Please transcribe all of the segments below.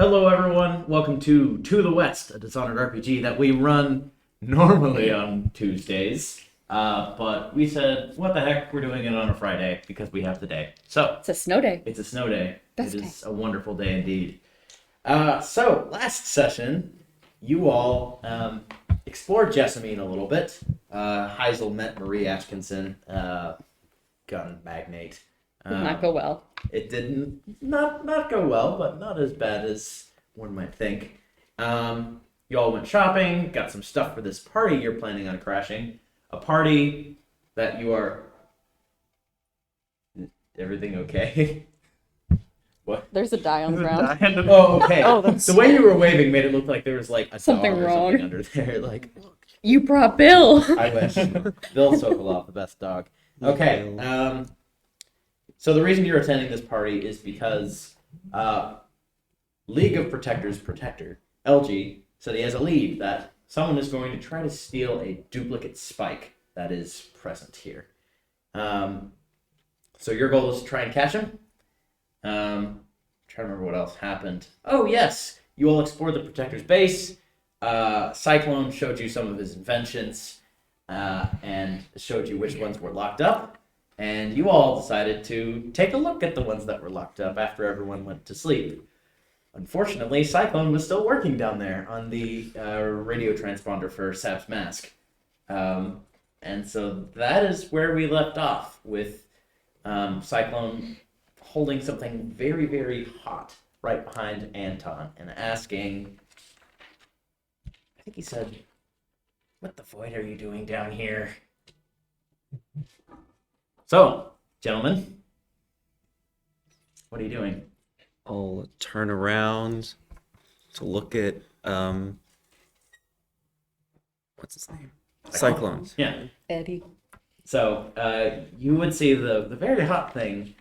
Hello, everyone. Welcome to the West, a Dishonored RPG that we run normally on Tuesdays. But we said, what the heck, we're doing it on a Friday because we have the day. So, It's a snow day. it's a snow day. Best It is day. a wonderful day indeed. So, last session, you all explored Jessamine a little bit. Heisel met Marie Atkinson, gun magnate. Did not go well. It didn't not go well, but not as bad as one might think. You all went shopping, got some stuff for this party you're planning on crashing. A party that you are. Everything okay? What? There's a die on the ground. Oh, okay. Oh, that's the way you were waving made it look like there was like a Something dog or wrong. something under there. Like, You brought Bill. I wish. Bill Sokolov, the best dog. Okay. So the reason you're attending this party is because League of Protectors Protector, LG, said he has a lead that someone is going to try to steal a duplicate spike that is present here. So your goal is to try and catch him. Trying to remember what else happened. Oh, yes. You all explored the Protector's base. Cyclone showed you some of his inventions and showed you which ones were locked up. And you all decided to take a look at the ones that were locked up after everyone went to sleep. Unfortunately, Cyclone was still working down there on the radio transponder for Sap's mask. And so that is where we left off, with Cyclone holding something very, very hot right behind Anton and asking, I think he said, "What the void are you doing down here?" So, gentlemen, what are you doing? I'll turn around to look at what's his name? Cyclone. Yeah. Eddie. So, you would see the very hot thing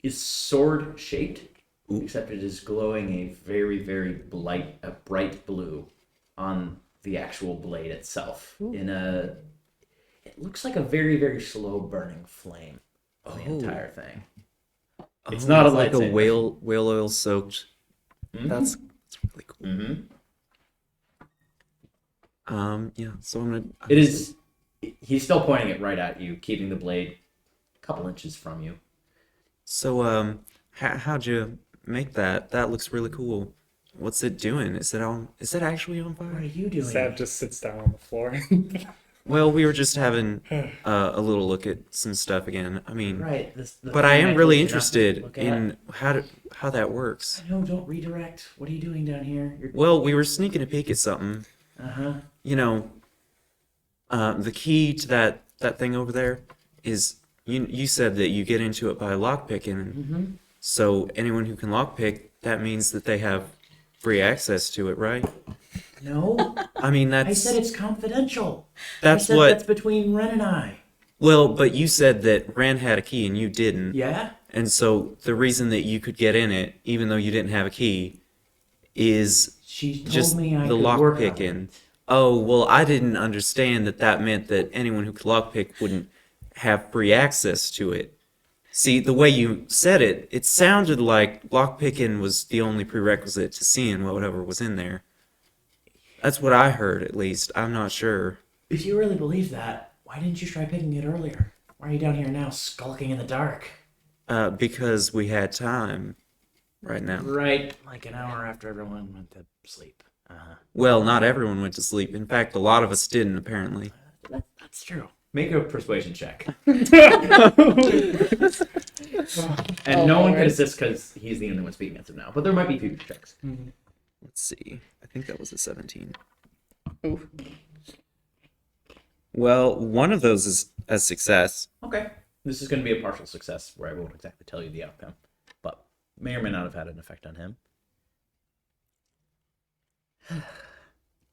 is sword shaped, except it is glowing a very, very bright blue on the actual blade itself. It looks like a very, very slow burning flame on the entire thing. It's not a like a lightsaber. whale oil soaked. Mhm. That's really cool. Mm-hmm. Yeah. So I'm gonna. It is. He's still pointing it right at you, keeping the blade a couple inches from you. So how'd you make that? That looks really cool. What's it doing? Is it on? Is it actually on What are fire? you doing? Sav just sits down on the floor. Well, we were just having a little look at some stuff again. I mean, Right. but I am really told you not to interested look at. in how that works. No, don't redirect. What are you doing down here? Well, we were sneaking a peek at something. Uh-huh. You know, the key to that thing over there is you said that you get into it by lockpicking. Mm-hmm. So anyone who can lockpick, that means that they have free access to it, right? No, I mean, I that's said it's confidential. that's I said what. that's between Ren and I. Well, but you said that Rand had a key and you didn't. Yeah? And so the reason that you could get in it, even though you didn't have a key, is She told just me I the could lock work on picking. it. Oh, well, I didn't understand that meant that anyone who could lockpick wouldn't have free access to it. See, the way you said it, it sounded like lockpicking was the only prerequisite to seeing whatever was in there. That's what I heard, at least. I'm not sure. If you really believe that, why didn't you try picking it earlier? Why are you down here now skulking in the dark? Because we had time right now. Right, like an hour after everyone went to sleep. Uh-huh. Well, not everyone went to sleep. In fact, a lot of us didn't, apparently. That's true. Make a persuasion check. And Oh, no one Lord. can assist because he's the only one speaking as of now. But there might be future checks. Let's see. I think that was a 17. Ooh. Well, one of those is a success. Okay. This is going to be a partial success where I won't exactly tell you the outcome. But may or may not have had an effect on him.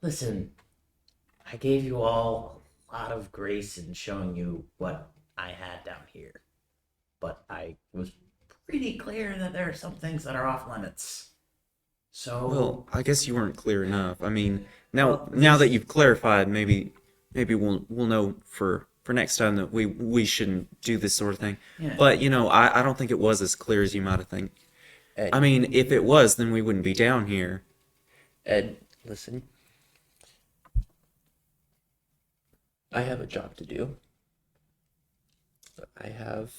Listen, I gave you all a lot of grace in showing you what I had down here. But I was pretty clear that there are some things that are off limits. So, Well, I guess you weren't clear enough. I mean, now Well, now that you've clarified, maybe we'll know for next time that we shouldn't do this sort of thing. yeah. But I don't think it was as clear as you might have think. I mean, if it was, then we wouldn't be down here. Ed, listen. I have a job to do. I have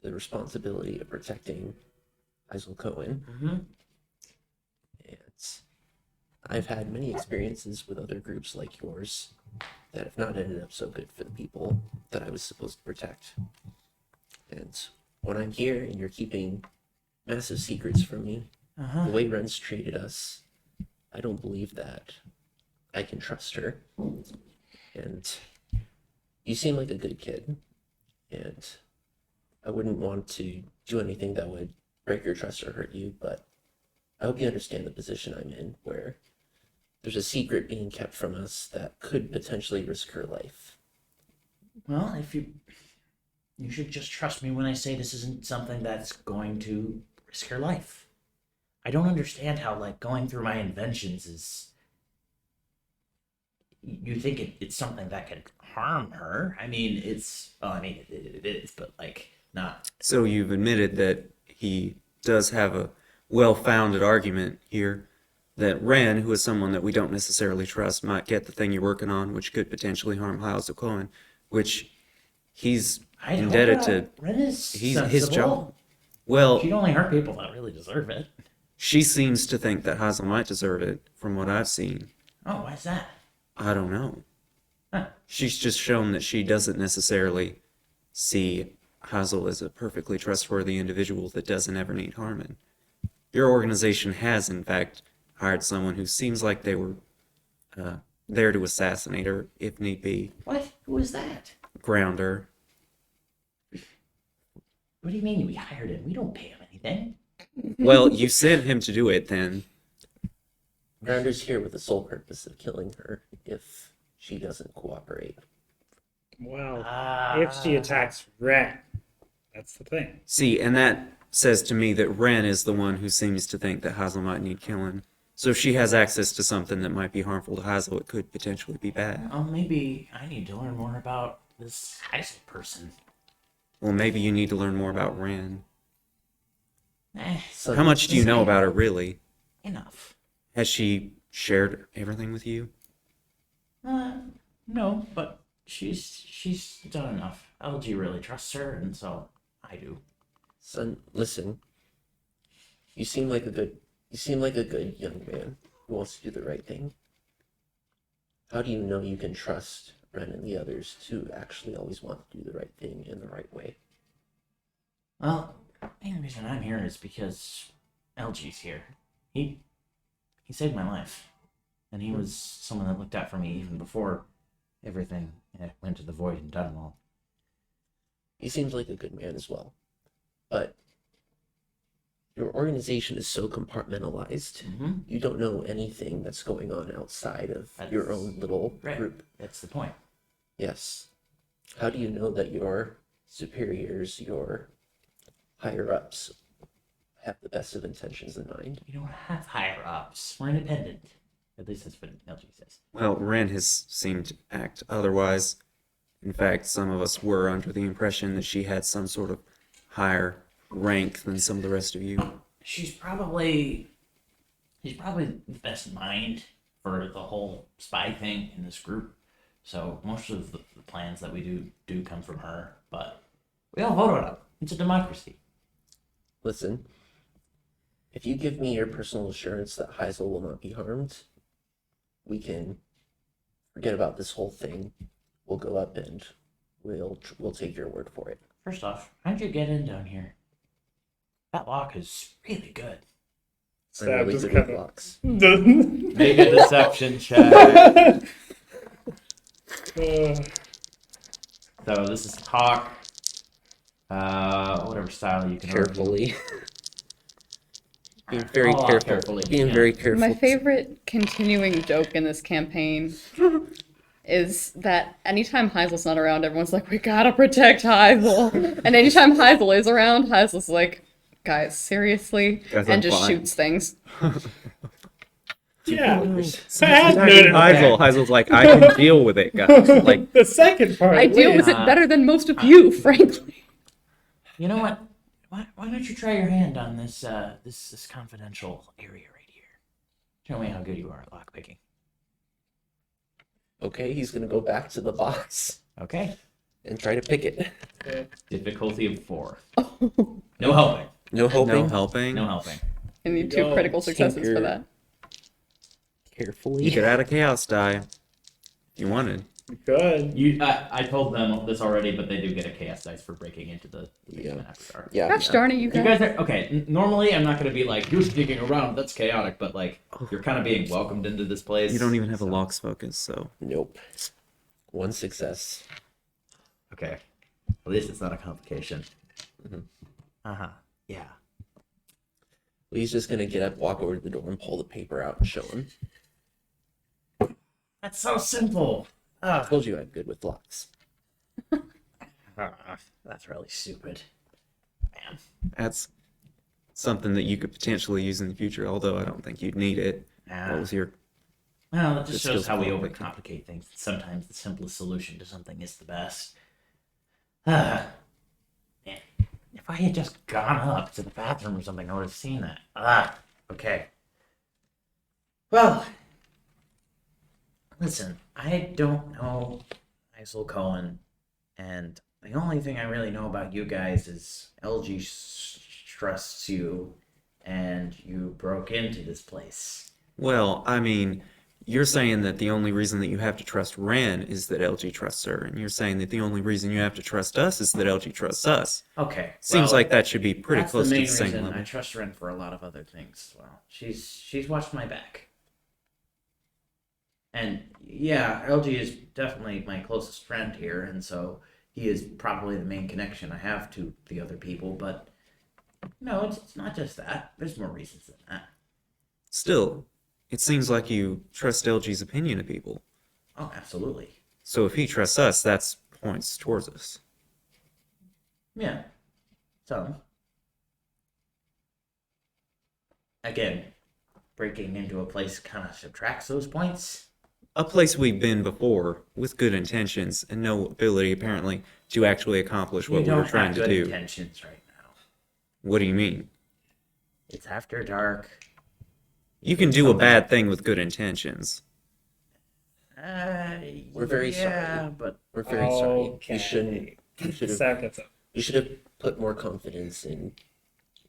the responsibility of protecting Isel Cohen. Mm-hmm. And I've had many experiences with other groups like yours that have not ended up so good for the people that I was supposed to protect. And when I'm here and you're keeping massive secrets from me, Uh-huh. the way Ren's treated us, I don't believe that I can trust her. And you seem like a good kid, and I wouldn't want to do anything that would break your trust or hurt you, but I hope you understand the position I'm in, where there's a secret being kept from us that could potentially risk her life. Well, if you should just trust me when I say this isn't something that's going to risk her life. I don't understand how, like, going through my inventions is... You think it's something that could harm her. I mean, it is, but, like, not... So you've admitted that he does have a well-founded argument here that Ren, who is someone that we don't necessarily trust, might get the thing you're working on, which could potentially harm Hyles Cohen, which he's I'd hope indebted not. to Ren is his sensible. job. Well, She'd only hurt people that really deserve it. she seems to think that Hazel might deserve it, from what I've seen. Oh, why's that? I don't know. Huh. She's just shown that she doesn't necessarily see Hazel as a perfectly trustworthy individual that doesn't ever need harming. Your organization has, in fact, hired someone who seems like they were there to assassinate her, if need be. What? Who is that? Ground her. What do you mean we hired him? We don't pay him anything. Well, you sent him to do it, then. Grounder's here with the sole purpose of killing her if she doesn't cooperate. Well, if she attacks Ren, that's the thing. See, and that says to me that Ren is the one who seems to think that Hazel might need killing. So if she has access to something that might be harmful to Hazel, it could potentially be bad. Oh, maybe I need to learn more about this Heisel person. Well, maybe you need to learn more about Ren. So How much do you know about her, really? Enough. Has she shared everything with you? No, but she's done enough. LG really trusts her, and so I do. Son, listen. You seem like a good young man who wants to do the right thing. How do you know you can trust Ren and the others to actually always want to do the right thing in the right way? Well, the main reason I'm here is because LG's here. He saved my life, and he was someone that looked out for me even before everything went to the void and done all. He seems like a good man as well. But your organization is so compartmentalized. Mm-hmm. You don't know anything that's going on outside of your own little Right. group. That's the point. Yes. How do you know that your superiors, your higher-ups, have the best of intentions in mind? We don't have higher ups. We're independent. At least that's what LG says. Well, Ren has seemed to act otherwise. In fact, some of us were under the impression that she had some sort of higher rank than some of the rest of you. She's probably the best mind for the whole spy thing in this group. So most of the plans that we do come from her, but we all vote on them. It's a democracy. Listen, if you give me your personal assurance that Heisel will not be harmed, we can forget about this whole thing. We'll go up and we'll take your word for it. First off, how'd you get in down here? That lock is really good. I'm really doesn't good with cover- locks. Make a deception check. So this is talk. Whatever style you can Carefully. Being very Oh, careful. carefully, Being yeah. very careful. My favorite continuing joke in this campaign is that anytime Heisel's not around, everyone's like, we gotta protect Heisel. And anytime Heisel is around, Heisel's like, guys, seriously? Guys, and I'm just fine. shoots things. Yeah. I Heisel, have noted that. Heisel's like, I can deal with it, guys. Like, The second part. I deal with it better than most of you, frankly. You know what? why don't you try your hand on this confidential area right here? Show me how good you are at lockpicking. Okay, he's gonna go back to the box Okay. and try to pick it. Difficulty of 4. No helping. No hoping. No helping. No helping. I need 2 critical successes for Tinker. that. Carefully. You could add a chaos die if you wanted. Good. I told them this already, but they do get a chaos dice for breaking into the basement after dark. Yeah. Gosh darn it, you You guys. guys are okay. Normally, I'm not going to be like you're sneaking around. That's chaotic, but like you're kind of being welcomed into this place. You don't even have a so- locks focus, so Nope. 1 success. Okay. At least it's not a complication. Mhm. Yeah. He's just gonna get up, walk over to the door, and pull the paper out and show him. That's so simple. I told you I'm good with locks. That's really stupid. Man. that's something that you could potentially use in the future, although I don't think you'd need it. What was your Well, it just It's shows just how we complicated. overcomplicate things. Sometimes the simplest solution to something is the best. Man, if I had just gone up to the bathroom or something, I would have seen that. Okay. Well, listen, I don't know Isel Cohen, and the only thing I really know about you guys is LG trusts you, and you broke into this place. Well, I mean, you're saying that the only reason that you have to trust Ren is that LG trusts her, and you're saying that the only reason you have to trust us is that LG trusts us. Okay. Seems well, like that should be pretty that's close the to main the same reason level. I trust Ren for a lot of other things. Well, she's watched my back. And yeah, LG is definitely my closest friend here, and so he is probably the main connection I have to the other people, but no, it's not just that. There's more reasons than that. Still, it seems like you trust LG's opinion of people. Oh, absolutely. So if he trusts us, that's points towards us. Yeah. So again, breaking into a place kind of subtracts those points. A place we've been before with good intentions and no ability apparently to actually accomplish what You we don't were trying have to good do. intentions right now. What do you mean? It's after dark. You can do a bad thing with good intentions. We're very yeah, sorry. but We're very sorry. Okay. You shouldn't. You should have. Sam gets up. You should have put more confidence in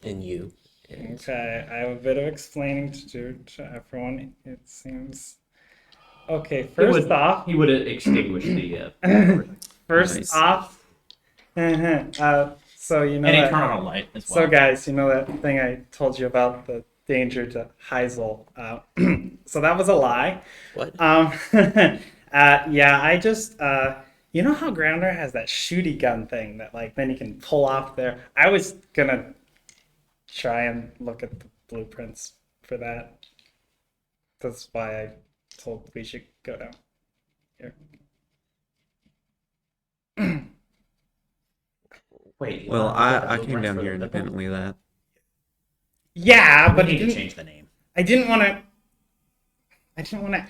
you. And Okay, I have a bit of explaining to do to everyone, it seems. Okay, first off, he would extinguish the. first Nice. off, so you know And he that, turn on a light as well. so guys, you know that thing I told you about the danger to Heisel. So that was a lie. what? Yeah, I just you know how Grounder has that shooty gun thing that like then you can pull off there. I was gonna try and look at the blueprints for that. That's why I told we should go down here. Wait. Well, you want I the came down blueprints here for the- independently of that. Yeah, We but need it to didn't, change the name. I didn't want to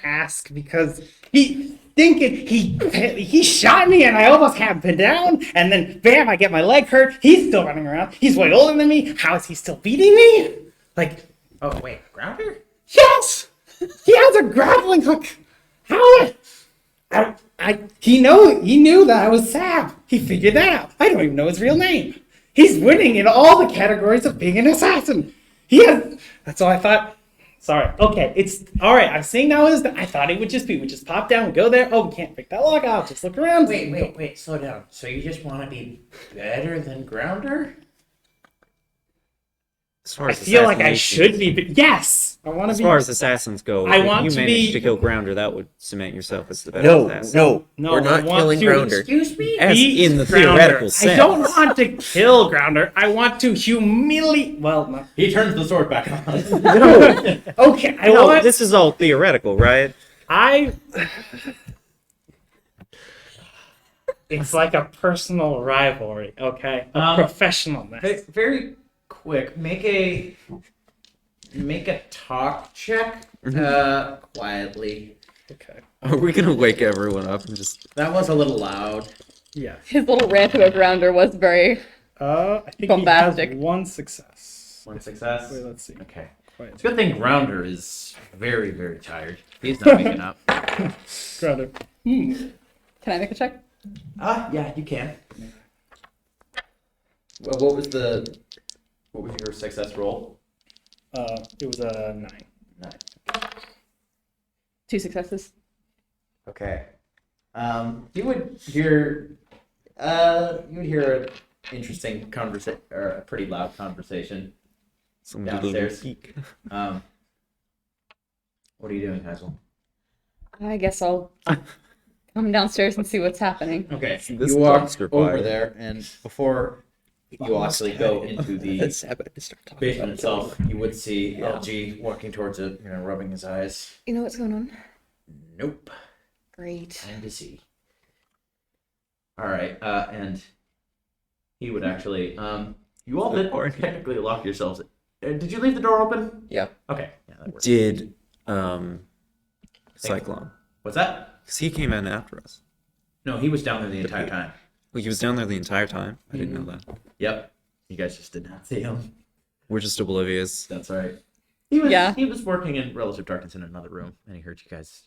ask because he thinking he shot me and I almost had him pinned down and then bam, I get my leg hurt. He's still running around. He's way older than me. How is he still beating me? Like, Oh wait, Grounder? yes, he has a grappling hook. How? He knew that I was Sab. He figured that out. I don't even know his real name. He's winning in all the categories of being an assassin. That's all I thought. Sorry. Okay, it's all right. I'm seeing now is that I thought it would just pop down, we go there. Oh, we can't pick that lock out. Just look around. Wait, slow down. So you just want to be better than Grounder? As far I as feel like I assassinations- should be, but yes, I want to As be. far as assassins go, I if want you to managed be- to kill Grounder, that would cement yourself as the better No, assassin. no, No, we're I not want killing to- Grounder. Excuse me? As beat in the Grounder. theoretical I sense. don't want to kill Grounder. I want to humiliate. Well, no. He turns the sword back on. Okay, I No, want. this is all theoretical, right? It's like a personal rivalry, okay? A professionalness. Very quick. Make a talk check. Quietly. Okay. Are we gonna wake everyone up and just? That was a little loud. Yeah. His little rant about Grounder was very I think Bombastic. he has one success. One success. Wait, let's see. Okay. Quite. It's a good thing Grounder is very, very tired. He's not waking up. Grounder. Can I make a check? Yeah, you can. Well, what was your success roll? It was a 9. 9. 2 successes. Okay. You would hear an interesting conversation, or a pretty loud conversation. Someone did a little Downstairs. peek. What are you doing, Hazel? I guess I'll come downstairs and see what's happening. Okay, This you walk dumpster over fire. there, and before you actually go into the Sabbath to start talking basement about itself, you would see Yeah. LG walking towards it, rubbing his eyes. You know what's going on? Nope. Great. Time to see. All right, and he would actually. You all did technically lock yourselves. Did you leave the door open? Yeah. Okay. Yeah, that works. Did Cyclone? What's that? Because he came in after us. No, he was down there the entire time. Well, he was down there the entire time. I didn't know that. Yep. You guys just did not see him. We're just oblivious. That's right. He was. Yeah. He was working in relative darkness in another room, and he heard you guys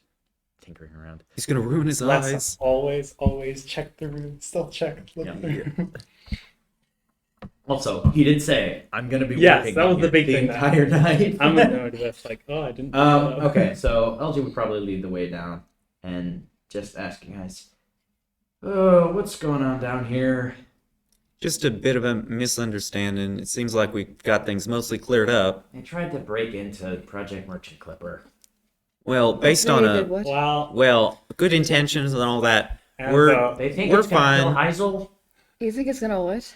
tinkering around. He's gonna ruin his Let's eyes. always check the room. Still check. Look Yeah. at the room. Also, he did say, "I'm gonna be Yes, working." that was in the here big the thing. entire night. I'm annoyed with I didn't. Okay, so LG would probably lead the way down and just ask you guys, "Oh, what's going on down here?" Just a bit of a misunderstanding. It seems like we got things mostly cleared up. They tried to break into Project Merchant Clipper. Well, based on They a did what? Well, good intentions and all that. and, We're They think We're it's gonna kill fine. Heisel. You think it's gonna what?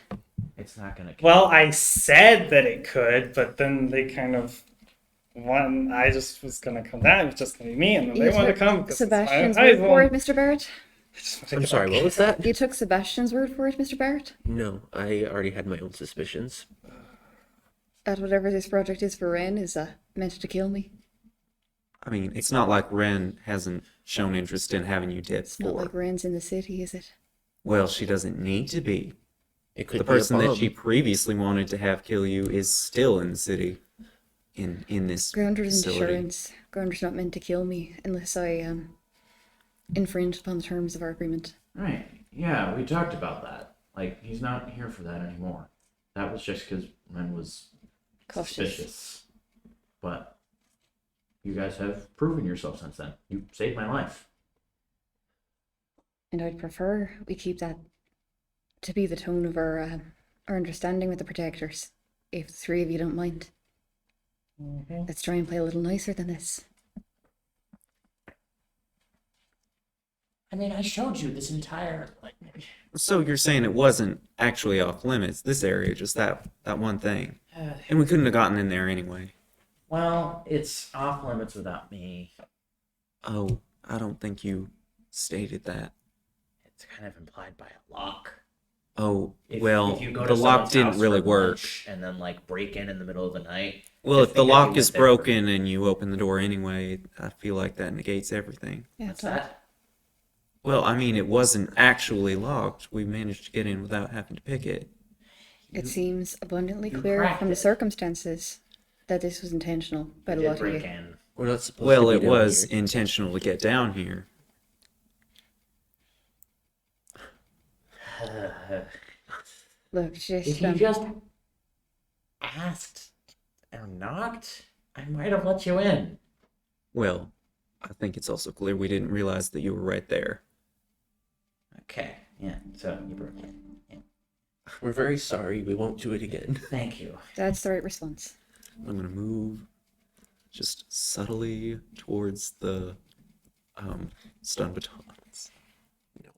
It's not gonna kill. well, I said that it could, but then they kind of. I just was gonna come down. It was just gonna be me, and then they You wanted to took come. 'cause it's Sebastian's my- word for it, Mr. Barrett? I'm sorry, what was that? You took Sebastian's word for it, Mr. Barrett? No, I already had my own suspicions. That whatever this project is for Ren is meant to kill me. I mean, it's not like Ren hasn't shown interest in having you dead It's not before. like Ren's in the city, is it? Well, she doesn't need to be. It could The be a person that bomb. she previously wanted to have kill you is still in the city. In this Grounder's facility. insurance. Grounder's not meant to kill me unless I infringe upon the terms of our agreement. Right. Yeah, we talked about that. Like, he's not here for that anymore. That was just because Ren was Cautious. suspicious. But you guys have proven yourself since then. You saved my life. And I'd prefer we keep that to be the tone of our understanding with the protectors. If the three of you don't mind. Let's try and play a little nicer than this. I mean, I showed you this entire So you're saying it wasn't actually off limits, this area, just that one thing. And we couldn't have gotten in there anyway. Well, it's off limits without me. Oh, I don't think you stated that. It's kind of implied by a lock. Oh, If you go the to lock someone's didn't house really for work. lunch and then like break in the middle of the night. Well, just if the think that you lock went is there for- broken and you open the door anyway, I feel like that negates everything. Yeah, What's Todd. that? Well, I mean, it wasn't actually locked. We managed to get in without having to pick it. It seems abundantly you clear cracked from the it. circumstances that this was intentional by You a lot did of break you. in. We're not supposed Well, to it be down was here. intentional to get down here. Look, If just you just asked or knocked, I might have let you in. Well, I think it's also clear we didn't realize that you were right there. Okay. Yeah. So you broke in. Yeah. We're very sorry. We won't do it again. Thank you. that's the right response. I'm gonna move just subtly towards the stun batons. No.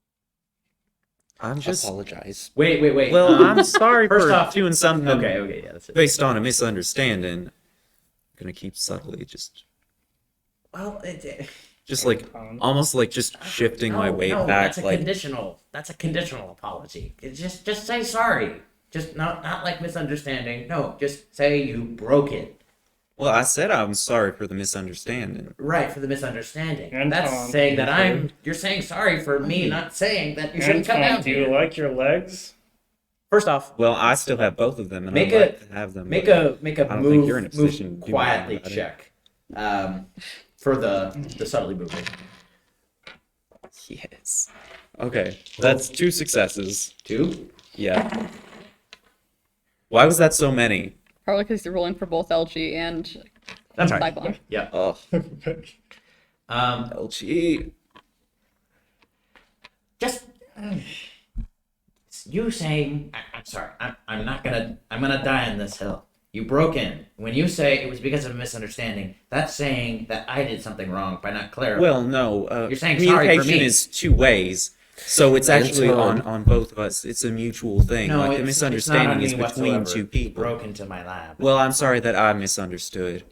I'm just Apologize. Wait. well, I'm sorry first for off- doing something Okay. Yeah, that's it. based on a misunderstanding. I'm gonna keep subtly, Well, just like almost like just shifting my weight back, That's a like conditional. That's a conditional apology. It's just say sorry. Just not like misunderstanding. No, just say you broke it. well, I said I'm sorry for the misunderstanding. Right, for the misunderstanding. And That's Tom, saying that you you're saying sorry for me not saying that you shouldn't come Anton, down do here. you like your legs? First off, Well, I still have both of them, and Make I'd a- like to have them. make but a I don't move, think you're in a position move to do quietly anything about it. check for the subtly moving. Yes. Okay, that's 2 successes. 2. Yeah. Why was that so many? Probably because you're rolling for both LG and That's right. Cyclone. Yeah. Oh, Um, LG. just you saying I'm sorry. I'm not gonna. I'm gonna die on this hill. You broke in. When you say it was because of a misunderstanding, that's saying that I did something wrong by not clarifying. Well, no. You're saying sorry for communication me. is 2 ways, so it's actually Anton. on both of us. It's a mutual thing. no, like the it's misunderstanding not is on me between whatsoever. 2 You people. broke into my lab. Well, I'm sorry that I misunderstood.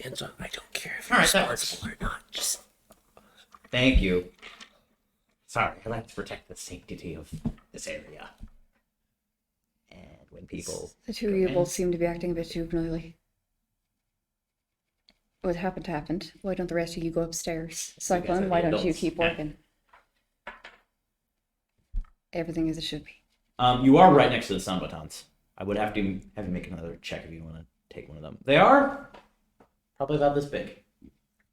Anton, I don't care if All you're right, that works. responsible or not. Just Thank you. Sorry, I like to protect the sanctity of this area. And when people The two of you both seem to be acting a bit too familiarly. What happened. Why don't the rest of you go upstairs? Cyclone, are why the don't you adults. keep Yeah. working? Everything as it should be. You are right next to the sun batons. I would have you make another check if you want to take one of them. They are probably about this big.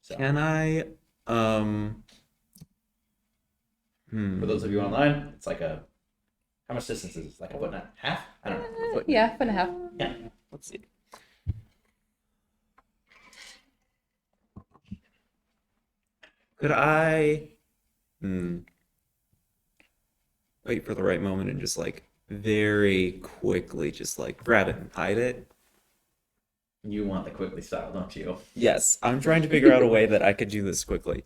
So Can I, for those of you online, it's like a how much distance is it? Like a foot and a half? I don't know. A foot. Yeah, foot and a half. Yeah. Let's see. Could I, wait for the right moment and just like very quickly just like grab it and hide it? You want the quickly style, don't you? Yes, I'm trying to figure out a way that I could do this quickly.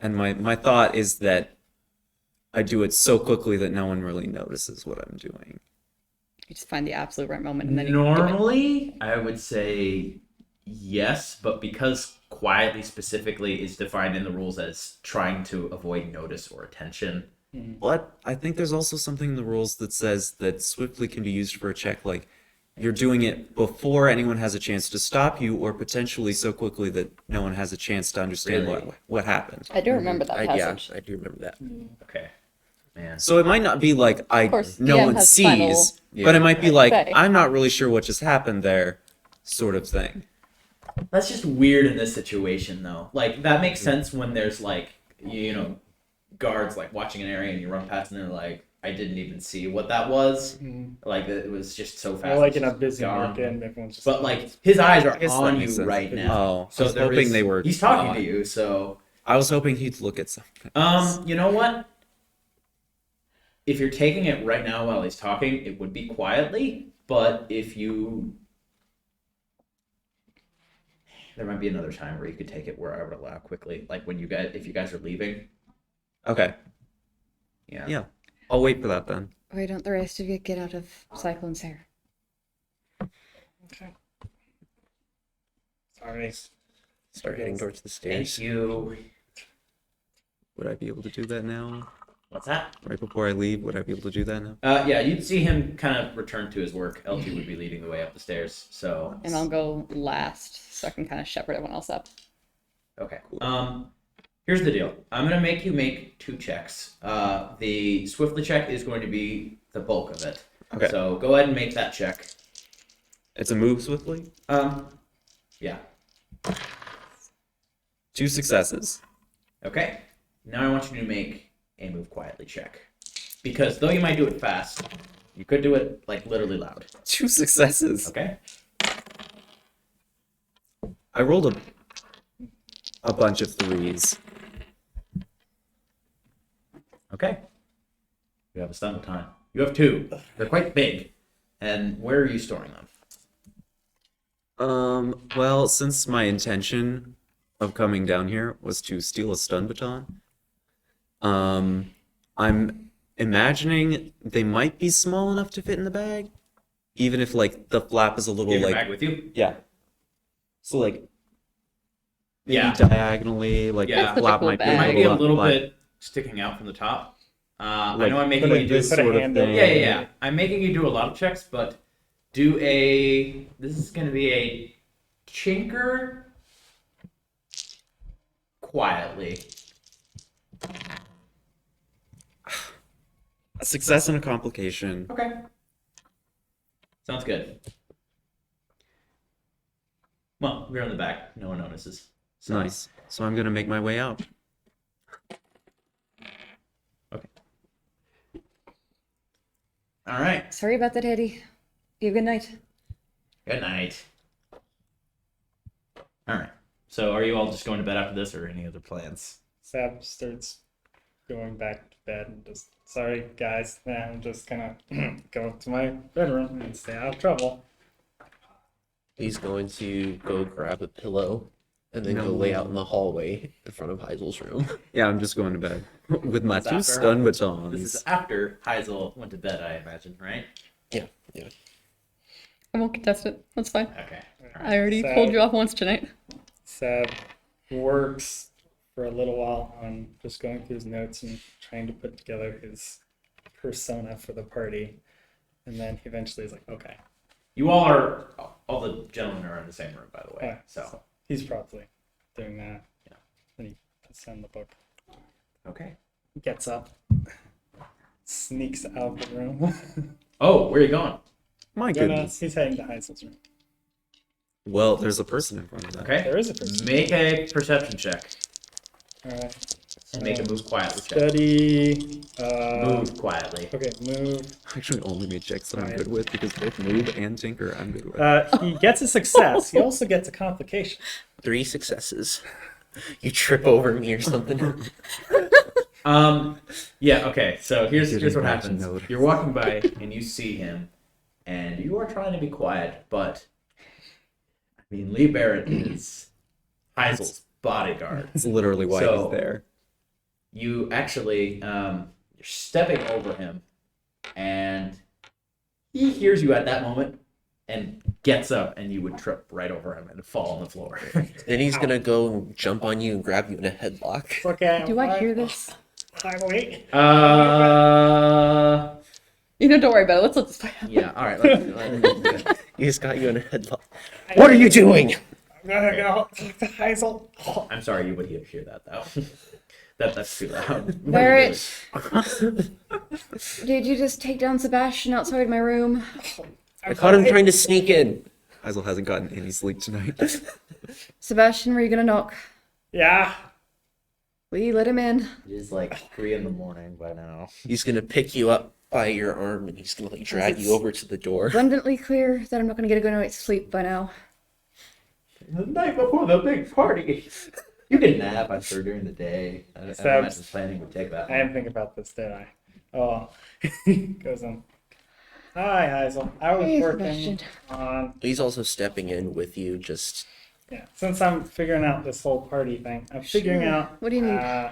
And my thought is that I do it so quickly that no one really notices what I'm doing. You just find the absolute right moment and then you do it. Normally, I would say yes, but because quietly specifically is defined in the rules as trying to avoid notice or attention. But I think there's also something in the rules that says that swiftly can be used for a check, like you're doing it before anyone has a chance to stop you, or potentially so quickly that no one has a chance to understand Really? what happened. I do remember that passage. I do remember that. Okay. Man. So it might not be like course, no DM one has sees, final but it might be like say. I'm not really sure what just happened there, sort of thing. That's just weird in this situation, though. Like, that makes sense when there's, like, guards, like, watching an area and you run past and they're like, I didn't even see what that was. Like, it was just so fast. Or like it's in a just busy gone. market and everyone's just. But, like, his eyes are I guess that on makes you sense. right now. Oh, So I was there hoping is- they were He's talking not. to you, so... I was hoping he'd look at something. You know what? If you're taking it right now while he's talking, it would be quietly, but if you... There might be another time where you could take it where I would allow quickly, like when if you guys are leaving. Okay, Yeah. yeah, I'll wait for that then. Why don't the rest of you get out of Cyclone's hair? Okay. Sorry. Start heading towards the Thank stairs. you. Would I be able to do that now? What's that? Right before I leave, would I be able to do that now? Yeah, you'd see him kind of return to his work. LT would be leading the way up the stairs. So. And I'll go last so I can kind of shepherd everyone else up. Okay. Here's the deal. I'm gonna make you make 2 checks. The swiftly check is going to be the bulk of it. Okay. So go ahead and make that check. It's a move swiftly. Yeah. 2 successes. Okay. Now I want you to make a move quietly check. Because though you might do it fast, you could do it like literally loud. 2 successes. Okay? I rolled a bunch of 3s. Okay. You have a stun time. You have 2. They're quite big. And where are you storing them? Well, since my intention of coming down here was to steal a stun baton, I'm imagining they might be small enough to fit in the bag, even if like the flap is a little You have your like bag with you? yeah. So like maybe Yeah. diagonally, like Yeah. the That's such a flap cool might be bag. It might be a up, little but, bit sticking out from the top. I like, know I'm making put a- you do this put a sort of hand thing. over Yeah. I'm making you do a lot of checks, but do a. This is going to be a chinker quietly. A success and a complication. Okay. Sounds good. Well, we're in the back. No one notices. So, Nice. So I'm gonna make my way out. All right. Sorry about that, Eddie. You have a good night. Good night. All right. So, are you all just going to bed after this, or any other plans? Sab starts going back to bed and just, sorry guys, I'm just gonna go to my bedroom and stay out of trouble. He's going to go grab a pillow and then go lay out in the hallway in front of Heisel's room. Yeah, I'm just going to bed with my It's two after- stun This batons. is after Heisel went to bed, I imagine, right? Yeah. I won't contest it. That's fine. Okay. I already So- told you off once tonight. Sab works for a little while on just going through his notes and trying to put together his persona for the party. And then he eventually is like, okay. You all are, all the gentlemen are in the same room, by the way. Yeah, So, he's probably doing that. Yeah. Then he puts down the book, okay. gets up, sneaks out of the room. Oh, where are you going? My goodness. He's heading to Heisel's room. Well, there's a person in front of that. Okay. There is a person. Make a perception check. Alright. Make a move quietly check. Study. Move quietly. Okay, move. I actually only made checks that I'm good with because both move and tinker I'm good with. He gets a success. He also gets a complication. 3 successes. You trip over me or something. Yeah, okay. So here's Didn't what actually happens. know. You're walking by and you see him, and you are trying to be quiet, but I mean, Lee Barrett is Heisel's bodyguard. It's literally why So- he's there. You actually you're stepping over him, and he hears you at that moment and gets up, and you would trip right over him and fall on the floor. Then he's gonna go and jump on you and grab you in a headlock. Okay. Do I hear this? Wait. You know, don't worry about it. Let's let this play out. Yeah. All right. Let's, He just got you in a headlock. What are you doing? I'm gonna go talk to Heisel. I'm sorry, you would hear that though. That's too loud. What are you Barrett. doing? Did you just take down Sebastian outside my room? I caught him trying to sneak in. Heisel hasn't gotten any sleep tonight. Sebastian, were you gonna knock? Yeah. We let him in. It is like 3 a.m. by now. He's gonna pick you up by your arm and he's gonna like drag you over to the door. Abundantly clear that I'm not gonna get a good night's sleep by now. The night before the big party. You can nap, I'm sure, during the day. I don't imagine planning would take that I long. didn't think about this, did I? Oh. Goes on. Hi, Heisel. I was Hey, working Sebastian. on. He's also stepping in with you, just Yeah. Since I'm figuring out this whole party thing, I'm figuring Sure. out. What do you need?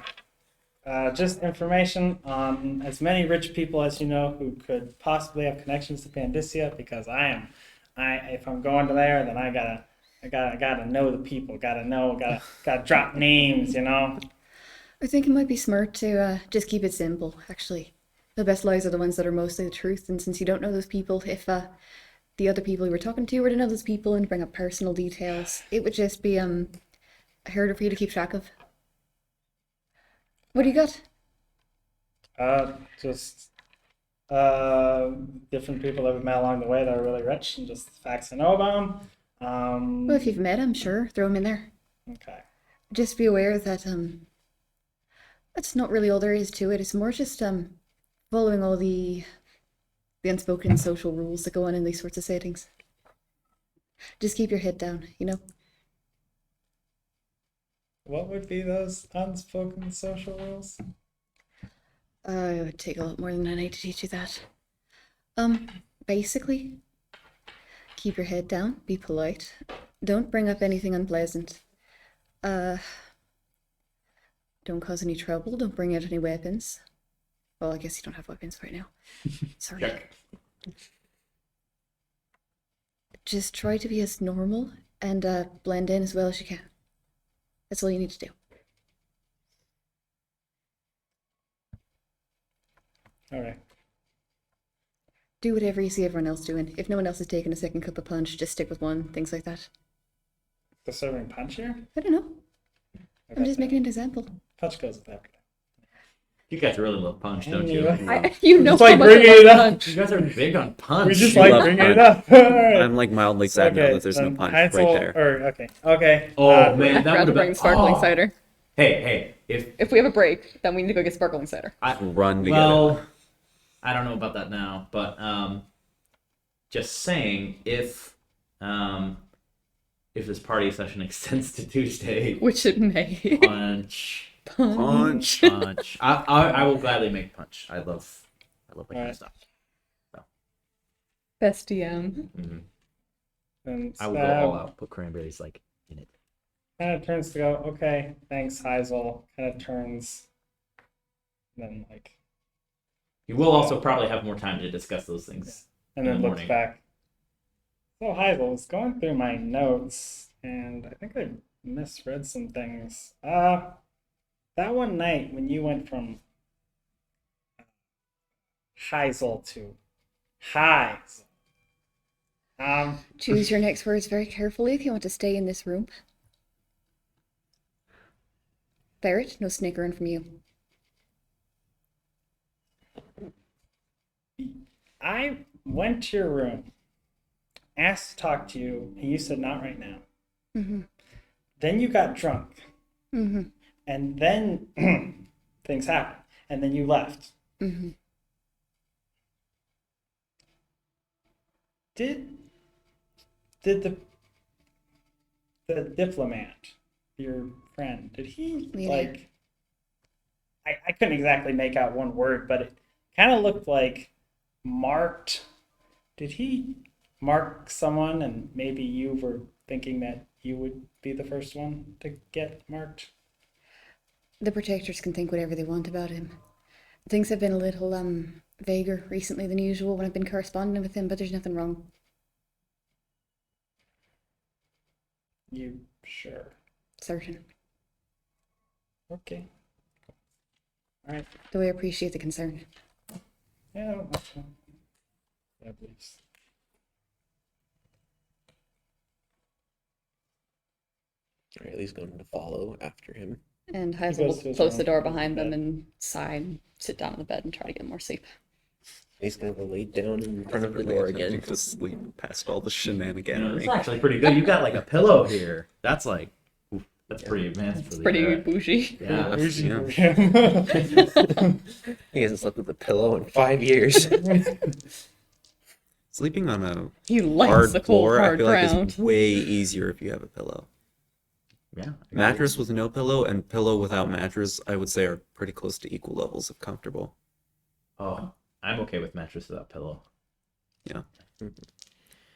Just information on as many rich people as you know who could possibly have connections to Pandysia, because if I'm going to there, then I gotta know the people, gotta drop names, you know. I think it might be smart to just keep it simple, actually. The best lies are the ones that are mostly the truth, and since you don't know those people, if the other people you were talking to were to know those people and bring up personal details, it would just be harder for you to keep track of. What do you got? Just different people that we've met along the way that are really rich, and just facts I know about them. Well, if you've met him, sure, throw him in there. Okay. Just be aware that that's not really all there is to it. It's more just following all the unspoken social rules that go on in these sorts of settings. Just keep your head down, you know. What would be those unspoken social rules? It would take a lot more than a night to teach you that. Basically, keep your head down, be polite, don't bring up anything unpleasant. Don't cause any trouble, don't bring out any weapons. Well, I guess you don't have weapons right now. Sorry. Check. Just try to be as normal and blend in as well as you can. That's all you need to do. All right. Do whatever you see everyone else doing. If no one else is taking a second cup of punch, just stick with one, things like that. They're serving punch here? I don't know. I'm just making an example. Punch goes with everything. You guys really love punch, don't you? You know Just how like much I bringing love it up. punch. You guys are big on punch. We just You like love bringing it punch. up. Alright. I'm like mildly sad now that there's no then punch Heisel, right there. Okay. Oh man, I that forgot would to have bring been sparkling oh. cider. Hey, if If we have a break, then we need to go get sparkling cider. Run to well, I don't know about that now, but just saying if this party session extends to Tuesday, Which it may. punch. Punch. Punch. I will gladly make punch. I love that kind of stuff. Best DM. Mm-hmm. And I will go all out. Put cranberries like in it. kind of turns to go, okay, thanks, Heisel. Kind of turns. Then like, You will also probably have more time to discuss those things. and In then the looks morning. back. So Heisel was going through my notes, and I think I misread some things. That one night when you went from Heisel to Heisel. Choose your next words very carefully if you want to stay in this room. Barrett, no snickering from you. I went to your room, asked to talk to you, and you said not right now. Mm-hmm. Then you got drunk, Mm-hmm. and then things happened, and then you left. Mm-hmm. Did the diplomat, your friend, did he Leader. like? I couldn't exactly make out one word, but it kind of looked like marked. Did he mark someone, and maybe you were thinking that you would be the first one to get marked? The protectors can think whatever they want about him. Things have been a little vaguer recently than usual when I've been corresponding with him, but there's nothing wrong. You sure? Certain. Okay. All right. Though I appreciate the concern. Yeah. Okay. Yeah, please. Alright, he's going to follow after him. And goes Heisel to will his close room, the door goes to behind them bed. and sigh and sit down on the bed and try to get more sleep. He's going to go lay down in front of the door again. To sleep past all the It's shenaniganery. actually pretty good. You got like a pillow here. That's like that's pretty advanced for It's the pretty era. bougie. Yeah. Bougie yeah. for him. He hasn't slept with a pillow in 5 years. Sleeping on a He likes hard the cold, floor, I hard feel like ground. is way easier if you have a pillow. Yeah. Mattress with no pillow and pillow without mattress, I would say, are pretty close to equal levels of comfortable. Oh, I'm okay with mattress without pillow.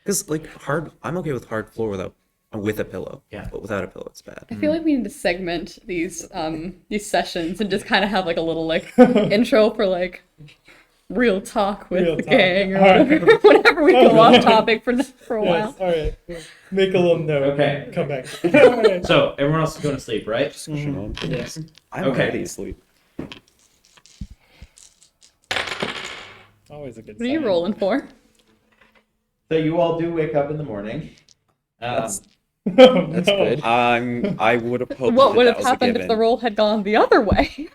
Because I'm okay with hard floor with a pillow. Yeah. But without a pillow, it's bad. I feel like we need to segment these sessions and just kind of have like a little like intro for like real talk with Real the talk. gang or Alright. whatever, whenever we go off topic for a while. Yes, all right. Make a little note. Okay. Come back. All right. So everyone else is going to sleep, right? Yes. I'm Okay. already asleep. Always a good What are you sign. rolling for? So you all do wake up in the morning. That's- Oh, That's no. good. I would have hoped What that would that have was a happened if given. the roll had gone the other way?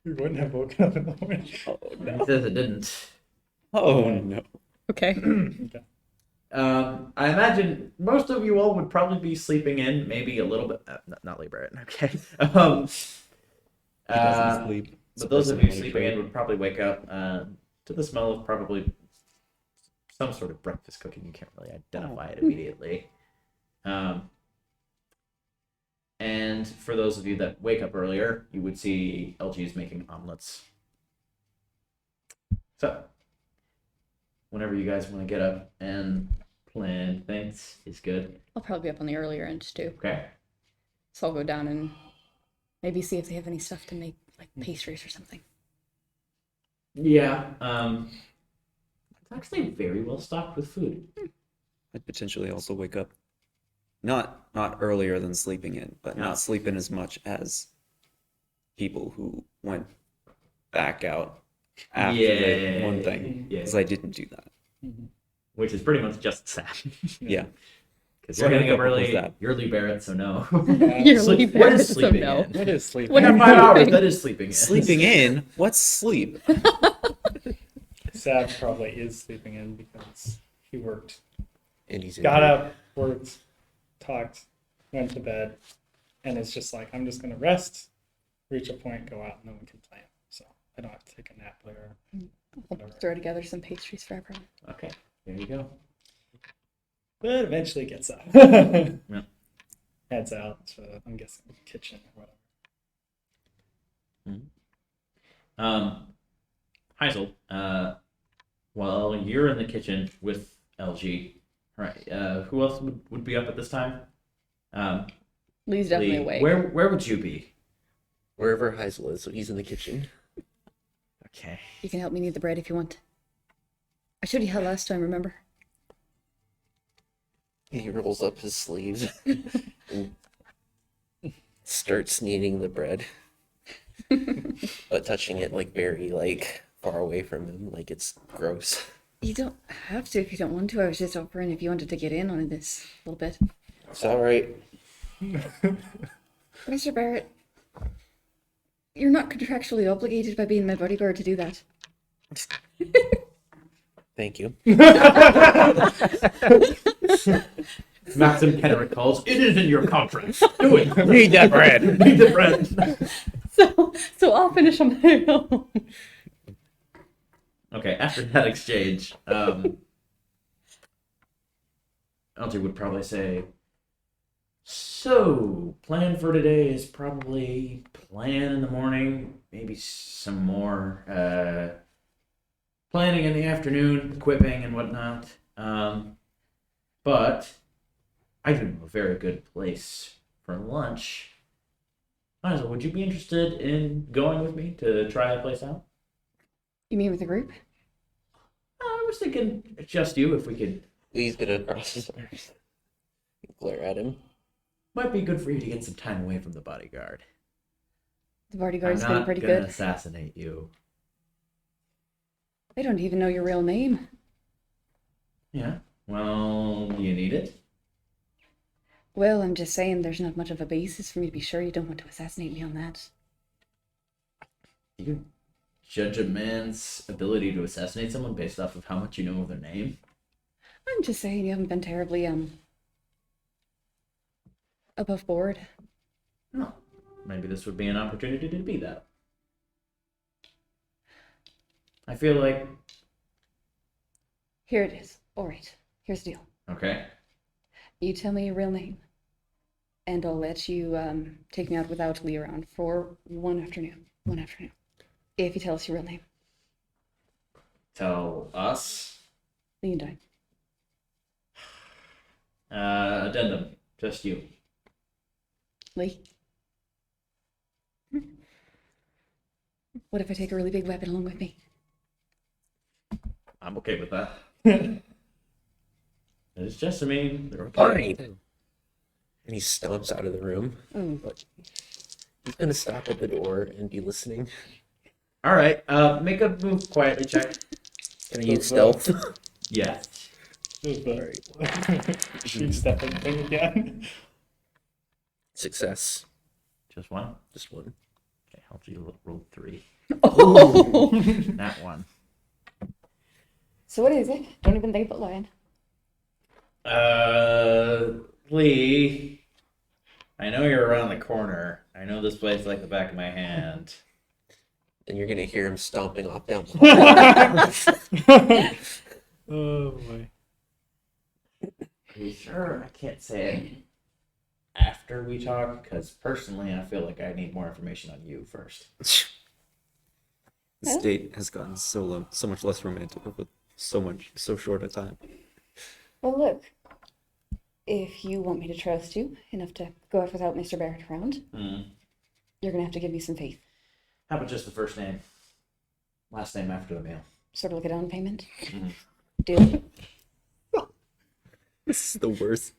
We wouldn't have woken up in the morning. He says it didn't. Oh no. Okay. I imagine most of you all would probably be sleeping in, maybe a little bit. Not Lee Barrett, okay. He doesn't sleep. But those of you sleeping in would probably wake up to the smell of probably some sort of breakfast cooking. You can't really identify it immediately. And for those of you that wake up earlier, you would see LG's making omelets. So, whenever you guys want to get up and plan things is good. I'll probably be up on the earlier end too. Okay. So I'll go down and maybe see if they have any stuff to make like pastries or something. Yeah. It's actually very well stocked with food. I'd potentially also wake up not earlier than sleeping in, but not sleep in as much as people who went back out after they one thing. Yeah. Because I didn't do that. Which is pretty much just Sam. Yeah. Because you're What getting up was early. that? You're Lee Barrett, so no. You're Sleep- Lee what Barrett, is so sleeping no. in? What is sleep? When In I'm 5 hours, sleeping. that is sleeping in. Sleeping in? What's sleep? Sav probably is sleeping in because he worked. And he's Got injured. up, worked, talked, went to bed, and it's just like, I'm just going to rest, reach a point, go out, and then we can plan. So I don't have to take a nap later. I'll throw together some pastries for everyone. Okay, there you go. But eventually gets up. Yeah. Heads out to, I'm guessing, the kitchen or whatever. Heisel, while you're in the kitchen with LG, right? Who else would be up at this time? Lee's definitely Lee, awake. where would you be? Wherever Heisel is, so he's in the kitchen. Okay. You can help me knead the bread if you want. I showed you how last time, remember? He rolls up his sleeves and starts kneading the bread, but touching it like very far away from him, like it's gross. You don't have to if you don't want to. I was just offering if you wanted to get in on this a little bit. It's all right. Mr. Barrett, you're not contractually obligated by being my bodyguard to do that. Thank you. Maxim Kenner calls. It is in your contract. Do it. Need that bread. Need the bread. So I'll finish on my own. Okay, after that exchange, LG would probably say, so, plan for today is probably plan in the morning, maybe some more planning in the afternoon, equipping and whatnot. But I do know a very good place for lunch. Hazel, would you be interested in going with me to try that place out? You mean with the group? I was thinking just you, if we could. Lee's gonna cross his arms and glare at him. Might be good for you to get some time away from the bodyguard. The I'm bodyguard's been not pretty gonna good. assassinate you. They don't even know your real name. Yeah. Well, do you need it? Well, I'm just saying there's not much of a basis for me to be sure you don't want to assassinate me on that. You can judge a man's ability to assassinate someone based off of how much you know of their name. I'm just saying you haven't been terribly, above board. No. Maybe this would be an opportunity to be that. I feel like. Here it is. All right. Here's the deal. Okay. You tell me your real name, and I'll let you take me out without Lee around for one afternoon. One afternoon. If you tell us your real name. Tell us. Lee and Dine. Addendum. Just you. Lee? What if I take a really big weapon along with me? I'm okay with that. It's just, I mean, they're Fine. And he stomps out of the room. Oh. But he's gonna stop at the door and be listening. All right. Make a move quietly check. Can I use stealth? Yeah. Shoot stepping thing again. Success. Just one. Just one. Okay, LG rolled 3. Oh. That one. So what is it? Don't even think about lying. Lee, I know you're around the corner. I know this place like the back of my hand. And you're gonna hear him stomping off down the hall. Oh boy. Are you sure I can't say it after we talk? Because personally, I feel like I need more information on you first. This date has gotten so much less romantic over so short a time. Well, look. If you want me to trust you enough to go out without Mr. Barrett around, you're going to have to give me some faith. How about just the first name? Last name after the meal. Sort of like a down payment. Mhm. Deal. This is the worst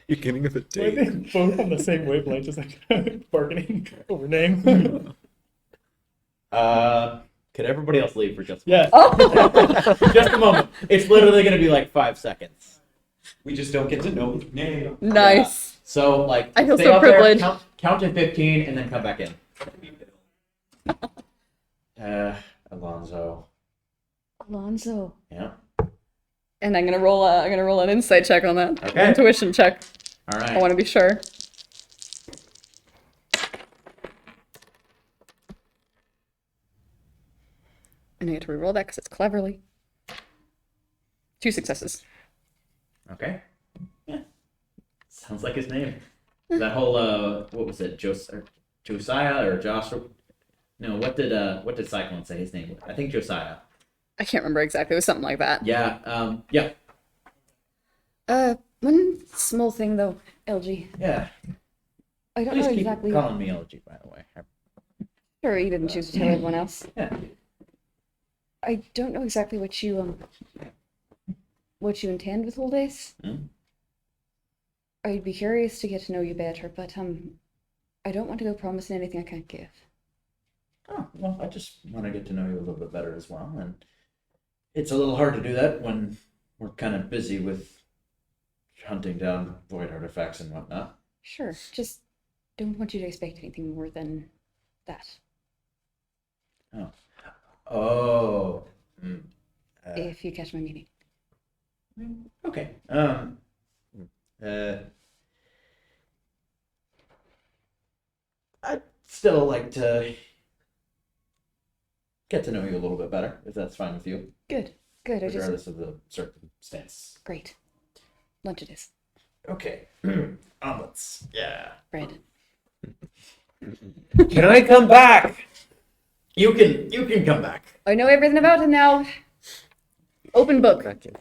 beginning of a Were date. they both on the same wavelength, just like bargaining over name? Could everybody else leave for just Yeah. just a moment? It's literally going to be like 5 seconds. We just don't get to know his name. Nice. So, like, I feel stay so out there, privileged. count to 15, and then come back in. Alonzo. Alonzo. Yeah. And I'm gonna roll an insight check on that. Okay. Intuition check. All right. I want to be sure. And I get to reroll that because it's cleverly. 2 successes. Okay. Yeah. Sounds like his name. That whole what was it? Josiah or Joshua? No, what did Cyclone say his name was? I think Josiah. I can't remember exactly. It was something like that. Yeah. Yeah. One small thing though, LG. Yeah. I don't Please know keep exactly. calling me LG, by the way. Sure, you didn't choose to tell everyone else. Yeah. I don't know exactly what you intend with all this. Hmm? I'd be curious to get to know you better, but I don't want to go promising anything I can't give. Oh, well, I just want to get to know you a little bit better as well, and it's a little hard to do that when we're kind of busy with hunting down void artifacts and whatnot. Sure, just don't want you to expect anything more than that. Oh. If you catch my meaning. Okay. I'd still like to get to know you a little bit better, if that's fine with you, Good. Good. regardless of the circumstance. Great. Lunch it is. Okay. Omelets. Yeah. Bread. Can I come back? You can come back. I know everything about him now. Open book. Back in.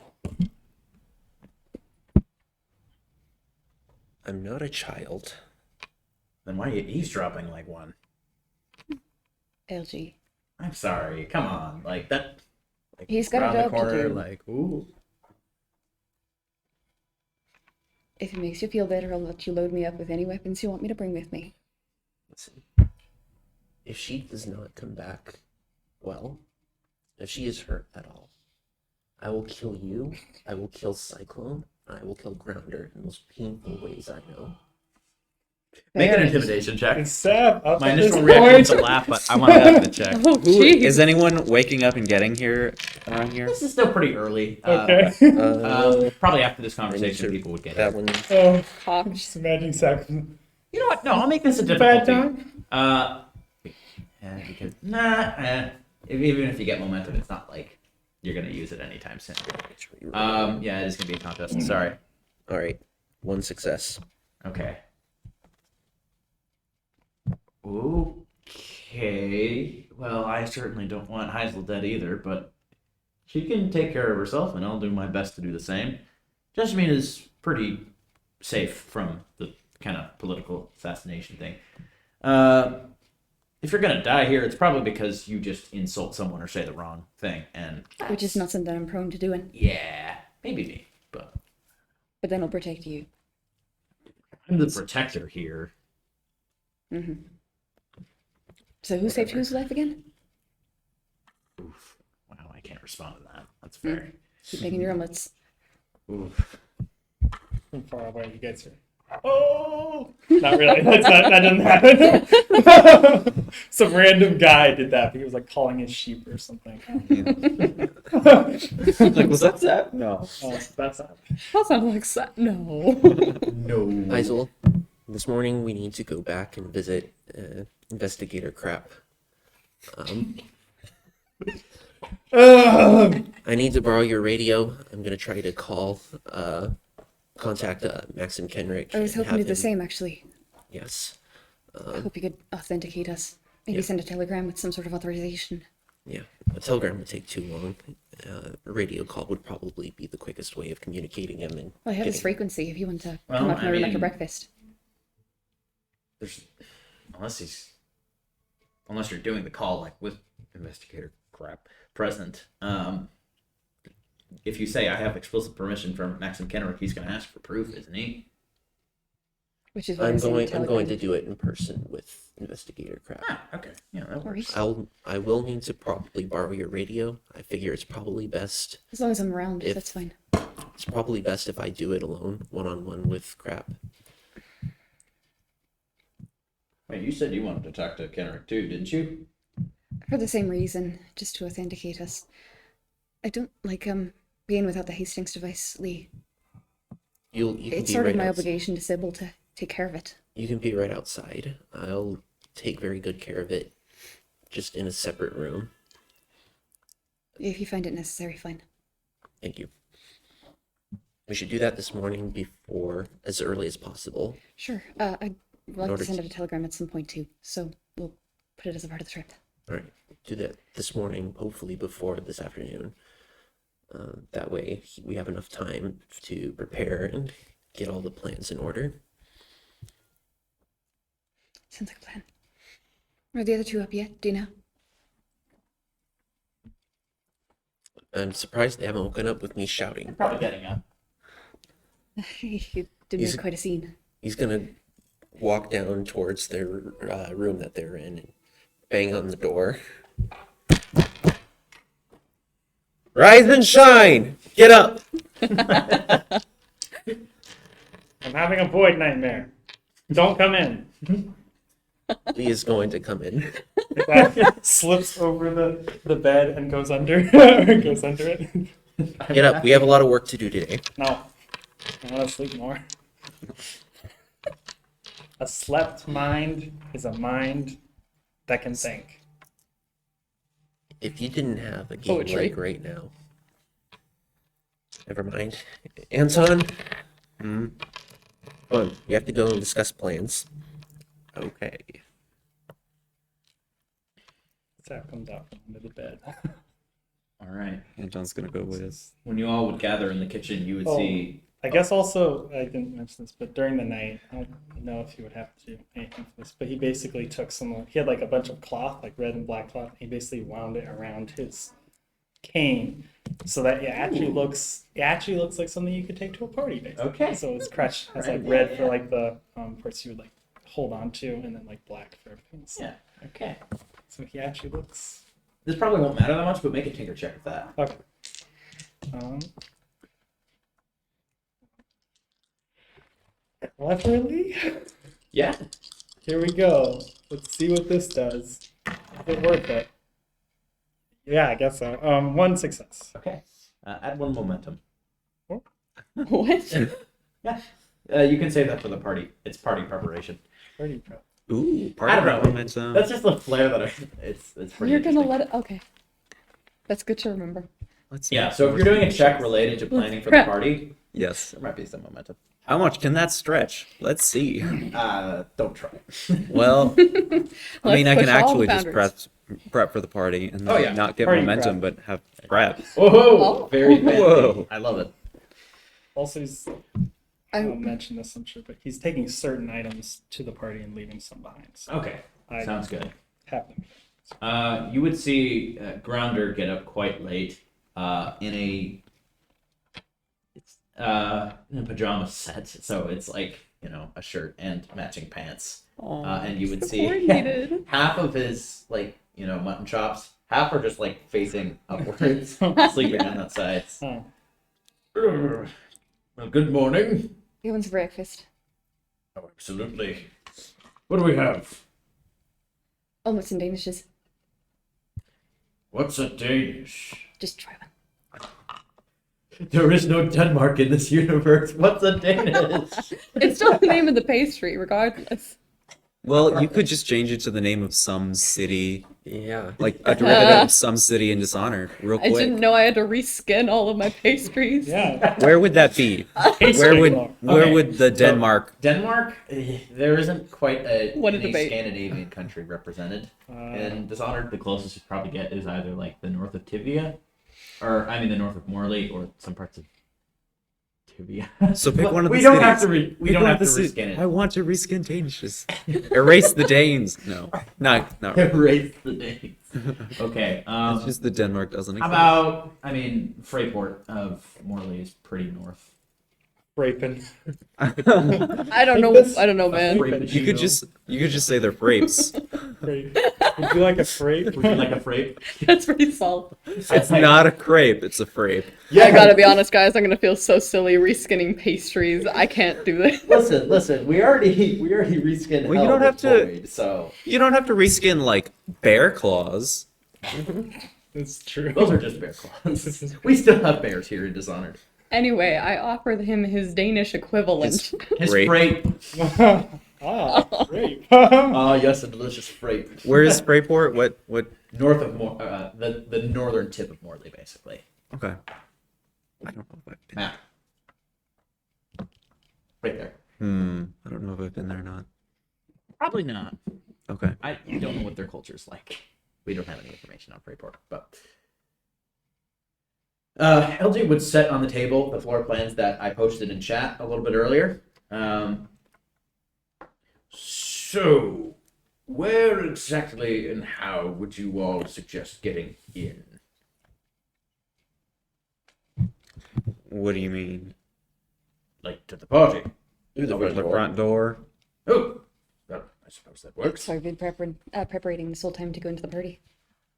I'm not a child. Then why are you eavesdropping like one? LG. I'm sorry. Come on. Like that. Like, He's got a around the job to corner, do. like, ooh. If it makes you feel better, I'll let you load me up with any weapons you want me to bring with me. Listen, if she does not come back, well, if she is hurt at all, I will kill you, I will kill Cyclone, and I will kill Grounder in the most painful ways I know. Make an Fair. intimidation check. And Sab, up My at this initial reaction was to point. laugh, but I want to have the check. Oh, Who, jeez. is anyone waking up and getting here around here? This is still pretty early. Okay. Probably after this I need conversation, to- people would get that it. one. Oh, Cocked. just imagine Sab. You know what? No, I'll make this a Bad difficulty. time. Because even if you get momentum, it's not like you're gonna use it anytime soon. Yeah, it is gonna be a contest. Sorry. All right, 1 success. Okay. Okay. Well, I certainly don't want Heisel dead either, but she can take care of herself, and I'll do my best to do the same. Jessamine is pretty safe from the kind of political assassination thing. If you're gonna die here, it's probably because you just insult someone or say the wrong thing, and Which is not something I'm prone to doing. yeah, maybe me, but But then I'll protect you. I'm the protector here. Mm-hmm. So who saved whose life again? Oof. Wow, I can't respond to that. That's fair. Keep making your omelets. Oof. From far away, you guys are. Oh, not really. That doesn't happen. Some random guy did that. He was like calling his sheep or something. Like, was that Zap? No. Oh, that's not. That sounded like no. No. Heisel, this morning we need to go back and visit Investigator Crap. I need to borrow your radio. I'm gonna try to contact Maxim Kenrick. I was and hoping to have do the him- same, actually. Yes. I hope you could authenticate us. Maybe Yeah. send a telegram with some sort of authorization. Yeah. A telegram would take too long. A radio call would probably be the quickest way of communicating him. And Well, I have his getting- frequency if you want to Well, come up to I my room after mean- breakfast. There's unless you're doing the call like with investigator crap present. If you say I have explicit permission from Maxim Kenrick, he's going to ask for proof, isn't he? Which is what I'm saying going telegram. to do it in person with Investigator Crap. Ah, okay. Yeah, that works. Alright. I will need to probably borrow your radio. I figure it's probably best. As long as I'm around, If- that's fine. it's probably best if I do it alone, one-on-one with Crap. Wait, you said you wanted to talk to Kenrick too, didn't you? For the same reason, just to authenticate us. I don't like being without the Hastings device, Lee. You can It's be sort right of my outs- obligation to Sybil to take care of it. You can be right outside. I'll take very good care of it, just in a separate room. If you find it necessary, fine. Thank you. We should do that this morning before, as early as possible. Sure. I'd like order to send to- out a telegram at some point too, so we'll put it as a part of the trip. All right, do that this morning, hopefully before this afternoon. That way, we have enough time to prepare and get all the plans in order. Sounds like a plan. Are the other two up yet? Do you know? I'm surprised they haven't woken up with me shouting. Probably getting up. You did He's- make quite a scene. He's gonna walk down towards their room that they're in and bang on the door. Rise and shine! Get up! I'm having a void nightmare. Don't come in. Lee is going to come in. That slips over the bed and goes under or goes under it. Get up. We have a lot of work to do today. No. I want to sleep more. A slept mind is a mind that can think. If you didn't have a game Poetry. like right now. Never mind. Anton? Come on. We have to go and discuss plans. Okay. Sap comes out from under the bed. All right. Anton's gonna go with us. When you all would gather in the kitchen, you would Oh. see. I guess also, I didn't mention this, but during the night, I don't know if he would have to do anything for this, but he basically took he had like a bunch of cloth, like red and black cloth. He basically wound it around his cane so that it actually looks like something you could take to a party, basically. Okay. So his crutch has Right. like red for like the parts you would like hold on to, and then like black for everything. So, Yeah. Okay. so he actually looks This probably won't matter that much, but make a tinker check with that. okay. Cleverly? Yeah. Here we go. Let's see what this does. Is it worth it? Yeah, I guess so. One success. Okay. Add one momentum. What? Yeah. You can save that for the party. It's party preparation. Pretty proud. Ooh, I party don't know. momentum. That's just the flair that it's pretty. You're gonna interesting. let it. Okay. That's good to remember. Let's see. Yeah. So if you're doing a check related to planning for the Prep. party, Yes. there might be some momentum. How much can that stretch? Let's see. Don't try. Well, I mean, I Let's can push all actually the just prep for the party and Oh, yeah. not get Party momentum, but have prep. Whoa! Oh. Very fancy. Whoa. I love it. Also, he's, I I'll mention this, I'm sure, but he's taking certain items to the party and leaving some behind. So Okay. I Sounds good. have them. You would see Grounder get up quite late in a pajama set, so it's like a shirt and matching pants. And you would see coordinated. half of his mutton chops, half are just like facing upwards, sleeping on that side. Oh. Well, good morning. You want some breakfast? Oh, absolutely. What do we have? Almost in Danishes. What's a Danish? Just try one. There is no Denmark in this universe. What's a Danish? It's still the name of the pastry, regardless. Well, you could just change it to the name of some city, Yeah. like a derivative of some city in Dishonored, real I quick. didn't know I had to reskin all of my pastries. Yeah. Where would that be? Where Okay, would the so- Denmark? Denmark, there isn't quite What a any debate. Scandinavian country represented. And Dishonored, the closest you probably get is either like the north of Tivia, or I mean the north of Morley, or some parts of Tivia. So pick one of the we don't cities. have to we Pick don't one have of to the reskin it. I want to reskin Danishes. Erase the Danes. No, not Erase the dates. Okay. It's just that Denmark doesn't How exist. about, I mean, Freyport of Morley is pretty north. Raping. I don't know. this- I don't know, man. You could just say they're frapes. Rape. Would you like a frape? Would you like a frape? That's pretty solid. It's not a crepe, it's a frape. I gotta be honest, guys. I'm gonna feel so silly reskinning pastries. I can't do this. Listen. We already reskinned. Well, you hell don't have with to- Void, so You don't have to reskin like bear claws. It's true. those are just bear claws. We still have bears here in Dishonored. Anyway, I offered him his Danish equivalent. His Rape. frape. Rape. Oh yes, a delicious frape. Where is Sprayport? What? North of the northern tip of Morley, basically. Okay. I don't know if I've been. Map. Right there. I don't know if I've been there or not. Probably not. Okay. I don't know what their culture's like. We don't have any information on Freyport, but LG would set on the table the floor plans that I posted in chat a little bit earlier. So, where exactly and how would you all suggest getting in? What do you mean? Like to the party? Through the Over front The door. front door? Oh, well, I suppose that works. So I've been preparing this whole time to go into the party.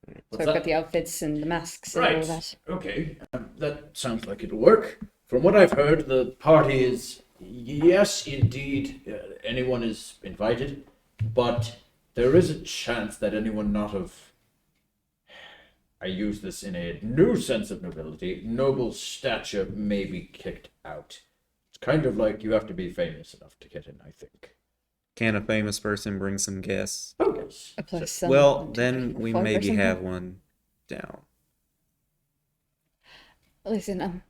So What's I've that? got the outfits and the masks and all Right. that. Okay. That sounds like it'll work. From what I've heard, the party is yes, indeed, anyone is invited, but there is a chance that anyone not of, I use this in a new sense of nobility, noble stature may be kicked out. It's kind of like you have to be famous enough to get in, I think. Can a famous person bring some guests? Oh yes. A plus So- some Well, to then the we floor or maybe something. have one down. Listen,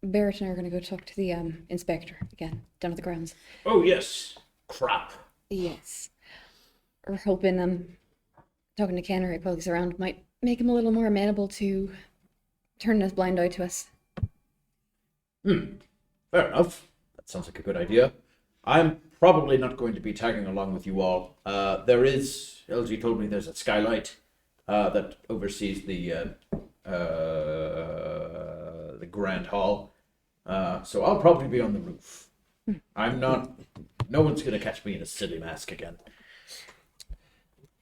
Barrett and I are gonna go talk to the inspector again down at the grounds. Oh yes. Crap. Yes, we're hoping talking to Cannery while he's around might make him a little more amenable to turning his blind eye to us. Fair enough. That sounds like a good idea. I'm probably not going to be tagging along with you all. There is, LG told me there's a skylight that oversees the grand hall. So I'll probably be on the roof. I'm not, no one's going to catch me in a silly mask again.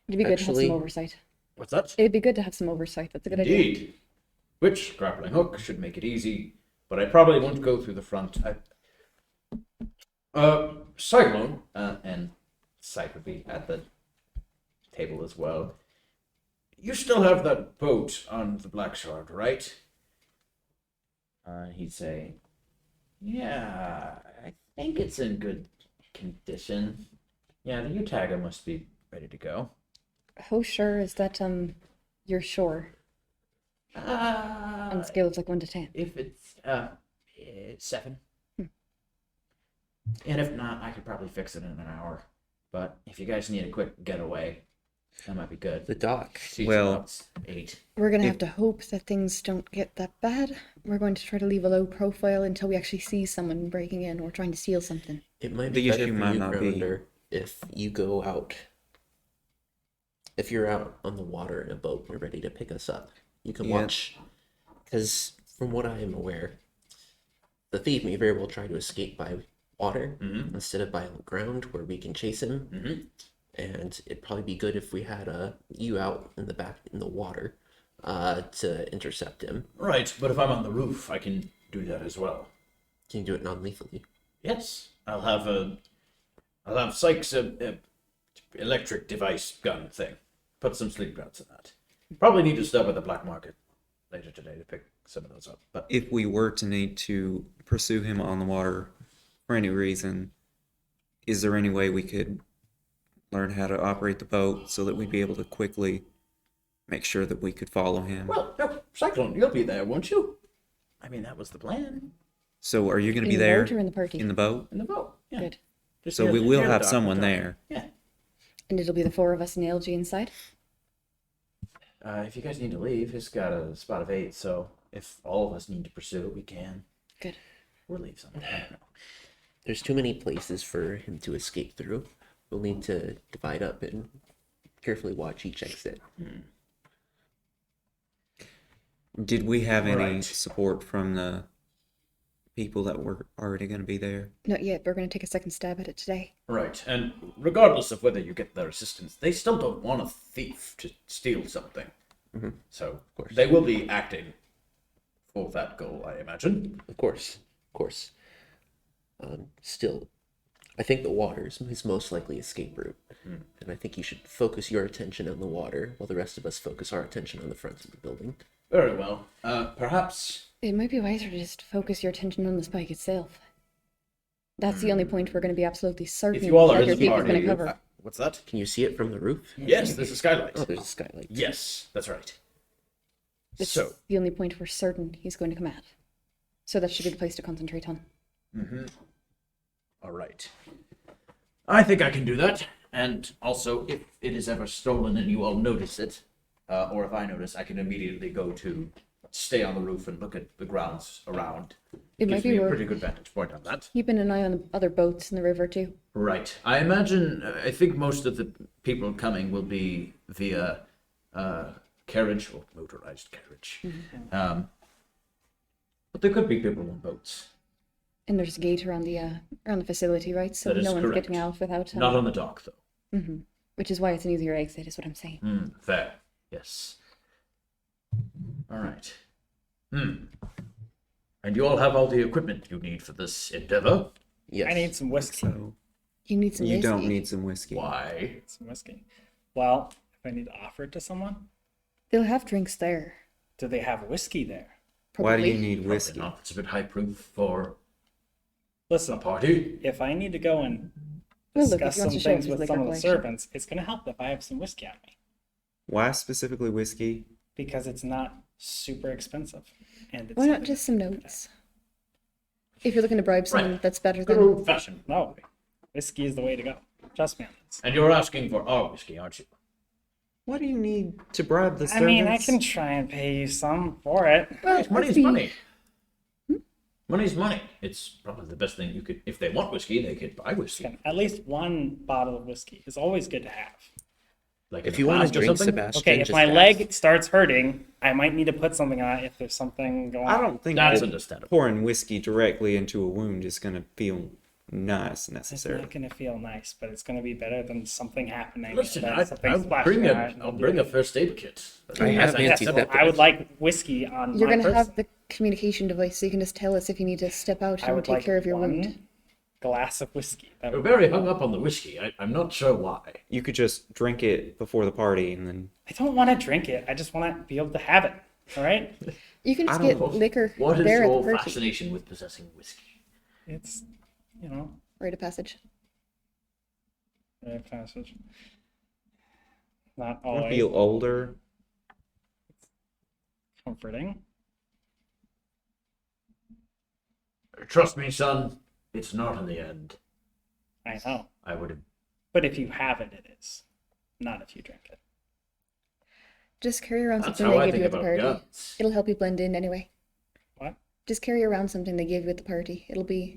It'd be good to have Actually- some oversight. What's that? It'd be good to have some oversight. That's a good idea. Indeed. Which grappling hook should make it easy, but I probably won't go through the front. Cyclone and Syke would be at the table as well. You still have that boat on the Black Shard, right? He'd say, "Yeah, I think it's in good condition. Yeah, the Utaga must be ready to go." How sure is that you're sure on the scale of like 1 to 10? If it's 7. And if not, I could probably fix it in an hour. But if you guys need a quick getaway, that might be good. The dock. See, Well- it's 8. We're gonna If- have to hope that things don't get that bad. We're going to try to leave a low profile until we actually see someone breaking in or trying to steal something. It might The be better issue for might you, not be- Grounder, if you go out. If you're out on the water in a boat and you're ready to pick us up, you can Yeah. watch. Because from what I am aware, the thief may very well try to escape by water instead of by ground, where we can chase him. And it'd probably be good if we had you out in the back in the water to intercept him. Right, but if I'm on the roof, I can do that as well. Can you do it non-lethally? Yes, I'll have Sykes electric device gun thing. Put some sleep guns in that. Probably need to stop at the black market later today to pick some of those up. But If we were to need to pursue him on the water for any reason, is there any way we could learn how to operate the boat so that we'd be able to quickly make sure that we could follow him? well, no, Cyclone, you'll be there, won't you? I mean, that was the plan. So are you going to In be the there boat or in the party? in the boat? In the boat. Yeah. Good. Just So near we the- will near the have dock, someone the dock. there. Yeah. And it'll be the 4 of us and LG inside? If you guys need to leave, he's got a spot of 8, so if all of us need to pursue it, we can. Good. Or leave something. I don't know. There's too many places for him to escape through. We'll need to divide up and carefully watch each exit. Did we have any Right. support from the people that were already going to be there. Not yet, but we're going to take a second stab at it today. Right, and regardless of whether you get their assistance, they still don't want a thief to steal something. So they will be acting for that goal, I imagine. Of course. Still, I think the water is his most likely escape route. And I think you should focus your attention on the water while the rest of us focus our attention on the front of the building. Very well. Perhaps. It might be wiser to just focus your attention on the spike itself. That's the only point we're going to be absolutely certain If you all are that in your the thief is going party, to cover. what's that? Can you see it from the roof? Yes, there's a skylight. Oh, there's a skylight. Yes, that's right. It's So, the only point we're certain he's going to come at. So that should be the place to concentrate on. all right. I think I can do that. And also, if it is ever stolen and you all notice it, or if I notice, I can immediately go to stay on the roof and look at the grounds around. It might Gives be me a worth pretty good vantage point on that. keeping an eye on the other boats in the river too. Right. I imagine, I think most of the people coming will be via carriage or motorized carriage. But there could be people on boats. And there's a gate around the facility, right? So That is no one's correct. getting out without Not on the dock, though. which is why it's an easier exit, is what I'm saying. Fair. Yes. All right. And you all have all the equipment you need for this endeavor. Yes. I need some whiskey. So You need some you whiskey. don't need some whiskey. Why? Some whiskey. Well, if I need to offer it to someone, They'll have drinks there. do they have whiskey there? Why do you Probably. need Probably whiskey? not. It's a bit high proof for Listen, a party. if I need to go and Well, look, discuss if he wants some to show things his with liquor some of the collection. servants, it's going to help if I have some whiskey on me Why specifically whiskey? because it's not super expensive. And it's Why not just some notes? If you're looking to bribe someone Right. that's better Good than... old fashioned. No, whiskey is the way to go. Trust me on this. And you're asking for our whiskey, aren't you? What do you need to bribe the I servants? mean, I can try and pay you some for it. Right, money's let's see. money. Money's money. It's probably the best thing you could. If they want whiskey, they could buy whiskey. At least one bottle of whiskey is always good to have. Like If in you a want flask to or drink, something? Sebastian, Okay, if just my ask. leg starts hurting, I might need to put something on it if there's something going on. I don't think That's that understandable. pouring whiskey directly into a wound is going to feel nice It's necessarily. not going to feel nice, but it's going to be better than something happening. Listen, and then something I'll splashing bring on a it and I'll then bring a doing first aid kit. I have That's Nancy it. Pepper. I would like whiskey on You're my going to person. have the communication device, so you can just tell us if you need to step out I and would take like care of your one wound. glass of whiskey. That You're would- very hung up on the whiskey. I'm not sure why. You could just drink it before the party and then I don't want to drink it. I just want to be able to have it. All right? You can I just don't get know. liquor What is there at the your party. fascination with possessing whiskey? It's, you know, Rite of passage. a passage. Not I always feel older. comforting. Trust me, son. It's not in the end. I know. I would have. But if you have it, it is. Not if you drink it. Just carry around That's something how they I give you think at the about party. guns. It'll help you blend in anyway. What? Just carry around something they give you at the party.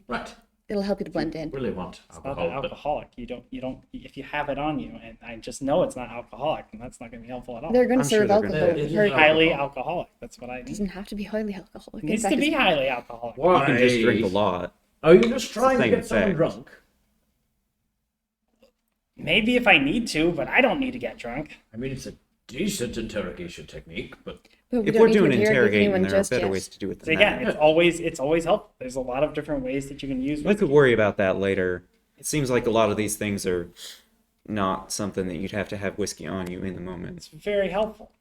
Right. It'll help you to blend in. Really want It's not alcohol, but alcoholic. You don't, if you have it on you, and I just know it's not alcoholic, then that's not going to be helpful at all. They're going to I'm sure serve they're alcohol gonna- at It the is party. highly alcohol. alcoholic. That's what I It need. doesn't have to be highly alcoholic. It In needs fact, to be it's- highly alcoholic. why? You can just drink a lot. Are you just trying to same get someone effect. drunk? Maybe if I need to, but I don't need to get drunk. I mean, it's a decent interrogation technique, but but we If don't we're need to doing interrogate interrogating, anyone there are just better yet. ways to do it So than again, that. it's always helpful. There's a lot of different ways that you can use. We could worry about that later. It seems like a lot of these things are not something that you'd have to have whiskey on you in the moment. It's very helpful.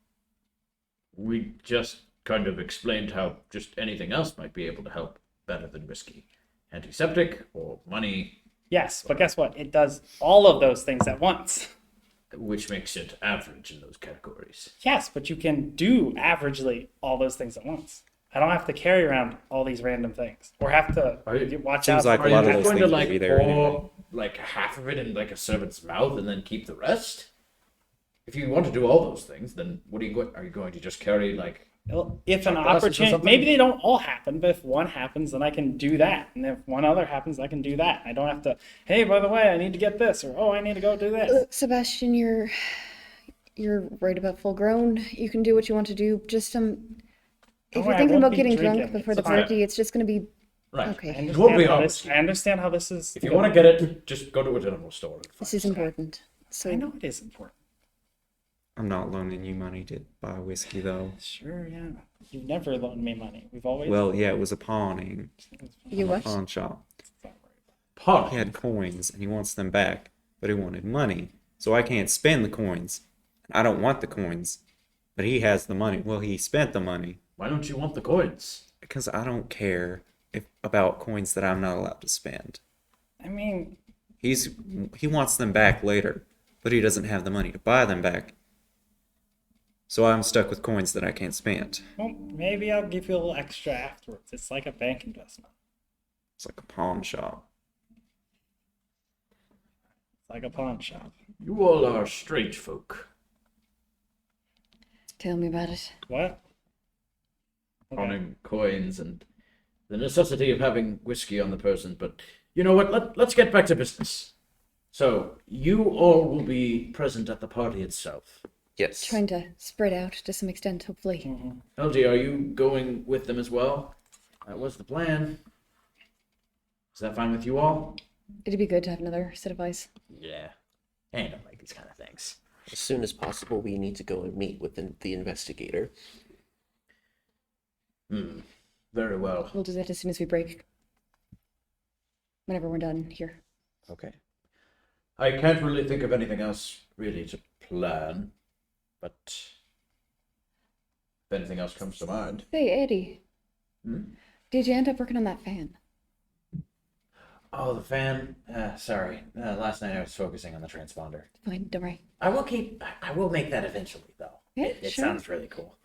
we just kind of explained how just anything else might be able to help better than whiskey. Antiseptic or money, Yes, but guess what? It does all of those things at once. which makes it average in those categories. Yes, but you can do averagely all those things at once. I don't have to carry around all these random things or have to watch Seems out. like for a lot of just those going things to will like be there pour anyway. like half of it in like a servant's mouth and then keep the rest? If you want to do all those things, then what are you going to just carry like? Well, if an Shot glasses or opportunity, something? maybe they don't all happen, but if one happens, then I can do that. And if one other happens, I can do that. I don't have to, hey, by the way, I need to get this, or oh, I need to go do this. Sebastian, you're right about full grown. You can do what you want to do. Just if Don't you're worry, I thinking won't about be getting drinking. drunk before the It's fine. party, it's just going to be Right. Okay. It won't be how our this, whiskey. I understand how this is. If you want to get it, just go to a general store. and This find is it. important. So I know it is important. I'm not loaning you money to buy whiskey, though. Sure, yeah. You've never loaned me money. We've always. Well, yeah, it was a pawning. you from a what? pawn shop. Pot. He had coins and he wants them back, but he wanted money. So I can't spend the coins. I don't want the coins. But he has the money. Well, he spent the money Why don't you want the coins? because I don't care about coins that I'm not allowed to spend. I mean, He wants them back later, but he doesn't have the money to buy them back. So I'm stuck with coins that I can't spend. well, maybe I'll give you a little extra afterwards. It's like a bank investment. It's like a pawn shop. It's like a pawn shop. You all are strange folk. Tell me about it. What? Okay. Pawning coins and the necessity of having whiskey on the person. But you know what? Let's get back to business. So you all will be present at the party itself. Yes. Trying to spread out to some extent, hopefully. LG, are you going with them as well? That was the plan. Is that fine with you all? It'd be good to have another set of eyes. Yeah. I don't like these kind of things. As soon as possible, we need to go and meet with the investigator. Very well. We'll do that as soon as we break. Whenever we're done here. Okay. I can't really think of anything else really to plan, but if anything else comes to mind. Hey, Eddie. Did you end up working on that fan? Oh, the fan. Sorry. Last night I was focusing on the transponder. Fine, don't worry. I will make that eventually, though. Yeah, It sure. sounds really cool.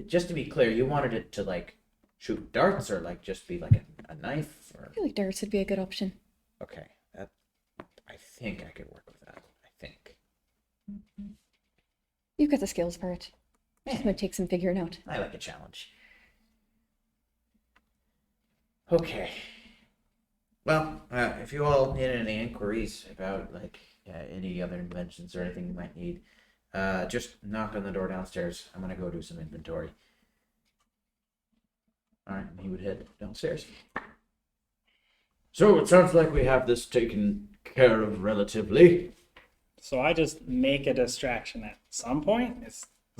Just to be clear, you wanted it to like shoot darts, or like just be like a knife, or I feel like darts would be a good option. okay. That I think I could work with that. I think. You've got the skills for it. Just might take some figuring out. I like a challenge. Okay. Well, if you all need any inquiries about like any other inventions or anything you might need, just knock on the door downstairs. I'm gonna go do some inventory. All right, and he would head downstairs. So it sounds like we have this taken care of relatively. So I just make a distraction at some point.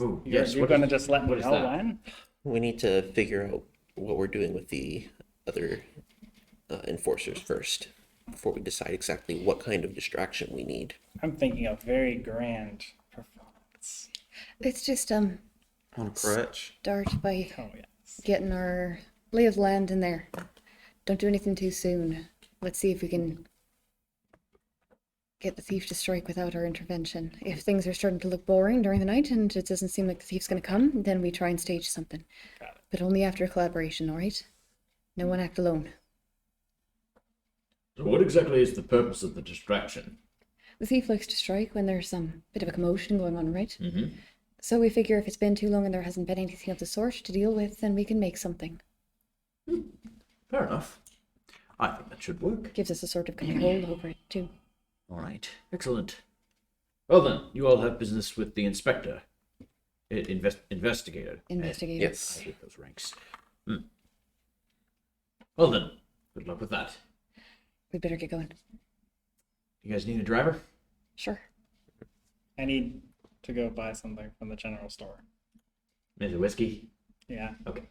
Ooh, You're, yes. you're what gonna is- just let me what is know that? when. We need to figure out what we're doing with the other enforcers first, before we decide exactly what kind of distraction we need. I'm thinking a very grand performance. Let's just On a crutch. start by Oh yes. getting our lay of the land in there. Don't do anything too soon. Let's see if we can get the thief to strike without our intervention. If things are starting to look boring during the night and it doesn't seem like the thief's going to come, then we try and stage something. Got it. But only after collaboration, all right? No one act alone. So what exactly is the purpose of the distraction? The thief likes to strike when there's some bit of a commotion going on, right? Mm-hmm. So we figure if it's been too long and there hasn't been anything of the sort to deal with, then we can make something. Fair enough. I think that should work. Gives us a sort of control over it, too. All right. Excellent. Well then, you all have business with the inspector. Investigator. Investigator. Yes. I hate those ranks. Well then, good luck with that. We better get going. You guys need a driver? Sure. I need to go buy something from the general store. Is it whiskey? Yeah. Okay.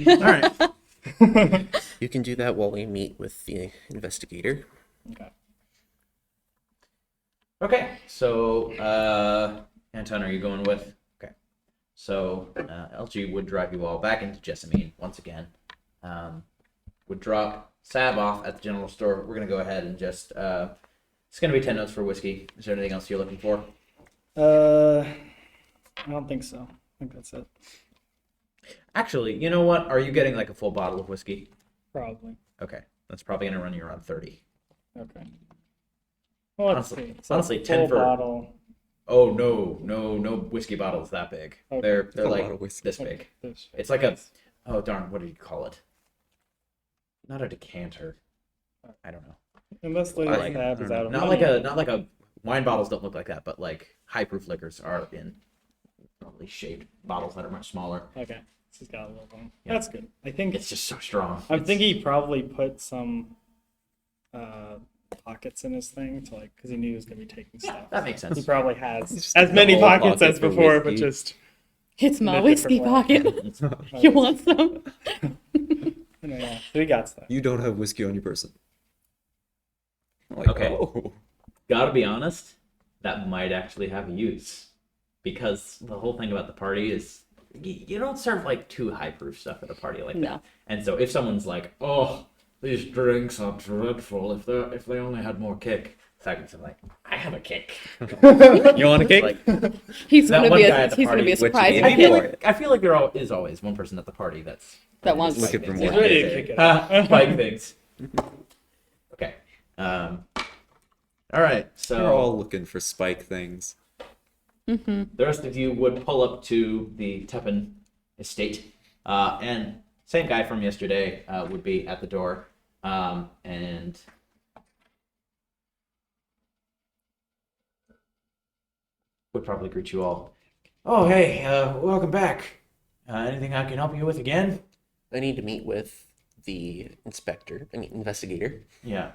All right. You can do that while we meet with the investigator. Okay. Okay. So, Anton, are you going with? Okay. So, LG would drive you all back into Jessamine once again. Would drop Sab off at the general store. We're gonna go ahead and just. It's gonna be 10 notes for whiskey. Is there anything else you're looking for? I don't think so. I think that's it. Actually, you know what? Are you getting like a full bottle of whiskey? Probably. Okay. That's probably gonna run you around 30. Okay. Well, let's Honestly- see. So honestly, full 10 for- bottle. Oh no whiskey bottles that big. Okay. They're a lot like of whiskey. this big. This- It's like a oh darn, what do you call it? Not a decanter. I don't know. Unless Lady like- Stab is out of Not money. like a wine bottles don't look like that, but like high proof liquors are in probably shaped bottles that are much smaller. Okay. He's got a little one. Yeah. That's good. I think It's just so strong. I'm It's- thinking he probably put some pockets in his thing to like because he knew he was gonna be taking stuff. that makes He sense. probably has just as took many the whole pockets pocket as for before, but whiskey. just It's in my a whiskey different way. pocket. You want some? Yeah, so he got stuff. You don't have whiskey on your person. Like, Okay. oh. Gotta be honest, that might actually have a use. Because the whole thing about the party is you don't serve like too high proof stuff at a party like No. that. And so if someone's like, oh, these drinks are dreadful, if they only had more kick, Cyclops is like, I have a kick. You want a cake? Like, He's That gonna one be guy a at the he's gonna be a party, which surprise. he I didn't feel for like there is always one person at the party That wants Looking for things. more. He's ready to kick it. Spike things. Okay. All right. So We're all looking for spike things. the rest of you would pull up to the Teppan estate, and same guy from yesterday would be at the door, and would probably greet you all. Oh, hey, welcome back. Anything I can help you with again? I need to meet with the investigator. Yeah.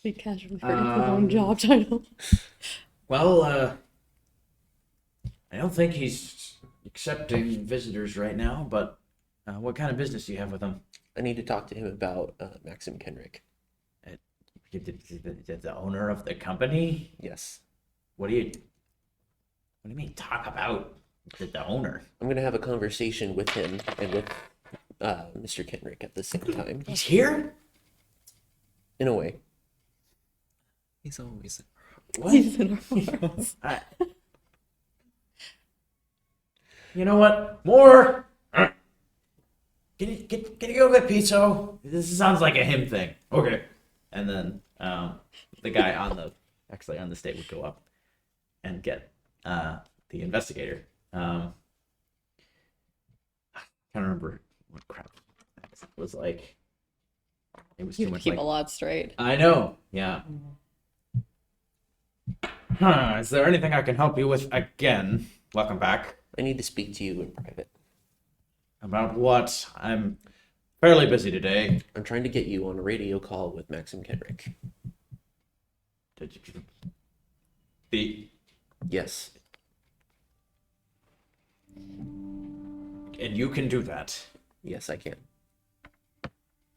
He casually forgot his own job title. Well, I don't think he's accepting visitors right now, but what kind of business do you have with him? I need to talk to him about Maxim Kenrick. The owner of the company? Yes. What do you mean talk about the owner? I'm going to have a conversation with him and with Mr. Kenrick at the same time. He's here? In a way. He's always. He's in our hearts. You know what? More. Can you go get pizza? This sounds like a him thing. Okay. And then the guy on the state would go up and get the investigator. I can't remember what crap it was like. It was You too have to much keep like. a lot straight. I know. Yeah. Is there anything I can help you with again? Welcome back. I need to speak to you in private. About what? I'm fairly busy today. I'm trying to get you on a radio call with Maxim Kenrick. The Yes. and you can do that. Yes, I can.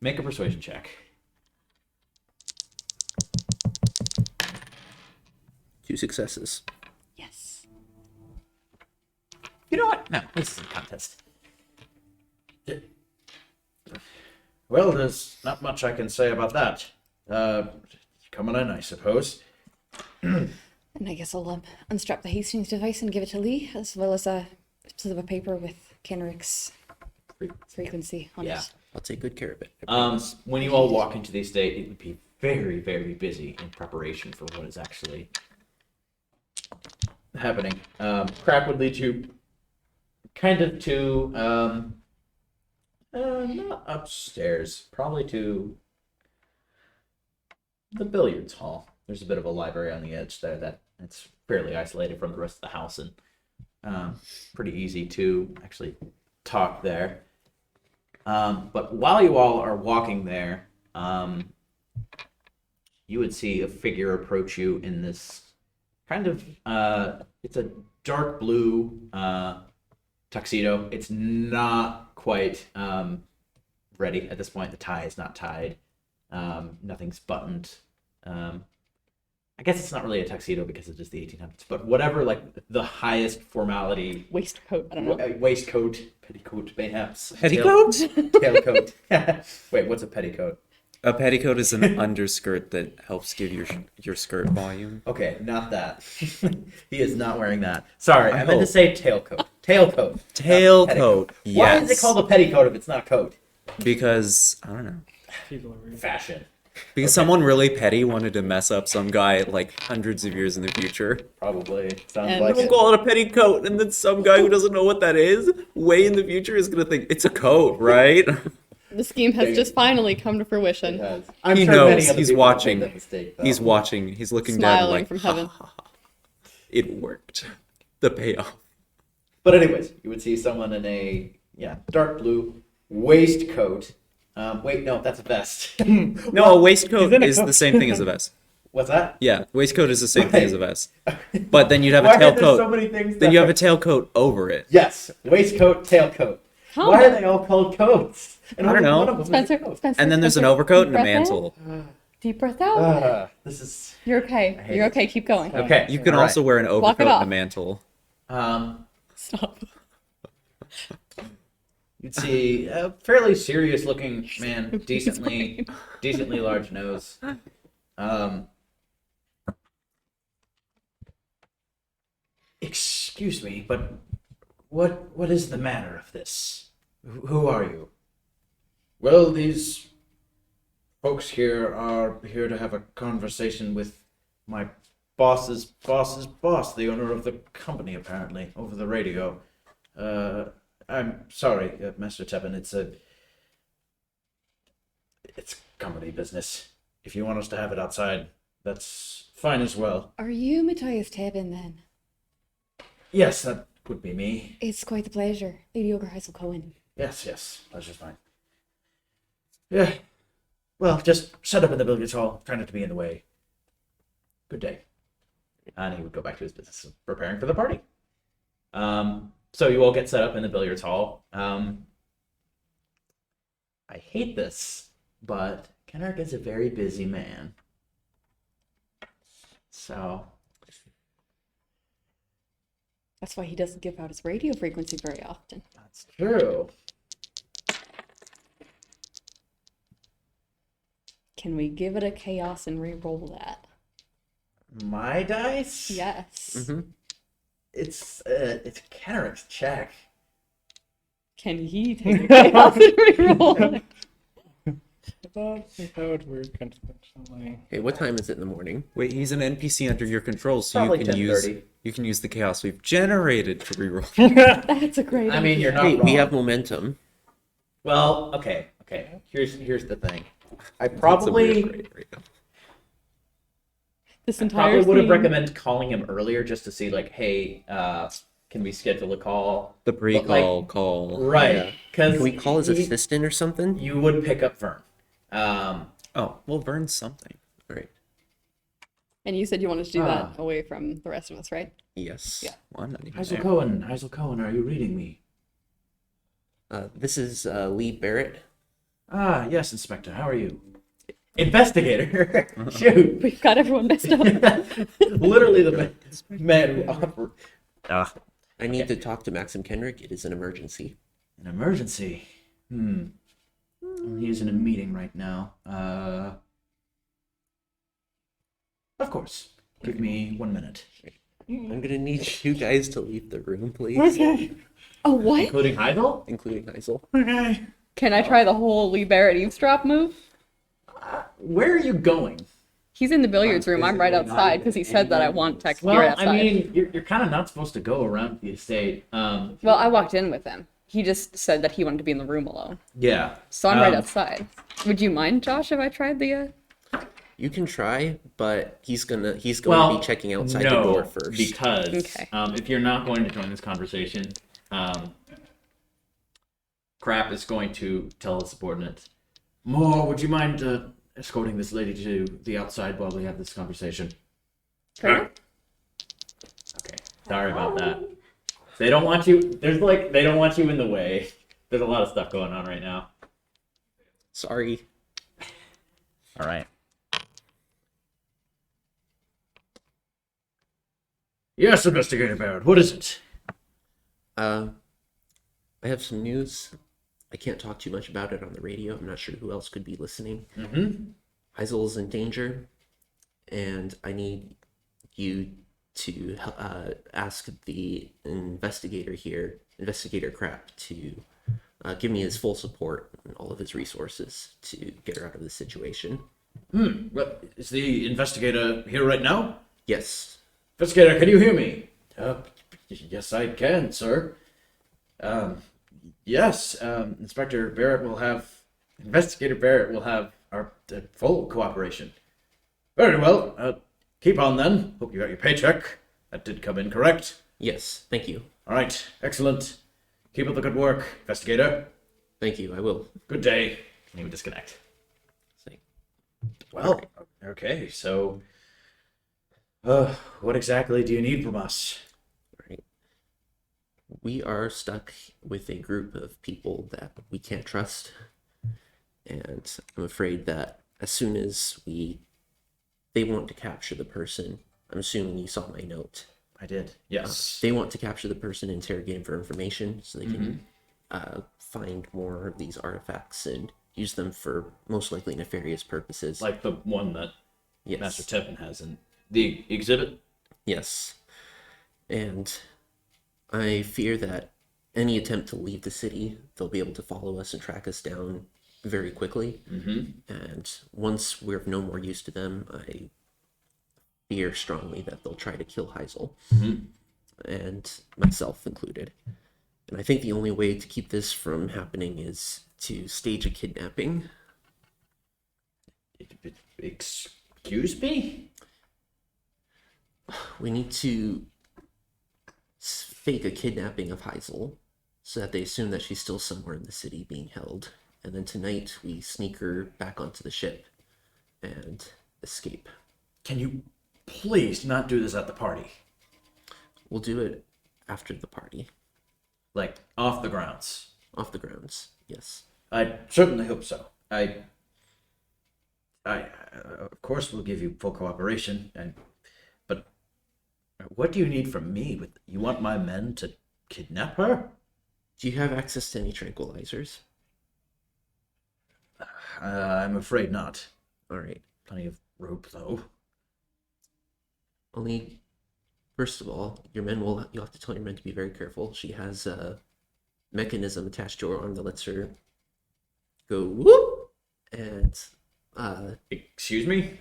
Make a persuasion check. 2 successes. Yes. You know what? No, this is a contest. Well, there's not much I can say about that. Coming in, I suppose. And I guess I'll unstrap the Hastings device and give it to Lee, as well as a piece of a paper with Kenrick's frequency on Yeah. it. I'll take good care of it. I promise. When you all walk into the estate, it would be very, very busy in preparation for what is actually happening. Crap would lead you kind of to not upstairs, probably to the billiards hall. There's a bit of a library on the edge there that it's fairly isolated from the rest of the house, and pretty easy to actually talk there. But while you all are walking there, you would see a figure approach you in this kind of it's a dark blue tuxedo. It's not quite ready at this point. The tie is not tied. Nothing's buttoned. I guess it's not really a tuxedo because it is the 1800s, but whatever, like the highest formality Waistcoat, I don't know. waistcoat, petticoat, mayhaps. Petticoat? Tailcoat. Wait, what's a petticoat? A petticoat is an underskirt that helps give your skirt volume. Okay, not that. He is not wearing that. Sorry, I meant to hope. say tailcoat. Tailcoat. Tailcoat. Why is it Yes. called a petticoat if it's not a coat? Because I don't know. People are weird. Fashion. Because someone really petty wanted to mess up some guy like hundreds of years in the future. Probably. Sounds And- like We'll it. call it a petticoat, and then some guy who doesn't know what that is, way in the future, is gonna think it's a coat, right? The scheme has just finally come to fruition. It has. I'm He sure many knows. other He's people have made watching. that mistake, though. He's watching. He's looking down Smiling like, from heaven. it worked. The payoff. But anyways, you would see someone in a dark blue waistcoat. Wait, no, that's a vest. No, a waistcoat He's in a is coat. the same thing as a vest. What's that? Yeah, waistcoat is the same thing Right. as a vest. But then you'd have a Why are there tailcoat. so many things? Then you have a tailcoat over it. Yes, waistcoat, tailcoat. How Why are much? they all called coats? And I don't only know. one of them is a Spencer, coat. Spencer. And then there's an Spencer, overcoat deep and a breath in, mantle. Deep breath out. This is You're okay. hate You're it. okay. Keep going. okay. You can all right. also wear an Walk it overcoat and a off. mantle. Stop. You'd see a fairly serious-looking man, decently large nose. Excuse me, but what is the matter of this? Who are you? Well, these folks here are here to have a conversation with my boss's boss, the owner of the company, apparently, over the radio. I'm sorry, Master Tevin, it's company business. If you want us to have it outside, that's fine as well. Are you Matthias Tebin then? Yes, that would be me. It's quite a pleasure. Lady Ogre Heisel Cohen. Yes, that's just fine. Yeah. Well, just set up in the billiards hall. Try not to be in the way. Good day. And he would go back to his business of preparing for the party. So you all get set up in the billiards hall. I hate this, but Kenrick is a very busy man. So That's why he doesn't give out his radio frequency very often. that's true. Can we give it a chaos and re-roll that? My dice? Yes. Mm-hmm. It's Kenrick's check. Can he take a chaos and re-roll it? That would work, unfortunately. Hey, what time is it in the morning? Wait, he's an NPC under your control, so Probably you can use 10:30. you can use the chaos we've generated to reroll. That's a great I mean, idea. you're not Hey, wrong. we have momentum. Well, okay. Here's the thing. I That's a weird probably rate right now. This I entire probably would have scene- recommended calling him earlier just to see like, hey, can we schedule a call? The pre-call like- call. Right. Yeah. Because Can we call his assistant or something? you would pick up Vern. Oh, well, Vern's something. All right. And you said you wanted to do Ah. that away from the rest of us, right? Yes. Yeah. Well, I'm not even Heisel there. Cohen, are you reading me? This is Lee Barrett. Ah, yes, Inspector. How are you? Investigator. Shoot. We've got everyone messed up. Literally the man who offered I need to talk to Maxim Kendrick. It is an emergency. an emergency. He's in a meeting right now. Of course. Give me 1 minute. I'm gonna need you guys to leave the room, please, Oh, what? Including Heidel? including Heisel. Okay. Can I try the whole Lee Barrett eavesdrop move? Where are you going? He's in the billiards room. I'm right physically not outside because he said that I want tech here Well, outside. I mean, you're kind of not supposed to go around the estate. Well, I walked in with him. He just said that he wanted to be in the room alone. Yeah. So I'm right Um, outside. Would you mind, Josh, if I tried the You can try, but he's going to Well, be checking outside no, the door first. because Okay. if you're not going to join this conversation, Crap is going to tell his subordinate, Moore, would you mind escorting this lady to the outside while we have this conversation? Fair? Okay, sorry about that. They don't want you. They don't want you in the way. There's a lot of stuff going on right now. Sorry. All right. Yes, Investigator Barrett. What is it? I have some news. I can't talk too much about it on the radio. I'm not sure who else could be listening. Mm-hmm. Heisel is in danger, and I need you to ask the investigator here, Investigator Crap, to give me his full support and all of his resources to get her out of the situation. Well, is the investigator here right now? Yes. Investigator, can you hear me? Yes, I can, sir. Yes, Investigator Barrett will have our full cooperation. Very well. Keep on then. Hope you got your paycheck. That did come in correct. Yes. Thank you. All right, excellent. Keep up the good work, investigator. Thank you. I will. Good day. And he would disconnect. Say, Well, okay, so what exactly do you need from us? right. We are stuck with a group of people that we can't trust, and I'm afraid that as soon as they want to capture the person. I'm assuming you saw my note. I did. Yes. They want to capture the person, interrogate him for information, so they can find more of these artifacts and use them for most likely nefarious purposes. Like the one that yes. Master Tevin has in the exhibit? Yes. And I fear that any attempt to leave the city, they'll be able to follow us and track us down very quickly. And once we're of no more use to them, I fear strongly that they'll try to kill Heisel, and myself included. And I think the only way to keep this from happening is to stage a kidnapping. Excuse me? We need to fake a kidnapping of Heisel so that they assume that she's still somewhere in the city being held. And then tonight we sneak her back onto the ship and escape. Can you please not do this at the party? We'll do it after the party. Like, off the grounds. Off the grounds, yes. I certainly hope so. I of course will give you full cooperation, but what do you need from me? You want my men to kidnap her? Do you have access to any tranquilizers? I'm afraid not. All right. Plenty of rope, though. Only, first of all, you'll have to tell your men to be very careful. She has a mechanism attached to her arm that lets her go whoop, and Excuse me?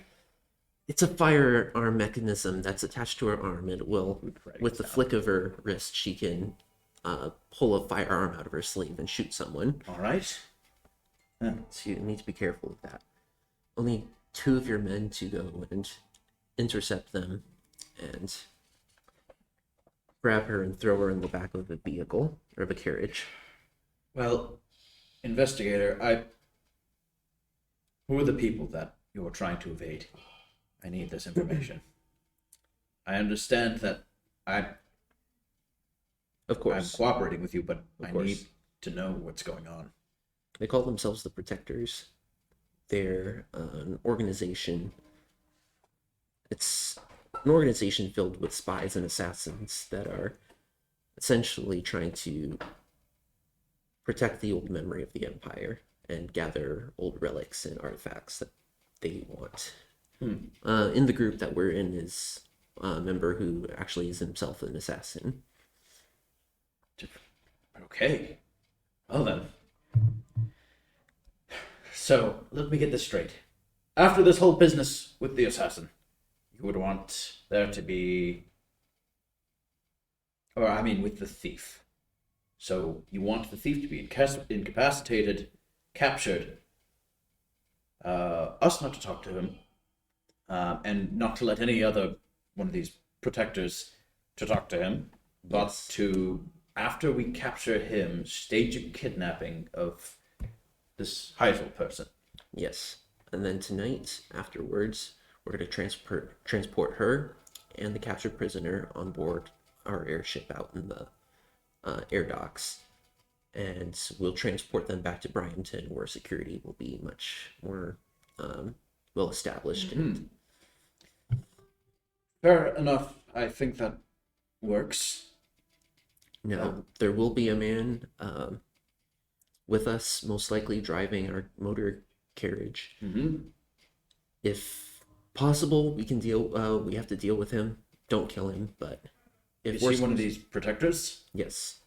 it's a firearm mechanism that's attached to her arm, and it will, with the flick of her wrist, she can pull a firearm out of her sleeve and shoot someone. All right. So you need to be careful with that. Only 2 of your men to go and intercept them and grab her and throw her in the back of a vehicle or of a carriage. Well, investigator, who are the people that you're trying to evade? I need this information. I understand that I'm Of course. cooperating with you, but I course. need to know what's going on. They call themselves the Protectors. They're an organization. It's an organization filled with spies and assassins that are essentially trying to protect the old memory of the Empire and gather old relics and artifacts that they want. In the group that we're in is a member who actually is himself an assassin. Okay. Well then. So, let me get this straight. After this whole business with the assassin, you would want there to be... with the thief. So, you want the thief to be incapacitated, captured, us not to talk to him, and not to let any other one of these protectors to talk to him, but Yes. to, after we capture him, stage a kidnapping of this Heisel person. Yes. And then tonight, afterwards, we're going to transport her and the captured prisoner on board our airship out in the air docks. And we'll transport them back to Bryanton, where security will be much more well established. And Fair enough. I think that works. now, there will be a man with us, most likely driving our motor carriage. If possible, we can we have to deal with him. Don't kill him, but if Is he worse one of comes- these protectors? Yes.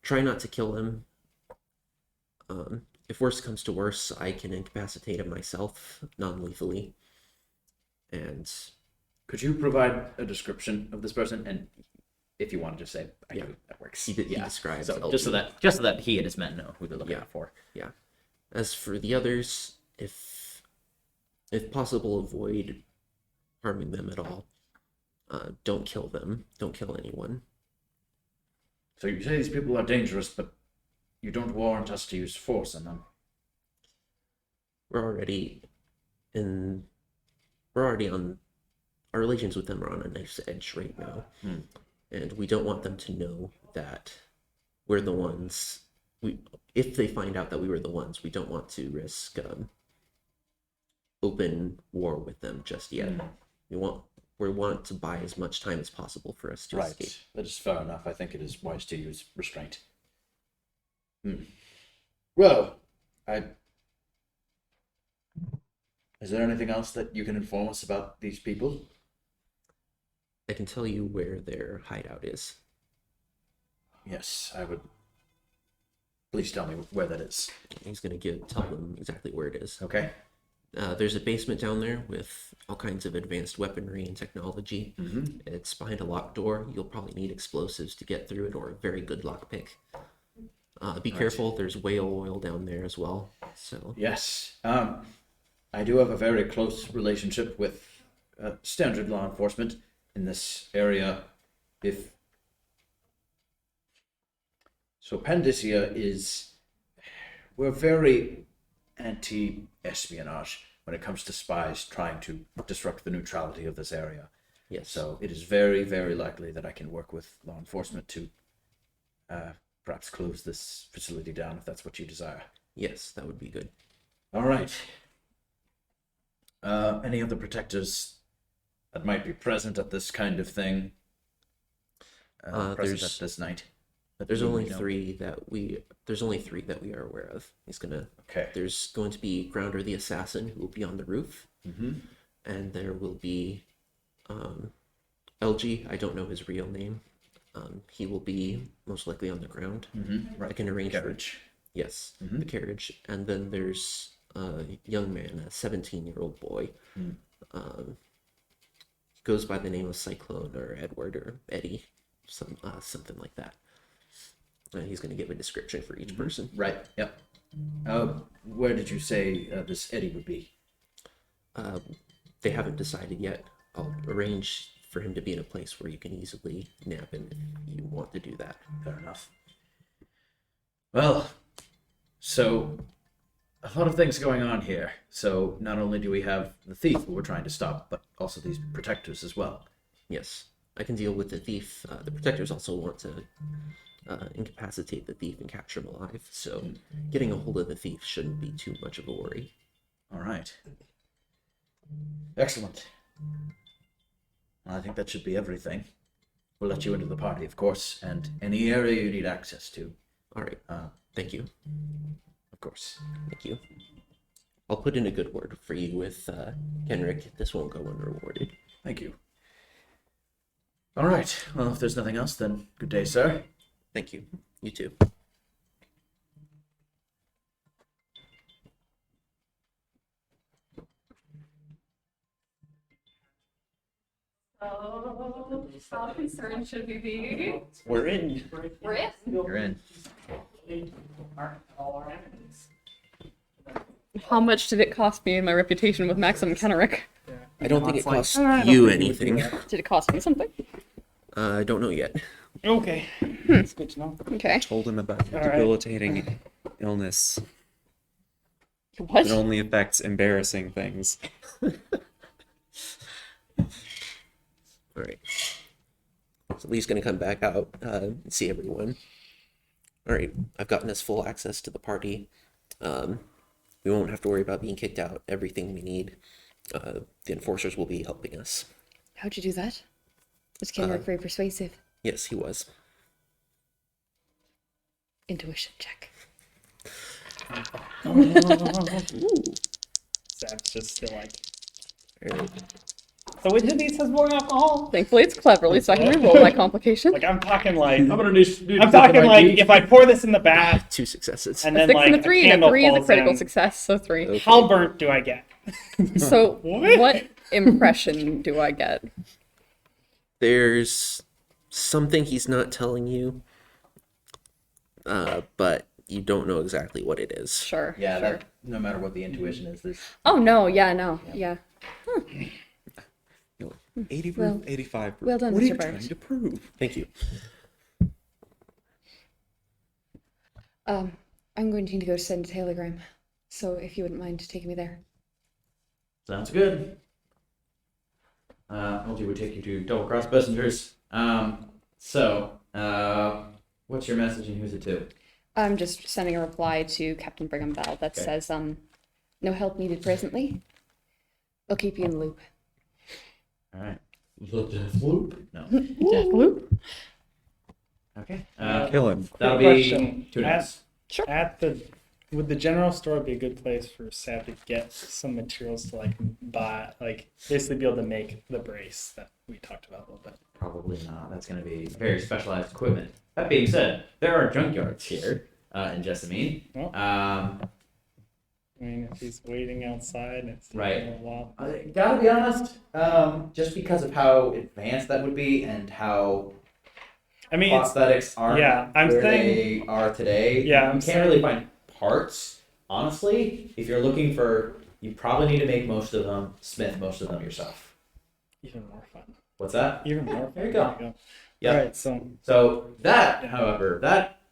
Try not to kill him. If worse comes to worse, I can incapacitate him myself, non-lethally. And Could you provide a description of this person? And if you want to just say, Yeah. that works. he describes So LP. just so that he and his men know who they're looking Yeah. out for. Yeah. As for the others, if possible, avoid harming them at all. Don't kill them. Don't kill anyone. So you say these people are dangerous, but you don't warrant us to use force on them. We're already in. We're already on. Our relations with them are on a nice edge right now, and we don't want them to know that we're the ones. If they find out that we were the ones, we don't want to risk open war with them just yet. We want to buy as much time as possible for us to escape. That is fair enough. I think it is wise to use restraint. Well, is there anything else that you can inform us about these people? I can tell you where their hideout is. Yes, I would. Please tell me where that is. He's going to tell them exactly where it is. Okay. There's a basement down there with all kinds of advanced weaponry and technology. It's behind a locked door. You'll probably need explosives to get through it, or a very good lockpick. Be careful. There's whale oil down there as well. So Yes. I do have a very close relationship with standard law enforcement in this area. Pandicia is. We're very anti-espionage when it comes to spies trying to disrupt the neutrality of this area. yes. So it is very, very likely that I can work with law enforcement to perhaps close this facility down if that's what you desire. Yes, that would be good. All right. Any other protectors that might be present at this kind of thing? Present at this night? There's only three that we are aware of. Okay. There's going to be Grounder the Assassin, who will be on the roof. And there will be LG. I don't know his real name. He will be most likely on the ground. Right. I can arrange Carriage. Yes, the carriage. And then there's a young man, a 17-year-old boy. He goes by the name of Cyclone or Edward or Eddie, something like that. He's going to give a description for each person. Right. Yep. Where did you say this Eddie would be? They haven't decided yet. I'll arrange for him to be in a place where you can easily nab him if you want to do that. Fair enough. Well, so a lot of things going on here. So not only do we have the thief who we're trying to stop, but also these protectors as well. Yes, I can deal with the thief. The protectors also want to incapacitate the thief and capture him alive. So getting a hold of the thief shouldn't be too much of a worry. All right. Excellent. Well, I think that should be everything. We'll let you into the party, of course, and any area you need access to. All right. Thank you. Of course. Thank you. I'll put in a good word for you with Henrik. This won't go unrewarded. Thank you. All right. Well, if there's nothing else, then good day, sir. Thank you. You too. So, how concerned should we be? We're in. We're in. You're in. How much did it cost me and my reputation with Maxim and Kenrick? I don't think it costs I don't you think we would do anything. that. Did it cost me something? I don't know yet. Okay. That's good to know. Okay. Told him about All right. debilitating illness What? that only affects embarrassing things. All right. So Lee's gonna come back out and see everyone. All right. I've gotten us full access to the party. We won't have to worry about being kicked out. Everything we need. The enforcers will be helping us. How'd you do that? Was Kenrick very persuasive? Yes, he was. Intuition check. Zab's just still like. All right. So which of these has more alcohol? Thankfully, it's cleverly, so I can reroll my complication. Like I'm talking like. I'm gonna need I'm talking like if I pour this in the bath 2 successes. and A then 6 like and a 3, and candle a 3 is a falls critical in, success, so 3. Okay. how burnt do I get? So, What? what impression do I get? There's something he's not telling you, but you don't know exactly what it is. Sure. Yeah, sure. that, no matter what the intuition is, there's Oh, no, yeah, no, yeah. 80 Well- proof, 85 proof. well done, What are Mr. you Barrett. trying to prove? Thank you. I'm going to need to go send a telegram. So if you wouldn't mind taking me there. Sounds good. LG would take you to Double Cross Messengers. What's your message and who's it to? I'm just sending a reply to Captain Brigham Bell that Okay. says, no help needed presently. I'll keep you in the loop. All right. The death loop? No. Loop? Okay. Kill him. That'll Quick be question. 2 nights. Would the general store be a good place for Sab to get some materials to like buy, like basically be able to make the brace that we talked about a little bit? Probably not. That's going to be very specialized equipment. That being said, there are junkyards here in Jessamine. Oh. I mean, if he's waiting outside and it's taking Right. a while. I gotta be honest, just because of how advanced that would be and how I mean, it's, prosthetics aren't yeah, I'm where saying- they are today. Yeah, you I'm can't really find parts. Honestly, if you're looking for, you probably need to make most of them, smith most of them yourself. even more fun. What's that? Even more fun. There you go. Yeah. Yeah. All right. So So that, however,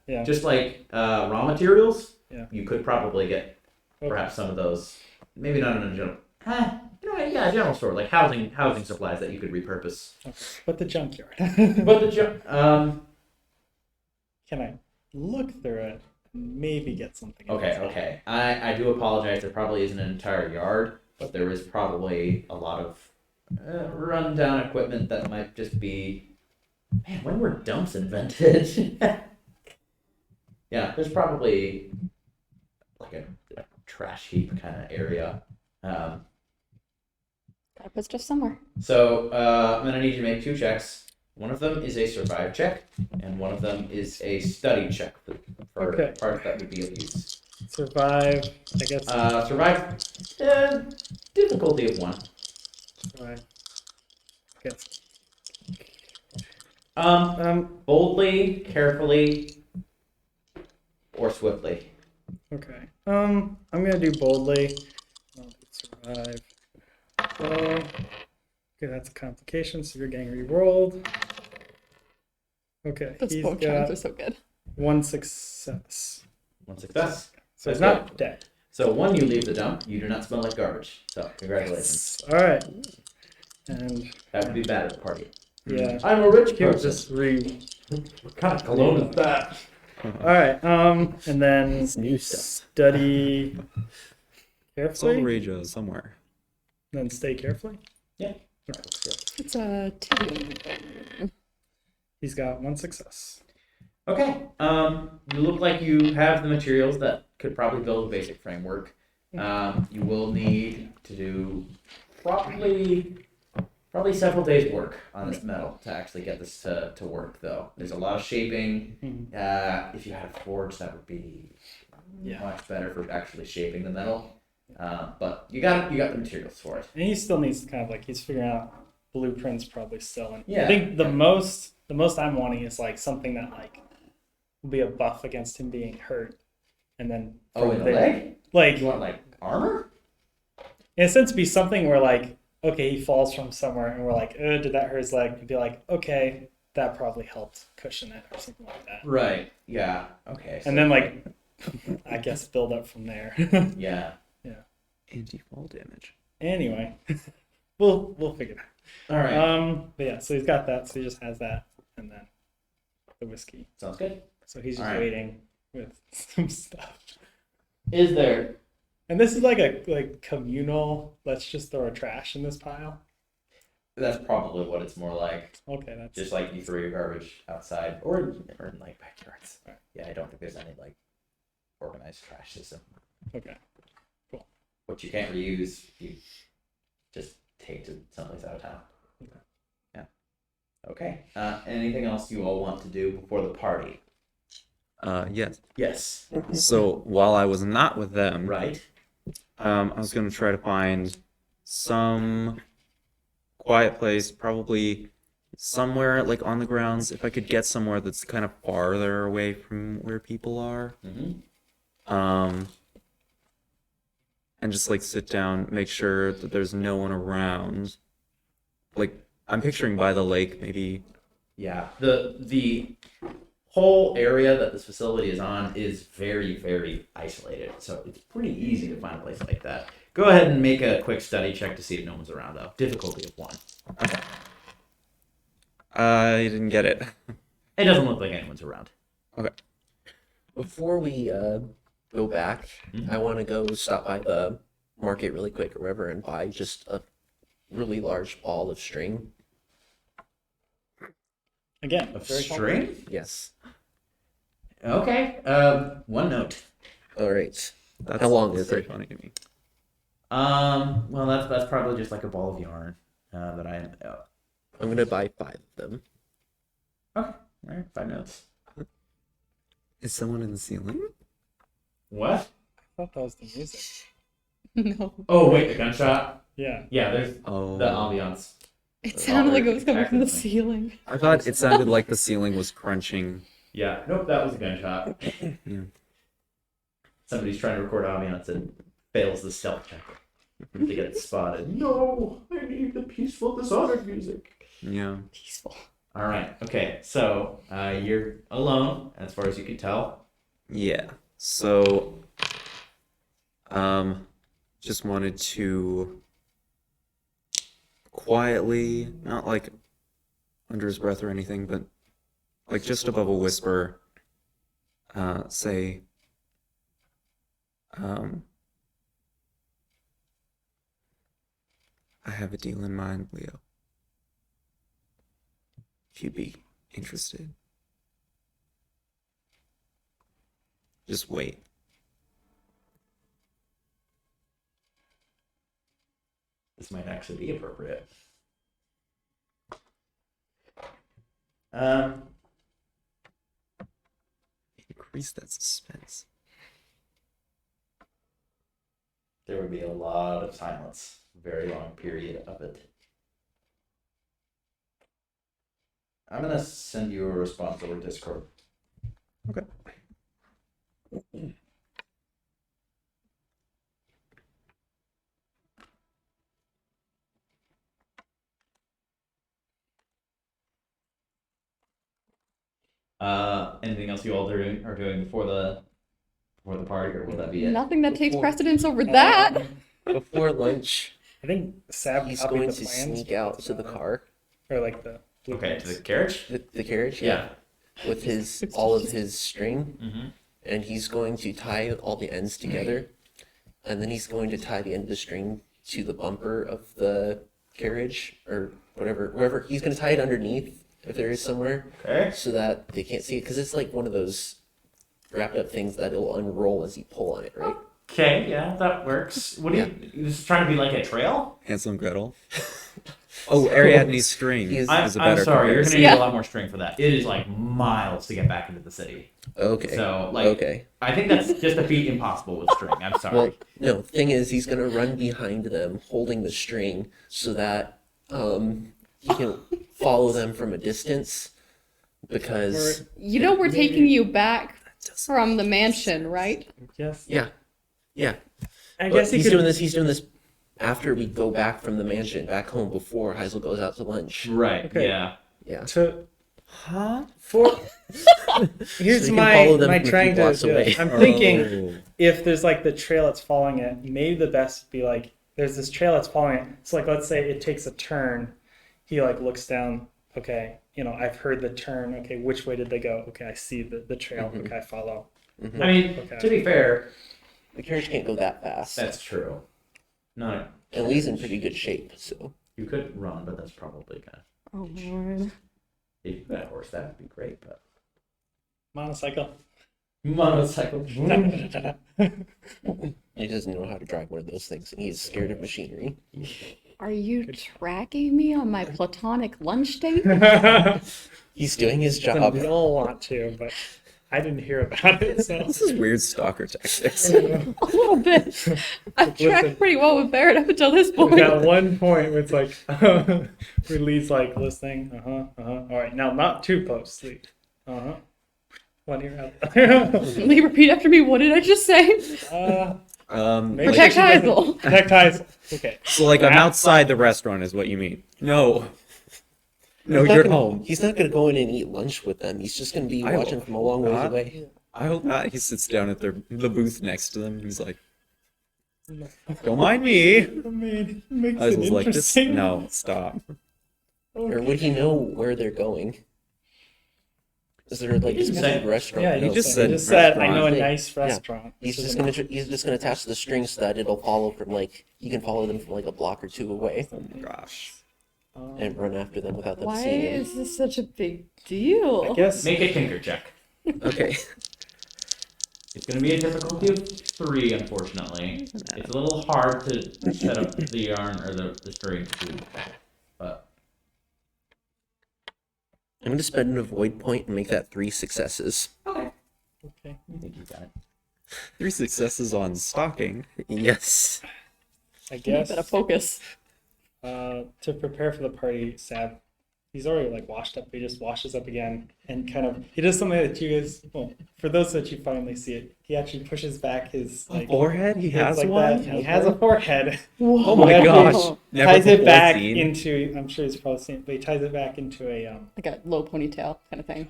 yeah. just like raw materials, Yeah. you could probably get Okay. perhaps some of those. Maybe not in a general. Yeah, general store like housing supplies that you could repurpose. But the junkyard. But the Can I look through it? And maybe get something. Okay, else? okay. I do apologize. There probably isn't an entire yard, but there is probably a lot of rundown equipment that might just be. Man, when were dumps invented? Yeah, there's probably like a trash heap kind of area. Gotta put stuff somewhere. So I'm gonna need you to make 2 checks. One of them is a survive check, and one of them is a study check for Okay. parts that would be of use. Survive. I guess. Survive. Difficulty of 1. Survive. I guess. Boldly, carefully, or swiftly. Okay. I'm gonna do boldly. I'll do survive. So, okay, that's a complication. So you're getting re-rolled. Okay. Those He's phone chimes got are so good. 1 success. 1 success. So he's That's not dead. So 1, you leave the dump. You do not smell like garbage. So congratulations. All right. And That would be bad at the party. yeah, I'm a rich he'll person. just re. What kind of cologne is that? All right. And then new stuff. study Soul carefully. Rage somewhere. Then stay carefully. Yeah. It's a two. He's got 1 success. Okay. You look like you have the materials that could probably build a basic framework. You will need to do probably several days work on this metal to actually get this to work, though. There's a lot of shaping. If you had a forge, that would be much better for actually shaping the metal. But you got the materials for it. And he still needs to kind of like he's figuring out blueprints probably still. And Yeah. I think the most I'm wanting is like something that like will be a buff against him being hurt, and then Oh, in the from there- leg? like You want like armor? in a sense be something where like okay he falls from somewhere and we're like did that hurt his leg? And be like okay that probably helped cushion it or something like that. Right. Yeah. Okay. And then like I guess build up from there. Yeah. Anti-fall damage. Anyway, we'll figure it out. All right. But yeah, so he's got that. So he just has that, and then the whiskey. Sounds good. So he's just All right. waiting with some stuff. Is there? And this is like a communal. Let's just throw our trash in this pile. That's probably what it's more like. Okay, that's Just like you throw your garbage outside or in like backyards. Right. Yeah, I don't think there's any like organized trash system. okay. What you can't reuse, you just take to someplace out of town. Yeah. Okay. Anything else you all want to do before the party? Yes. Yes. So while I was not with them, Right. I was gonna try to find some quiet place, probably somewhere like on the grounds. If I could get somewhere that's kind of farther away from where people are, Mm-hmm. and just like sit down, make sure that there's no one around. Like I'm picturing by the lake, maybe. Yeah. The whole area that this facility is on is very, very isolated. So it's pretty easy to find a place like that. Go ahead and make a quick study check to see if no one's around, though. Difficulty of 1. I didn't get it. It doesn't look like anyone's around. Okay. Before we go back, Mhm. I want to go stop by the market really quick or whatever and buy just a really large ball of string. Again, Of very string? Yes. Okay. 1 note. All right. That's, How long that's is very it? funny to me. Well, that's probably just like a ball of yarn that I. I'm gonna buy 5 of them. Okay. All right. 5 notes. Is someone in the ceiling? What? I thought that was the music. No. Oh wait, the gunshot. Yeah. Yeah, there's Oh. the ambiance. It sounded like it was coming from the Accidentally. ceiling. I thought it sounded like the ceiling was crunching. Yeah. Nope, that was a gunshot. Yeah. Somebody's trying to record ambiance and fails the stealth check to get spotted. No, I need the peaceful Dishonored music. Yeah. Peaceful. All right. Okay. So you're alone, as far as you can tell. Yeah. So, just wanted to quietly, not like under his breath or anything, but like just above a whisper, say, I have a deal in mind, Leo. If you'd be interested. Just wait. This might actually be appropriate. Increase that suspense. There would be a lot of silence, very long period of it. I'm gonna send you a response over Discord. Okay. Anything else you all are doing before the party, or will that be it? Nothing that takes Before- precedence over that. Before lunch, I think Sab he's copied going the to plans. sneak out to the car, Or like the Okay, to blueprints. the carriage. the carriage, Yeah. with his all of his string, Mm-hmm. and he's going to tie all the ends together, and then he's going to tie the end of the string to the bumper of the carriage or whatever, wherever he's going to tie it underneath if there is somewhere, Okay. so that they can't see it because it's like one of those wrapped up things that it'll unroll as you pull on it, right? Okay, yeah, that works. What do you? This is trying to be like a trail? Hansel and Gretel. Oh, Ariadne's string He's- is a I'm better sorry, you're gonna comparison. need Yeah. a lot more string for that. It is like miles to get back into the city. Okay. So like, Okay. I think that's just a feat impossible with string. I'm sorry. Well, no. The thing is, he's gonna run behind them, holding the string, so that he can follow them from a distance. Because You know we're taking you back from the mansion, right? Yes. yeah, I but guess he he's could. doing this. He's doing this after we go back from the mansion, back home before Heisel goes out to lunch. right. Okay. Yeah. Yeah. To Huh? for here's So you can my follow them my from a few trying to blocks do it. away. I'm thinking Oh. if there's like the trail it's following it, maybe the best would be like there's this trail that's following it. So like let's say it takes a turn. He like looks down, okay, I've heard the turn, okay, which way did they go? Okay, I see the trail, Mhm. okay, I follow. Mhm. I mean, Okay. to be fair, The carriage can't go that fast, that's true. No, and Lee's in pretty good shape. So you could run, but that's probably kind of. Oh lord. If you had a horse, that would be great. But Motorcycle. motorcycle. he doesn't know how to drive one of those things, and he's scared of machinery. Are you tracking me on my platonic lunch date? He's doing his So job. we all want to, but I didn't hear about it, so This is weird stalker tactics. A little bit. I've tracked pretty well with Barrett up until this point. at one point where it's like where Lee's like listening, all right, now not too close, Lee. One ear out. Lee, repeat after me. What did I just say? Maybe Protect she doesn't- Heisel. Protect Heisel. Okay. So like I'm outside the restaurant is what you mean? No. No, He's not you're gonna- home. He's not gonna go in and eat lunch with them. He's just gonna be I watching hope from a long ways not. away. I hope not. He sits down at the booth next to them. He's like, "Don't mind me." I mean, it makes I it was like, "This interesting. no, stop." Or would he know where they're going? Is there like a didn't say. specific restaurant? Yeah, he he knows? just he said just said, "I restaurant. know a Yeah. nice restaurant." He's This just is gonna he's just gonna attach the strings so that it'll follow from like he can follow them from like a block or two away Oh my gosh. and run after them without them Why seeing him. is this such a big deal? I guess. Make a tinker check. Okay. It's going to be a difficulty of 3, unfortunately. It's a little hard to set up the yarn or the string too, but I'm gonna spend an avoid point and make that 3 successes. Okay. I think you got it. 3 successes on stalking. Yes. I You guess. better focus. To prepare for the party, Sab, he's already like washed up. He just washes up again and kind of he does something that you guys. Well, for those that you finally see it, he actually pushes back his like Forehead? He his, has like one? that. He has a forehead. Oh He my actually gosh. Never ties it before back seen. into. I'm sure he's probably seen it, but he ties it back into a Like a low ponytail kind of thing.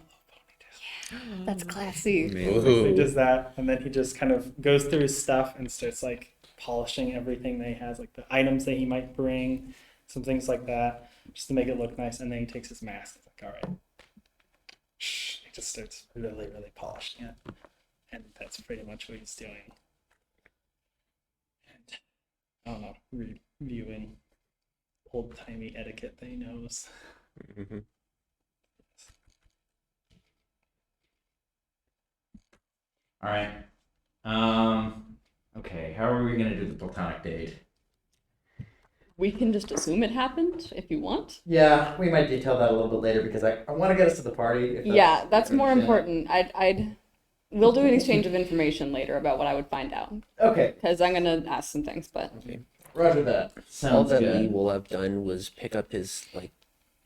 That's classy. Amazing. So he does that, and then he just kind of goes through his stuff and starts like polishing everything that he has, like the items that he might bring, some things like that, just to make it look nice. And then he takes his mask. It's like, all right, shh. He just starts really, really polishing it, and that's pretty much what he's doing. And I don't know, reviewing old timey etiquette that he knows. Mhm. All right. Okay, how are we going to do the platonic date? We can just assume it happened if you want. Yeah, we might detail that a little bit later because I want to get us to the party. If Yeah, that's more yeah. important. We'll do an exchange of information later about what I would find out Okay, because I'm gonna ask some things. But roger that. All Sounds that good. Lee will have done was pick up his like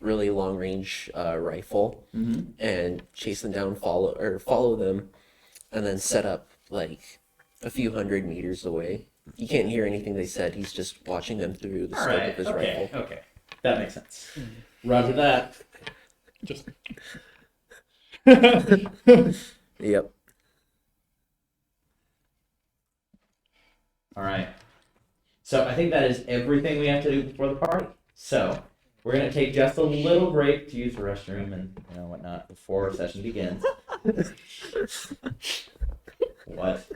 really long range rifle Mm-hmm. and chase them down, follow them, and then set up like a few hundred meters away. He can't hear anything they said. He's just watching them through the All scope right. of his Okay. rifle. Okay. That makes sense. Roger that. Just Yep. All right. So I think that is everything we have to do before the party. So we're gonna take just a little break to use the restroom and whatnot before our session begins. What?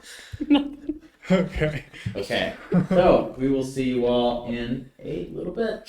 okay. Okay. So we will see you all in a little bit.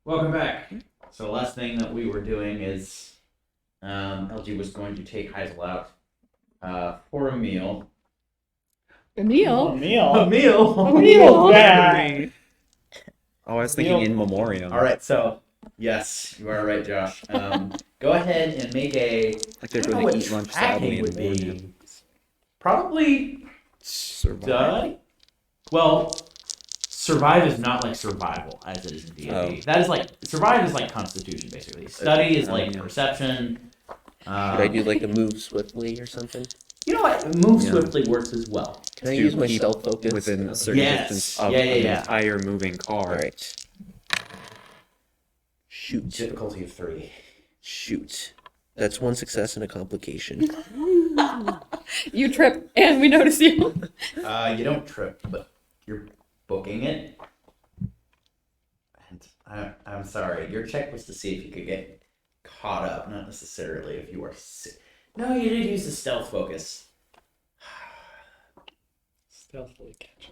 Welcome back. So the last thing that we were doing is LG was going to take Heisel out for a meal. Emil? Meal. A meal? A meal bad. Oh, I was thinking in memoriam. All right, so yes, you are right, Josh. Go ahead and make a. Like they're I don't know going what to eat lunch tracking sadly in would the be. morning. Probably Survive. Well, survive is not like survival as it is in D&D. Oh. That is like survive is like Constitution basically. Study is like yeah. perception. Should I do like a move swiftly or something? You know what? Move Yeah. swiftly works as well. Can I To use my keep stealth focus? within a certain Yes. distance of Yeah, an yeah. entire moving car. All right. Shoot. Difficulty of 3. Shoot. That's one success and a complication. You trip, and we notice you. You don't trip, but you're booking it. And I'm sorry. Your check was to see if you could get caught up, not necessarily if you were sick. No, you did use the stealth focus. Stealthily catch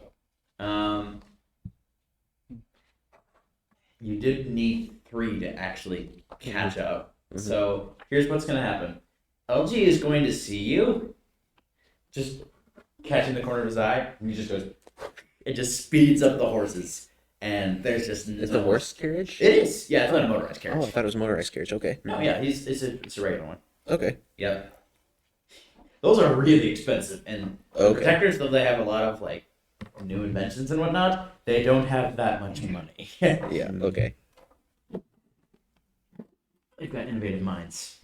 up. You did need 3 to actually catch up. Mhm. So here's what's gonna happen. LG is going to see you, just catching the corner of his eye, and he just goes. It just speeds up the horses, and there's just no. Is the horse carriage? It is. Yeah, it's not a motorized Oh, carriage. I thought it was motorized carriage. Okay. No, yeah, it's a regular one. Okay. Yep. Those are really expensive, and Okay. protectors, though they have a lot of like new inventions and whatnot, they don't have that much money. Yeah. Okay. They've got innovative minds.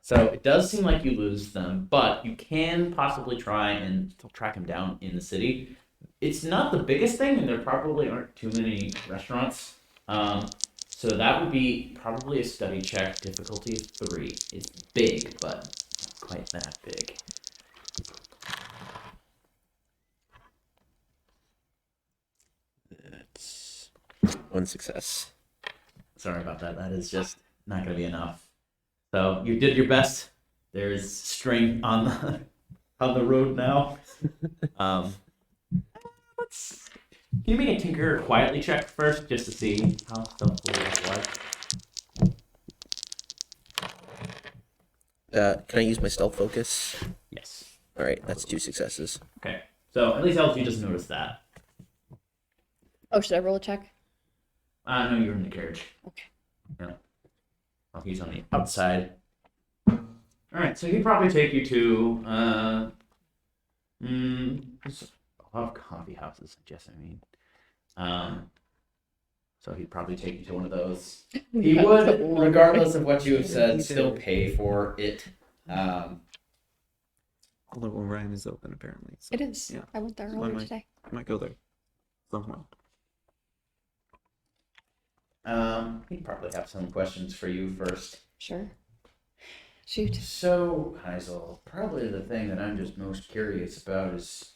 So it does seem like you lose them, but you can possibly try and still track them down in the city. It's not the biggest thing, and there probably aren't too many restaurants. So that would be probably a study check. Difficulty of 3. It's big, but not quite that big. That's one success. Sorry about that. That is just not going to be enough. So you did your best. There's string on the road now. Let's. Can you make a tinker quietly check first, just to see how stealthily it's like? Can I use my stealth focus? Yes. All right. That's 2 successes. Okay. So at least LG just noticed that. Oh, should I roll a check? No, you're in the carriage. Okay. Yeah. Well, he's on the outside. All right. So he'd probably take you to there's a lot of coffee houses, I guess. So he'd probably take you to one of those. He would, regardless of what you have said, still pay for it. Although Orion is open apparently. So It is. Yeah. I went there So I earlier might- today. I might go there. Somewhere. He'd probably have some questions for you first. Sure. Shoot. So, Heisel, probably the thing that I'm just most curious about is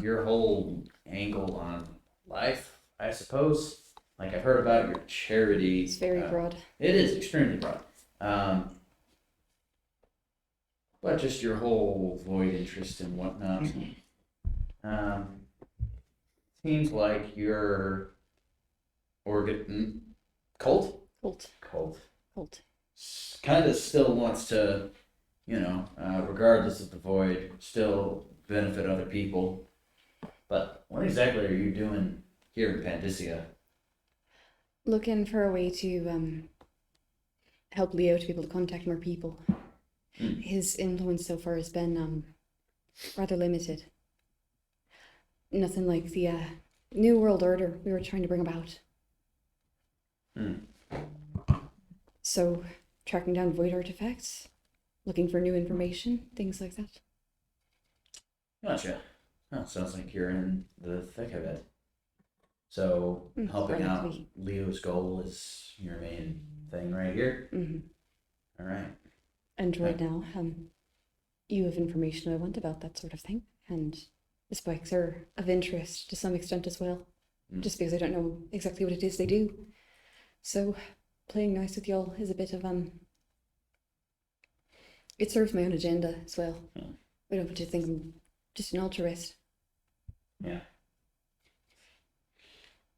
your whole angle on life, I suppose. Like, I've heard about your charity. It's very broad. It is extremely broad. But just your whole void interest and whatnot. Seems like your cult? Colt. Cult. Kind of still wants to, regardless of the void, still benefit other people. But what exactly are you doing here in Pandysia? Looking for a way to help Leo to be able to contact more people. Mm. His influence so far has been rather limited. Nothing like the New World Order we were trying to bring about. Mm. So, tracking down void artifacts, looking for new information, things like that. Gotcha. Oh, sounds like you're in the thick of it. So, Mm, helping out practically. Leo's goal is your main thing right here? Hmm. All right. And right now, you have information I want about that sort of thing, and the spikes are of interest to some extent as well, Mm. just because I don't know exactly what it is they do. So, playing nice with y'all is a bit of it serves my own agenda as well. Mm. I don't want you to think I'm just an altruist. Yeah.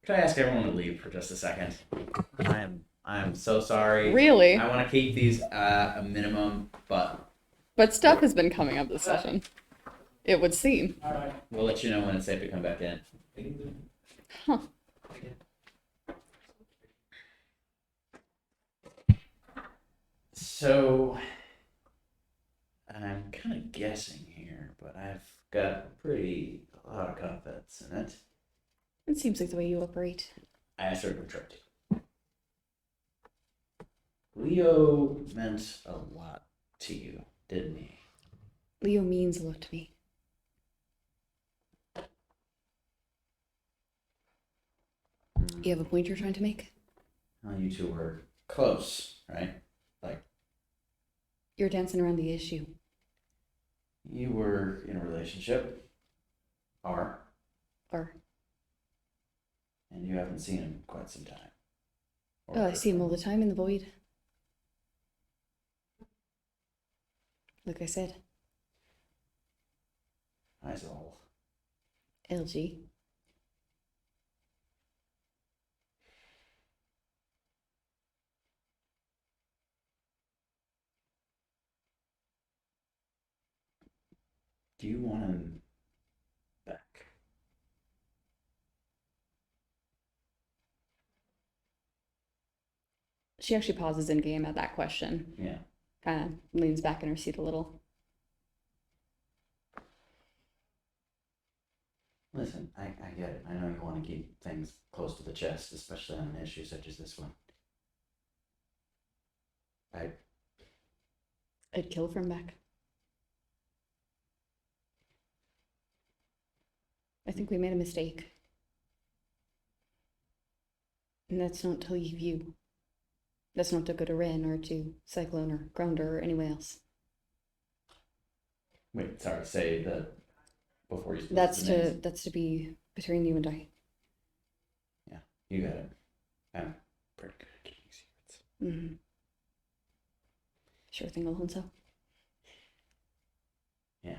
Could I ask everyone to leave for just a second? I'm so sorry. Really? I want to keep these a minimum, but But stuff has been coming up this session. It would seem. we'll let you know when it's safe to come back in. Huh. So, I'm kind of guessing here, but I've got a lot of confidence in it. It seems like the way you operate. I certainly tried to. Leo meant a lot to you, didn't he? Leo means a lot to me. You have a point you're trying to make? Well, you two were close, right? Like, You're dancing around the issue. you were in a relationship. Are. Or, And you haven't seen him in quite some time. oh, I see him all the time in the void. Like I said, Isol. LG. Do you want him back? She actually pauses in game at that question. Yeah. Kind of leans back in her seat a little. Listen, I get it. I know you want to keep things close to the chest, especially on an issue such as this one. I'd kill for him back. I think we made a mistake. And that's not to leave you. That's not to go to Ren or to Cyclone or Grounder or anyone else. Wait, sorry, say that before you. That's to be between you and I. Yeah, you got it. I'm pretty good at keeping secrets. Mm-hmm. Sure thing, Alonso. Yeah.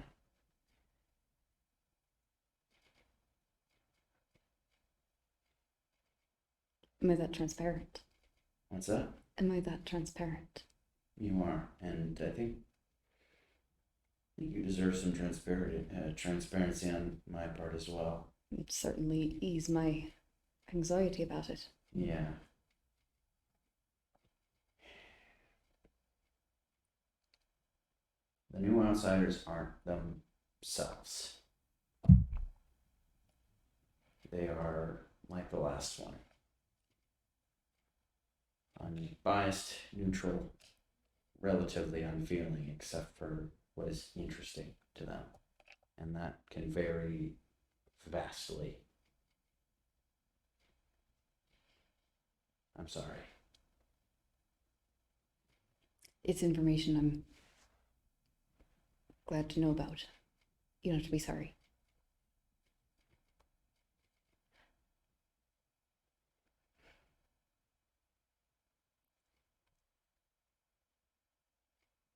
Am I that transparent? What's that? Am I that transparent? You are, and I think you deserve some transparency on my part as well. It'd certainly ease my anxiety about it. Yeah. The new outsiders aren't themselves. They are like the last one. Unbiased, neutral, relatively unfeeling except for what is interesting to them. And that can vary vastly. I'm sorry. It's information I'm glad to know about. You don't have to be sorry.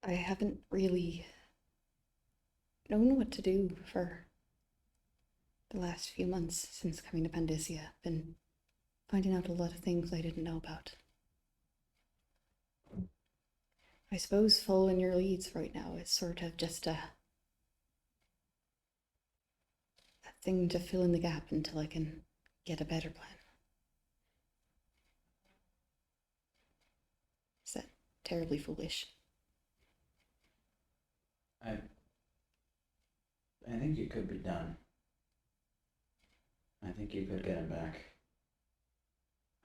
I haven't really known what to do for the last few months since coming to Pandacia. I've been finding out a lot of things I didn't know about. I suppose following your leads right now is sort of just a thing to fill in the gap until I can get a better plan. Is that terribly foolish? I think it could be done. I think you could get him back.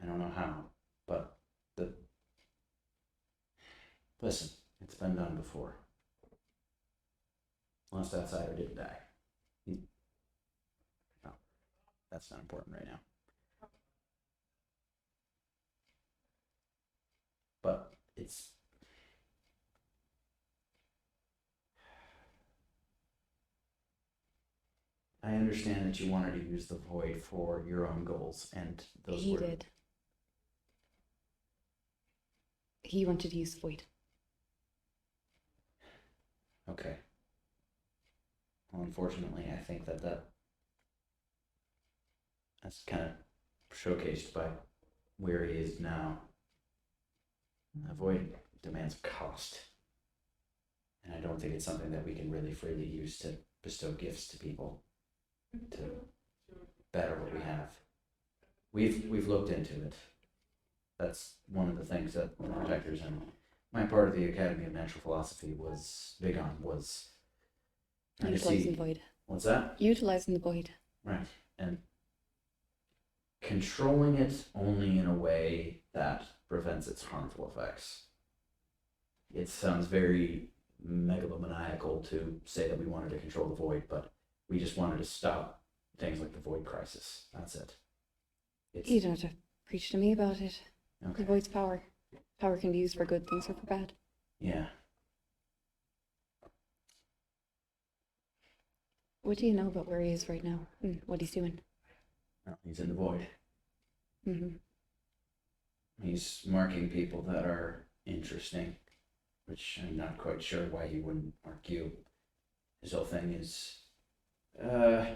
I don't know how, but listen, it's been done before. Last outsider didn't die. No, that's not important right now. But it's I understand that you wanted to use the void for your own goals, and those He were did. He wanted to use the void. okay. Well, unfortunately, I think that's kind of showcased by where he is now. The void demands cost. And I don't think it's something that we can really freely use to bestow gifts to people to better what we have. We've looked into it. That's one of the things that the protectors and my part of the Academy of Natural Philosophy was big on, was trying to Utilizing see the void. what's that? Utilizing the void. Right. And controlling it only in a way that prevents its harmful effects. It sounds very megalomaniacal to say that we wanted to control the void, but we just wanted to stop things like the void crisis. That's it. You don't have to preach to me about it. The Okay. void's power. Power can be used for good things or for bad. Yeah. What do you know about where he is right now and what he's doing? Well, he's in the void. Mm-hmm. He's marking people that are interesting, which I'm not quite sure why he wouldn't mark you. His whole thing is, I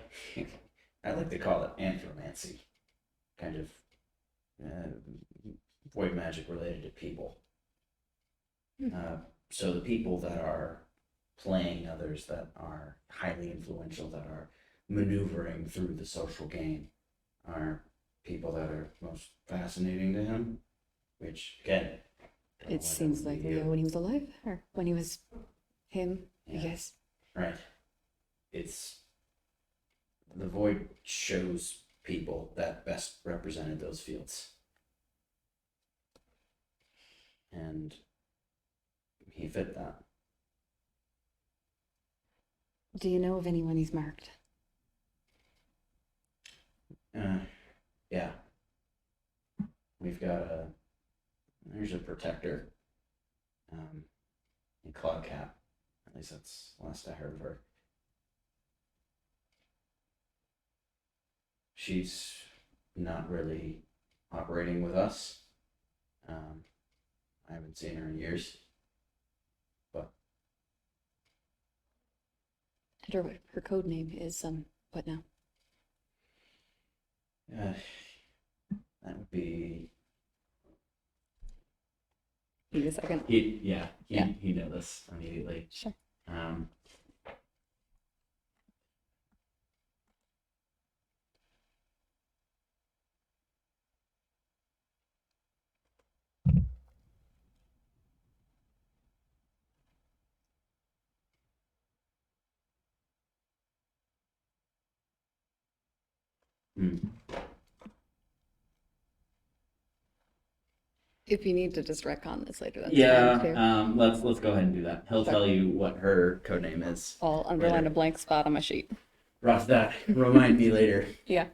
like to call it anthromancy, kind of void magic related to people. So the people that are playing others, that are highly influential, that are maneuvering through the social game, are people that are most fascinating to him, which, again, don't know It why that seems would be like you. when he was alive, or when he was him, I Yeah. guess. Right. It's the void shows people that best represented those fields. And he fit that. Do you know of anyone he's marked? Yeah. We've got there's a protector. In Cloudcap. At least that's the last I heard of her. She's not really operating with us. I haven't seen her in years. But And her code name is, what now? that would be Give me a second. He'd know this immediately. Sure. Hmm. If you need to just retcon this later, that's Yeah, fine too. let's go ahead and do that. He'll Sure. tell you what her codename is. I'll underline later. a blank spot on my sheet. Ross, that remind me later. Yeah.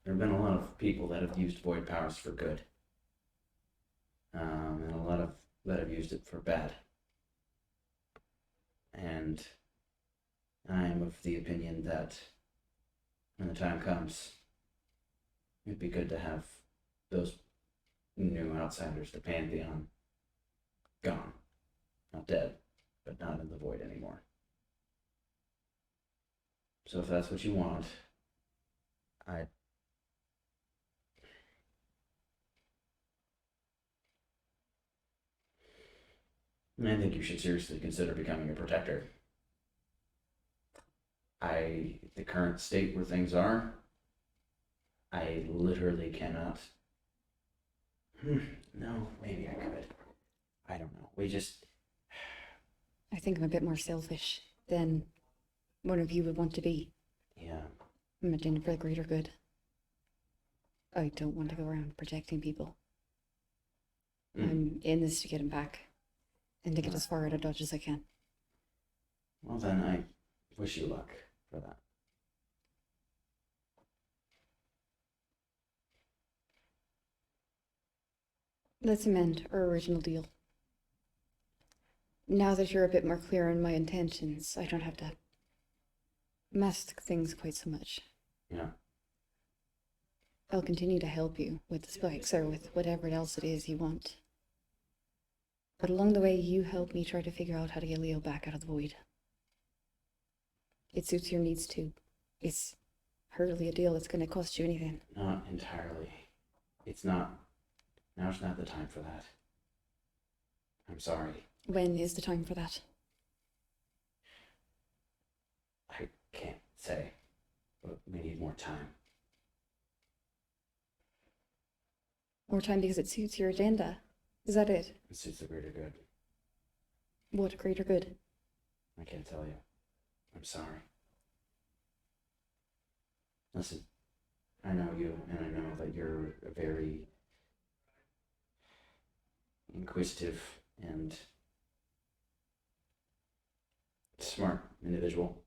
There have been a lot of people that have used void powers for good, and a lot of that have used it for bad. And I am of the opinion that when the time comes, it'd be good to have those new outsiders, the Pantheon, gone. Not dead, but not in the void anymore. So if that's what you want, I think you should seriously consider becoming a protector. The current state where things are, I literally cannot. No, maybe I could. I don't know. I think I'm a bit more selfish than one of you would want to be. Yeah. I'm doing it for the greater good. I don't want to go around protecting people. I'm in this to get him back and to get as far out of Dodge as I can. Well, then I wish you luck for that. Let's amend our original deal. Now that you're a bit more clear on my intentions, I don't have to mask things quite so much. Yeah. I'll continue to help you with the spikes or with whatever else it is you want. But along the way, you helped me try to figure out how to get Leo back out of the void. It suits your needs too. It's hardly a deal that's going to cost you anything. Not entirely. It's not. Now's not the time for that. I'm sorry. When is the time for that? I can't say. But we need more time. More time because it suits your agenda. Is that it? It suits the greater good. What greater good? I can't tell you. I'm sorry. Listen, I know you, and I know that you're a very inquisitive and smart individual.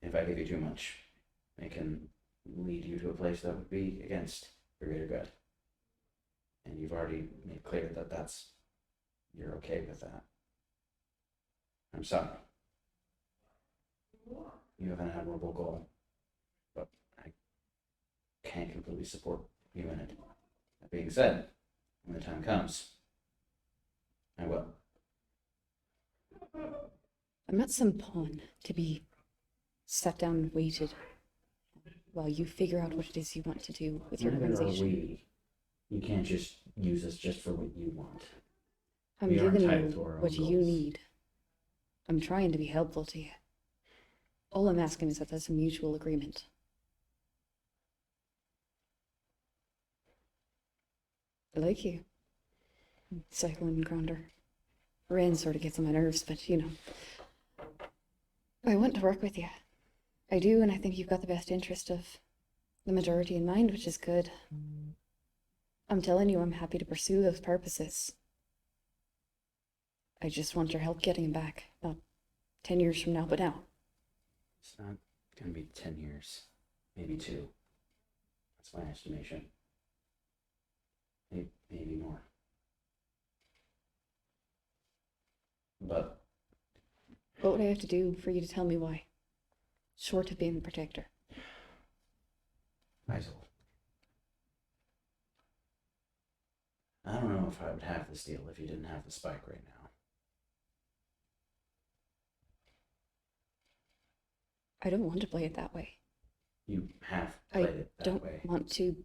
If I give you too much, it can lead you to a place that would be against the greater good. And you've already made clear that you're okay with that. I'm sorry. You have an admirable goal, but I can't completely support you in it. That being said, when the time comes, I will. I'm not some pawn to be sat down and waited while you figure out what it is you want to do with your Neither are organization. we. You can't just use us just for what you want. I'm We are giving entitled you to our own what you goals. need. I'm trying to be helpful to you. All I'm asking is that there's a mutual agreement. I like you. Cyclone Grounder. Rain sort of gets on my nerves, but you know. I want to work with you. I do, and I think you've got the best interest of the majority in mind, which is good. I'm telling you, I'm happy to pursue those purposes. I just want your help getting him back. Not 10 years from now, but now. It's not going to be 10 years. Maybe 2. That's my estimation. Maybe more. But What would I have to do for you to tell me why? Short of being the protector. Faisal, I don't know if I would have this deal if you didn't have the spike right now. I don't want to play it that way. You have I played it that don't way. want to.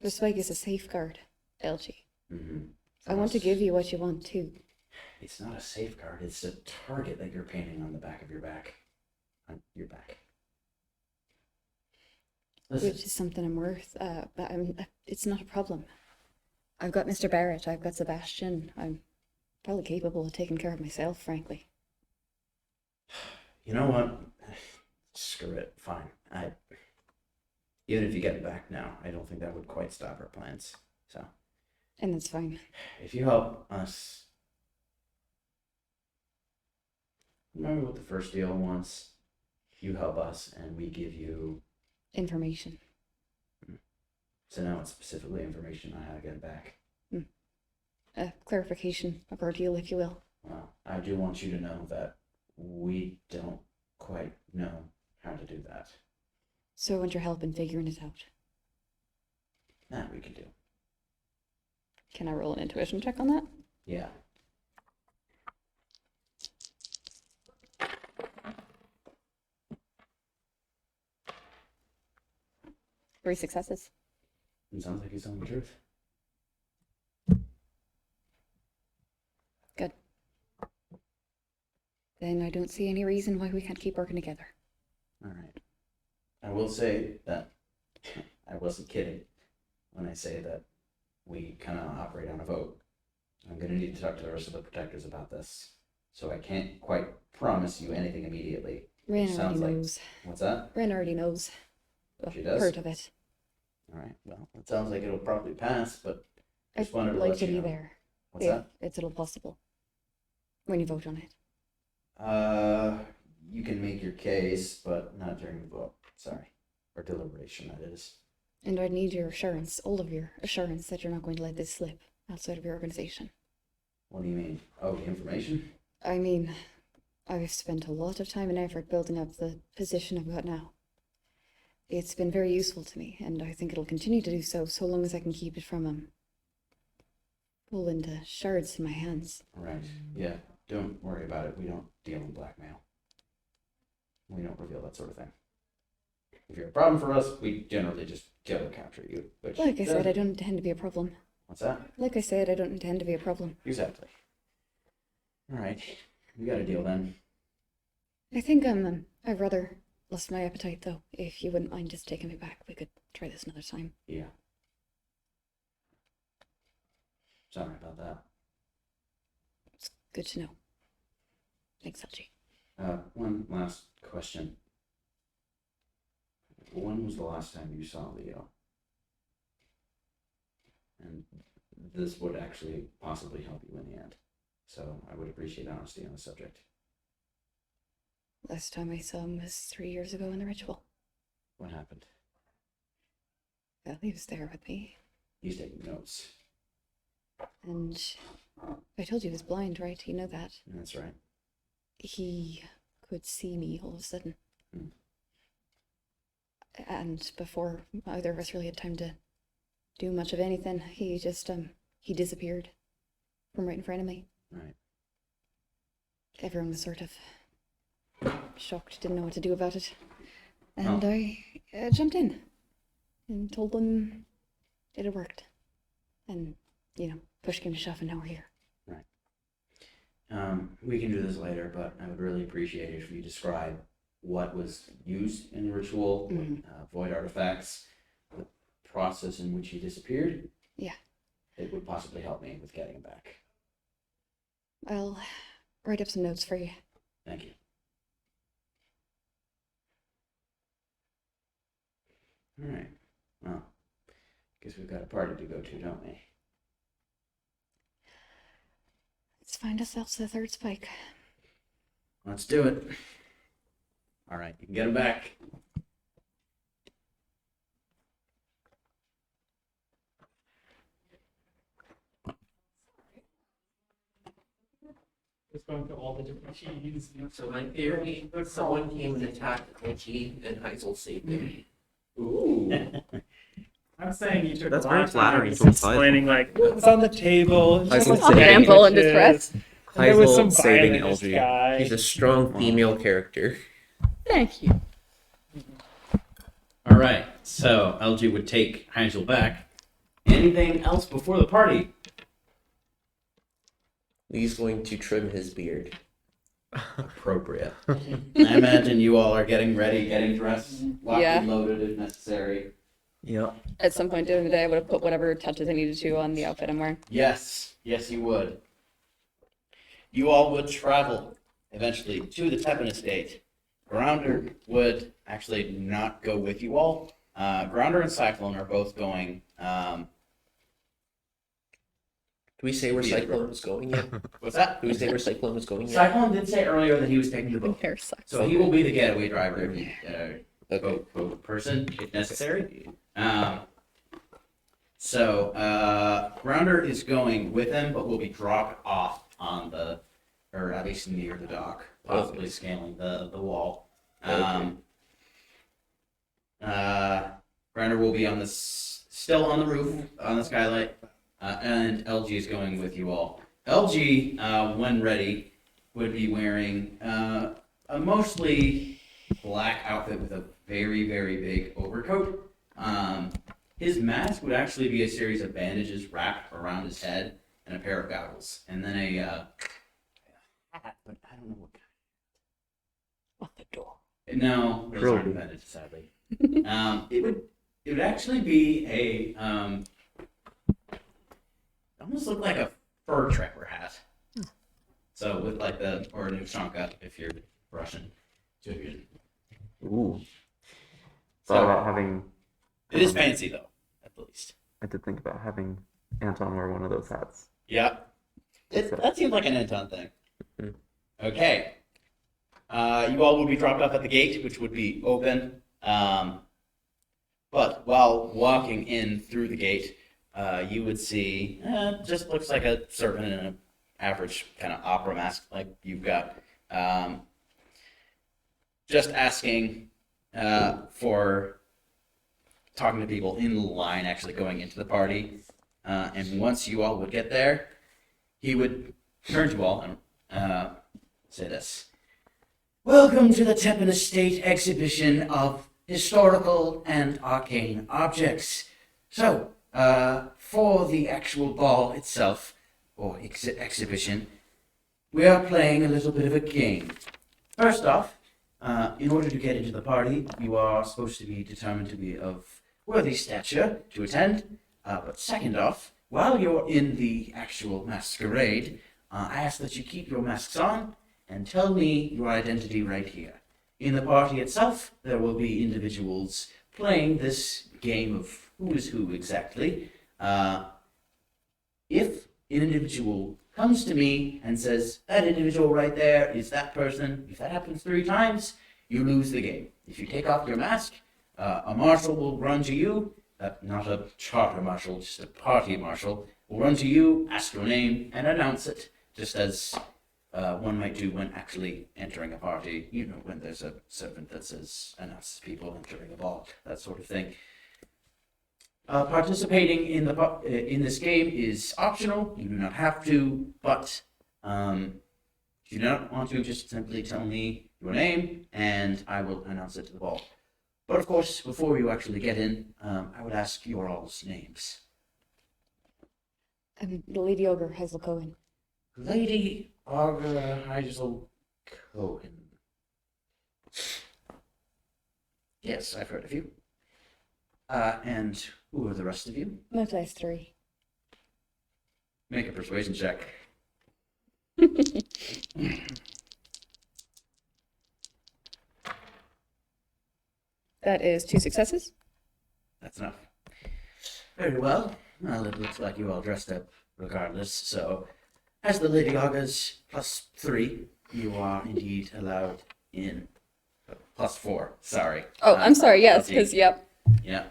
The spike is a safeguard, LG. Mm-hmm. I want to give you what you want too. It's not a safeguard. It's a target that you're painting on the back of your back. On your back. Listen, Which is something I'm worth. But it's not a problem. I've got Mr. Barrett. I've got Sebastian. I'm probably capable of taking care of myself, frankly. you know what? Screw it. Fine. Even if you get it back now, I don't think that would quite stop our plans. So, And that's fine. if you help us, remember what the first deal was? You help us, and we give you. Information. So now it's specifically information on how to get it back. Clarification of our deal, if you will. Well, I do want you to know that we don't quite know how to do that. So I want your help in figuring it out. That we can do. Can I roll an intuition check on that? Yeah. Three successes. It sounds like he's telling the truth. Good. Then I don't see any reason why we can't keep working together. All right. I will say that I wasn't kidding when I say that we kind of operate on a vote. I'm going to need to talk to the rest of the protectors about this, so I can't quite promise you anything immediately. Ren Sounds already like- knows. What's that? Ren already knows. Well, She does? Heard of it. All right. Well, it sounds like it'll probably pass, but just I'd wanted to like let to you be know. there. What's if that? it's at all possible. When you vote on it. You can make your case, but not during the vote. Sorry. Or deliberation, that is. And I'd need your assurance, all of your assurance that you're not going to let this slip outside of your organization. What do you mean? Oh, the information? I mean, I've spent a lot of time and effort building up the position I've got now. It's been very useful to me, and I think it'll continue to do so long as I can keep it from fall into shards in my hands. Right. Yeah. Don't worry about it. We don't deal in blackmail. We don't reveal that sort of thing. If you're a problem for us, we generally just kill or capture you. Which Like I said, I don't intend to be a problem. What's that? Like I said, I don't intend to be a problem. Exactly. All right. We got a deal then. I think I'd rather lost my appetite though. If you wouldn't mind just taking me back, we could try this another time. Yeah. Sorry about that. It's good to know. Thanks, LG. One last question. When was the last time you saw Leo? And this would actually possibly help you in the end. So I would appreciate honesty on the subject. Last time I saw him was 3 years ago in the ritual. What happened? Well, he was there with me. He's taking notes. And I told you he was blind, right? You know that. That's right. He could see me all of a sudden. Hmm. And before either of us really had time to do much of anything, he just, he disappeared from right in front of me. Right. Everyone was sort of shocked, didn't know what to do about it. And I jumped in and told them it had worked. And, push came to shove and now we're here. Right. We can do this later, but I would really appreciate it if you describe what was used in the ritual, void artifacts, the process in which he disappeared. Yeah. It would possibly help me with getting him back. I'll write up some notes for you. Thank you. All right. Well, guess we've got a party to go to, don't we? Let's find ourselves a third spike. Let's do it. All right, you can get him back. Just going through all the different cheese. So my theory, someone came and attacked Kochi and Heisel saved him. Ooh. I'm saying you took That's a very lot of flattering time to imply. explaining like what's on the table. and just, Heisel's like, saving- Damsel in sandwiches. distress. And there was some Heisel saving violinist LG. guy. He's a strong female character. Thank you. All right, so LG would take Heisel back. Anything else before the party? He's going to trim his beard. Appropriate. I imagine you all are getting ready, getting dressed, locked Yeah. and loaded if necessary. Yep. At some point during the day, I would have put whatever touches I needed to on the outfit I'm wearing. Yes, you would. You all would travel eventually to the Teppan estate. Grounder would actually not go with you all. Grounder and Cyclone are both going. Do we say where Yeah. Cyclone was going yet? What's that? Do we say where Cyclone was going yet? Cyclone did say earlier that he was taking the boat. Hair sucks. So he will be the getaway driver, Okay. boat person, if necessary. So Grounder is going with him, but will be dropped off on or at least near the dock, possibly scaling the wall. Grounder will be on still on the roof, on the skylight, and LG is going with you all. LG, when ready, would be wearing a mostly black outfit with a very, very big overcoat. His mask would actually be a series of bandages wrapped around his head and a pair of goggles, and then a hat, but I don't know what kind. On the door. No, those aren't invented, sadly. It would actually be a almost look like a fur trapper hat. So with like or a Nushanka if you're Russian. Ooh. So Thought about having. it is fancy though, at least. I did think about having Anton wear one of those hats. Yeah. That seems like an Anton thing. Okay. You all will be dropped off at the gate, which would be open. But while walking in through the gate, you would see, just looks like a servant in an average kind of opera mask like you've got. Just asking for talking to people in line actually going into the party. And once you all would get there, he would turn to all and say this. Welcome to the Teppan Estate exhibition of historical and arcane objects. So, for the actual ball itself, or exhibition, we are playing a little bit of a game. First off, in order to get into the party, you are supposed to be determined to be of worthy stature to attend. But second off, while you're in the actual masquerade, I ask that you keep your masks on and tell me your identity right here. In the party itself, there will be individuals playing this game of who is who exactly. If an individual comes to me and says, that individual right there is that person, if that happens 3 times, you lose the game. If you take off your mask, a marshal will run to you, not a charter marshal, just a party marshal, will run to you, ask your name, and announce it, just as one might do when actually entering a party, you know, when there's a servant that says, announces people entering a ball, that sort of thing. Participating in this game is optional. You do not have to, but if you do not want to, just simply tell me your name, and I will announce it to the ball. But of course, before you actually get in, I would ask your all's names. Lady Ogre, Hazel Cohen. Lady Ogre Hazel Cohen. Yes, I've heard of you. And who are the rest of you? Matthias 3. Make a persuasion check. That is 2 successes. That's enough. Very well. Well, it looks like you all dressed up regardless, so as the Lady Aga's +3, you are indeed allowed in. +4, sorry. Oh, I'm sorry. Yes, LT. because yep. Yeah.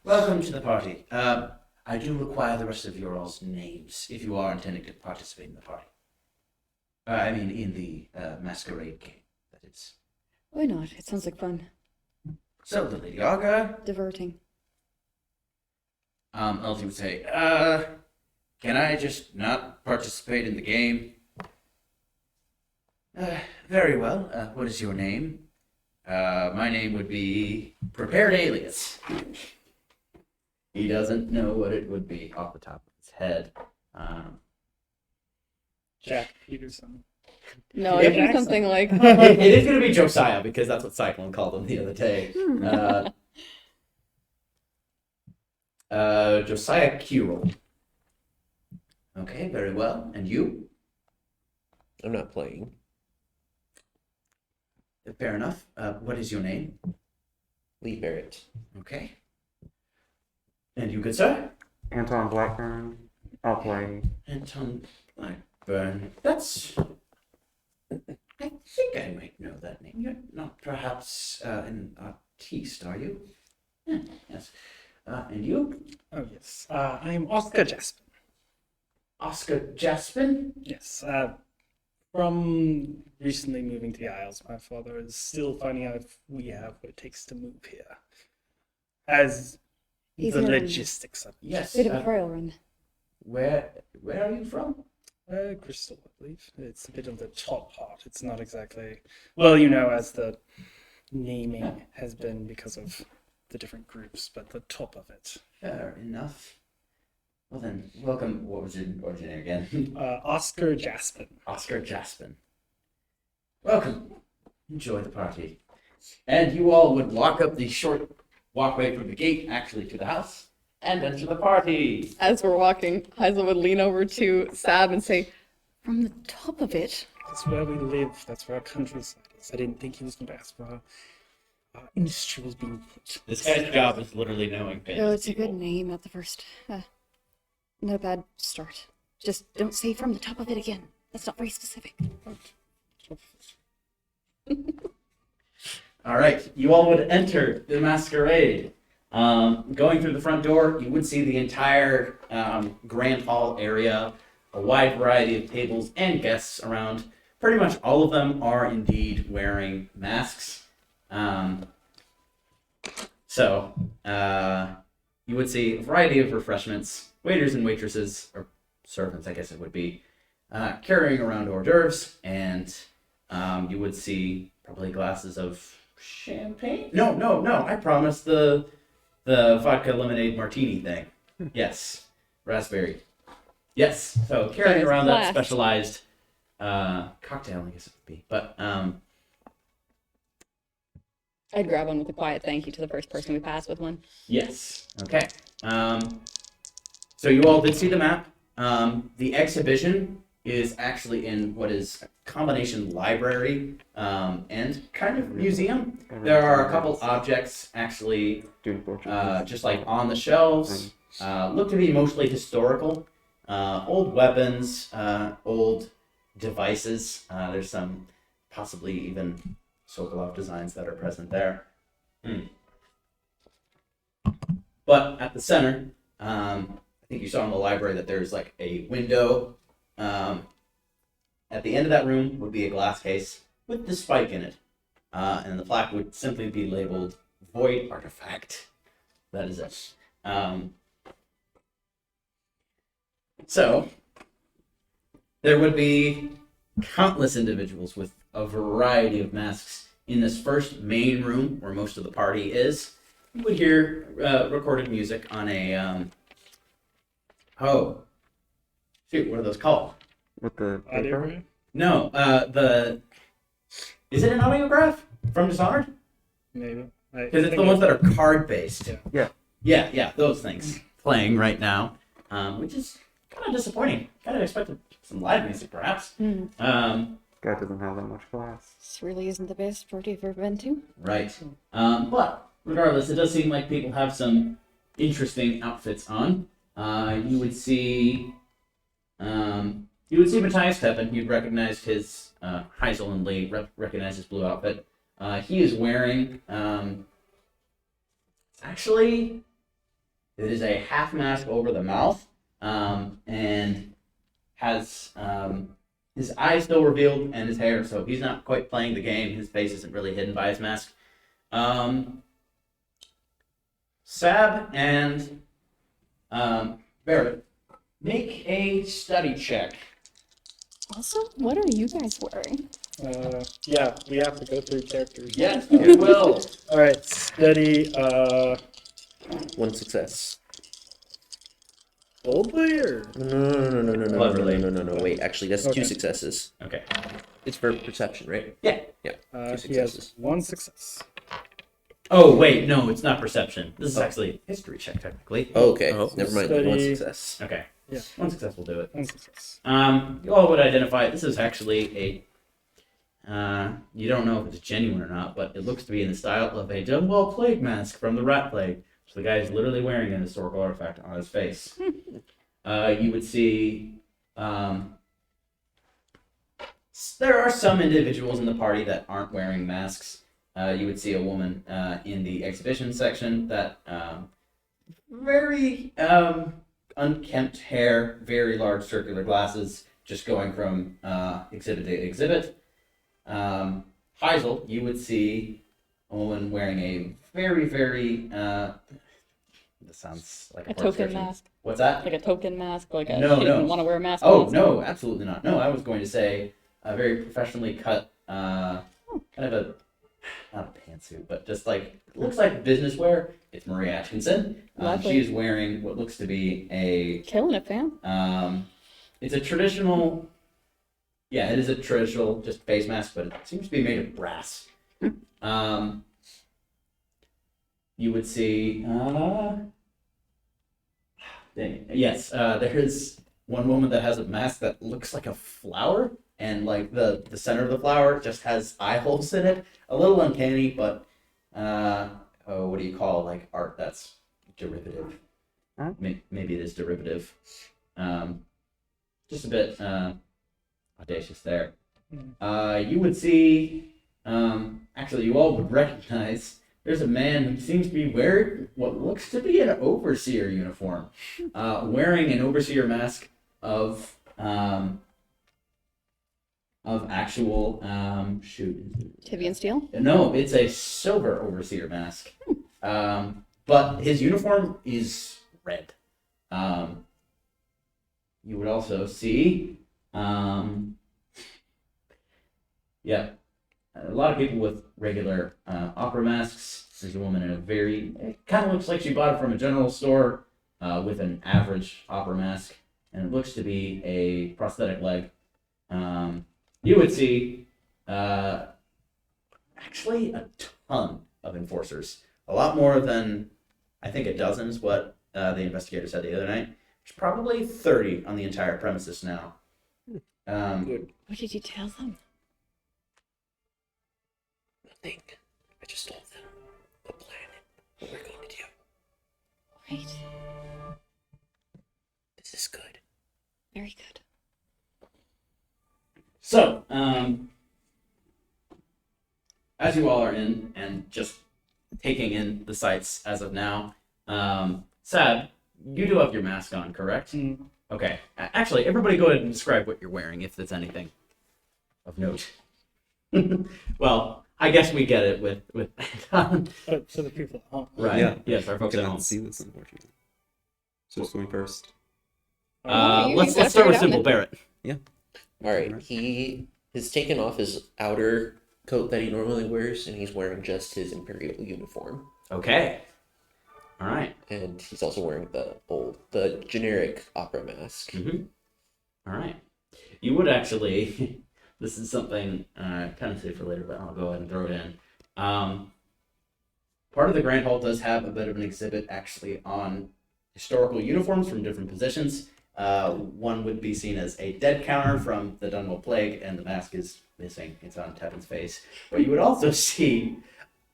Welcome to the party. I do require the rest of your all's names if you are intending to participate in the party. I mean, in the masquerade game, that is. Why not? It sounds like fun. So, the Lady Aga, Diverting. Elsie would say, can I just not participate in the game? Very well. What is your name? My name would be Prepared Alias. He doesn't know what it would be off the top of his head. Jack Peterson. No, it'd be something like It is going to be Josiah, because that's what Cyclone called him the other day. Josiah Kirill. Okay, very well. And you? I'm not playing. Fair enough. What is your name? Lee Barrett. Okay. And you, good sir? Anton Blackburn. I'll play. Anton Blackburn. That's... I think I might know that name. You're not perhaps an artiste, are you? Yes. And you? Oh, yes. I'm Oscar Jaspin. Oscar Jaspin? Yes. From recently moving to the Isles, my father is still finding out if we have what it takes to move here. As He's the in logistics of it. Yes. Bit of a trial run. Where are you from? Crystal, I believe. It's a bit of the top part. It's not exactly, well, you know, as the naming has been because of the different groups, but the top of it. Fair enough. Well then, welcome. What was your name again? Oscar Jaspin. Oscar Jaspin. Welcome. Enjoy the party. And you all would walk up the short walkway from the gate, actually, to the house, and enter the party. as we're walking, Hazel would lean over to Sab and say, "From the top of it." That's where we live. That's where our countryside is. I didn't think he was going to ask where our industry was being put. This guy's job is literally knowing famous No, it's a people. good name at the first. Not a bad start. Just don't say from the top of it again. That's not very specific. All right, you all would enter the masquerade. Going through the front door, you would see the entire grand hall area, a wide variety of tables and guests around. Pretty much all of them are indeed wearing masks. So you would see a variety of refreshments waiters and waitresses, or servants, I guess it would be, carrying around hors d'oeuvres, and you would see probably glasses of champagne. No. I promise the vodka lemonade martini thing. Yes, raspberry. Yes. So carrying Nice. around that Flash. specialized cocktail, I guess it would be. But I'd grab one with a quiet thank you to the first person we pass with one. yes. Okay. So you all did see the map. The exhibition is actually in what is a combination library and kind of museum. There are a couple objects actually Doing portraits. just like on the shelves. Look to be mostly historical. Old weapons, old devices. There's some possibly even Sokolov designs that are present there. But at the center, I think you saw in the library that there's like a window. At the end of that room would be a glass case with the spike in it. And the plaque would simply be labeled Void Artifact. That is it. So, there would be countless individuals with a variety of masks in this first main room where most of the party is. You would hear recorded music on a, what are those called? With the paper? No, is it an audiograph from Dishonored? Maybe. Because it's the ones that are card-based. Yeah. Yeah, those things playing right now, which is kind of disappointing. Kind of expected some live music, perhaps. Guy doesn't have that much class. This really isn't the best party I've ever been to. Right. But regardless, it does seem like people have some interesting outfits on. You would see Matthias Pepin. You'd recognize his Heisel and Lee. Recognize his blue outfit. He is wearing actually it is a half mask over the mouth, and has his eyes still revealed and his hair, so he's not quite playing the game. His face isn't really hidden by his mask. Sab and Barrett, make a study check. Also, what are you guys wearing? Yeah, we have to go through characters. Yes, you will. All right, steady. One success. Boldly or No. Cleverly. No. Wait, actually, that's Okay. 2 successes. Okay. It's for perception, right? Yeah. Yeah. Two he has successes. one success. Oh wait, no, it's not perception. This is actually a history check, technically. Oh, okay. Oh. Never mind. One Study. success. Okay. Yeah. One success will do it. One success. You all would identify this is actually a. You don't know if it's genuine or not, but it looks to be in the style of a Dunwall plague mask from the Rat Plague. So the guy is literally wearing an historical artifact on his face. You would see. There are some individuals in the party that aren't wearing masks. You would see a woman in the exhibition section that very unkempt hair, very large circular glasses, just going from exhibit to exhibit. Heisel, you would see a woman wearing a very, very. This sounds like A poor token description. mask. What's that? Like a token mask, like a No, she no. doesn't want to wear a mask. Oh mask. no, absolutely not. No, I was going to say a very professionally cut, kind of a not a pantsuit, but just like looks like business wear. It's Marie Atkinson. Lovely. She is wearing what looks to be a. Killing it, fam. It's a traditional. Yeah, it is a traditional just face mask, but it seems to be made of brass. You would see. Yes, there is one woman that has a mask that looks like a flower, and like the center of the flower just has eye holes in it. A little uncanny, but what do you call like art that's derivative? Huh? Maybe it is derivative. Just a bit audacious there. You would see. Actually, you all would recognize. There's a man who seems to be wearing what looks to be an overseer uniform, wearing an overseer mask of actual Tivian Steel? No, it's a silver overseer mask, but his uniform is red. you would also see, yeah, a lot of people with regular opera masks. There's a woman in a it kind of looks like she bought it from a general store with an average opera mask, and it looks to be a prosthetic leg. You would see actually a ton of enforcers, a lot more than I think a dozen is what the investigator said the other night. There's probably 30 on the entire premises now. What did you tell them? Nothing. I just told them the plan, what we're going to do. Right. This is good. Very good. So, as you all are in and just taking in the sights as of now, Sab, you do have your mask on, correct? Okay. Actually, everybody go ahead and describe what you're wearing, if there's anything of note. Well, I guess we get it with Anton. But for the people at home. Right. Yeah. Yes, our I folks at home. cannot see this, unfortunately. So who's going first? Let's gotta start with figure it out Simple then. Barrett. All right, he has taken off his outer coat that he normally wears, and he's wearing just his Imperial uniform. Okay. All right. And he's also wearing the generic opera mask. All right. You would actually, this is something kind of save for later, but I'll go ahead and throw it in. Part of the Grand Hall does have a bit of an exhibit actually on historical uniforms from different positions. One would be seen as a dead counter from the Dunwell Plague, and the mask is missing. It's on Tevin's face. But you would also see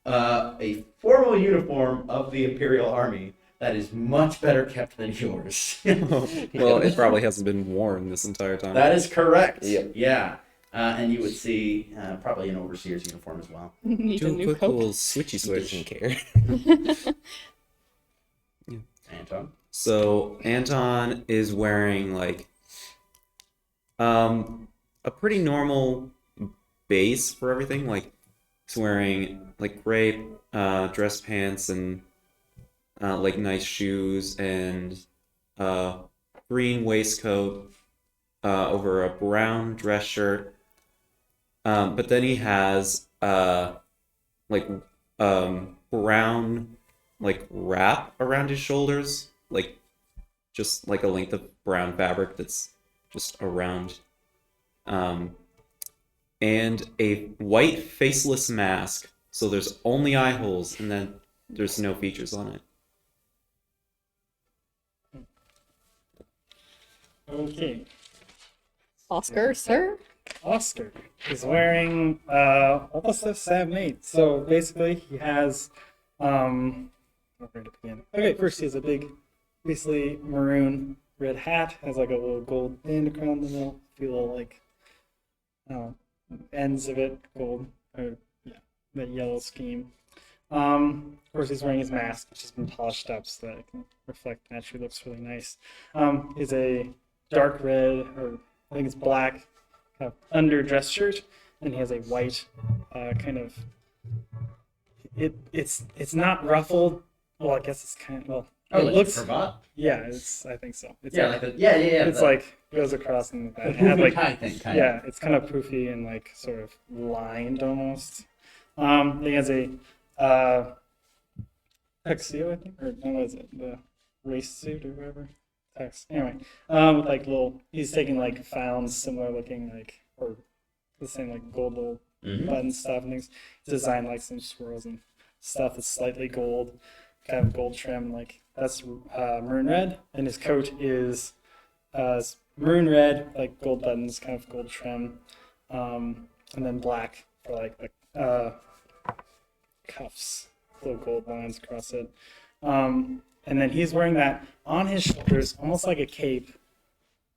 a formal uniform of the Imperial Army that is much better kept than yours. Well, it probably hasn't been worn this entire time. That is correct. Yep. Yeah. And you would see probably an overseer's uniform as well. Need a Do a new quick coat. little switchy He switch. doesn't care. Anton? So Anton is wearing like a pretty normal base for everything. Like he's wearing like gray dress pants and like nice shoes and green waistcoat over a brown dress shirt. But then he has like brown like wrap around his shoulders, like just like a length of brown fabric that's just around, and a white faceless mask. So there's only eye holes, and then there's no features on it. Okay. Oscar, sir? Oscar is wearing all the stuff Sam made. So basically, he has where to begin? Okay, first he has a big, basically maroon red hat. Has like a little gold band around the middle. Feel like ends of it gold, or yeah, that yellow scheme. Of course, he's wearing his mask, which has been polished up so that it can reflect naturally. Looks really nice. Is a dark red, or I think it's black, kind of under dress shirt, and he has a white kind of. It's not ruffled. Well, I guess it's kind of Oh, it like looks. a cravat? Yeah, I think so. It's Yeah, like, like yeah. it's the- like goes across and the it had poofy like tie thing, kind yeah, of. it's kind of poofy and like sort of lined almost. He has a tuxedo, I think, or no, what is it? The race suit or whatever. Anyway, with like little, he's taking like found similar looking like or the same like gold little Mhm. button stuff and things. He's designed like some swirls and stuff that's slightly gold, kind of gold trim. Like that's maroon red, and his coat is maroon red, like gold buttons, kind of gold trim, and then black for like the cuffs, little gold lines across it. And then he's wearing that on his shoulders, almost like a cape,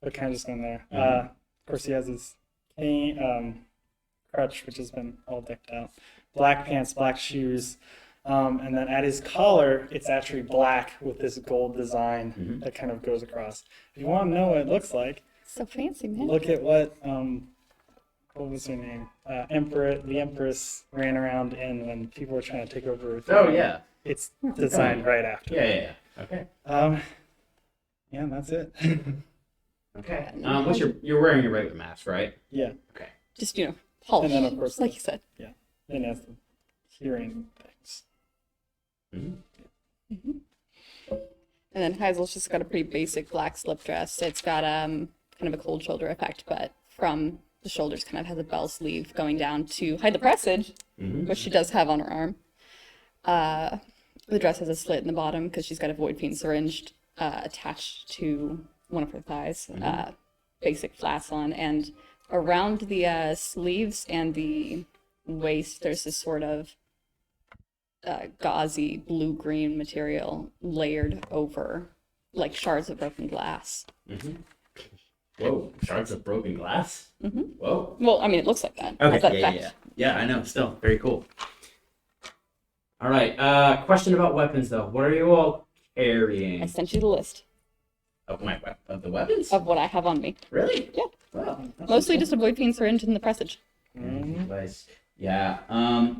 but kind of just going there. Of course, he has his cane, crutch, which has been all decked out. Black pants, black shoes. And then at his collar, it's actually black with this gold design that kind of goes across. If you want to know what it looks like, So fancy, man. look at what was her name? The Empress ran around in when people were trying to take over her Oh throne. yeah. It's designed right after. Yeah. Okay. Yeah, that's it. Okay. What's you're wearing your regular mask, right? Yeah. Okay. Just, polish, And then, of course, like you said. Then has the hearing things. And then Heisel's just got a pretty basic black slip dress. It's got kind of a cold shoulder effect, but from the shoulders kind of has a bell sleeve going down to hide the presage, which she does have on her arm. The dress has a slit in the bottom because she's got a void fiend syringe attached to one of her thighs. Basic flasks on, and around the sleeves and the waist, there's this sort of gauzy blue-green material layered over, like shards of broken glass. Whoa, shards of broken glass? Whoa. Well, I mean, it looks like that. Okay, Has that yeah, effect. yeah. I know, still, very cool. All right, question about weapons, though. What are you all carrying? I sent you the list Of the weapons? of what I have on me. Really? Yeah. Wow. that's Mostly cool. just a void fiend syringe and the presage. Nice. Yeah.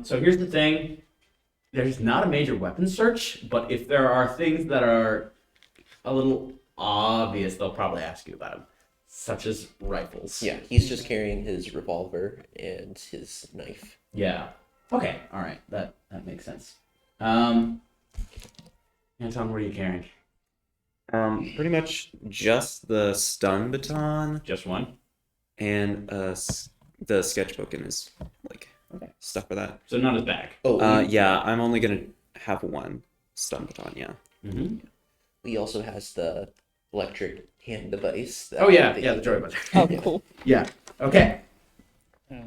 So here's the thing. There's not a major weapon search, but if there are things that are a little obvious, they'll probably ask you about them, such as rifles. Yeah, he's just carrying his revolver and his knife. Yeah. Okay. All right. That makes sense. Anton, what are you carrying? Pretty much just the stun baton Just one. and the sketchbook in his stuff for that. So not his bag. Oh, Yeah, I'm only gonna have one stun baton. Yeah. Mm-hmm. he also has the electric hand device. Oh yeah, the joy button. Oh, cool. Yeah. Okay. Yeah.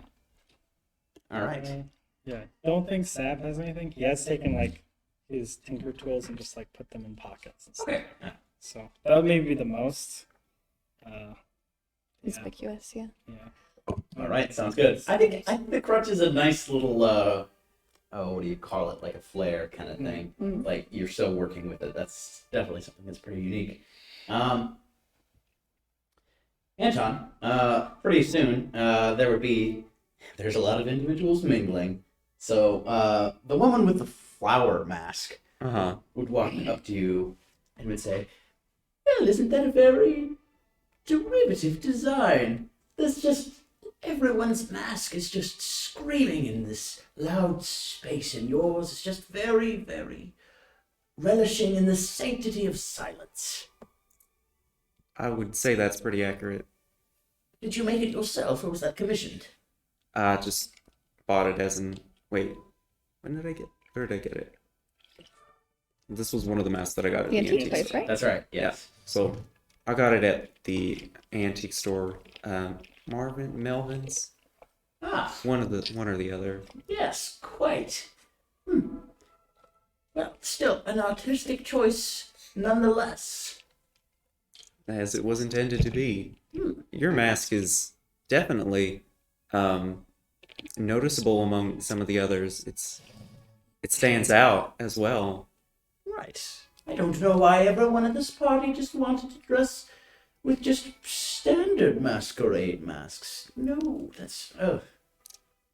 All right. Yeah. Don't think Sab has anything. He has taken like his tinker tools and just like put them in pockets and stuff. Okay. Yeah. So that would maybe be the most. Yeah. Conspicuous, yeah. Yeah. All right. Sounds good. I think the crutch is a nice little what do you call it? Like a flare kind of thing. Like you're still working with it. That's definitely something that's pretty unique. Anton, pretty soon there's a lot of individuals mingling. So the woman with the flower mask would walk up to you and would say, "Well, isn't that a very derivative design? There's just everyone's mask is just screaming in this loud space, and yours is just very, very relishing in the sanctity of silence." I would say that's pretty accurate. Did you make it yourself, or was that commissioned? Just bought it as in. Wait, where did I get it? This was one of the masks that I got at The the antique place, right? That's right. Yes. So I got it at the antique store, Melvin's. Ah, One or the other. yes, quite. Well, still an artistic choice, nonetheless. As it was intended to be. Your mask is definitely noticeable among some of the others. It stands out as well. Right. I don't know why everyone at this party just wanted to dress with just standard masquerade masks. No, that's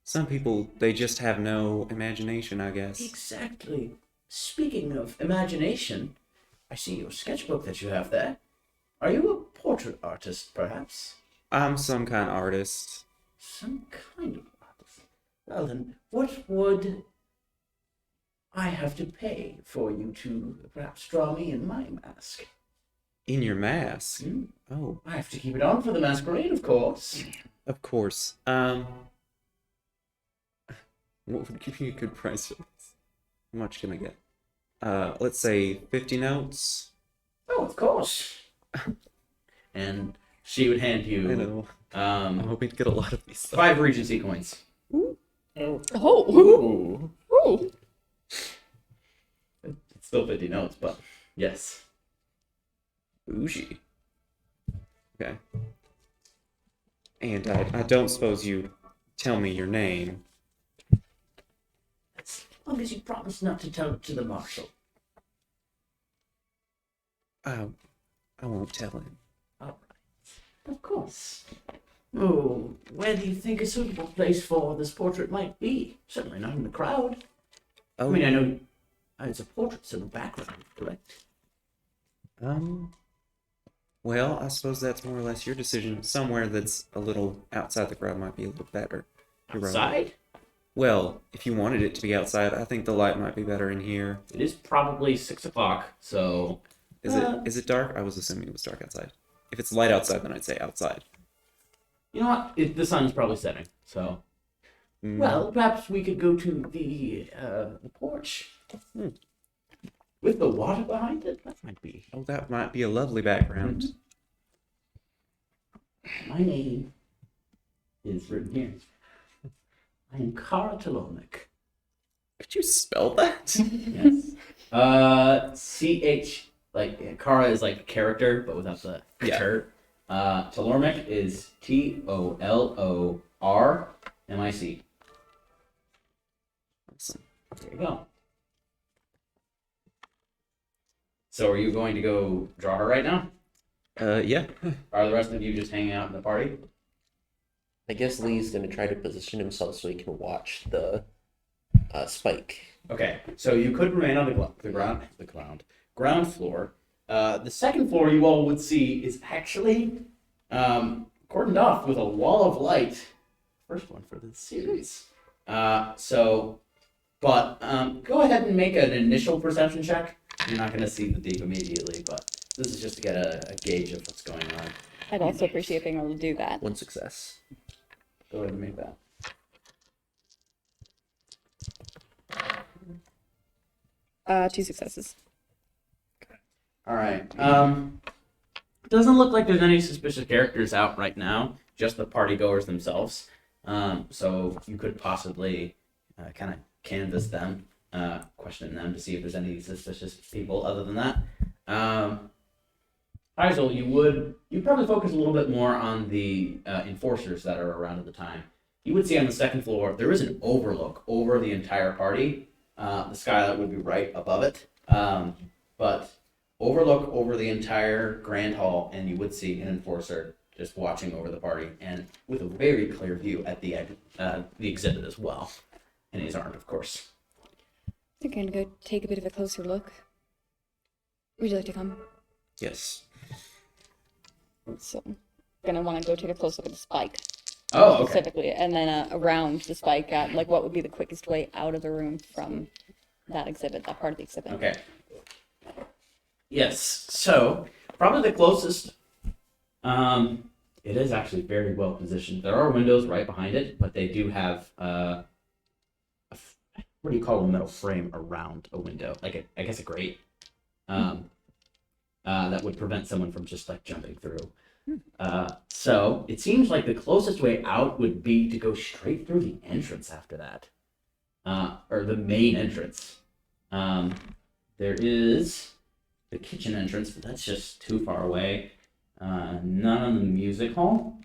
Some people, they just have no imagination, I guess. exactly. Speaking of imagination, I see your sketchbook that you have there. Are you a portrait artist, perhaps? I'm some kind of artist. Some kind of artist. Well then, what would I have to pay for you to perhaps draw me in my mask? In your mask? Oh, I have to keep it on for the masquerade, of course. of course. What would give you a good price for this? How much can I get? Let's say 50 notes. Oh, of course. And she would hand I you know. I'm hoping to get a lot of these. 5 Regency coins. Oh. Oh! Ooh! It's still 50 notes, but yes. Bougie. Okay. And I don't suppose you tell me your name. As long as you promise not to tell it to the marshal. I won't tell him. All right. Of course. Oh, where do you think a suitable place for this portrait might be? Certainly not in the crowd. Oh, I mean, I know it's a portrait in the background, correct? Well, I suppose that's more or less your decision. Somewhere that's a little outside the crowd might be a little better. You're right. Outside? Well, if you wanted it to be outside, I think the light might be better in here. It is probably 6 o'clock, so Is it dark? I was assuming it was dark outside. If it's light outside, then I'd say outside. you know what? The sun's probably setting, so. Mm. Well, perhaps we could go to the porch. With the water behind it? That might be. Oh, that might be a lovely background. My name is written here. I am Kara Talomic. Could you spell that? Yes. CH, like, Kara is like a character, but without the Yeah. tur. Talormic is TOLORMIC. Awesome. There you go. So are you going to go draw her right now? Yeah. Are the rest of you just hanging out in the party? I guess Lee's gonna try to position himself so he can watch the spike. Okay, so you could remain on ground floor. The second floor you all would see is actually cordoned off with a wall of light. First one for the series. Go ahead and make an initial perception check. You're not going to see the deep immediately, but this is just to get a gauge of what's going on. I'd also appreciate being able to do that. 1 success. Go ahead and make that. Two successes. All right. Doesn't look like there's any suspicious characters out right now. Just the party goers themselves. So you could possibly kind of canvass them, question them to see if there's any suspicious people. Other than that, Heisel, you'd probably focus a little bit more on the enforcers that are around at the time. You would see on the second floor there is an overlook over the entire party. The skylight would be right above it, but overlook over the entire grand hall, and you would see an enforcer just watching over the party, and with a very clear view at the exhibit as well. And he's armed, of course. I think I'm gonna go take a bit of a closer look. Would you like to come? Yes. So, gonna want to go take a close look at the spike. Oh, okay. Specifically, and then around the spike at, like, what would be the quickest way out of the room from that exhibit, that part of the exhibit. Okay. Yes. So probably the closest. It is actually very well positioned. There are windows right behind it, but they do have what do you call a metal frame around a window, like I guess a grate. That would prevent someone from just like jumping through. So it seems like the closest way out would be to go straight through the entrance after that, or the main entrance. There is the kitchen entrance, but that's just too far away. None on the music hall.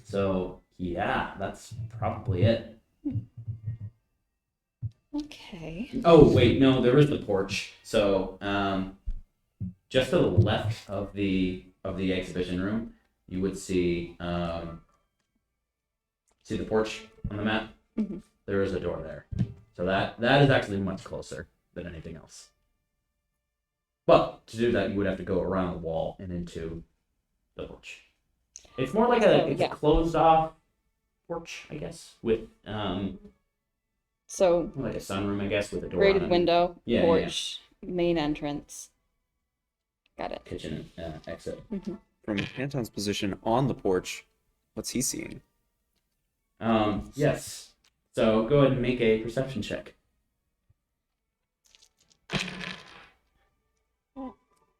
So yeah, that's probably it. Okay. Oh wait, no, there is the porch. So just to the left of the exhibition room, you would see the porch on the map. Mm-hmm. There is a door there. So that is actually much closer than anything else. But to do that, you would have to go around the wall and into the porch. It's more like a closed off porch, I guess, with So, like a sunroom, I guess, with a door grated on it. window, Yeah, porch, main entrance. Got it. Kitchen exit. Mm-hmm. From Anton's position on the porch, what's he seeing? Yes. So go ahead and make a perception check.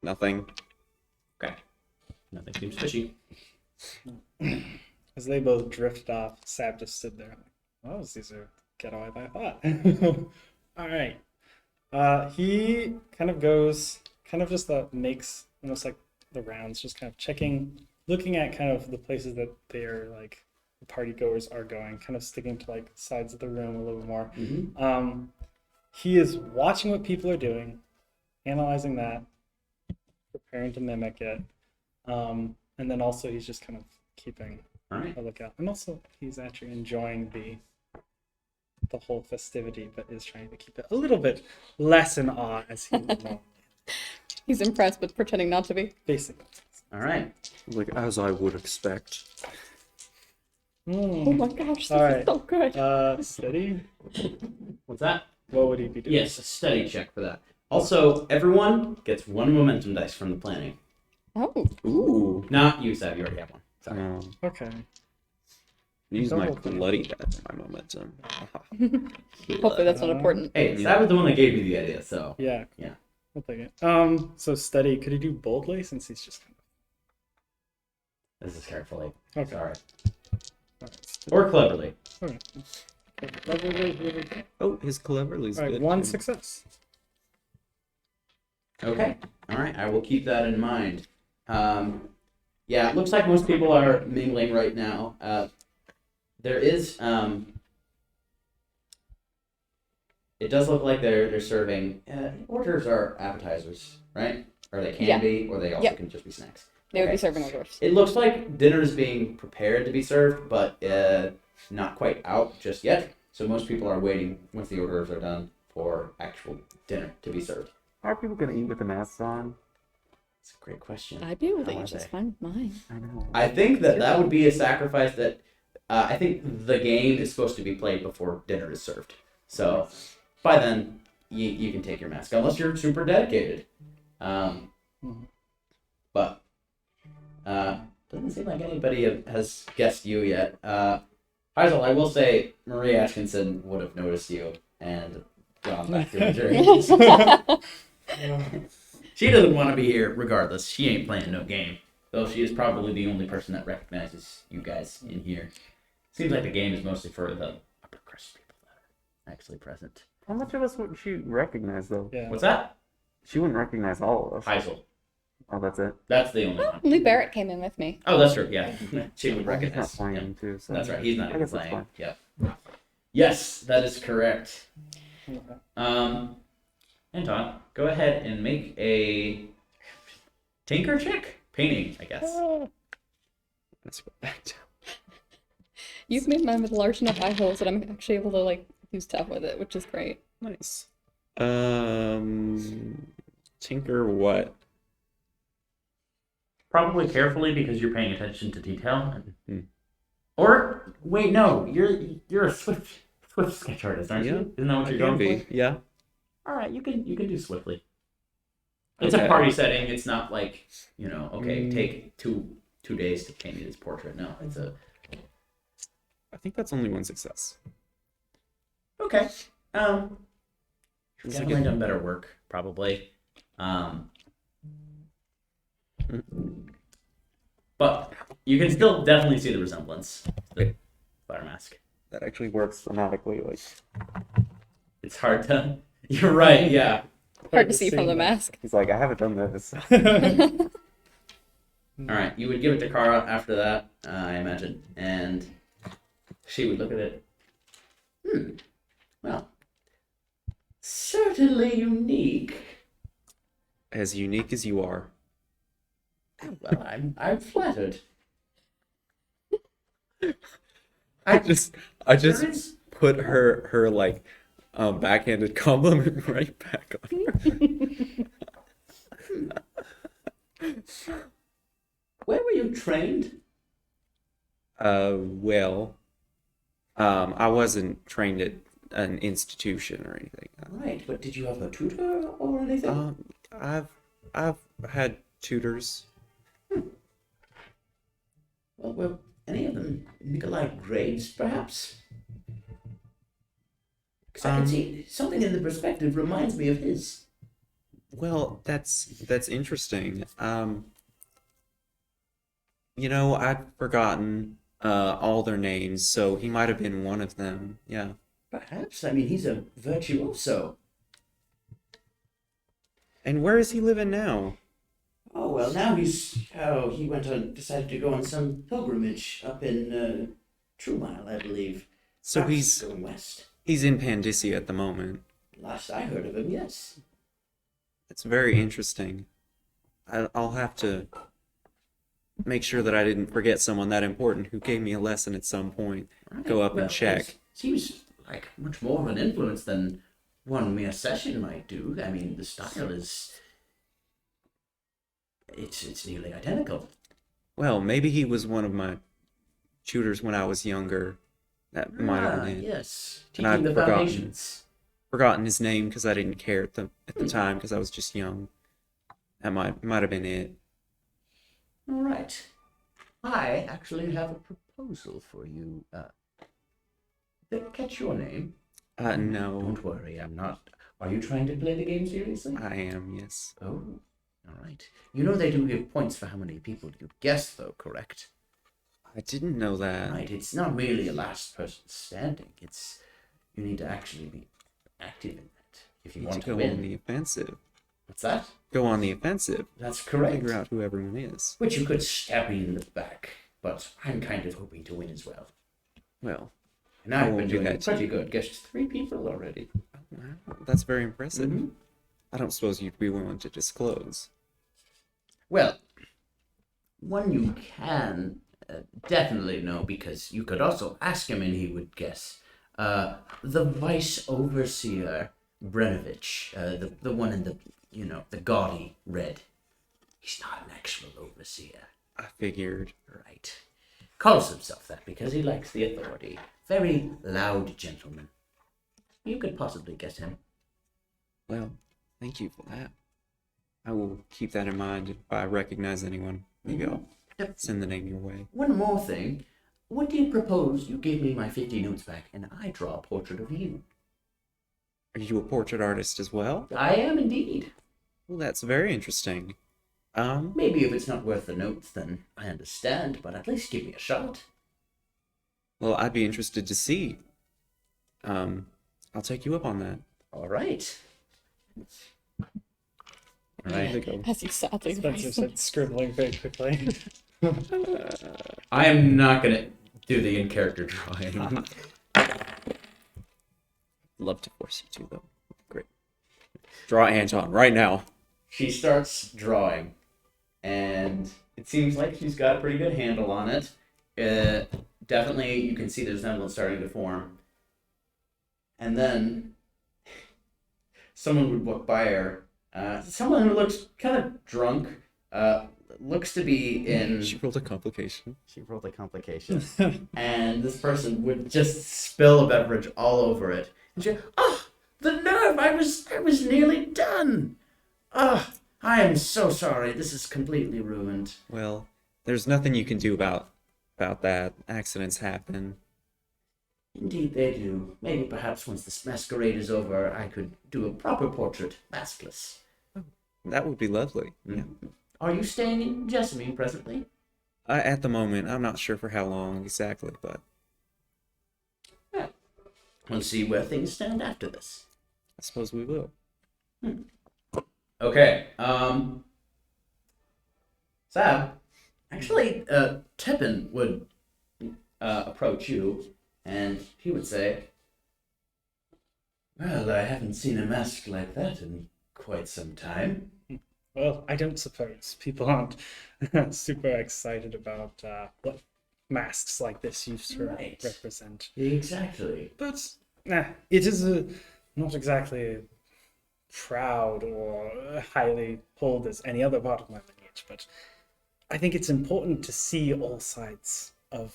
Nothing. Okay. Nothing seems fishy. As they both drifted off, Sab just stood there. Oh, these are ghetto as I thought. All right. He kind of goes, just makes almost like the rounds, just kind of checking, looking at kind of the places that they're like the party goers are going, kind of sticking to like sides of the room a little bit more. Mm-hmm. He is watching what people are doing, analyzing that, preparing to mimic it, and then also he's just kind of keeping All right. a lookout. And also he's actually enjoying the whole festivity, but is trying to keep it a little bit less in awe as he He's impressed, but pretending not to be. basically. All right. Like, as I would expect. Oh my gosh, this All right. is so good. Steady. What's that? What would he be doing? Yes, a steady check for that. Also, everyone gets 1 momentum dice from the planning. Oh, Ooh. Not you, Sav. You already have one. Sorry. Okay. Use my Double. bloody die for my momentum. hopefully that's not important. Hey, Sav was the one that gave you the idea, so. Yeah. Yeah. I'll take it. So steady. Could he do boldly since he's just kind This is carefully. of Sorry. Alright, Or cleverly. okay. Oh, his cleverly's All right, good. 1 too. success. Okay. All right. I will keep that in mind. Yeah, it looks like most people are mingling right now. There is. It does look like they're serving. Orders are appetizers, right? Or they can Yeah. be, or they also Yep. can just be snacks. They would Okay. be serving orders. It looks like dinner is being prepared to be served, but not quite out just yet. So most people are waiting once the orders are done for actual dinner to be served. How are people gonna eat with the masks on? It's a great question. I'd be able to How eat are just they? fine with mine. I know. I think that would be a sacrifice that I think the game is supposed to be played before dinner is served. So by then you can take your mask unless you're super dedicated. But doesn't seem like anybody has guessed you yet. Faisal, I will say Marie Atkinson would have noticed you and gone back to her journey. She doesn't want to be here regardless. She ain't playing no game. Though she is probably the only person that recognizes you guys in here. Seems like the game is mostly for the upper crust people that are actually present. How much of us would she recognize though? Yeah. What's that? She wouldn't recognize all of us. Faisal. Oh, that's it. That's the only one. Lee Barrett came in with me. Oh, that's true. Yeah, she would Well, he's not recognize. playing too. So That's right. He's not I even guess that's playing. fine. Yep. Yes, that is correct. Anton, go ahead and make a tinker check? Painting, I guess. Let's go back down. You've made mine with large enough eye holes that I'm actually able to like do stuff with it, which is great. Nice. Tinker what? Probably carefully because you're paying attention to detail. Hmm. Or wait, no, you're a swift sketch artist, aren't Yeah, you? Isn't that what I you're can going be. for? Yeah. All right, you can do swiftly. It's Okay. a party setting. It's not like take two days to paint his portrait. No, it's a I think that's only 1 success. okay. Feels Definitely like done better work, probably. But you can still definitely see the resemblance to the flower mask. That actually works thematically. Like It's hard to. You're right. Yeah. Hard to see from the mask. he's like, I haven't done this. All right. You would give it to Kara after that, I imagine, and she would look at it. Well, certainly unique. As unique as you are. Well, I'm flattered. I just There is- put her like backhanded compliment right back on her. Where were you trained? Well, I wasn't trained at an institution or anything. Right, but did you have a tutor or anything? I've had tutors. Well, were any of them Nikolai Graves, perhaps? Because I can see something in the perspective reminds me of his. Well, that's interesting. I'd forgotten all their names, so he might have been one of them. Yeah. Perhaps. I mean, he's a virtuoso. And where is he living now? Oh, well, now he decided to go on some pilgrimage up in True Mile, I believe. So Perhaps he's going west. in Pandyssia at the moment. Last I heard of him, yes. It's very interesting. I'll have to make sure that I didn't forget someone that important who gave me a lesson at some point. Right. Go up and Well, check. it seems like much more of an influence than one mere session might do. I mean, the style is It's nearly identical. Well, maybe he was one of my tutors when I was younger. That might have been it. Yes. And I'd Teaching the forgotten. foundations. Forgotten his name because I didn't care at the time because I was just young. That might have been it. All right. I actually have a proposal for you. Did I catch your name? No, Don't worry, I'm not. Are you trying to play the game seriously? I am. Yes. Oh, all right. You know they do give points for how many people you guess, though, correct? I didn't know that. Right. It's not merely a last person standing. It's you need to actually be active in that if you Need want to to go on win. the offensive. What's that? Go on the offensive. That's correct. Figure out who everyone is. Which you could stab me in the back, but I'm kind of hoping to win as well. Well, And I I've won't been do doing that to pretty you. good. Guessed 3 people already. wow, that's very impressive. Mhm. I don't suppose you'd be willing to disclose. Well, one you can definitely know because you could also ask him and he would guess. The Vice Overseer Brenovich, the one in the the gaudy red. He's not an actual overseer, I figured. right? Calls himself that because he likes the authority. Very loud gentleman. You could possibly guess him. Well, thank you for that. I will keep that in mind. If I recognize anyone, maybe I'll Yep. send the name your way. One more thing. What do you propose you give me my 50 notes back and I draw a portrait of you? Are you a portrait artist as well? I am indeed. Well, that's very interesting. Maybe if it's not worth the notes, then I understand, but at least give me a shot. Well, I'd be interested to see. I'll take you up on that. All right. There you go. As he sadly Spencer writes. said, scribbling very quickly. I am not gonna do the in-character drawing. Love to force you to, though. Great. Draw Anton right now. She starts drawing, and it seems like she's got a pretty good handle on it. Definitely, you can see the resemblance starting to form. And then someone would walk by her. Someone who looks kind of drunk. Looks to be in. She rolled a complication. She rolled a complication. And this person would just spill a beverage all over it. And she, oh, the nerve! I was nearly done. Oh, I am so sorry. This is completely ruined. Well, there's nothing you can do about that. Accidents happen. Indeed, they do. Maybe perhaps once this masquerade is over, I could do a proper portrait, maskless. That would be lovely. Yeah. Are you staying in Jessamine presently? At the moment, I'm not sure for how long exactly, but We'll see where things stand after this. I suppose we will. Okay. Sab, actually, Tippin would approach you, and he would say, well, I haven't seen a mask like that in quite some time. Well, I don't suppose people aren't super excited about what masks like this used to Right. represent. Exactly. But it is not exactly proud or highly pulled as any other part of my lineage, but I think it's important to see all sides of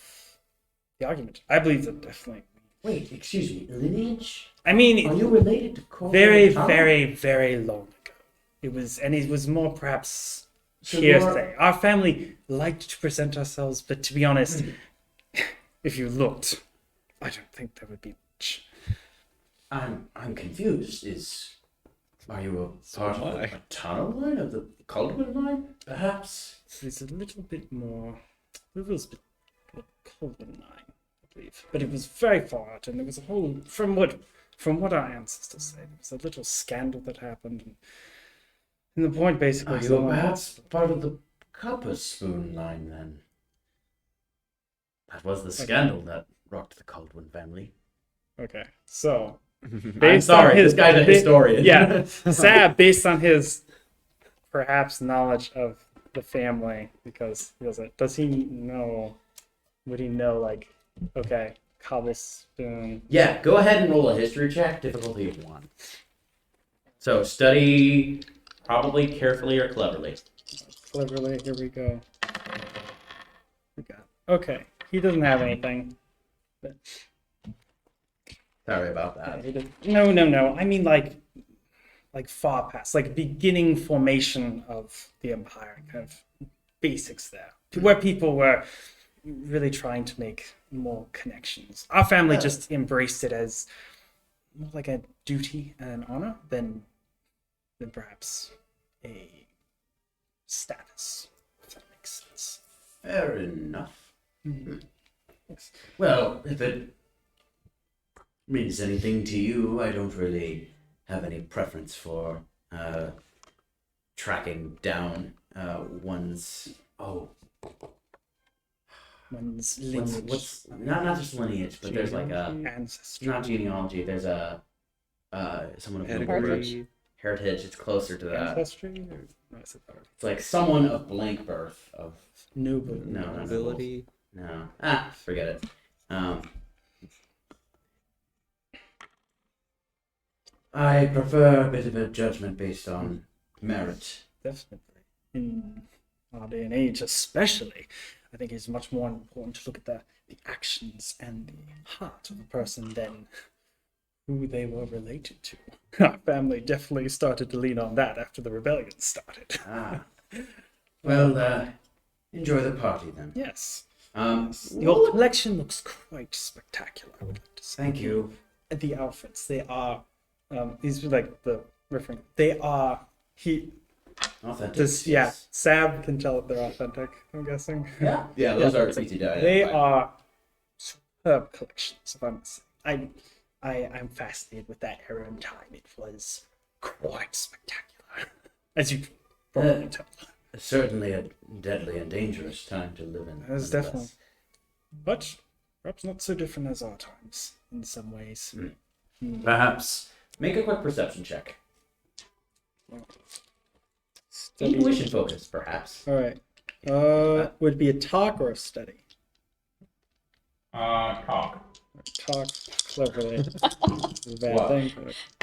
the argument. I believe that definitely. Wait, excuse me, lineage? I mean, Are you related to Corvo very, Tom? very, very long ago. It was more perhaps So hearsay. Our family liked to present ourselves, but to be honest, if you looked, I don't think there would be much. I'm confused. Are you a part of am I. a tunnel line of the Caldwell line? Perhaps. It's a little bit more. It was a Colvin line, I believe, but it was very far out, and there was a whole. From what our ancestors say, there was a little scandal that happened, and the point basically Are is you no one- perhaps part of the Copper Spoon line then? That was the scandal that rocked the Caldwell family. Okay, so I'm based sorry, on his, this guy's a historian. Yeah, Sab, based on his perhaps knowledge of the family, because he was like, does he know? Would he know, like, okay, cobblestone? Yeah, go ahead and roll a history check, difficulty of 1. So study probably carefully or cleverly. cleverly. Here we go. Okay, he doesn't have anything. But Sorry about that. no. I mean, like far past, like beginning formation of the empire, kind of basics there, to where people were really trying to make more connections. Our family just embraced it as more like a duty and an honor than perhaps a status, if that makes sense. Fair enough. Yes. Well, if it means anything to you, I don't really have any preference for tracking down one's One's lineage. what's not just lineage, but there's like a ancestry. not genealogy. There's a someone of noble Pedigree. heritage. It's closer to that. Ancestry? Or, no, it's It's like someone of blank birth of noble. no, not noble. Ability. No. Forget it. I prefer a bit of a judgment based on merit. Definitely. In our day and age, especially, I think it's much more important to look at the actions and the heart of a person than who they were related to. Our family definitely started to lean on that after the rebellion started. Well, enjoy the party then. Yes. Your collection looks quite spectacular, I would like to say. Thank you. The outfits, they are, these are like the reference, they are, Authentic. yeah, Sab can tell if they're authentic, I'm guessing. Yeah, those are easy to identify. They are superb collections, if I must say. I'm fascinated with that era and time. It was quite spectacular, as you can probably tell. Certainly a deadly and dangerous time to live in. That's definitely. But perhaps not so different as our times in some ways. Perhaps make a quick perception check. Study. Intuition focus, perhaps. All right. Would be a talk or a study? Talk. Talk cleverly. It's a bad Wow. thing.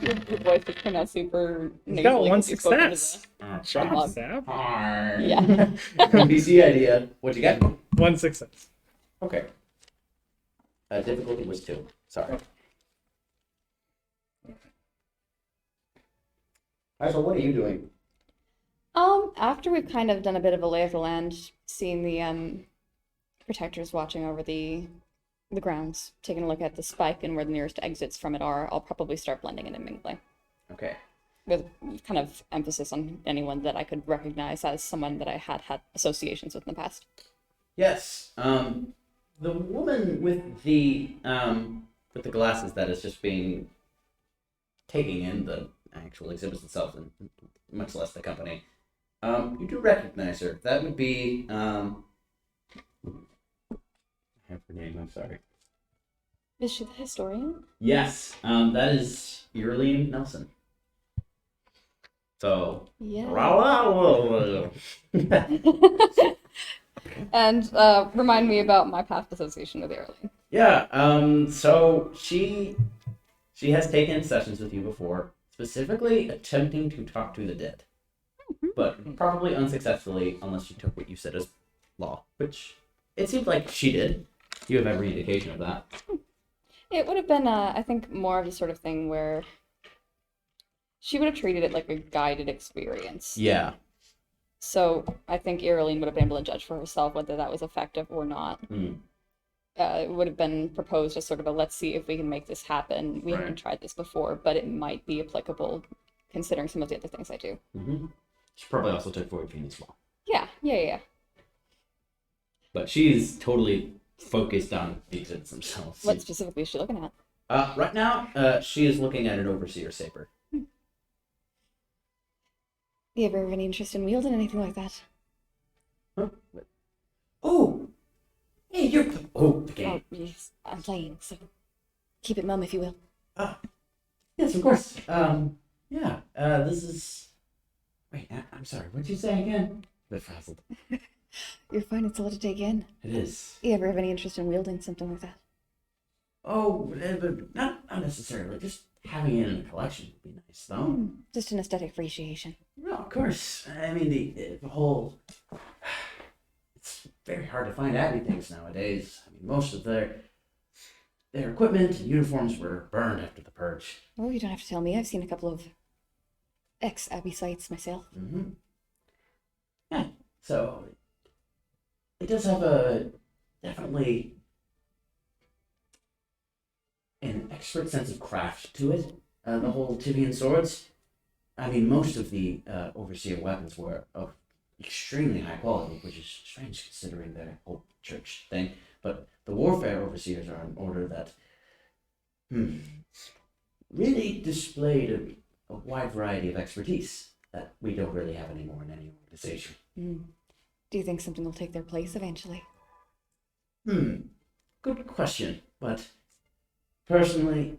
Your voice is coming out super You nasally. got one 'cause you spoke into success. Shut Job, up. Sab. the- Yeah. NPC idea. What'd you get? One success. Okay. Difficulty was 2. Sorry. Alright, so what are you doing? After we've kind of done a bit of a lay of the land, seeing the protectors watching over the grounds, taking a look at the spike and where the nearest exits from it are, I'll probably start blending in and mingling. Okay. With kind of emphasis on anyone that I could recognize as someone that I had associations with in the past. Yes. The woman with the glasses that is just being taking in the actual exhibits itself and much less the company. You do recognize her. That would be I have her name, I'm sorry. Is she the historian? Yes. That is Earlene Nelson. So Yeah. And remind me about my past association with Arlene. Yeah, so she has taken sessions with you before, specifically attempting to talk to the dead. But probably unsuccessfully unless she took what you said as law, which it seems like she did. You have every indication of that. It would have been, I think, more of the sort of thing where she would have treated it like a guided experience. Yeah. So I think Arlene would have been able to judge for herself whether that was effective or not. It would have been proposed as sort of a let's see if we can make this happen. We haven't tried this before, but it might be applicable considering some of the other things I do. Mm-hmm. She probably also took Void Fiend as well. Yeah. But she's totally focused on the exhibits themselves. What specifically is she looking at? Right now, she is looking at an Overseer Saber. Do you ever have any interest in wielding anything like that? Huh? Oh! Hey, you're... Oh, the game. Oh, yes. I'm playing, so keep it mum if you will. Yes, of course. Yeah, this is... Wait, I'm sorry, what'd you say again? A bit frazzled. You're fine, it's a lot to take in. It is. You ever have any interest in wielding something like that? Oh, but not necessarily. Just having it in a collection would be nice, though. Just an aesthetic appreciation. No, of course. I mean, the whole. It's very hard to find Abbey things nowadays. I mean, most of their equipment and uniforms were burned after the purge. Oh, you don't have to tell me. I've seen a couple of ex-Abbey sites myself. Mm-hmm. Yeah. So it does have a definitely an expert sense of craft to it. The whole Tibian swords. I mean, most of the overseer weapons were of extremely high quality, which is strange considering their whole church thing. But the warfare overseers are an order that really displayed a wide variety of expertise that we don't really have anymore in any organization. Do you think something will take their place eventually? Good question. But personally,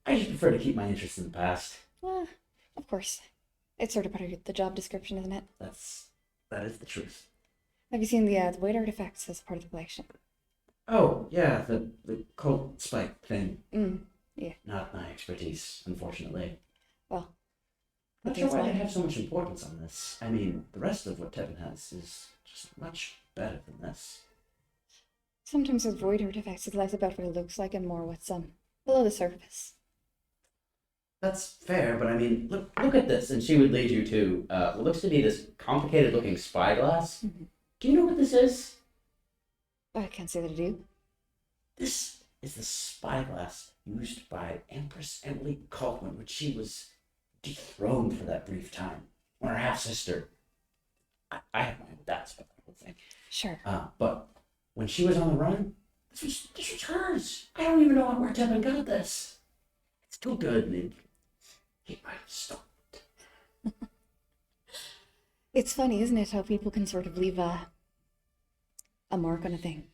I just prefer to keep my interest in the past. Of course. It's sort of part of the job description, isn't it? That is the truth. Have you seen the white artifacts as part of the collection? Oh, yeah, the cult spike thing. Yeah. Not my expertise, unfortunately. Well, Not sure why they have so much importance on this. I mean, the rest of what Tevin has is just much better than this. sometimes with void artifacts, it's less about what it looks like and more what's below the surface. That's fair, but I mean, look at this, and she would lead you to what looks to be this complicated-looking spyglass. Do you know what this is? I can't say that I do. This is the spyglass used by Empress Emily Caldwin when she was dethroned for that brief time. When her half-sister... I have my own doubts about the whole thing. Sure. But when she was on the run, this was hers. I don't even know where Tevin got this. It's too good, and he might have stolen it. It's funny, isn't it, how people can sort of leave a mark on a thing.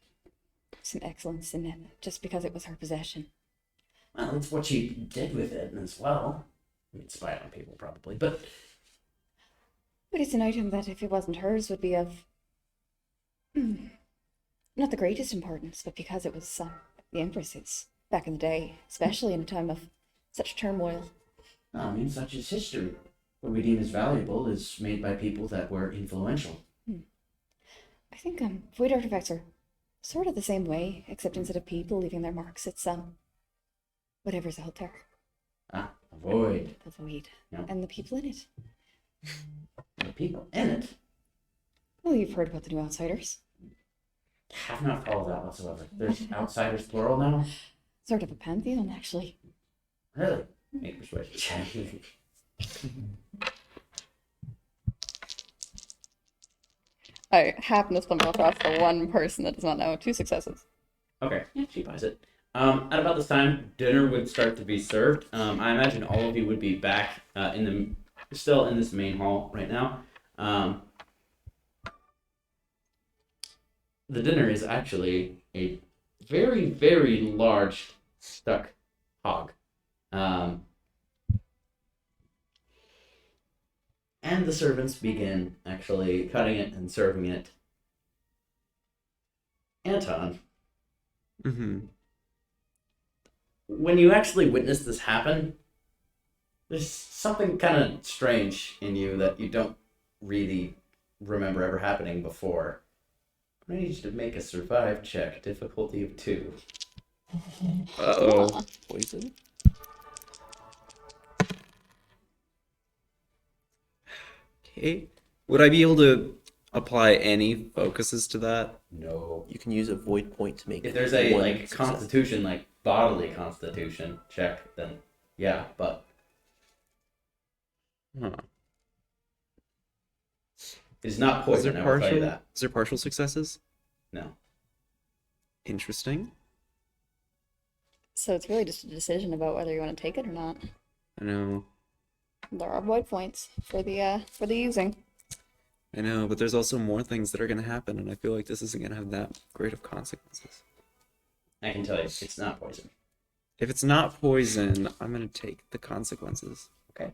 Some excellence in it, just because it was her possession. Well, that's what she did with it as well. I mean, spy on people, probably, but... But it's an item that, if it wasn't hers, would be of... not the greatest importance, but because it was the Empress's back in the day, especially in a time of such turmoil. I mean, such is history. What we deem as valuable is made by people that were influential. I think void artifacts are sort of the same way, except instead of people leaving their marks, it's whatever's out there. Ah, a void. The void. Yep. And the people in it. The people in it Well, you've heard about the new outsiders. have not followed that whatsoever. There's outsiders plural now? Sort of a pantheon, actually. Really? Make persuasion check. I happen to stumble across the one person that does not know. 2 successes. Okay, yeah, she buys it. At about this time, dinner would start to be served. I imagine all of you would be back still in this main hall right now. The dinner is actually a very, very large stuck hog. And the servants begin actually cutting it and serving it. Anton, when you actually witness this happen, there's something kind of strange in you that you don't really remember ever happening before. I need you to make a survive check, difficulty of 2. Uh-oh. Poison? Okay. Would I be able to apply any focuses to that? No. You can use a void point to make If there's a one like success. constitution, like bodily constitution check, then yeah, but Huh. it's not Is there poison, I will tell you partial? that. Is there partial successes? No. Interesting. So it's really just a decision about whether you want to take it or not. I know. There are void points for the using. I know, but there's also more things that are going to happen, and I feel like this isn't going to have that great of consequences. I can tell you, it's not poison. If it's not poison, I'm going to take the consequences. Okay.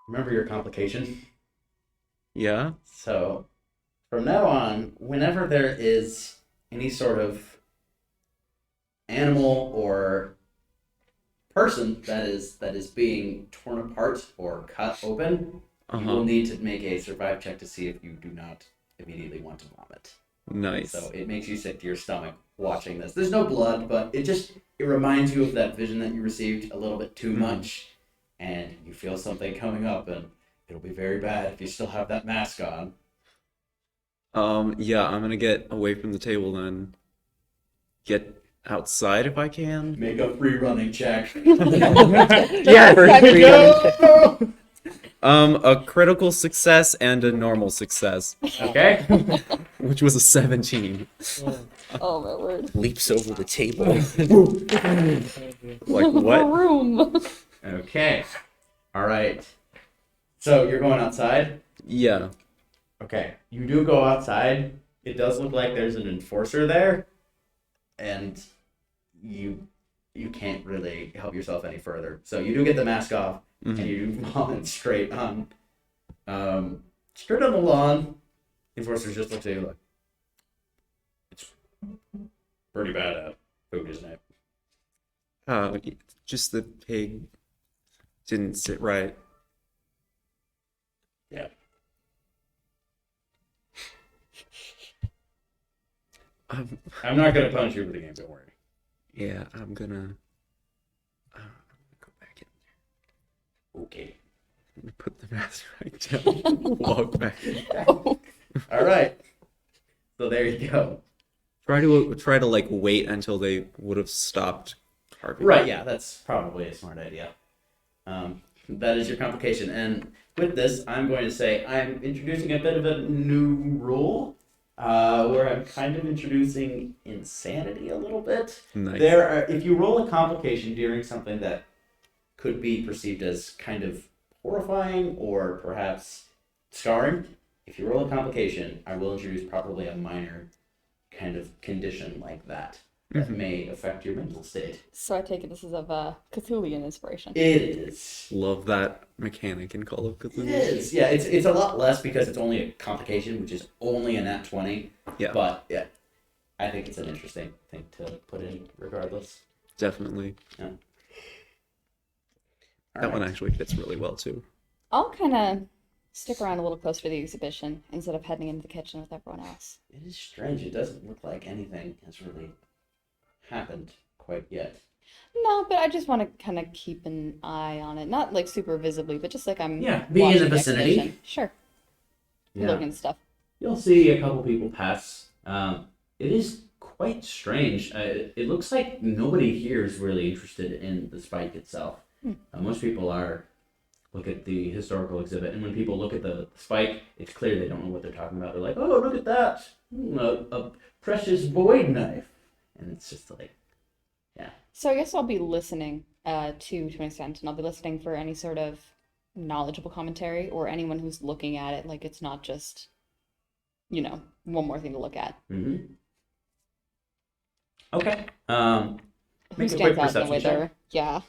Remember your complication? Yeah? So, from now on, whenever there is any sort of animal or person that is being torn apart or cut open, you will need to make a survive check to see if you do not immediately want to vomit. Nice. So it makes you sick to your stomach watching this. There's no blood, but it reminds you of that vision that you received a little bit too much, and you feel something coming up, and it'll be very bad if you still have that mask on. Yeah, I'm gonna get away from the table then. Get outside if I can. Make a free running check. Yeah, for free running. A critical success and a normal success, Okay. which was a 17. Oh my word. Leaps over the table. Like what? Room. Okay. All right. So you're going outside? Yeah. Okay. You do go outside. It does look like there's an enforcer there, and you can't really help yourself any further. So you do get the mask off, and you do vomit straight on the lawn. The enforcer just looks at you like, it's pretty bad food, isn't it? Just the pig didn't sit right. Yeah. I'm not gonna punish you for the game. Don't worry. Yeah, I'm gonna go back in. Okay. Put the mask right down. Walk back in. All right. So there you go. Try to like wait until they would have stopped carving. Right. Yeah, that's probably a smart idea. That is your complication, and with this, I'm going to say I'm introducing a bit of a new rule, where I'm kind of introducing insanity a little bit. Nice. If you roll a complication during something that could be perceived as kind of horrifying or perhaps scarring, if you roll a complication, I will introduce probably a minor kind of condition like that may affect your mental state. So I take it this is of Cthulhian inspiration. It is. Love that mechanic in Call of Cthulhu. It is. Yeah, it's a lot less because it's only a complication, which is only a nat 20. Yeah. But yeah, I think it's an interesting thing to put in regardless. Definitely. Yeah. That one actually fits really well too. I'll kind of stick around a little closer to the exhibition instead of heading into the kitchen with everyone else. It is strange. It doesn't look like anything has really happened quite yet. No, but I just want to kind of keep an eye on it. Not like super visibly, but just like I'm Being in watching the the vicinity. exhibition. Sure. Yeah. Looking at stuff. You'll see a couple people pass. It is quite strange. It looks like nobody here is really interested in the spike itself. Most people look at the historical exhibit, and when people look at the spike, it's clear they don't know what they're talking about. They're like, "Oh, look at that! A precious void knife," and it's just like, yeah. So I guess I'll be listening to an extent, and I'll be listening for any sort of knowledgeable commentary or anyone who's looking at it like it's not just, one more thing to look at. Mm-hmm. Okay. Who Make a quick stands out in the perception way check. there? Yeah.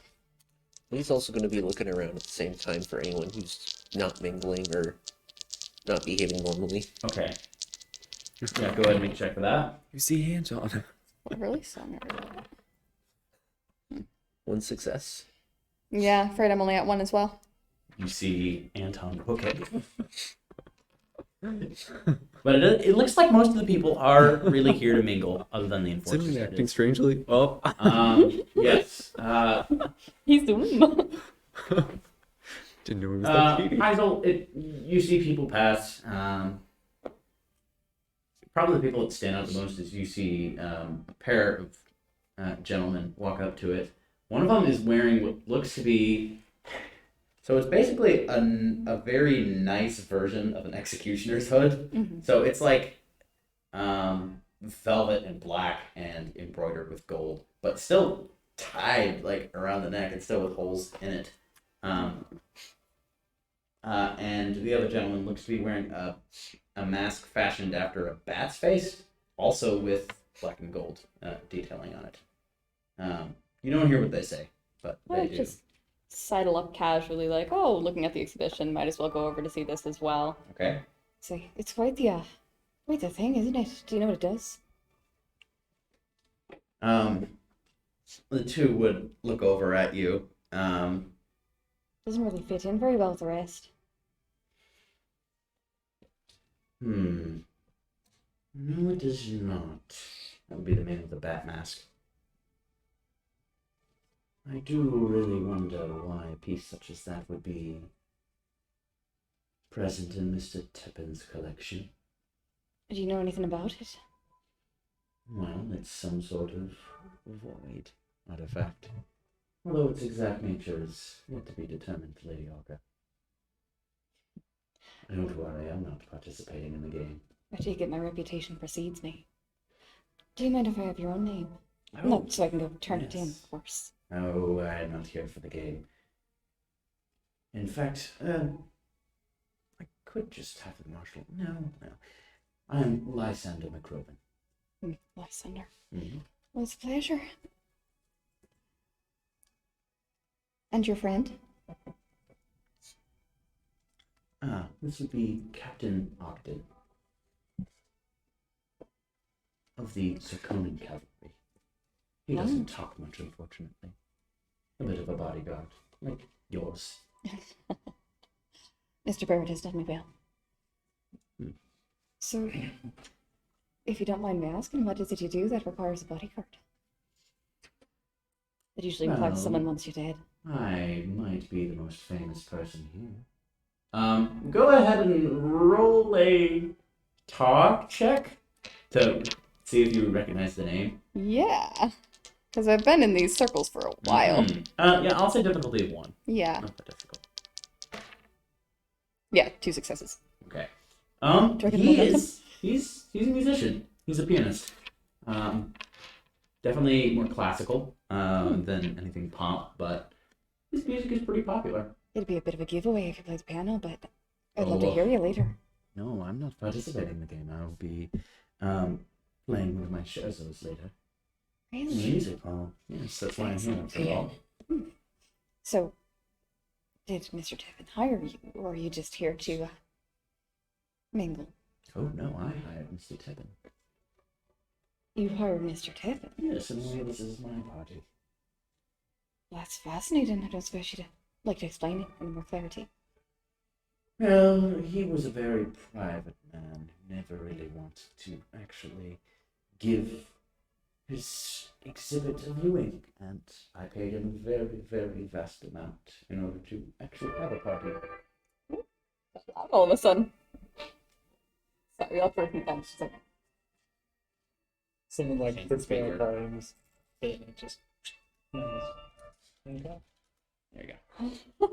He's also going to be looking around at the same time for anyone who's not mingling or not behaving normally. Okay. Yeah, go ahead and make a check for that. You see Anton. Really summer. One success. Yeah, afraid I'm only at one as well. You see Anton. Okay. But it looks like most of the people are really here to mingle, other than the enforcers. Isn't he acting strangely? Oh. Yes. He's doing. Didn't know he was that cheating. Heisel, you see people pass. Probably the people that stand out the most is you see a pair of gentlemen walk up to it. One of them is wearing what looks to be... So it's basically a very nice version of an executioner's hood. Mm-hmm. So it's like velvet and black and embroidered with gold, but still tied like around the neck and still with holes in it. And the other gentleman looks to be wearing a mask fashioned after a bat's face, also with black and gold detailing on it. You don't hear what they say, but they do. Just sidle up casually, like, oh, looking at the exhibition, might as well go over to see this as well. Okay. Say, it's quite the thing, isn't it? Do you know what it does? The two would look over at you. Doesn't really fit in very well with the rest. No, it does not. That would be the man with the bat mask. I do really wonder why a piece such as that would be present in Mr. Teppen's collection. Do you know anything about it? Well, it's some sort of void artifact. Although its exact nature is yet to be determined, Lady Olga. Don't worry, I'm not participating in the game. I take it my reputation precedes me. Do you mind if I have your own name? Oh, No, so I can go turn it in, yes. of course. Oh, I'm not here for the game. In fact, I could just have the marshal. No. I'm Lysander McRoven. Lysander. Mm-hmm. Well, it's a pleasure. And your friend? This would be Captain Ogden of the Zirconin Cavalry. He doesn't talk much, unfortunately. A bit of a bodyguard, like yours. Mr. Barrett has done me well. So, if you don't mind me asking, what is it you do that requires a bodyguard? That usually implies Well, someone wants you dead. I might be the most famous person here. Go ahead and roll a talk check to see if you recognize the name. Yeah. Because I've been in these circles for a while. Yeah, I'll say difficulty of 1. Yeah. Not that difficult. Yeah, 2 successes. Okay. Do I get He momentum? is. He's a musician. He's a pianist. Definitely more classical than anything pop, but his music is pretty popular. It'd be a bit of a giveaway if you played the piano, but I'd love to Oh. hear you later. No, I'm not participating in the game. I'll be playing one of my scherzos later. Really? Music hall. Yes, that's why I'm here, after all. So, did Mr. Tevin hire you, or are you just here to mingle? Oh, no, I hired Mr. Tebben. You hired Mr. Tevin? Yes, in a way, this is my party. That's fascinating. I don't suppose you'd like to explain it in more clarity. Well, he was a very private man who never really wanted to actually give his exhibit a viewing, and I paid him a very, very vast amount in order to actually have a party. All of a sudden. Sorry, I'll throw some thumbs. Someone like Can't this figure. vampire and just there you go. There you go.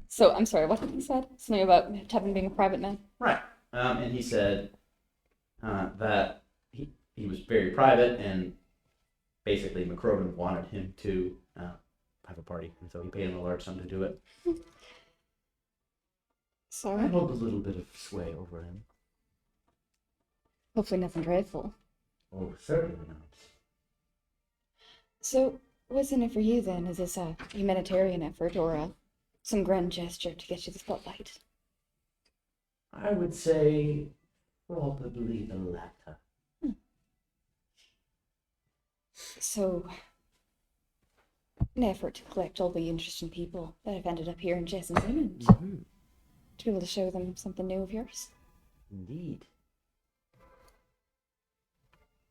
So, I'm sorry, what had you said? Something about Tevin being a private man? Right. And he said that he was very private, and basically McCroden wanted him to have a party, and so he paid him a large sum to do it. I Sorry. hold a little bit of sway over him. Hopefully nothing dreadful. Oh, certainly not. So, what's in it for you then? Is this a humanitarian effort or some grand gesture to get you the spotlight? I would say probably the latter. So, an effort to collect all the interesting people that have ended up here in Jessen's Inn and to be able to show them something new of yours. Indeed.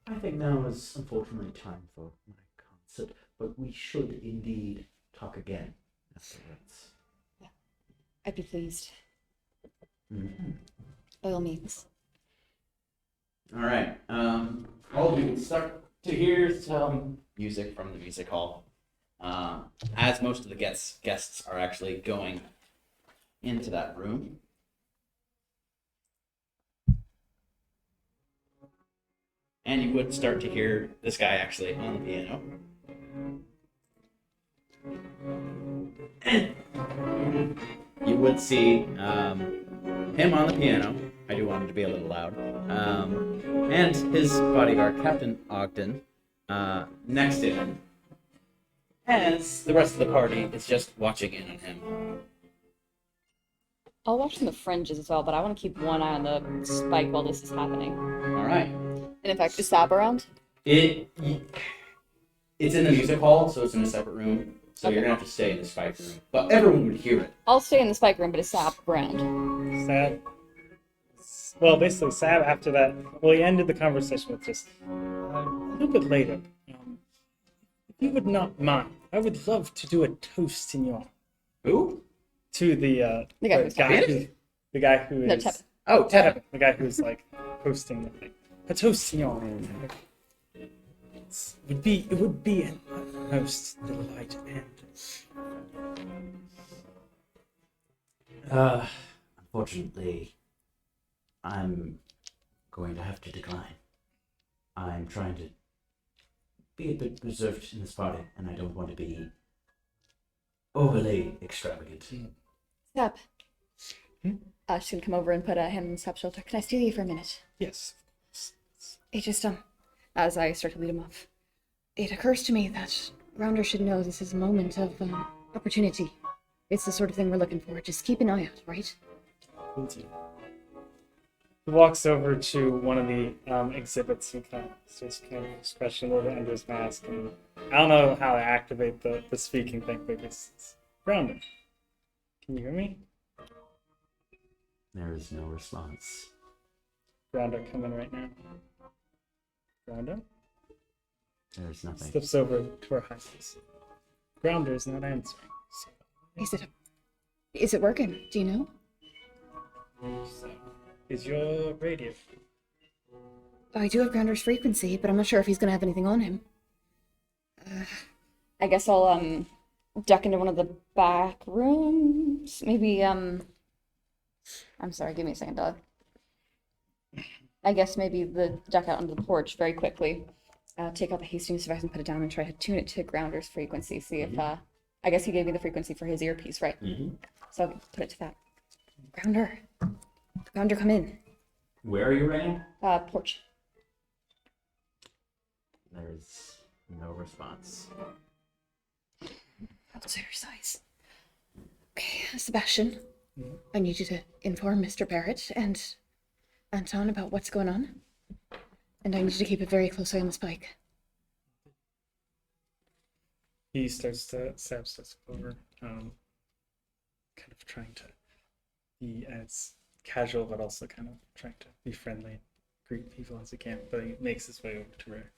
I think now is unfortunately time for my concert, but we should indeed talk again afterwards. I'd be pleased. Mm-hmm. By all means. All right. All of you can start to hear some music from the music hall. As most of the guests are actually going into that room. And you would start to hear this guy actually on the piano. And you would see him on the piano. I do want it to be a little loud. And his bodyguard, Captain Ogden, next to him. As the rest of the party is just watching in on him. I'll watch from the fringes as well, but I want to keep one eye on the spike while this is happening. All right. And in fact, is Sab around? It's in the music hall, so it's in a separate room. So you're gonna have to stay in the spike room, but everyone would hear it. I'll stay in the spike room, but it's Sap around. Sab. Well, basically, Sab after that. Well, he ended the conversation with just a little bit later. If you would not mind, I would love to do a toast in your Who? to the The guy who's the guy who No, is Tevin. Oh, Ted. the guy who's like hosting the thing. A toast in your it would be an utmost delight and Unfortunately, I'm going to have to decline. I'm trying to be a bit reserved in this party, and I don't want to be overly extravagant. Sap. She's gonna come over and put a hand on Sap's shoulder. Can I steal you for a minute? yes. It just, as I start to lead him off, it occurs to me that Grounder should know this is a moment of opportunity. It's the sort of thing we're looking for. Just keep an eye out, right? Will do. He walks over to one of the exhibits and kind of starts kind of scratching a little bit under his mask. And I don't know how to activate the speaking thing, but it's Grounder. Can you hear me? There is no response. Grounder, come in right now. Grounder There's nothing. steps over to our hostess. Grounder is not answering. Is it working? Do you know? So, is your radio? I do have Grounder's frequency, but I'm not sure if he's gonna have anything on him. I guess I'll duck into one of the back rooms. Maybe I'm sorry, give me a second, dog. I guess maybe the duck out onto the porch very quickly. Take out the Hastings device and put it down and try to tune it to Grounder's frequency. See if I guess he gave me the frequency for his earpiece, right? So I'll put it to that. Grounder, come in. Where are you right now? Porch. There's no response. What's your size? Okay, Sebastian, I need you to inform Mr. Barrett and Anton about what's going on. And I need you to keep a very close eye on the spike. He Sab starts to go over, kind of trying to be as casual, but also kind of trying to be friendly and greet people as he can. But he makes his way over to where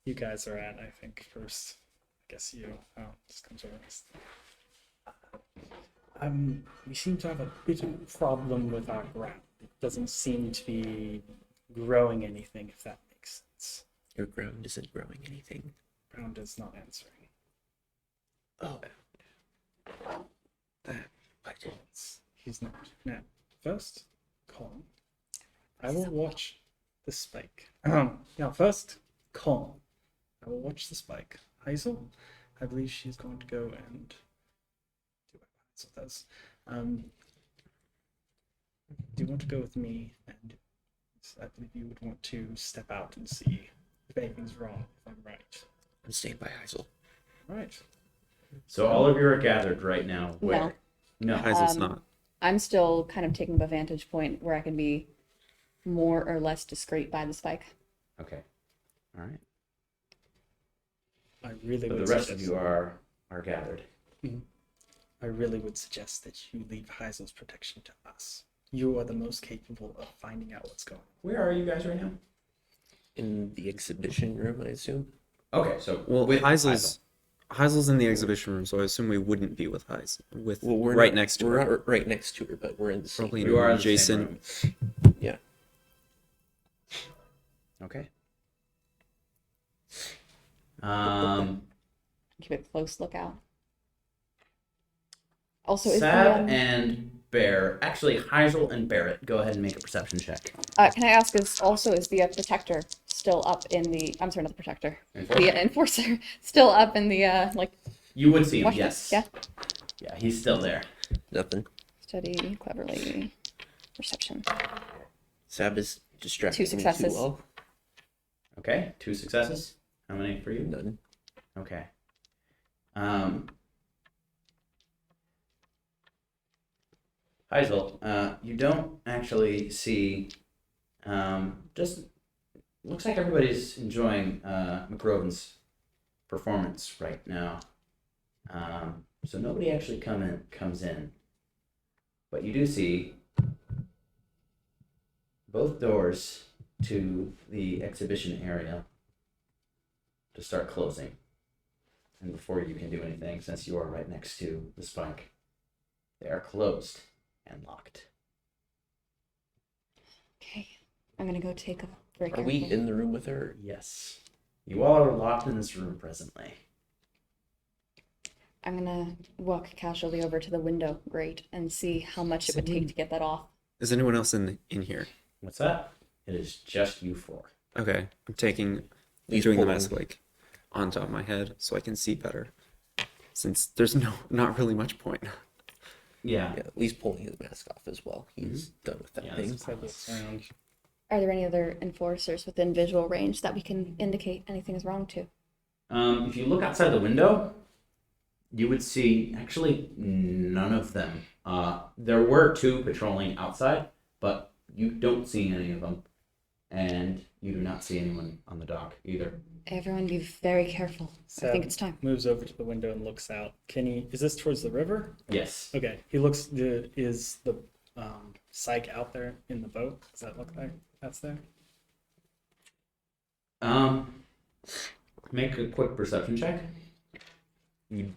you guys are at, I think, first. I guess you just comes over. We seem to have a bit of a problem with our ground. It doesn't seem to be growing anything, if that makes sense. Your ground isn't growing anything. Ground is not answering. Oh. That I didn't. He's not. Now, first, calm. I will watch the spike. Now, first, calm. I will watch the spike. Hazel, I believe she's going to go and do what Hazel does. Do you want to go with me? And I believe you would want to step out and see if anything's wrong, if I'm right. I'm staying by Heisel. Right. So all of you are gathered right now. Where? No. Heisel's not. I'm still kind of taking the vantage point where I can be more or less discreet by the spike. Okay. All right. I really So would the rest of suggest- you are gathered. I really would suggest that you leave Heisel's protection to us. You are the most capable of finding out what's going on. Where are you guys right now? In the exhibition room, I assume. Okay, so Well, with Heisel's in the exhibition room, so I assume we wouldn't be with Heisel. Well, we're right not, next to we're her. not right next to her, but we're in the same. Probably You are in the same adjacent. room. Yeah. Okay. Keep a close lookout. Also, is Sab the, and Bear, actually Heisel and Barrett, go ahead and make a perception check. can I ask, is the protector still up in the, I'm sorry, not the protector, Enforcer? the enforcer still up in the, You would see him, watch yes. this? Yeah? Yeah, he's still there. Nothing. Study, cleverly, perception. Sab is distracted. 2 successes. Too well. Okay, 2 successes. How many for you? None. Okay. Heisel, you don't actually see, just looks like everybody's enjoying McRoven's performance right now. So nobody actually comes in. But you do see both doors to the exhibition area to start closing. And before you can do anything, since you are right next to the spike, they are closed and locked. Okay, I'm gonna go take a break. Are we in the room with her? Yes. You all are locked in this room presently. I'm gonna walk casually over to the window grate and see how much it would take to get that off. Is anyone else in here? What's that? It is just you four. Okay, I'm doing the mask like on top of my head so I can see better. Since there's not really much point. Yeah. Yeah, Lee's pulling his mask off as well. He's done with that Yeah, thing. Let's have this around. Are there any other enforcers within visual range that we can indicate anything is wrong to? If you look outside the window, you would see actually none of them. There were two patrolling outside, but you don't see any of them. And you do not see anyone on the dock either. Everyone be very careful. I think it's time. Moves over to the window and looks out. Is this towards the river? Yes. Okay. Is the psych out there in the boat? Does that look like that's there? Make a quick perception check. I'd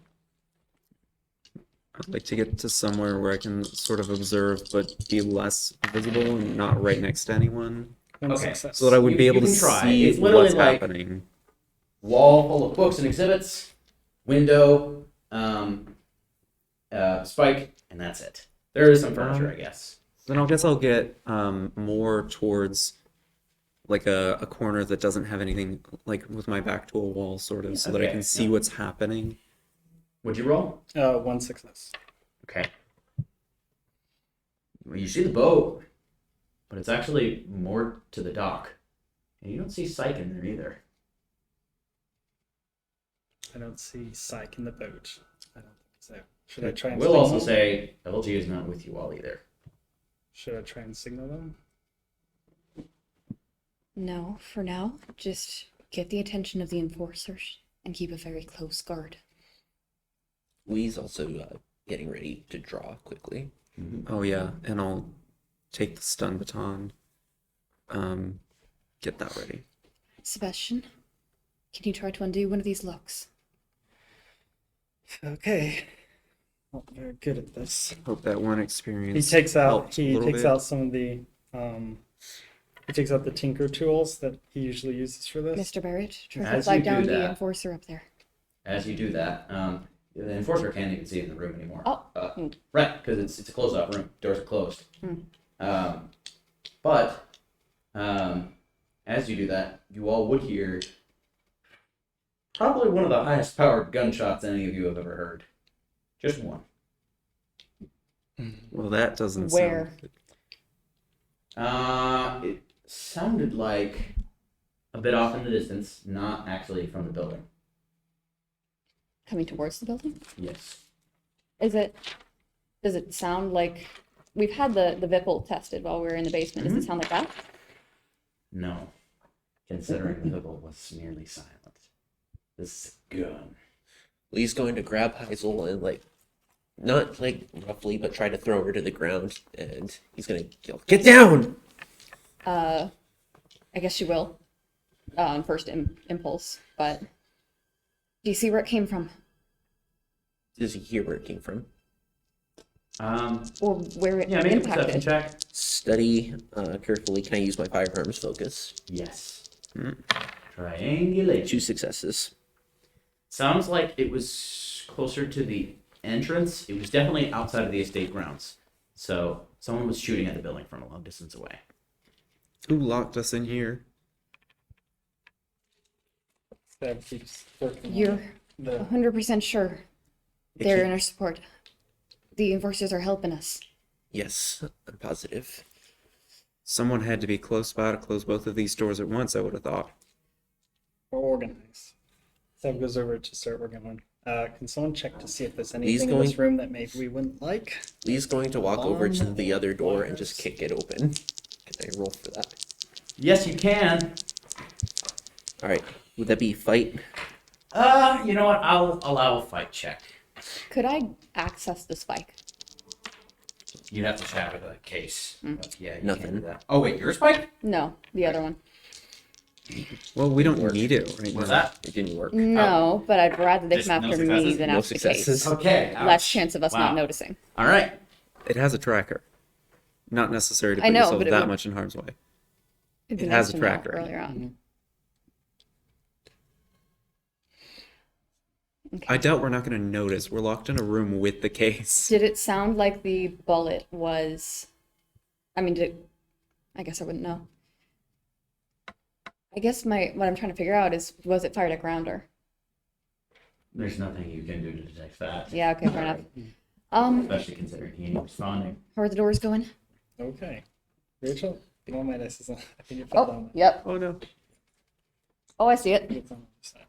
like to get to somewhere where I can sort of observe but be less visible and not right next to anyone. One Okay. success. So that I would be You able to can try. see It's literally what's like- happening. Wall full of books and exhibits, window, spike, and that's it. There is some furniture, I guess. Then I guess I'll get more towards like a corner that doesn't have anything, like with my back to a wall, sort of, so that I Okay, can see yeah. what's happening. Would you roll? One success. Okay. Well, you see the boat, but it's actually moored to the dock. And you don't see Psyche in there either. I don't see psych in the boat. I don't think so. Should I try and We'll signal also them? say LG is not with you all either. Should I try and signal them? No, for now, just get the attention of the enforcers and keep a very close guard. Lee's also getting ready to draw quickly. Oh yeah, and I'll take the stun baton. Get that ready. Sebastian, can you try to undo one of these locks? Okay. Not very good at this. Hope that one He experience takes out helped a little bit. some of the he takes out the tinker tools that he usually uses for this. Mr. Barrett, try to As flag you do down the that- enforcer up there. As you do that, the enforcer can't even see in the room anymore. Oh. Right, because it's a closed-off room. Doors are closed. Hmm. But as you do that, you all would hear probably one of the highest-powered gunshots any of you have ever heard. Just one. Well, that doesn't Where? sound good. It sounded like a bit off in the distance, not actually from the building. Coming towards the building? Yes. Does it sound like we've had the Vipple tested while we were in the basement? Does it sound like that? No. Considering the Hibble was nearly silent. This is a gun. Lee's going to grab Heisel and not roughly, but try to throw her to the ground, and he's gonna yell, "Get down!" I guess she will. On first impulse, but do you see where it came from? Does he hear where it came from? Or where it Yeah, make a perception impacted? check. Study carefully. Can I use my firearms focus? Yes. Triangulate. 2 successes. Sounds like it was closer to the entrance. It was definitely outside of the estate grounds. So someone was shooting at the building from a long distance away. Who locked us in here? That keeps working. You're The 100% sure they're in our support. The enforcers are helping us. Yes, I'm positive. Someone had to be close by to close both of these doors at once, I would have thought. we're organized. Seb goes over to start working on. Can someone check to see if there's He's anything in this going- room that maybe we wouldn't like? Lee's going to walk over to the other door and just kick it open. Can I roll for that? Yes, you can. All right. Would that be fight? You know what? I'll allow a fight check. Could I access the spike? You'd have to chat with a case. But yeah, you Nothing. Can't do that. Oh wait, your spike? No, the other one. Well, we don't Work. need it right What's now. that? It didn't work. No, but I'd rather they Just come no after me successes? than No after the case. successes. Okay. Less ouch. chance of us Wow. not noticing. All right. It has a tracker. Not necessary to I put know, yourself but it that would- much in harm's way. It'd be It nice has a to know tracker. earlier on. Okay. I doubt we're not going to notice. We're locked in a room with the case. Did it sound like the bullet was? I mean, I guess I wouldn't know. I guess what I'm trying to figure out is, was it fired at grounder? There's nothing you can do to detect that. Yeah. Okay. Fair enough. Especially considering he ain't responding. How are the doors going? Okay. Rachel, one of my dice is on. I think it fell Oh, down. yep. Oh no. Oh, I see it. It's on the other side.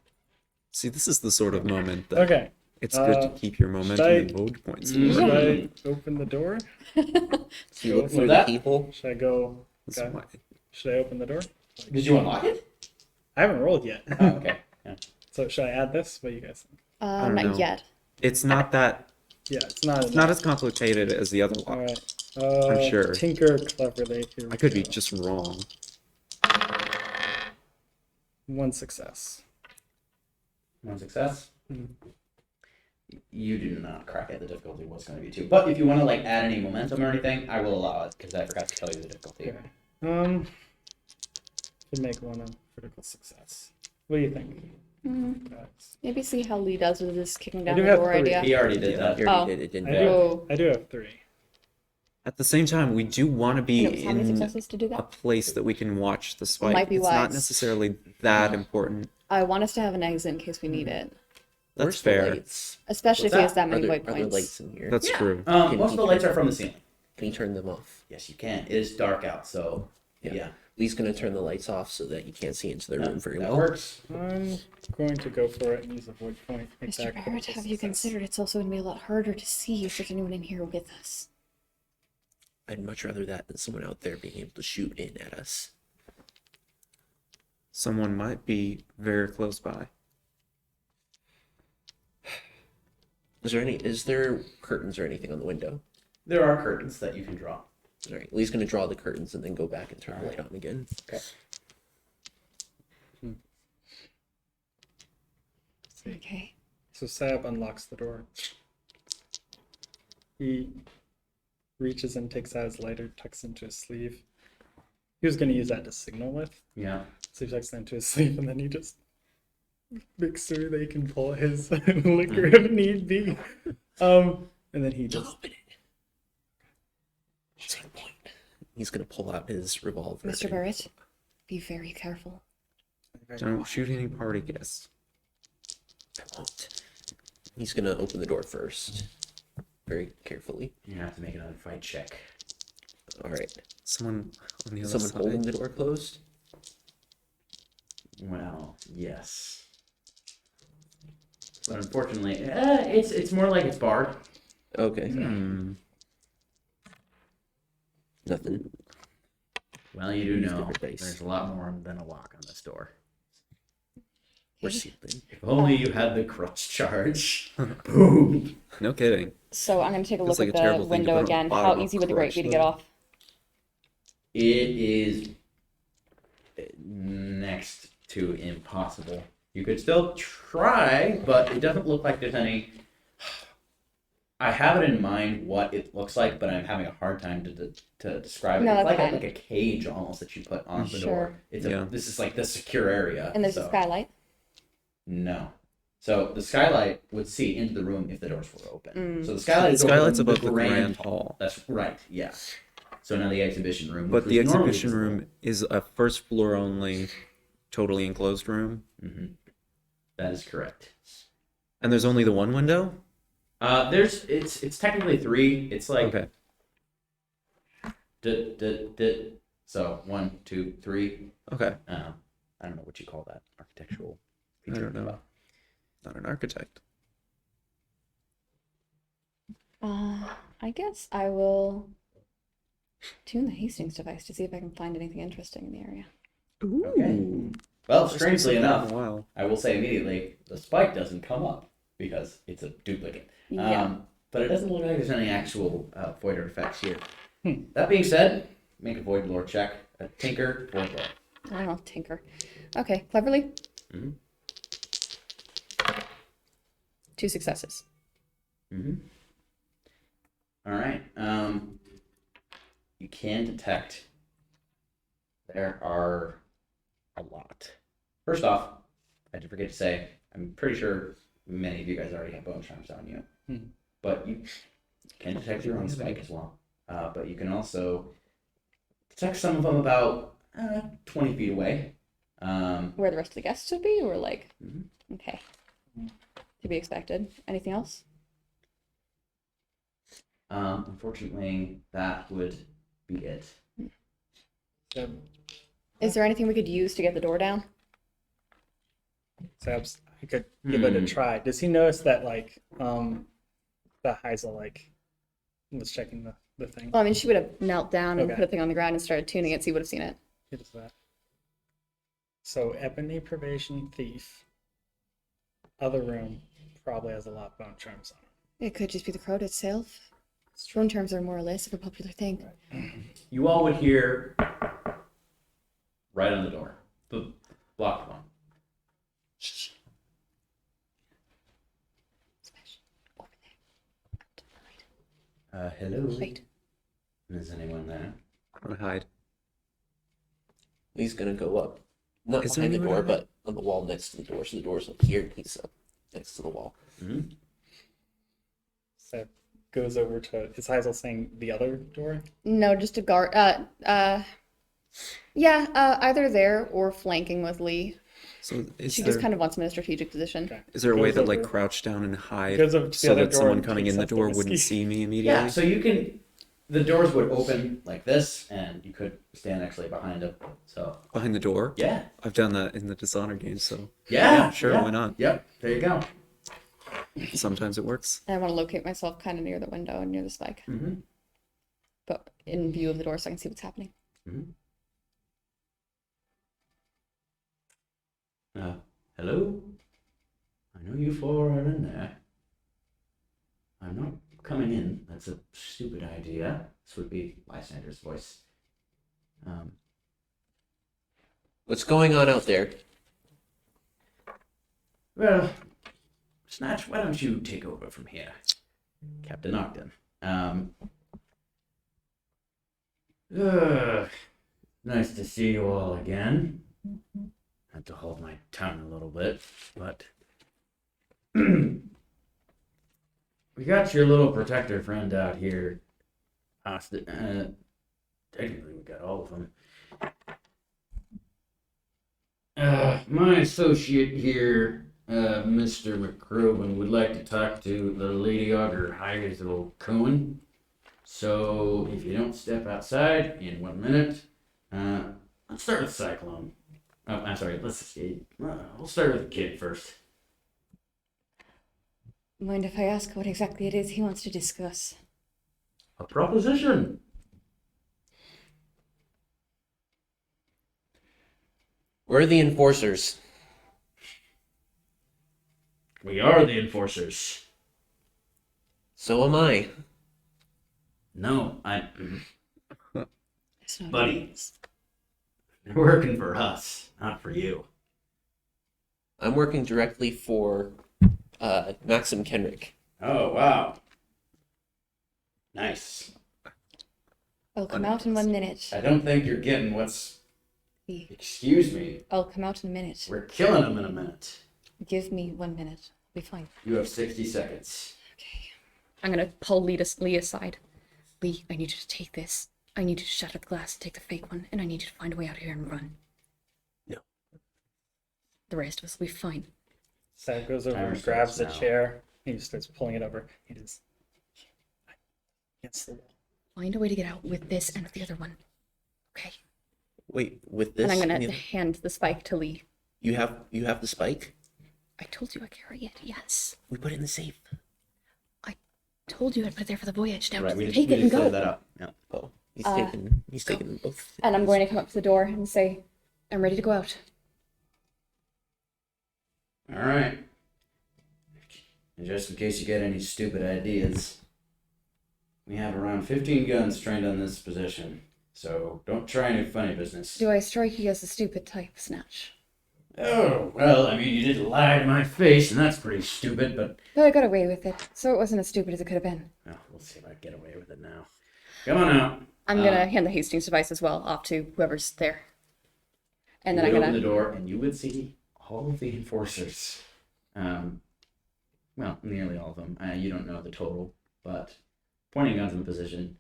See, this is the sort of moment that Okay. it's good to keep your momentum I- and mode points. Should I open the door? You look What's through the that? keyhole. Should I go? That's Okay. why- Should I open the door? Did you unlock it? I haven't rolled yet. Oh, okay. Yeah. So should I add this? What do you guys think? don't Not know. yet. It's not that. Yeah, it's not. It's not as complicated as the other All one. right. I'm sure. Tinker cleverly. Here we I could be go. just wrong. One success. One success. Mhm. You do not crack it. The difficulty was going to be 2. But if you want to like add any momentum or anything, I will allow it because I forgot to tell you the difficulty. Okay. Should make one a critical success. What do you think, guys? Maybe see how Lee does with this kicking down do the have door 3. idea. He already did You that. already Oh. did. It didn't I work. do. Whoa. I do have 3. At the same time, we do want to be You know, how many in successes to do a that? place that we can watch the spike. Might be it's not wise. necessarily that important. I want us to have an exit in case we need it, That's Where's the fair. lights? especially What's if he has that? that Are many there, void are there points. lights in here? That's true. Most of the lights are from the ceiling. Can you turn them off? Yes, you can. It is dark out, so Yeah. yeah. Lee's gonna turn the lights off so that you can't see into the room very that well. works. I'm going to go for it and use a void point. Make Mr. that Barrett, critical have you success. considered it's also going to be a lot harder to see if there's anyone in here with us? I'd much rather that than someone out there being able to shoot in at us. Someone might be very close by. Is there curtains or anything on the window? There are curtains that you can draw. All right, Lee's gonna draw the curtains and then go back and turn the light on again. Okay. Okay. So Sab unlocks the door. He reaches and takes out his lighter, tucks into his sleeve. He was going to use that to signal with. Yeah. So he tucks it into his sleeve and then he just makes sure that he can pull his liquor if need be. And then he Just just open it. Same point. He's gonna pull out his revolver. Mr. Barrett, be very careful. Don't shoot any party guests. I won't. He's gonna open the door first, very carefully. You have to make another fight check. All right. Someone on the other Someone side. holding the door closed. Well, yes. But unfortunately, it's more like it's barred. Okay. Hmm. Nothing. Well, you do Use know different dice. there's a lot more than a lock on this door. We're sealed in. If only you had the crutch charge. Boom. No kidding. So I'm going to take a Feels look like a at terrible the thing to window put on again. the How bottom easy of would the grate be to crutch, get though. off? It is next to impossible. You could still try, but it doesn't look like there's any. I have it in mind what it looks like, but I'm having a hard time to describe it. No, It's that's like fine. a cage almost that you put on the Sure. door. It's Yeah. this is like the secure area. And there's so. a skylight. No. So the skylight would see into the room if the doors were open. So the skylight The is over skylight's the above the grand hall. That's right. Yeah. So now the exhibition room. But which the was normally exhibition visible. room is a first floor only, totally enclosed room. Mhm. That is correct. And there's only the one window? It's technically 3. It's like Okay. So 1, 2, 3. Okay. I don't know what you call that architectural I feature. don't know. Not an architect. I guess I will tune the Hastings device to see if I can find anything interesting in the area. Okay. Well, First time strangely I've seen that enough, in a while. I will say immediately, the spike doesn't come up because it's a duplicate. Yeah. But it doesn't look like there's any actual void artifacts here. That being said, make a void lore check. A tinker, void lore. I'll tinker. Okay, cleverly. Mhm. 2 successes. All right. You can detect there are a lot. First off, I did forget to say, I'm pretty sure many of you guys already have bone charms on you, but you can detect your own spike as well. But you can also detect some of them about 20 feet away. Where the rest of the guests would be, or like, Mhm. okay, to be expected. Anything else? Unfortunately, that would be it. Is there anything we could use to get the door down? So I could give it a try. Does he notice that like the Heisel like was checking the thing? Well, I mean, she would have knelt down and Okay. put a thing on the ground and started tuning it, so you would have seen it. It is that. So Ebony Probation Thief. Other room probably has a lot of bone charms on it. It could just be the crowd itself. Bone charms are more or less of a popular thing. You all would hear right on the door, the locked one. Over there. Hello. Wait. Is anyone there? I'm gonna hide. He's gonna go up, not Is there behind the anyone door, around? but on the wall next to the door. So the door's up here, and he's up next to the wall. Mm-hmm. So goes over to is Heisel saying the other door? No, just a guard. Either there or flanking with Lee. So is She there, just kind of wants him in a strategic position. Okay. is there a way Goes to like over- crouch down and hide goes over to the so other that door someone and coming takes in the out the door whiskey. wouldn't see me immediately? Yeah, so you can. The doors would open like this, and you could stand actually behind them. So Behind the door? yeah, I've done that in the Dishonored game, so yeah, sure, yeah. why not? Yep, there you go. Sometimes it works. And I want to locate myself kind of near the window and near the spike, Mm-hmm. but in view of the door so I can see what's happening. Hello. I know you four are in there. I'm not coming in. That's a stupid idea. This would be Lysander's voice. What's going on out there? Well, Snatch, why don't you take over from here, Captain Ogden? Nice to see you all again. Had to hold my tongue a little bit, but we got your little protector friend out here. Technically, we got all of them. My associate here, Mr. McCroven, would like to talk to the Lady Augur Heisel Cohen. So, if you don't step outside in 1 minute, let's start with Cyclone. Oh, I'm sorry, let's see. We'll start with the kid first. Mind if I ask what exactly it is he wants to discuss? A proposition. We're the enforcers. We are the enforcers. So am I. No, That's not buddy. You're working for us, not for you. I'm working directly for Maxim Kenrick. Oh, wow. Nice. I'll come out in 1 minute. I don't think you're getting what's... Lee, Excuse me. I'll come out in a minute. We're killing him in a minute. Give me 1 minute. I'll be fine. You have 60 seconds. Okay. I'm gonna pull Lee aside. Lee, I need you to take this. I need you to shatter the glass and take the fake one, and I need you to find a way out of here and run. No. The rest of us will be fine. Sad goes over Timer and grabs starts a now. chair. He just starts pulling it over. He just against the wall. Find a way to get out with this and with the other one. Okay. Wait, with this? And I'm gonna you- hand the spike to Lee. You have the spike? I told you I carry it. Yes. We put it in the safe. Told you I'd put it there for the voyage. Now Right, we just just, take it and go. that up. Yeah. Oh, he's Uh, taking both. And I'm going to come up to the door and say, I'm ready to go out. All right. And just in case you get any stupid ideas, we have around 15 guns trained on this position. So don't try any funny business. Do I strike you as the stupid type, Snatch? Oh, well, I mean, you did lie to my face, and that's pretty stupid, but... But I got away with it, so it wasn't as stupid as it could have been. Well, we'll see if I get away with it now. Come on out. I'm gonna hand the Hastings device as well off to whoever's there. And then You I'm would gonna open the door, and you would see all of the enforcers. Well, nearly all of them. You don't know the total, but pointing guns in position,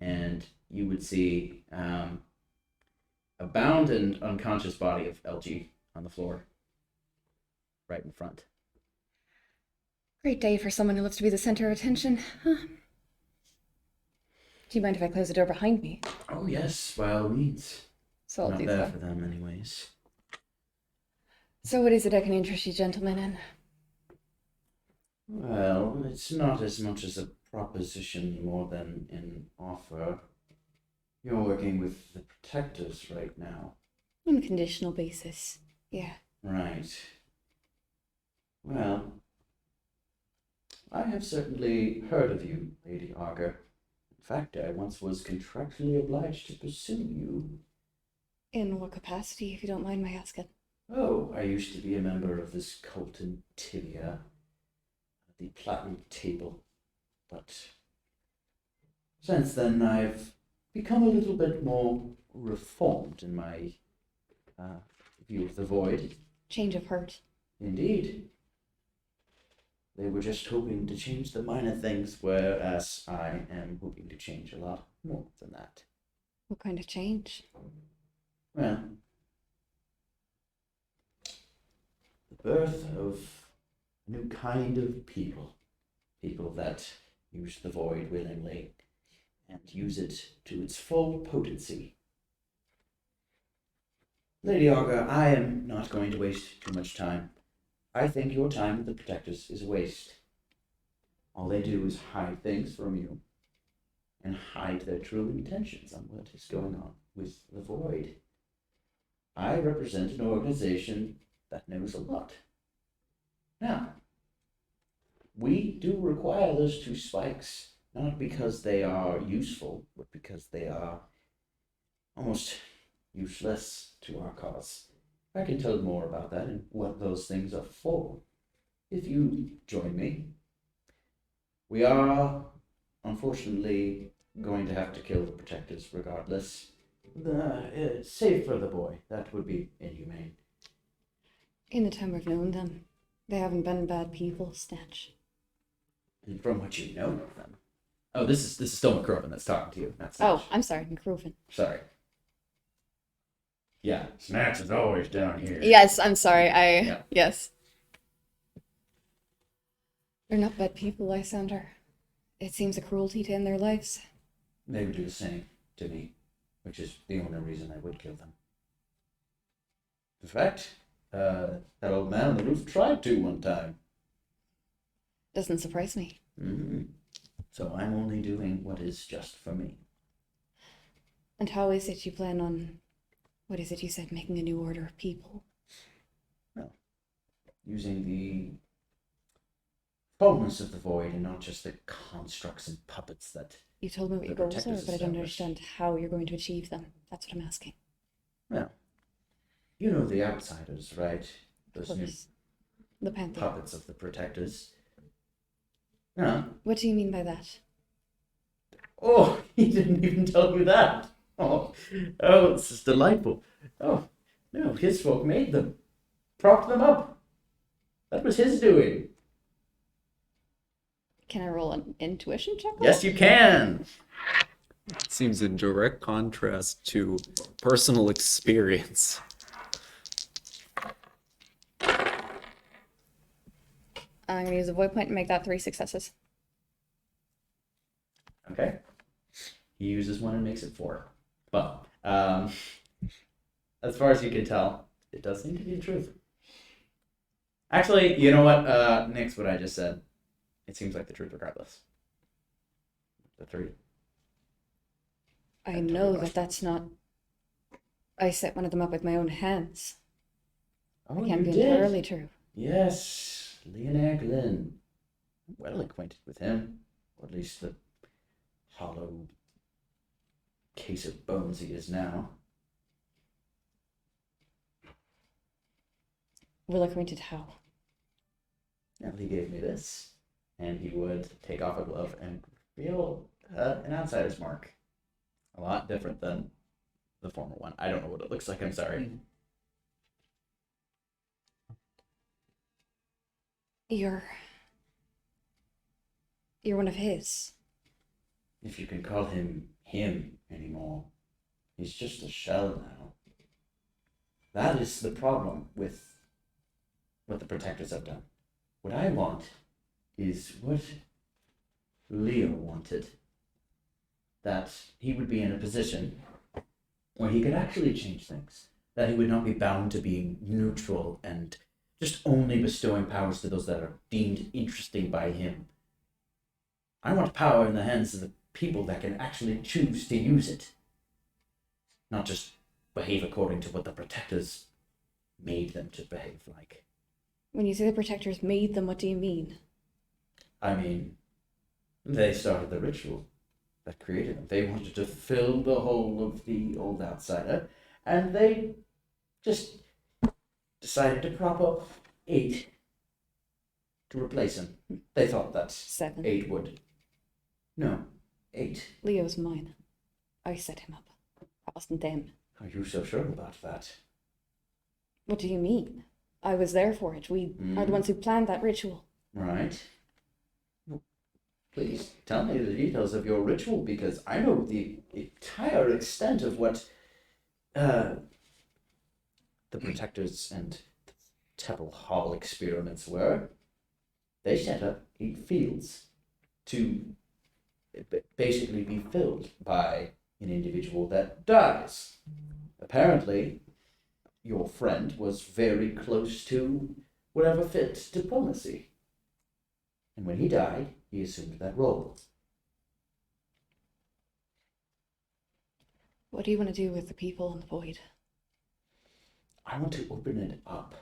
and you would see a bound and unconscious body of LG on the floor, right in front. Great day for someone who loves to be the center of attention. Huh. Do you mind if I close the door behind me? Oh yes, by all means. So I'll Not do bad that. for them, anyways. So what is it I can interest you gentlemen in? Well, it's not as much as a proposition more than an offer. You're working with the protectors right now. On a conditional basis. Yeah. Right. Well, I have certainly heard of you, Lady Augur. In fact, I once was contractually obliged to pursue you. In what capacity, if you don't mind my asking? Oh, I used to be a member of this cult in Tibia, the Platinum Table, but since then I've become a little bit more reformed in my view of the void. Change of heart. Indeed. They were just hoping to change the minor things, whereas I am hoping to change a lot more than that. What kind of change? Well, the birth of a new kind of people. People that use the void willingly and use it to its full potency. Lady Augur, I am not going to waste too much time. I think your time with the Protectors is a waste. All they do is hide things from you and hide their true intentions on what is going on with the void. I represent an organization that knows a lot. Now, we do require those two spikes, not because they are useful, but because they are almost useless to our cause. I can tell more about that and what those things are for, if you join me. We are, unfortunately, going to have to kill the Protectors regardless. Save for the boy. That would be inhumane. In the time I've known them, they haven't been bad people, Snatch. And from what you know of them. Oh, this is still McCroven that's talking to you. That's Oh, I'm sorry, McCroven. sorry. Yeah, Snatch is always down here. Yes, I'm sorry. Yeah. Yes. They're not bad people, Lysander. It seems a cruelty to end their lives. They would do the same to me, which is the only reason I would kill them. In fact, that old man on the roof tried to one time. Doesn't surprise me. Mm-hmm. So I'm only doing what is just for me. And how is it you plan on, what is it you said, making a new order of people? Well, using the fullness of the void and not just the constructs and puppets that... You told me what The your goals are, Protectors but I don't established. understand how you're going to achieve them. That's what I'm asking. Well, you know the outsiders, right? Of Those new course. The Panther. puppets of the Protectors. Yeah. What do you mean by that? Oh, he didn't even tell you that. Oh, this is delightful. Oh, no, his folk made them. Propped them up. That was his doing. Can I roll an intuition check? Yes, you can. Seems in direct contrast to personal experience. I'm gonna use a void point and make that 3 successes. Okay. He uses one and makes it 4. But, as far as you can tell, it does seem to be the truth. Actually, you know what? Nix, what I just said. It seems like the truth regardless. The 3. I know that that's not... I set one of them up with my own hands. Oh, It can't you be did? entirely true. Yes, Leonard Glynn. Well acquainted with him, or at least the hollow case of bones he is now. Well acquainted how? Well, he gave me this, and he would take off a glove and reveal an outsider's mark. A lot different than the former one. I don't know what it looks like, I'm sorry. You're one of his. If you can call him anymore. He's just a shell now. That is the problem with what the protectors have done. What I want is what Leo wanted. That he would be in a position where he could actually change things. That he would not be bound to being neutral and just only bestowing powers to those that are deemed interesting by him. I want power in the hands of the people that can actually choose to use it. Not just behave according to what the protectors made them to behave like. When you say the protectors made them, what do you mean? I mean, they started the ritual that created them. They wanted to fill the hole of the old outsider, and they just decided to prop up 8 to replace him. They thought that 7. 8 would. No, 8. Leo's mine. I set him up. That wasn't them. Are you so sure about that? What do you mean? I was there for it. We are the ones who planned that ritual. Right. Please tell me the details of your ritual, because I know the entire extent of what the protectors and the Temple Hall experiments were. They set up 8 fields to basically be filled by an individual that dies. Apparently, your friend was very close to whatever fit diplomacy. And when he died, he assumed that role. What do you want to do with the people in the void? I want to open it up,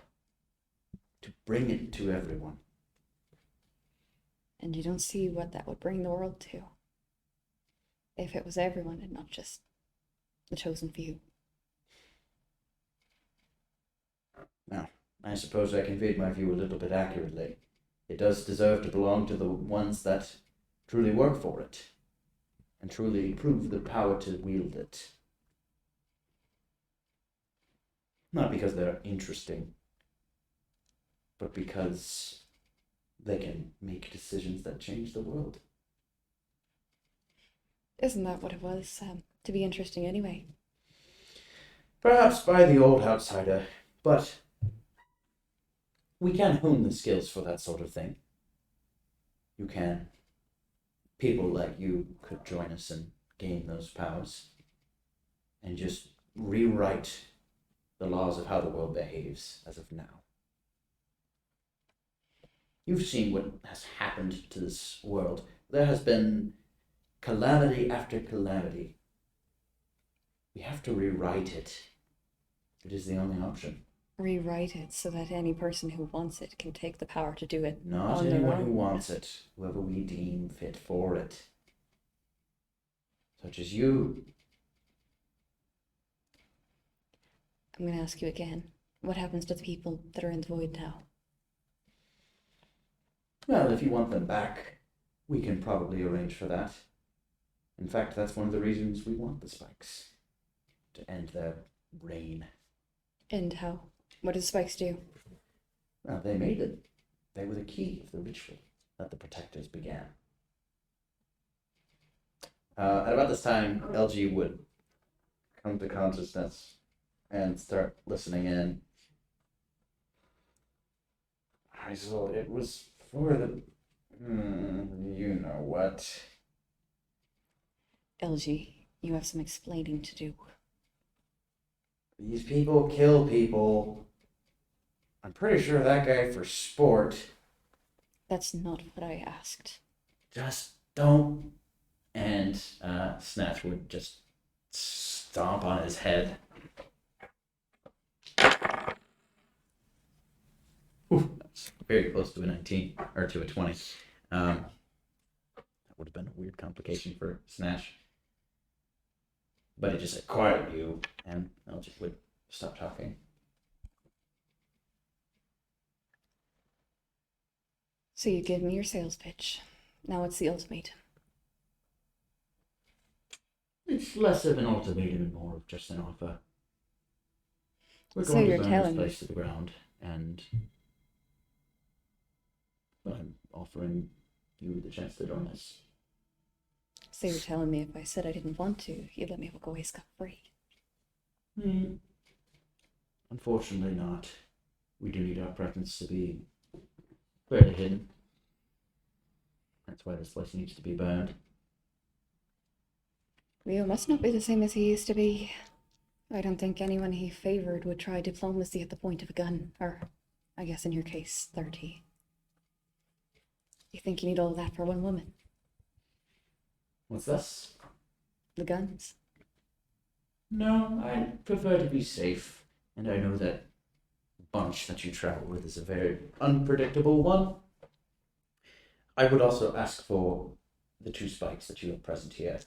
to bring it to everyone. And you don't see what that would bring the world to. If it was everyone and not just the chosen few. Now, I suppose I conveyed my view a little bit accurately. It does deserve to belong to the ones that truly work for it, and truly prove the power to wield it. Not because they're interesting, but because they can make decisions that change the world. Isn't that what it was, to be interesting anyway? Perhaps by the old outsider, but we can hone the skills for that sort of thing. You can. People like you could join us and gain those powers and just rewrite the laws of how the world behaves as of now. You've seen what has happened to this world. There has been calamity after calamity. We have to rewrite it. It is the only option. Rewrite it so that any person who wants it can take the power to do it. Not on their anyone own. who wants it, whoever we deem fit for it. Such as you. I'm going to ask you again. What happens to the people that are in the void now? Well, if you want them back, we can probably arrange for that. In fact, that's one of the reasons we want the spikes. To end their reign. And how? What do the spikes do? Well, they made it. They were the key of the ritual that the protectors began. At about this time, LG would come to consciousness and start listening in. Hazel, it was for the... you know what. LG, you have some explaining to do. These people kill people. I'm pretty sure that guy for sport. That's not what I asked. Just don't. And Snatch would just stomp on his head. Ooh, very close to a 19 or to a 20. That would have been a weird complication for Snatch. But it just acquired you, and Eldritch would stop talking. So you give me your sales pitch. Now what's the ultimatum? It's less of an ultimatum and more of just an offer. We're So going you're to burn this telling me- place to the ground, and I'm offering you the chance to join us. So you're telling me if I said I didn't want to, you'd let me walk away scot-free? Unfortunately not. We do need our presence to be fairly hidden. That's why this place needs to be burned. Leo must not be the same as he used to be. I don't think anyone he favored would try diplomacy at the point of a gun, or, I guess in your case, 30. You think you need all that for one woman? What's this? The guns? No, I prefer to be safe, and I know that bunch that you travel with is a very unpredictable one. I would also ask for the 2 spikes that you have present here.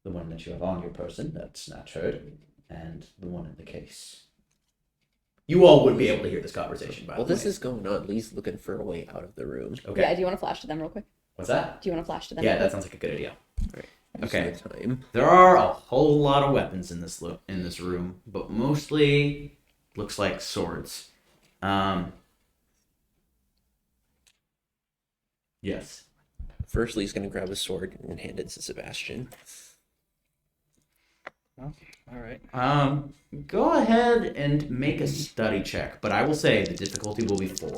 The one that you have on your person, that's Snatch heard, and the one in the case. You all would be able to hear this conversation, by While the way. this is going on, Lee's looking for a way out of the room. Okay. Yeah, do you want to flash to them real quick? What's that? Do you want to flash to them? Yeah, real that quick? sounds like a good idea. Okay. Okay. Time. There are a whole lot of weapons in this room, but mostly looks like swords. Yes. First, Lee's gonna grab a sword and hand it to Sebastian. Oh, all right. Go ahead and make a study check, but I will say the difficulty will be 4.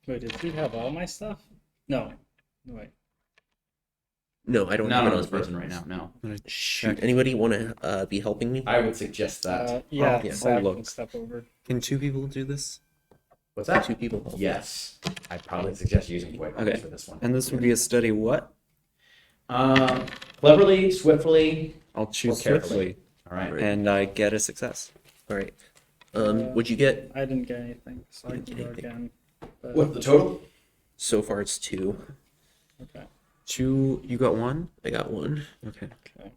Wait, does he have all my stuff? No. Wait. No, I don't Not have on it this person right now. No. Shoot. Anybody want to be helping me? I would suggest that. Yeah, yeah, Zach I'll look. can step over. Can 2 people do this? What's that? 2 people help. Yes. I'd probably suggest using white Okay. for this one. And this would be a study what? Cleverly, swiftly. I'll choose Or carefully. swiftly, All right. and I get a success. All right. Would you get? I didn't get anything, so I Didn't can get go anything. again. But, What's the total? So far, it's 2. okay. 2, you got 1? I got 1. Okay. Okay.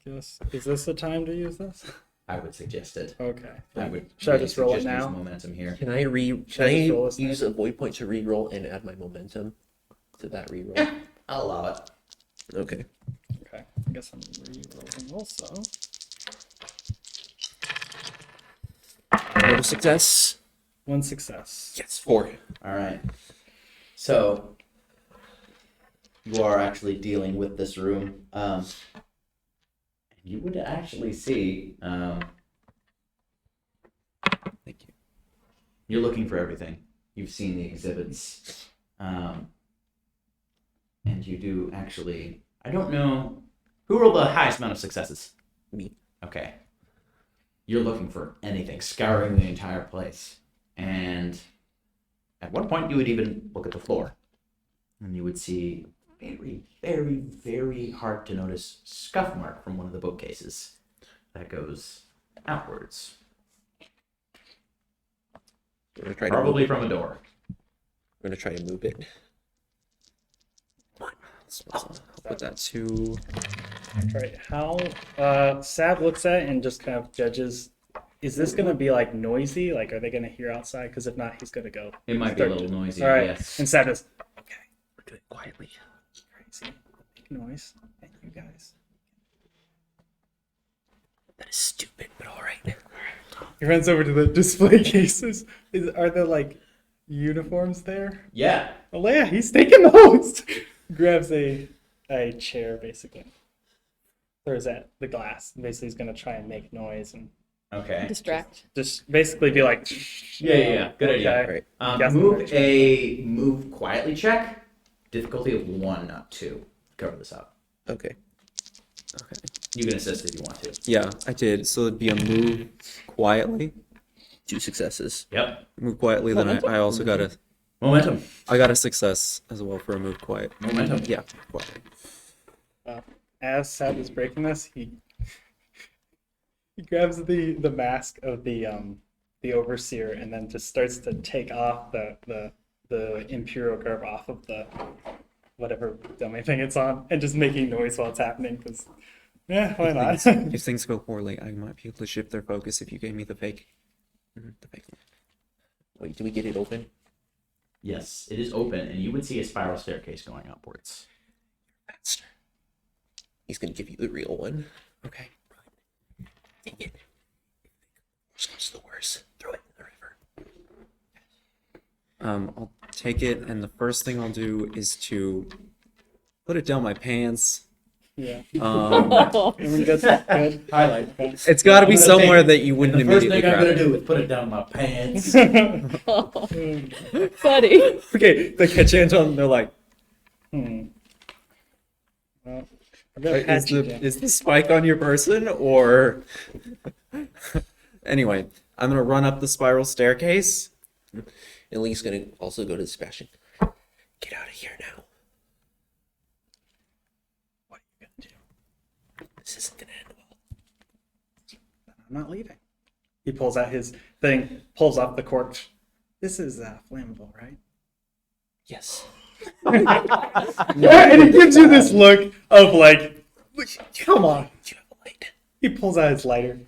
Yes. Is this the time to use this? I would suggest it. Okay. I would. Should I really just roll it suggest use now? momentum here. Can I Should I just roll this use a void point to reroll and add my momentum to that reroll? Yeah. I'll allow it. Okay. Okay. I guess I'm re-rolling also. Another success. 1 success. Yes, 4. All right. So you are actually dealing with this room. You would actually see. Thank you. You're looking for everything. You've seen the exhibits. And you do actually. I don't know. Who rolled the highest amount of successes? Me. Okay. You're looking for anything, scouring the entire place. And at one point, you would even look at the floor. And you would see a very, very, very hard to notice scuff mark from one of the bookcases that goes outwards. I'm gonna try Probably to from a door. I'm gonna try to move it. I'll put that to. Right. How Sab looks at it and just kind of judges. Is this gonna be like noisy? Like, are they gonna hear outside? Because if not, he's gonna go. It might be a start little to- noisy, All right. yes. And Sab just We're doing it quietly. crazy make noise, and you guys. That is stupid, but all right. He runs over to the display cases. Are there like uniforms there? Yeah. Oh yeah, he's taking those. Grabs a chair basically. Throws at the glass. Basically, he's gonna try and make noise and Okay. Distract. just basically be like. Yeah. Good idea. Okay. Right. Guess Move quietly check. Difficulty of 1, not 2. Cover this up. Okay. Okay. You can assist if you want to. Yeah, I did. So it'd be a move quietly. 2 successes. Yep. Move quietly. Then I also got a. Momentum. I got a success as well for a move quiet. Momentum. Yeah, quietly. As Sab is breaking this, he He grabs the mask of the overseer and then just starts to take off the imperial garb off of the whatever dummy thing it's on, and just making noise while it's happening. Because yeah, why not? If things go poorly, I might be able to shift their focus if you gave me the fake. The fake one. Wait, do we get it open? Yes, it is open, and you would see a spiral staircase going upwards. Faster. He's gonna give you the real one. Okay. Take it. Worst comes to the worst. Throw it in the river. I'll take it, and the first thing I'll do is to put it down my pants. Yeah. Um, Good. Highlight. it's got to be somewhere that you wouldn't The first immediately thing I'm grab gonna it. do is put it down my pants. Buddy. Okay, they catch Anton, and they're like, Well, I'm "Wait, gonna is pat you the down. is the spike on your person or?" Anyway, I'm gonna run up the spiral staircase. And Lee's gonna also go to Sebastian. Get out of here now. What are you gonna do? This isn't gonna end well. I'm not leaving. He pulls out his thing, pulls off the cork. This is flammable, right? Yes. Yeah, and he gives you this look of like, come on. You have a light. He pulls out his lighter.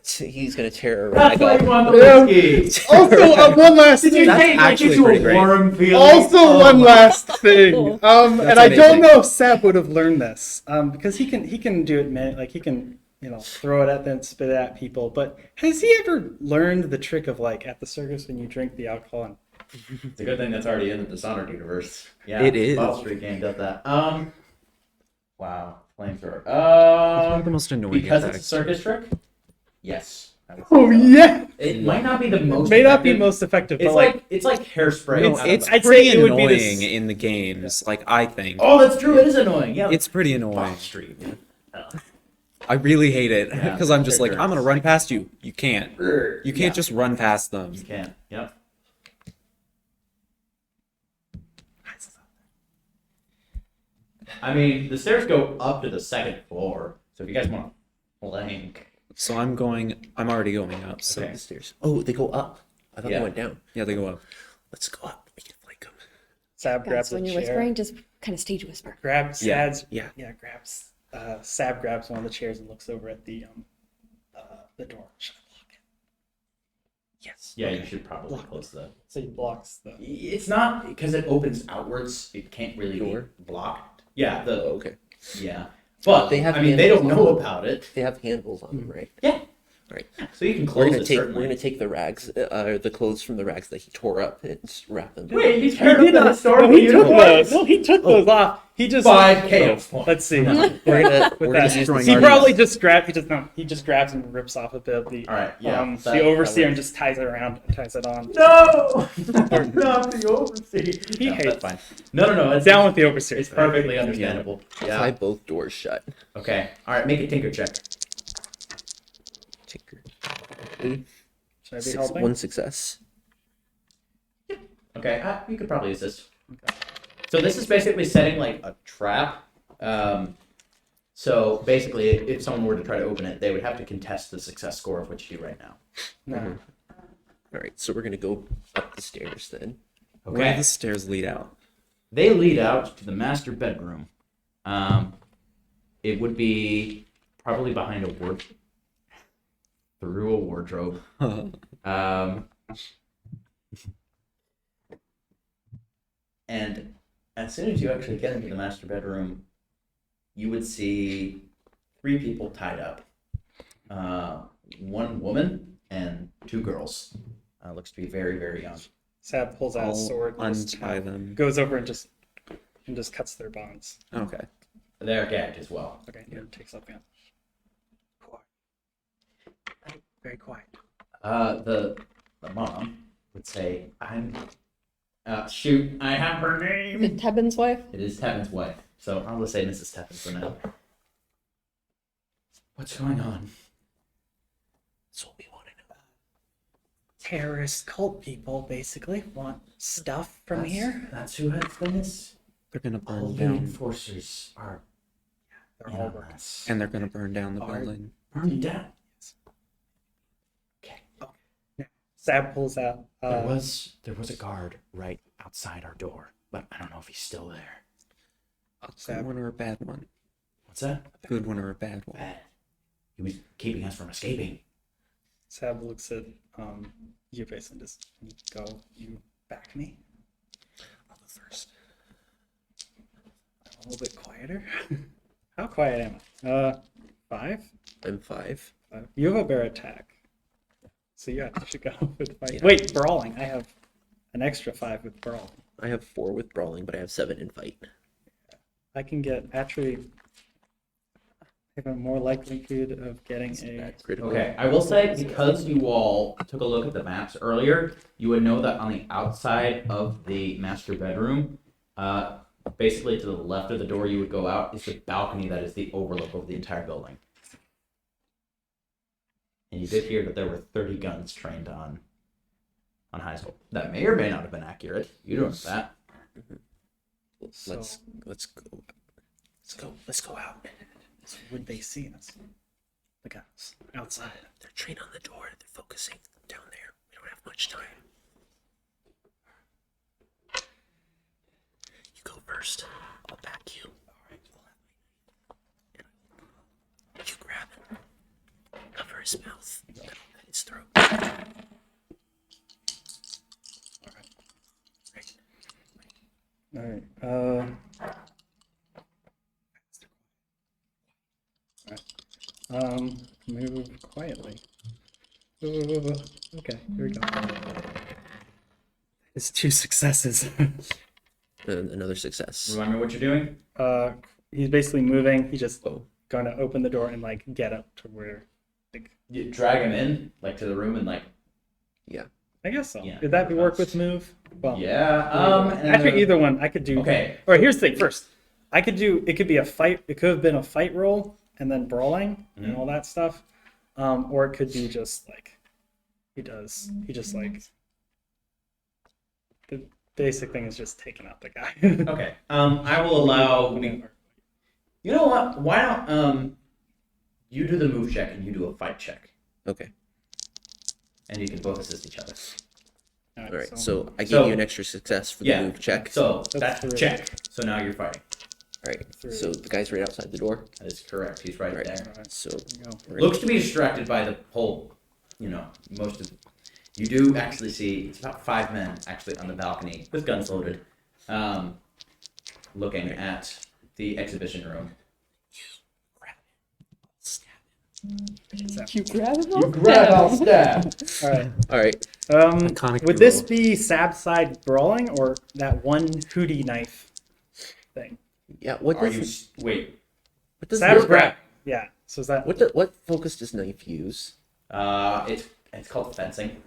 He's gonna tear a That's rag why off. you want the whiskey. Also, one last thing. That's Hey, actually gives you pretty a great. warm feeling. Also, Oh one my- last thing. And I don't amazing. know if Sab would have learned this, because he can do it, like he can, throw it at them, spit it at people. But has he ever learned the trick of like at the circus when you drink the alcohol and It's a good thing that's already in the Dishonored universe. Yeah, It is. Bottle Street game does that. Wow, flamethrower. It's one of the most annoying Because it's a effects. circus trick. Yes. I would say oh so. yeah, It might not be the most. may not be effective. most effective, It's but like it's like hairspray. No, out of it's a- I'd say pretty it would be annoying this- in the games. Like I think Oh, that's true. It is annoying. Yeah. it's pretty Bottle annoying. Street. I really hate it Yeah, because I'm just sure like, I'm gonna run past you. You can't. You You can't just run past them. You can. Yep. I mean, the stairs go up to the second floor. So if you guys want to plank, So I'm already going up. So Okay. The stairs. Oh, they go up. I thought Yeah. they went down. yeah, they go up. Let's go up. We can flank them. Sab grabs Guys, a when you're chair. whispering, just kind of stage whisper. Grabs Yeah, Sad's, yeah. grabs Sab grabs one of the chairs and looks over at the door. Should I block it? Yes. yeah, you should probably close the. So he blocks the. It's not because it opens outwards. It can't really Door? be blocked. Yeah. The Oh, okay. yeah. But They have I mean, they don't handles know on about it. They have handles on them, right? Yeah. All right. So you can We're close gonna it. take Certainly. we're gonna take the rags, the clothes from the rags that he tore up and just wrap them. Wait, you He turned did up the not. historical No, he took universe? those. No, he took those off. He just 5 chaos points. Let's see. We're gonna With we're that, gonna use destroying the he our- probably just grabs. He just grabs and rips off a bit of the All right. Yeah. the overseer and just ties it around, ties it on. No, not the overseer. He No, hates- that's fine. No. It's Down with the overseer. It's perfectly understandable. tie Yeah. both doors shut. Okay. All right. Make a tinker check. Tinker. Should I be helping? One success. Okay. You could probably assist. Okay. So this is basically setting like a trap. So basically, if someone were to try to open it, they would have to contest the success score of what you do right now. No. All right, so we're gonna go up the stairs then. Where do Okay. the stairs lead out? They lead out to the master bedroom. It would be probably behind a through a wardrobe. And as soon as you actually get into the master bedroom, you would see 3 people tied up. 1 woman and 2 girls. Looks to be very, very young. Sab pulls out I'll his sword, and just, untie them. goes over and just cuts their bonds. Okay. They're gagged as well. Okay, he takes up gun. Very quiet. The mom would say, "I'm shoot, I have her name." Is it Tebin's wife? It is Tevin's wife, so I'll just say Mrs. Tevin for now. What's going on? That's what we want to know. Terrorist cult people basically want stuff from That's- here. That's who has this. They're gonna All burn the down, enforcers are They're in all on working. this. and they're gonna burn down the Are- building. Burn down. Sab pulls out. There was a guard right outside our door, but I don't know if he's still there. A good one or a bad one? What's that? A good one or a bad one? Bad. He was keeping us from escaping. Sab looks at you, Jason. Just go. You back me. I'll go first. A little bit quieter. How quiet am I? 5? I'm 5. You have a bear attack. So yeah, you should go with fight. Yeah. Wait, brawling. I have an extra 5 with brawling. I have 4 with brawling, but I have 7 in fight. I can get actually have a more likelihood of getting a. Critical. Okay, I will say, because you all took a look at the maps earlier, you would know that on the outside of the master bedroom, basically to the left of the door you would go out, is the balcony that is the overlook over the entire building. And you did hear that there were 30 guns trained on Heisel. That may or may not have been accurate. You don't know that. Let's go out. So would they see us? The guys outside. They're trained on the door. They're focusing down there. We don't have much time. You go first. I'll back you. You grab him. Cover his mouth. And I'll cut his throat. All right. Move quietly. Okay, here we go. It's 2 successes. And another success. Remind me what you're doing? He's basically moving. He's just going to open the door and like get up to where. Like, You drag him in, like to the room, and like. Yeah. I guess so. Yeah. Did that work with move? Well, Yeah. actually, either one I could do. Okay. All right. Here's the thing. First, I could do. It could be a fight. It could have been a fight roll and then brawling and all that stuff, or it could be just like he just like the basic thing is just taking out the guy. Okay. I will allow. You know what? Why don't you do the move check and you do a fight check, Okay. and you can both assist each other. All right. So I gave you an extra success for the move check. So That's that three. check. So now you're fighting. All right. So the guy's right outside the door. That is correct. He's right Right. there. So Go. we're gonna- Looks to be distracted by the whole. Most of. You do actually see it's about 5 men actually on the balcony with guns loaded, looking at the exhibition room. You grab him. You grab, I'll stab. All right. All right. Iconic Would this duo. be Sab side brawling or that one hootie knife thing? Yeah. What Are does you wait? what does Sab's knife- grab. Yeah. So is that what focus does knife use? It's called fencing.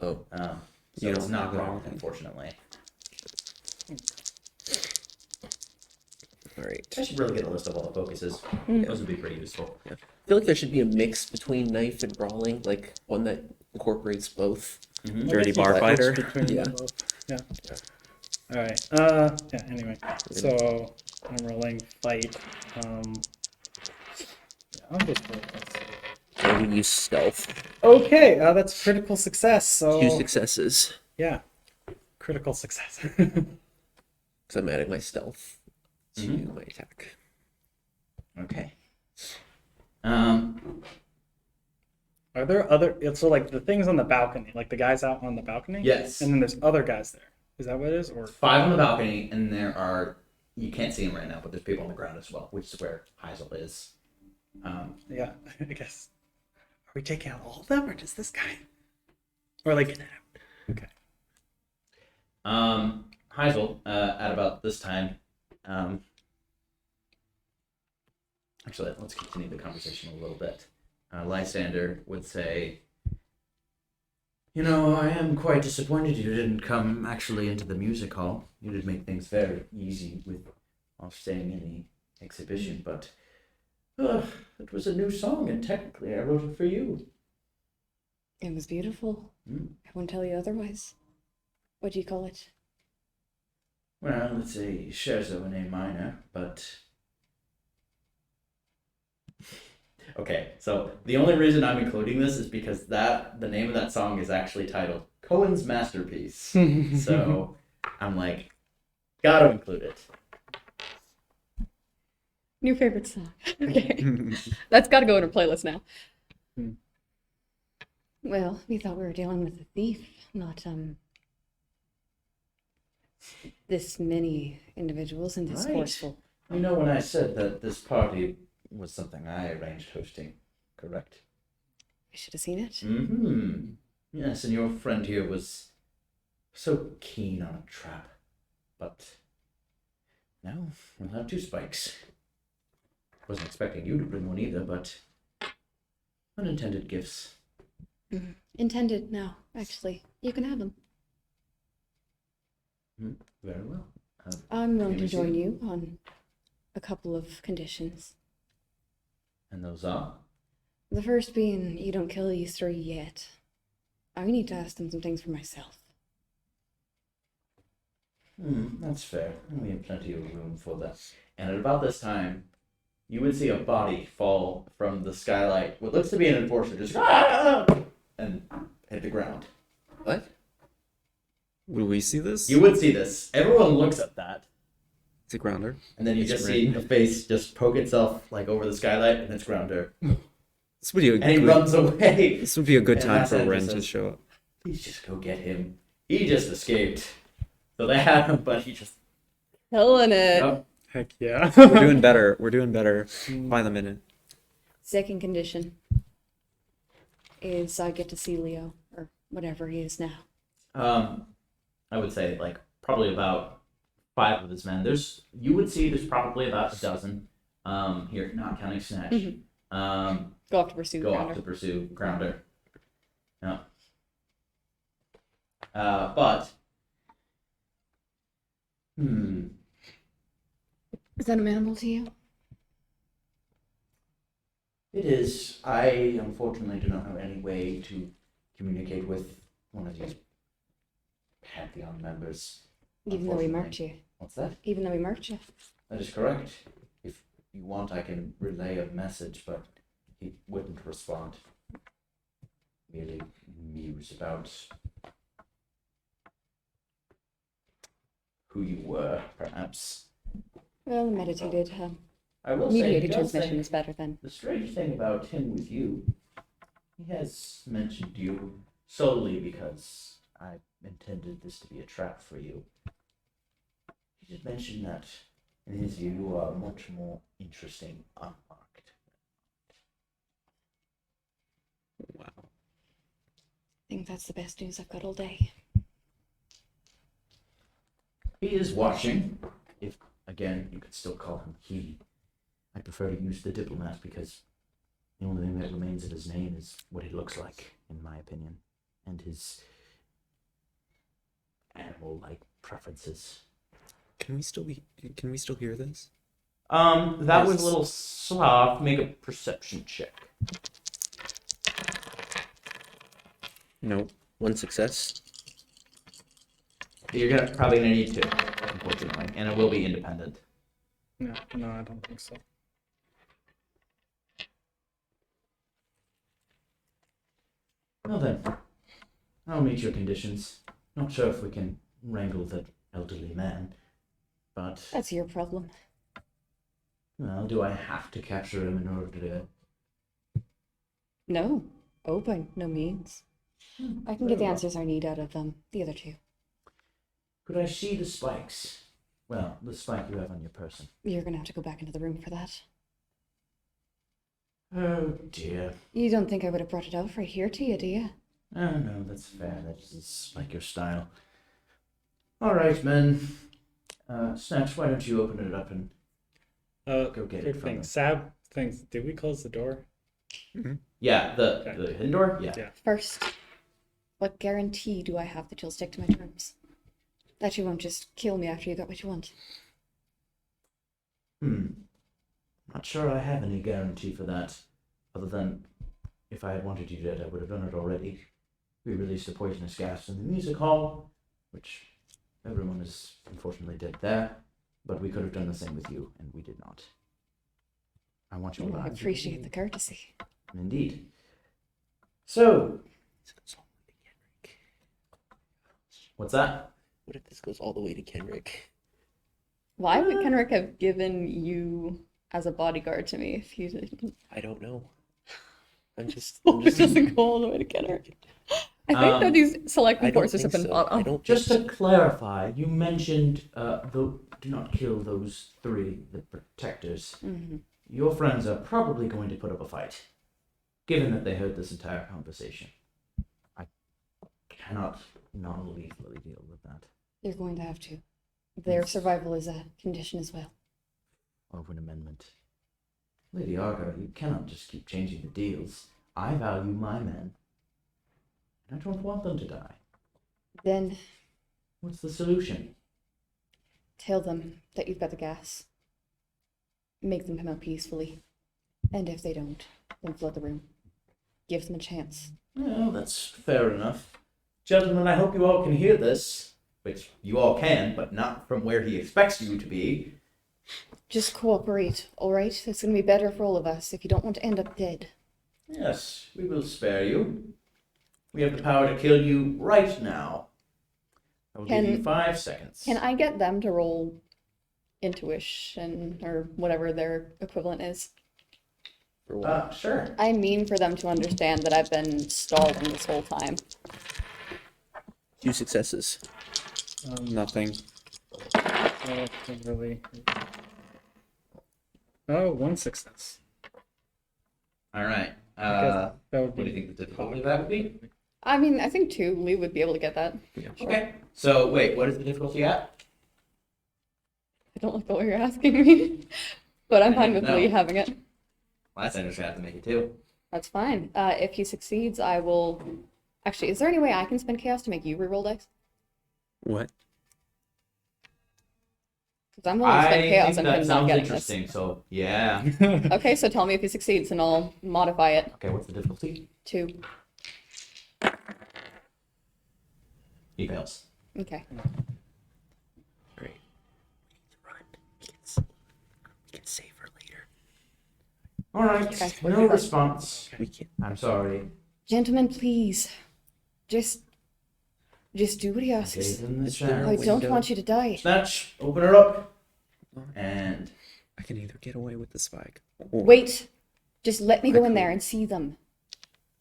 Oh. So You it's don't not have that wrong, one. unfortunately. All right. I should really get a list of all the focuses. Those would be pretty useful. I feel like there should be a mix between knife and brawling, like one that incorporates both. Dirty bar Close fighter. between Yeah. them both. Yeah. All right. Yeah. Anyway, so I'm rolling fight. Yeah, I'll just roll this. And we use stealth. Okay. That's critical success. So 2 successes. yeah, critical success. Because I'm adding my stealth to my attack. Okay. Are there other? So like the things on the balcony, like the guys out on the balcony. Yes. And then there's other guys there. Is that what it is? Or 5 on the balcony, and there are. You can't see them right now, but there's people on the ground as well, which is where Heisel is. yeah, I guess. Are we taking out all of them, or just this guy? Or like, okay. Heisel, at about this time, actually, let's continue the conversation a little bit. Lysander would say, "You know, I am quite disappointed you didn't come actually into the music hall. You did make things very easy while staying in the exhibition, but it was a new song, and technically I wrote it for you." It was beautiful. I won't tell you otherwise. What do you call it? Well, it's a scherzo in A minor, but Okay, so the only reason I'm including this is because the name of that song is actually titled Cohen's Masterpiece. So I'm like, gotta include it. New favorite song. Okay. That's got to go in a playlist now. Well, we thought we were dealing with a thief, not this many individuals and this Right. forceful. You know, when I said that this party was something I arranged hosting, correct? I should have seen it. Mm-hmm. Yes, and your friend here was so keen on a trap. But now we'll have 2 spikes. Wasn't expecting you to bring one either, but unintended gifts. Intended, no, actually. You can have them. Very well. I'm willing May to we see join them? you on a couple of conditions. And those are? The first being you don't kill these 3 yet. I need to ask them some things for myself. That's fair. We have plenty of room for that. And at about this time, you would see a body fall from the skylight. What looks to be an enforcer just and hit the ground. What? Will we see this? You would see this. Everyone looks at that. It's a grounder. And then you It's just red. see the face just poke itself like over the skylight and it's grounder. This would be a And he good, runs away. this would be a good And time that's for it, Ren just to says- show up. Please just go get him. He just escaped. So they had him, but he just. Killing it. Yep. Heck yeah. We're doing better. We're doing better by the minute. Second condition is I get to see Leo, or whatever he is now. I would say like probably about 5 of his men. You would see there's probably about a dozen. Here, not counting Snatch. Go off to pursue Go off Grounder. to pursue Grounder. Yeah. But. Is that amenable to you? It is. I unfortunately do not have any way to communicate with one of these Pantheon members. Even though we Unfortunately. marked you. What's that? Even though we marked you. That is correct. If you want, I can relay a message, but he wouldn't respond. Merely muse about who you were, perhaps. Well, meditated. I will say, he Mediated does transmission think is better than. the strange thing about him with you, he has mentioned you solely because I intended this to be a trap for you. He did mention that in his view you are much more interesting unmarked. Wow. I think that's the best news I've got all day. He is watching, if again you could still call him he. I prefer to use the diplomat because the only thing that remains of his name is what he looks like, in my opinion, and his animal-like preferences. Can we still hear this? That was Yes. a little soft. Make a perception check. Nope. 1 success. You're probably gonna need 2, unfortunately, and it will be independent. No, I don't think so. Well then, I'll meet your conditions. Not sure if we can wrangle that elderly man, but That's your problem. well, do I have to capture him in order to do it? No. Oh, by no means. I can get the Very well. answers I need out of the other 2. Could I see the spikes? Well, the spike you have on your person. You're gonna have to go back into the room for that. Oh dear. You don't think I would have brought it out right here to you, do you? Oh no, that's fair. That's like your style. All right, men. Snatch, why don't you open it up and go get it Quick from thing. him? Sab thinks, did we close the door? Yeah, the Okay. hidden door. Yeah. Yeah. First, what guarantee do I have that you'll stick to my terms? That you won't just kill me after you got what you want? Not sure I have any guarantee for that, other than if I had wanted you dead, I would have done it already. We released a poisonous gas in the music hall, which everyone is unfortunately dead there, but we could have done the same with you, and we did not. I want you I alive. appreciate the courtesy. Indeed. So, what's that? What if this goes all the way to Kenrick? Why would Kenrick have given you as a bodyguard to me if you didn't? I don't know. I'm just It doesn't go all the way to Kenrick. I think that these select I don't enforcers have think been so. bought I up. don't Just think to clarify, you mentioned do not kill those three, the protectors. Mm-hmm. Your friends are probably going to put up a fight, given that they heard this entire conversation. I cannot non-lethally deal with that. You're going to have to. Their survival is a condition as well. Over an amendment. Lady Argo, you cannot just keep changing the deals. I value my men. And I don't want them to die. Then What's the solution? tell them that you've got the gas. Make them come out peacefully. And if they don't, then flood the room. Give them a chance. Well, that's fair enough. Gentlemen, I hope you all can hear this. Which you all can, but not from where he expects you to be. Just cooperate, alright? It's going to be better for all of us if you don't want to end up dead. Yes, we will spare you. We have the power to kill you right now. I will give you Can- 5 seconds. Can I get them to roll intuition or whatever their equivalent is? for what? Sure. I mean for them to understand that I've been stalling this whole time. 2 successes. Nothing. Really. Oh, 1 success. All right. That would What do you be. think the difficulty of that would be? I mean, I think 2, Lee would be able to get that. Okay. So, wait, what is the difficulty at? I don't like the way you're asking me, but I'm fine with No. Lee having it. Last time, just gonna have to make it 2. That's fine. If he succeeds, I will. Actually, is there any way I can spend chaos to make you reroll dice? What? Because I'm willing to spend I chaos think on that him not sounds getting interesting, so yeah. this. Okay, so tell me if he succeeds, and I'll modify it Okay, what's the difficulty? to. He fails. Okay. Alright. Run. We can save her later. All right. Okay. No response. We can. I'm sorry. Gentlemen, please. Just do what he I asks. gave him the Is there a I chance. don't window? want you to die. Snatch, open her up. And I can either get away with the spike, or Wait. Just let me go in could- there and see them.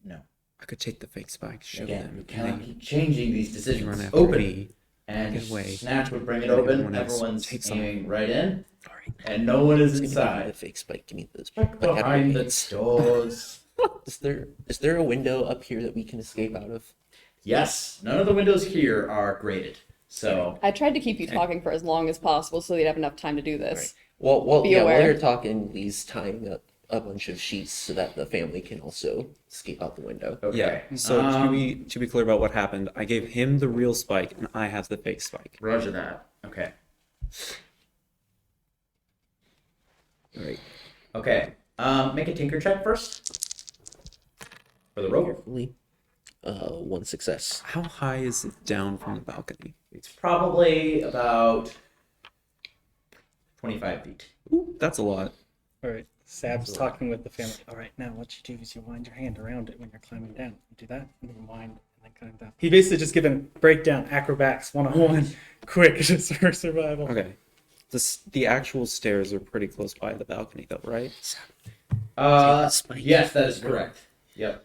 no. I could take the fake spike, show Again, them, you and cannot they keep changing these run decisions. after Open. me. And Get away. Snatch would bring it And open. everyone else Everyone's takes aiming right in. Alright. And no one is It's gonna give me the inside. fake spike. Give me those. Check like, how do behind we- the doors. Is there a window up here that we can escape out of? Yes, none of the windows here are graded. So, I tried to keep you talking for as long as possible so you'd have enough time to do this. Well, Be yeah. aware. While you're talking, Lee's tying up a bunch of sheets so that the family can also escape out the window. okay. Yeah. So to be clear about what happened, I gave him the real spike, and I have the fake spike. Roger that. Okay. All right. Okay. Make a tinker check first. For the rope. Carefully. 1 success. How high is it down from the balcony? It's probably about 25 feet. Ooh, that's a lot. All right. Sab's talking with the family. All right, now what you do is you wind your hand around it when you're climbing down. You do that, and then wind, and then climb down. He basically just given breakdown acrobatics 101, quick just for survival. Okay. The actual stairs are pretty close by the balcony, though, right? Spike. Yes, that is correct. Yep.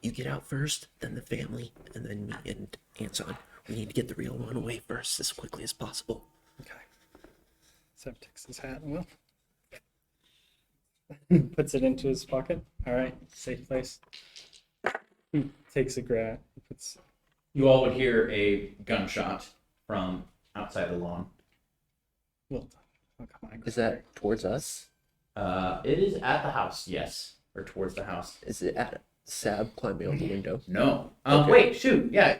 You get out first, then the family, and then me and Anton. We need to get the real one away first as quickly as possible. Okay. Seb takes his hat and will. Puts it into his pocket. All right, safe place. Takes a grab. Puts. You all would hear a gunshot from outside the lawn. Well done. Oh, come on. Is that towards us? It is at the house, yes. Or towards the house. Is it at Sab climbing out the window? No. Okay. Wait, shoot. Yeah.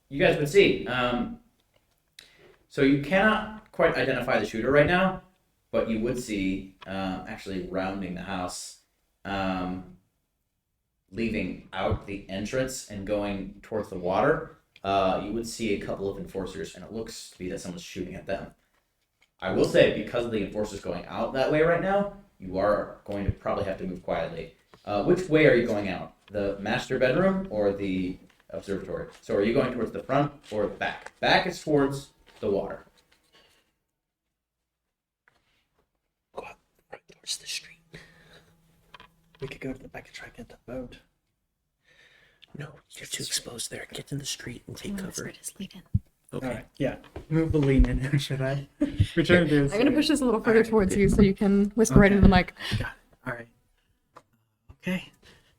You guys would see. So you cannot quite identify the shooter right now, but you would see, actually rounding the house, leaving out the entrance and going towards the water, you would see a couple of enforcers, and it looks to be that someone's shooting at them. I will say, because of the enforcers going out that way right now, you are going to probably have to move quietly. Which way are you going out? The master bedroom or the observatory? So are you going towards the front or the back? Back is towards the water. Go out right towards the street. We could go to the back and try to get the boat. No, you're too exposed there. Get in the street and take cover. Okay. All right. Yeah. Move the lean in. Should I? Which one is? I'm gonna push this a little further towards you so you can whisper right into the mic. All right. Okay.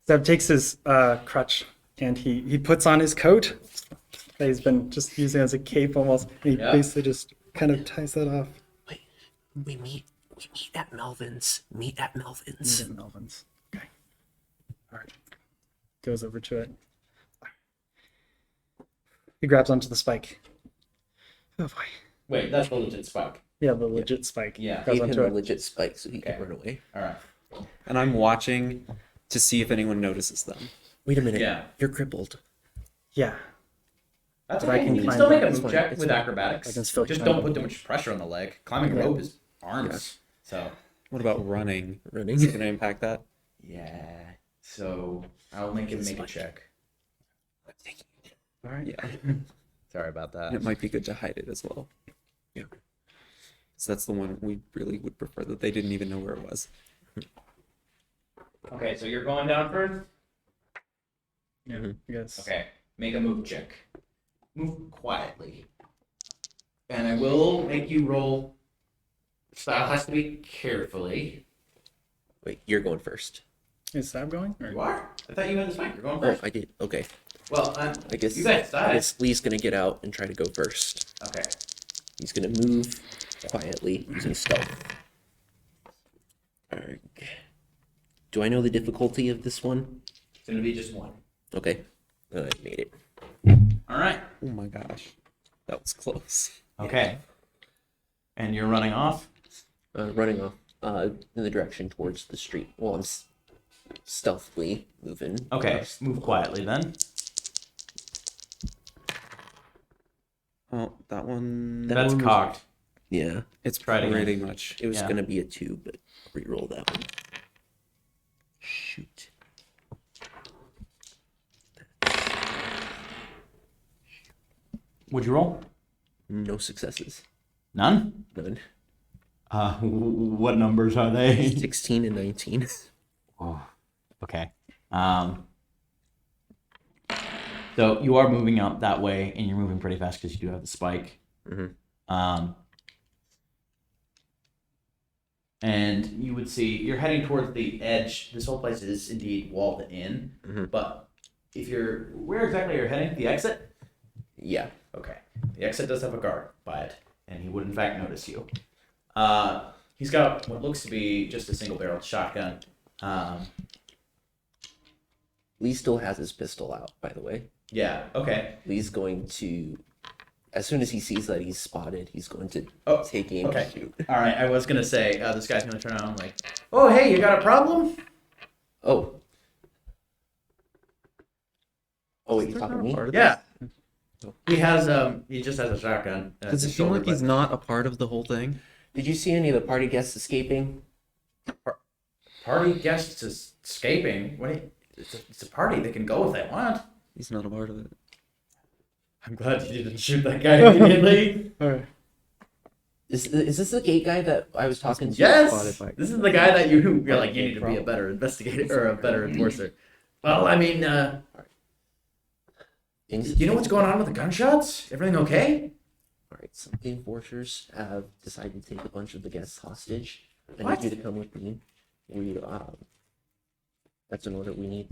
Zeb takes his crutch and he puts on his coat that he's been just using as a cape almost. And he basically just kind of ties that off. Wait, we meet at Melvin's. Meet at Melvin's. Melvin's. Okay. All right. Goes over to it. He grabs onto the spike. Oh boy. Wait, that's the legit spike. Yeah, the legit spike. Yeah. Goes Gave him onto a it. legit spike so he Okay. can run away. All right. And I'm watching to see if anyone notices them. Wait a minute. Yeah. You're crippled. Yeah. That's But I okay. can You can climb still make a down. move It's check fine. with It's fine. acrobatics. I can still Just climb don't put down. too much pressure on the leg. Climbing a rope is arms. So What about running? Running. Is it going to impact that? yeah. So I'll make him make a check. All right. Yeah. Sorry about And that. it might be good to hide it as well. Yeah. So that's the one we really would prefer that they didn't even know where it was. Okay, so you're going down first. Yeah. Yes. Okay, make a move check. Move quietly. And I will make you roll. Style has to be carefully. Wait, you're going first. Is Sab going? Or? You are? I thought you had the spike. You're going Oh, first. I did. Okay. Well, I guess. you guys I died. guess Lee's gonna get out and try to go first. Okay. He's gonna move quietly using stealth. Alright. Do I know the difficulty of this one? It's going to be just one. Okay. I made it. All right. Oh my gosh. That was close. Okay. And you're running off? Running off in the direction towards the street. Well, I'm stealthily moving. Okay, move quietly then. Oh, that one. That's one was- cocked. Yeah. It's Try it again. pretty much. It was Yeah. gonna be a 2, but re-roll that one. Shoot. Would you roll? No successes. None? None. What numbers are they? 16 and 19. Oh, okay. So you are moving out that way, and you're moving pretty fast because you do have the spike. Mhm. And you would see you're heading towards the edge. This whole place is indeed walled in, Mhm. but if you're where exactly you're heading, the exit. Yeah. Okay, the exit does have a guard by it, and he would in fact notice you. He's got what looks to be just a single-barreled shotgun. Lee still has his pistol out, by the way. Yeah. Okay. Lee's going to, as soon as he sees that he's spotted, he's going to Oh, take aim okay. and shoot. All right. I was gonna say this guy's gonna turn around like, "Oh, hey, you got a problem?" Oh. Oh, wait, you're talking to me? Yeah. He has he just has a shotgun. Does it seem like he's not a part of the whole thing? Did you see any of the party guests escaping? Party guests escaping? What? It's a party. They can go if they want. He's not a part of it. I'm glad you didn't shoot that guy immediately. All right. Is this the gate guy that I was talking to? Yes. Spotted by- This is the guy that you're like you need to be a better investigator or a better enforcer. Well, I mean, Things- you know what's going on with the gunshots? Everything okay? Alright, some of the enforcers have decided to take a bunch of the guests hostage. I What? need you to come with me. We that's an order we need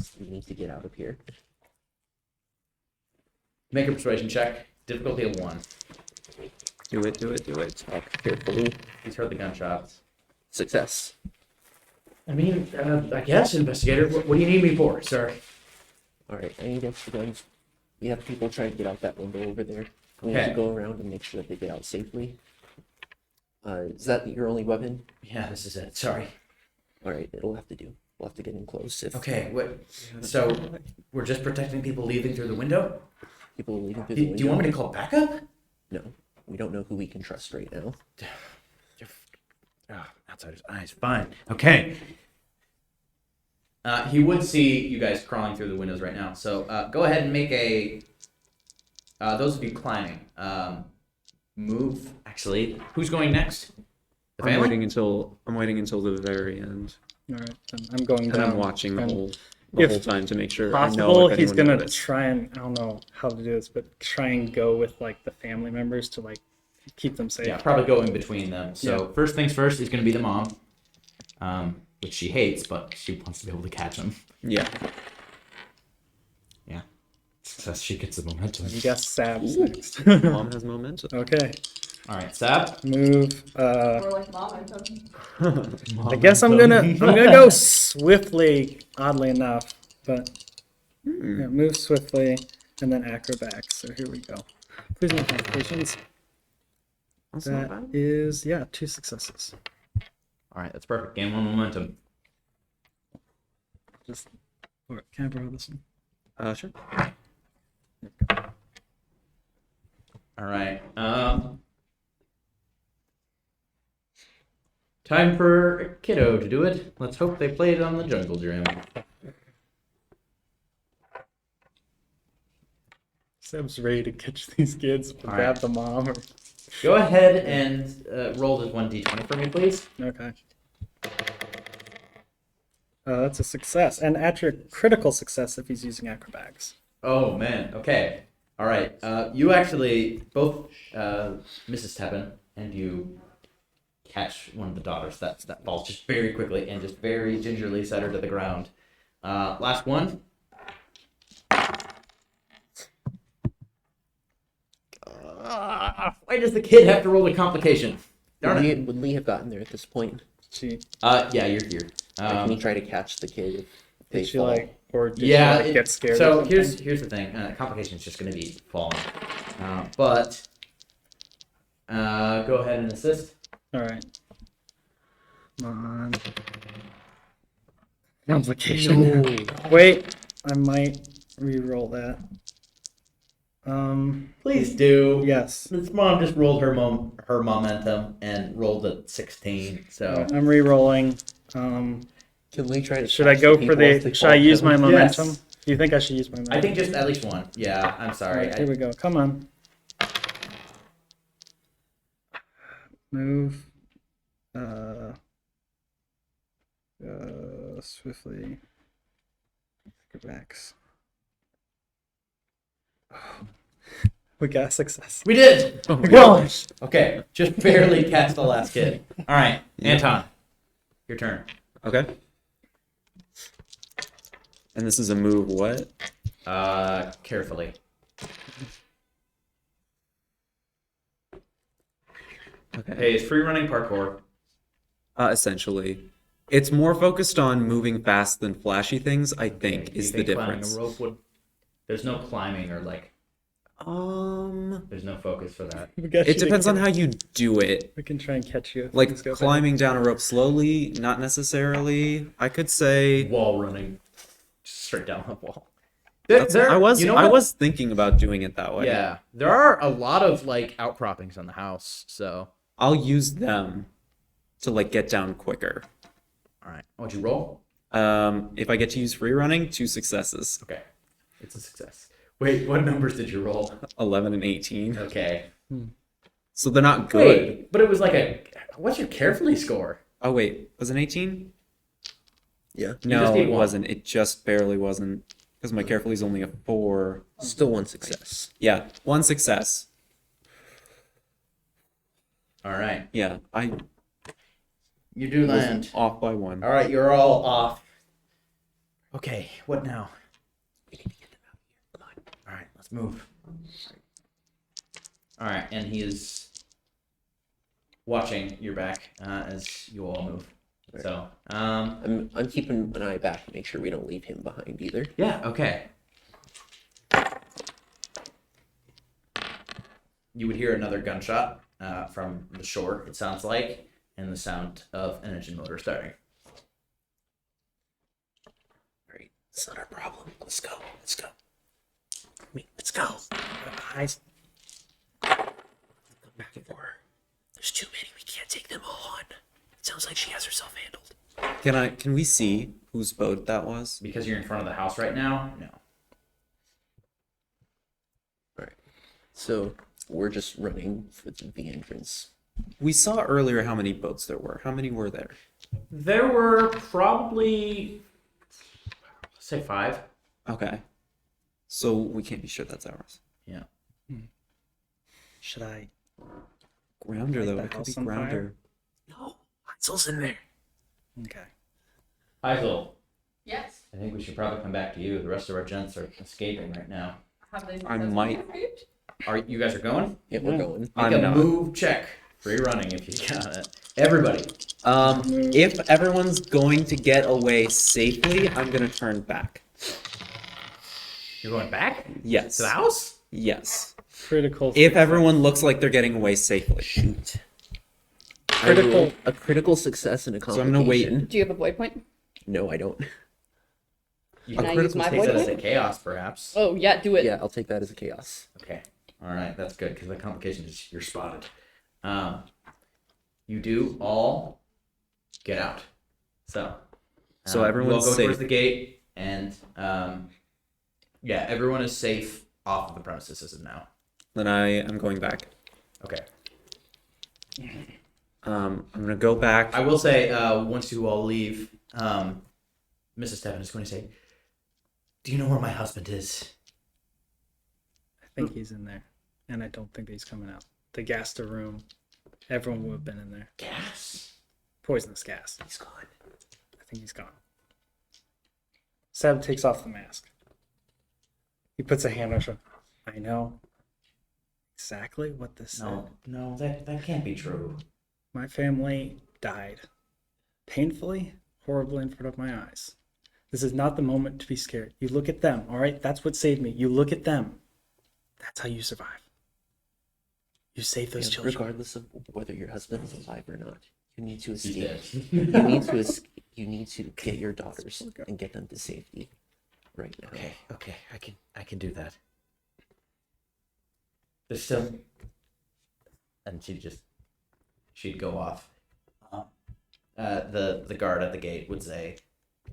to get out of here. Make a persuasion check. Difficulty of 1. Do it, do it, do it. Talk carefully. He's heard the gunshots. Success. I mean, I guess, investigator. What do you need me for, sir? Alright, I need extra guns. We have people trying to get out that window over there. We need Okay. to go around and make sure that they get out safely. Is that your only weapon? Yeah, this is it. Sorry. Alright, it'll have to do. We'll have to get in close if Okay, what? So we're just protecting people leaving through the window? people are leaving through Do, the window. do you want me to call backup? No. We don't know who we can trust right now. Now outsider's eyes. Fine. Okay. He would see you guys crawling through the windows right now. So go ahead and make a. Those of you climbing, move. Actually, who's going next? The I'm family. waiting until the very end, All right, then I'm going and down. I'm watching the And whole if time to make sure I know possible, if he's anyone gonna noticed. try and I don't know how to do this, but try and go with like the family members to like keep them safe. Yeah, probably go in between them. So first things first is going to be the mom, which she hates, but she wants to be able to catch him. Yeah. Yeah, so she gets the momentum. I guess Sab's next. Mom has momentum. Okay, All right, Sab. move. Or like mom, I guess I'm gonna go swiftly. Oddly enough, but yeah, move swiftly and then acrobatics. So here we go. Please make modifications. That's not That bad. is 2 successes. All right, that's perfect. Game one momentum. Just can I borrow this one? Sure. All right. Time for a kiddo to do it. Let's hope they play it on the jungle gym. Seb's ready to catch these kids or All grab right. the mom. Or... Go ahead and roll this 1d20 for me, please. Okay. That's a success, and actually a critical success if he's using acrobatics. Oh man. Okay. All right. You actually both Mrs. Tebben and you catch one of the daughters that falls just very quickly and just very gingerly set her to the ground. Last one. Why does the kid have to roll a complication? Darn it. Would Lee have gotten there at this point? She Yeah, you're here. Like, can he try to catch the kid if they did she fall? or did Yeah, she like, get scared? or So something? here's the thing. Complication is just going to be falling, but go ahead and assist. All right. Come on. Complication. Wait, I might re-roll that. Please do. Yes. This mom just rolled her momentum and rolled a 16. So I'm re-rolling. Can Lee try to? Should I catch go people for as the? they Should I fall use my down? momentum? Yes. Do you think I should use my momentum? I think just at least one. Yeah, I'm All sorry. right, here we go. Come on. Move. Swiftly. Acrobatics. We got a success. We did. Oh my gosh. Okay, just barely catch the last kid. All right, Anton, your turn. Okay. And this is a move. What? Carefully. Okay. Hey, it's free running parkour. Essentially, it's more focused on moving fast than flashy things. I think You is the think climbing difference. a rope would? There's no climbing or like. There's no focus for that. We got you It to depends on catch- how you do it. We can try and catch you. if Like things go bad. climbing down a rope slowly, not necessarily. I could say Wall running, just straight down the wall. I was You know I what? was thinking about doing it that way. Yeah, there are a lot of like outcroppings on the house. So, I'll use them to like get down quicker. all right, what'd you roll? If I get to use free running, 2 successes, Okay, it's a success. Wait, what numbers did you roll? 11 and 18. Okay. So they're not good. Wait, but it was like a. What's your carefully score? Oh wait, was it 18? Yeah. No, just need it one. wasn't. It just barely wasn't because my carefully is only a 4. Still one success. Yeah, 1 success. All right, Yeah, I you do was land. off by 1. All right, you're all off. Okay, what now? We need to get them out of here. Come on. All right, let's move. All right, and he is watching your back as you all move. So, I'm keeping an eye back to make sure we don't leave him behind either. yeah, okay. You would hear another gunshot from the shore, it sounds like, and the sound of an engine motor starting. Alright, it's not our problem. Let's go. Let's go. Let's go. Eyes. Come back and forth. There's too many. We can't take them all on. Sounds like she has herself handled. Can we see whose boat that was? Because you're in front of the house right now, no. Alright. So we're just running for the entrance. We saw earlier how many boats there were. How many were there? There were probably, say 5. Okay. So we can't be sure that's ours. Yeah. Should I? Grounder, Light though. the It could be house on fire? Grounder. No, Heisel's in there. Okay. Heisel, Yes. I think we should probably come back to you. The rest of our gents are escaping right now. Have they I might- Are you guys are going? Yeah, we're going. Make I'm a not. move check. Free running if you got it. Everybody. If everyone's going to get away safely, I'm gonna turn back. You're going back Yes. to the house? Yes. Critical. If everyone looks like they're getting away safely. Shoot. Critical- A critical success and a So I'm gonna wait. complication. Do you have a void point? No, I don't. You Can I use critical my take void that as point? a chaos, perhaps. Oh yeah, do it. Yeah, I'll take that as a chaos. Okay. All right. That's good because the complication is you're spotted. You do all get out. So. So you all everyone's go safe. towards the gate, and yeah, everyone is safe off of the premises as of now. Then I am going back. Okay. I'm gonna go back. I will say, once you all leave, Mrs. Steffen is going to say, "Do you know where my husband is?" I think he's in there, and I don't think that he's coming out. They gassed the room. Everyone would have been in there. Gas. Poisonous gas. He's gone. I think he's gone. Seb takes off the mask. He puts a hand on his shoulder. I know exactly what this said. No, that can't be true. My family died. Painfully, horribly in front of my eyes. This is not the moment to be scared. You look at them, all right? That's what saved me. You look at them. That's how you survive. You save those Yeah, children. regardless of whether your husband is alive or not, you need to He's escape. dead. You need to you need to get your daughters and get them to safety right now. Okay, I can do that. There's still, and she'd go off. The guard at the gate would say,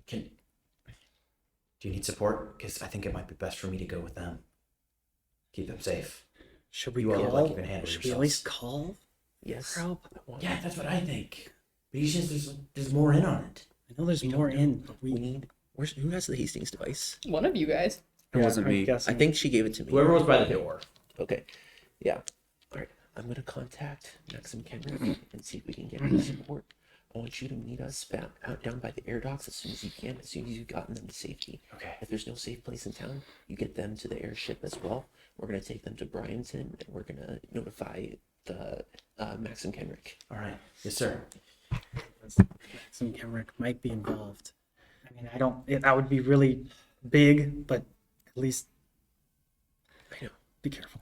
do you need support? Because I think it might be best for me to go with them. Keep them safe. Should we You all look call? like you can handle Should we at yourselves. least call Yes. for help? I want- Yeah, that's what I think. But he says there's more in on it. I know there's more in, but We need. Who has the Hastings device? One of you guys. It wasn't I'm me. I guessing. think she gave it to me. Whoever was by the door. Okay. Yeah. All right. I'm gonna contact Maxim Kenrick and see if we can get any support. I want you to meet us out down by the air docks as soon as you can, as soon as you've gotten them to safety. Okay. If there's no safe place in town, you get them to the airship as well. We're gonna take them to Bryanton and we're gonna notify the Maxim Kenrick. All right. Yes, sir. Some Kenrick might be involved. I mean, I don't. That would be really big, but at least I know. be careful.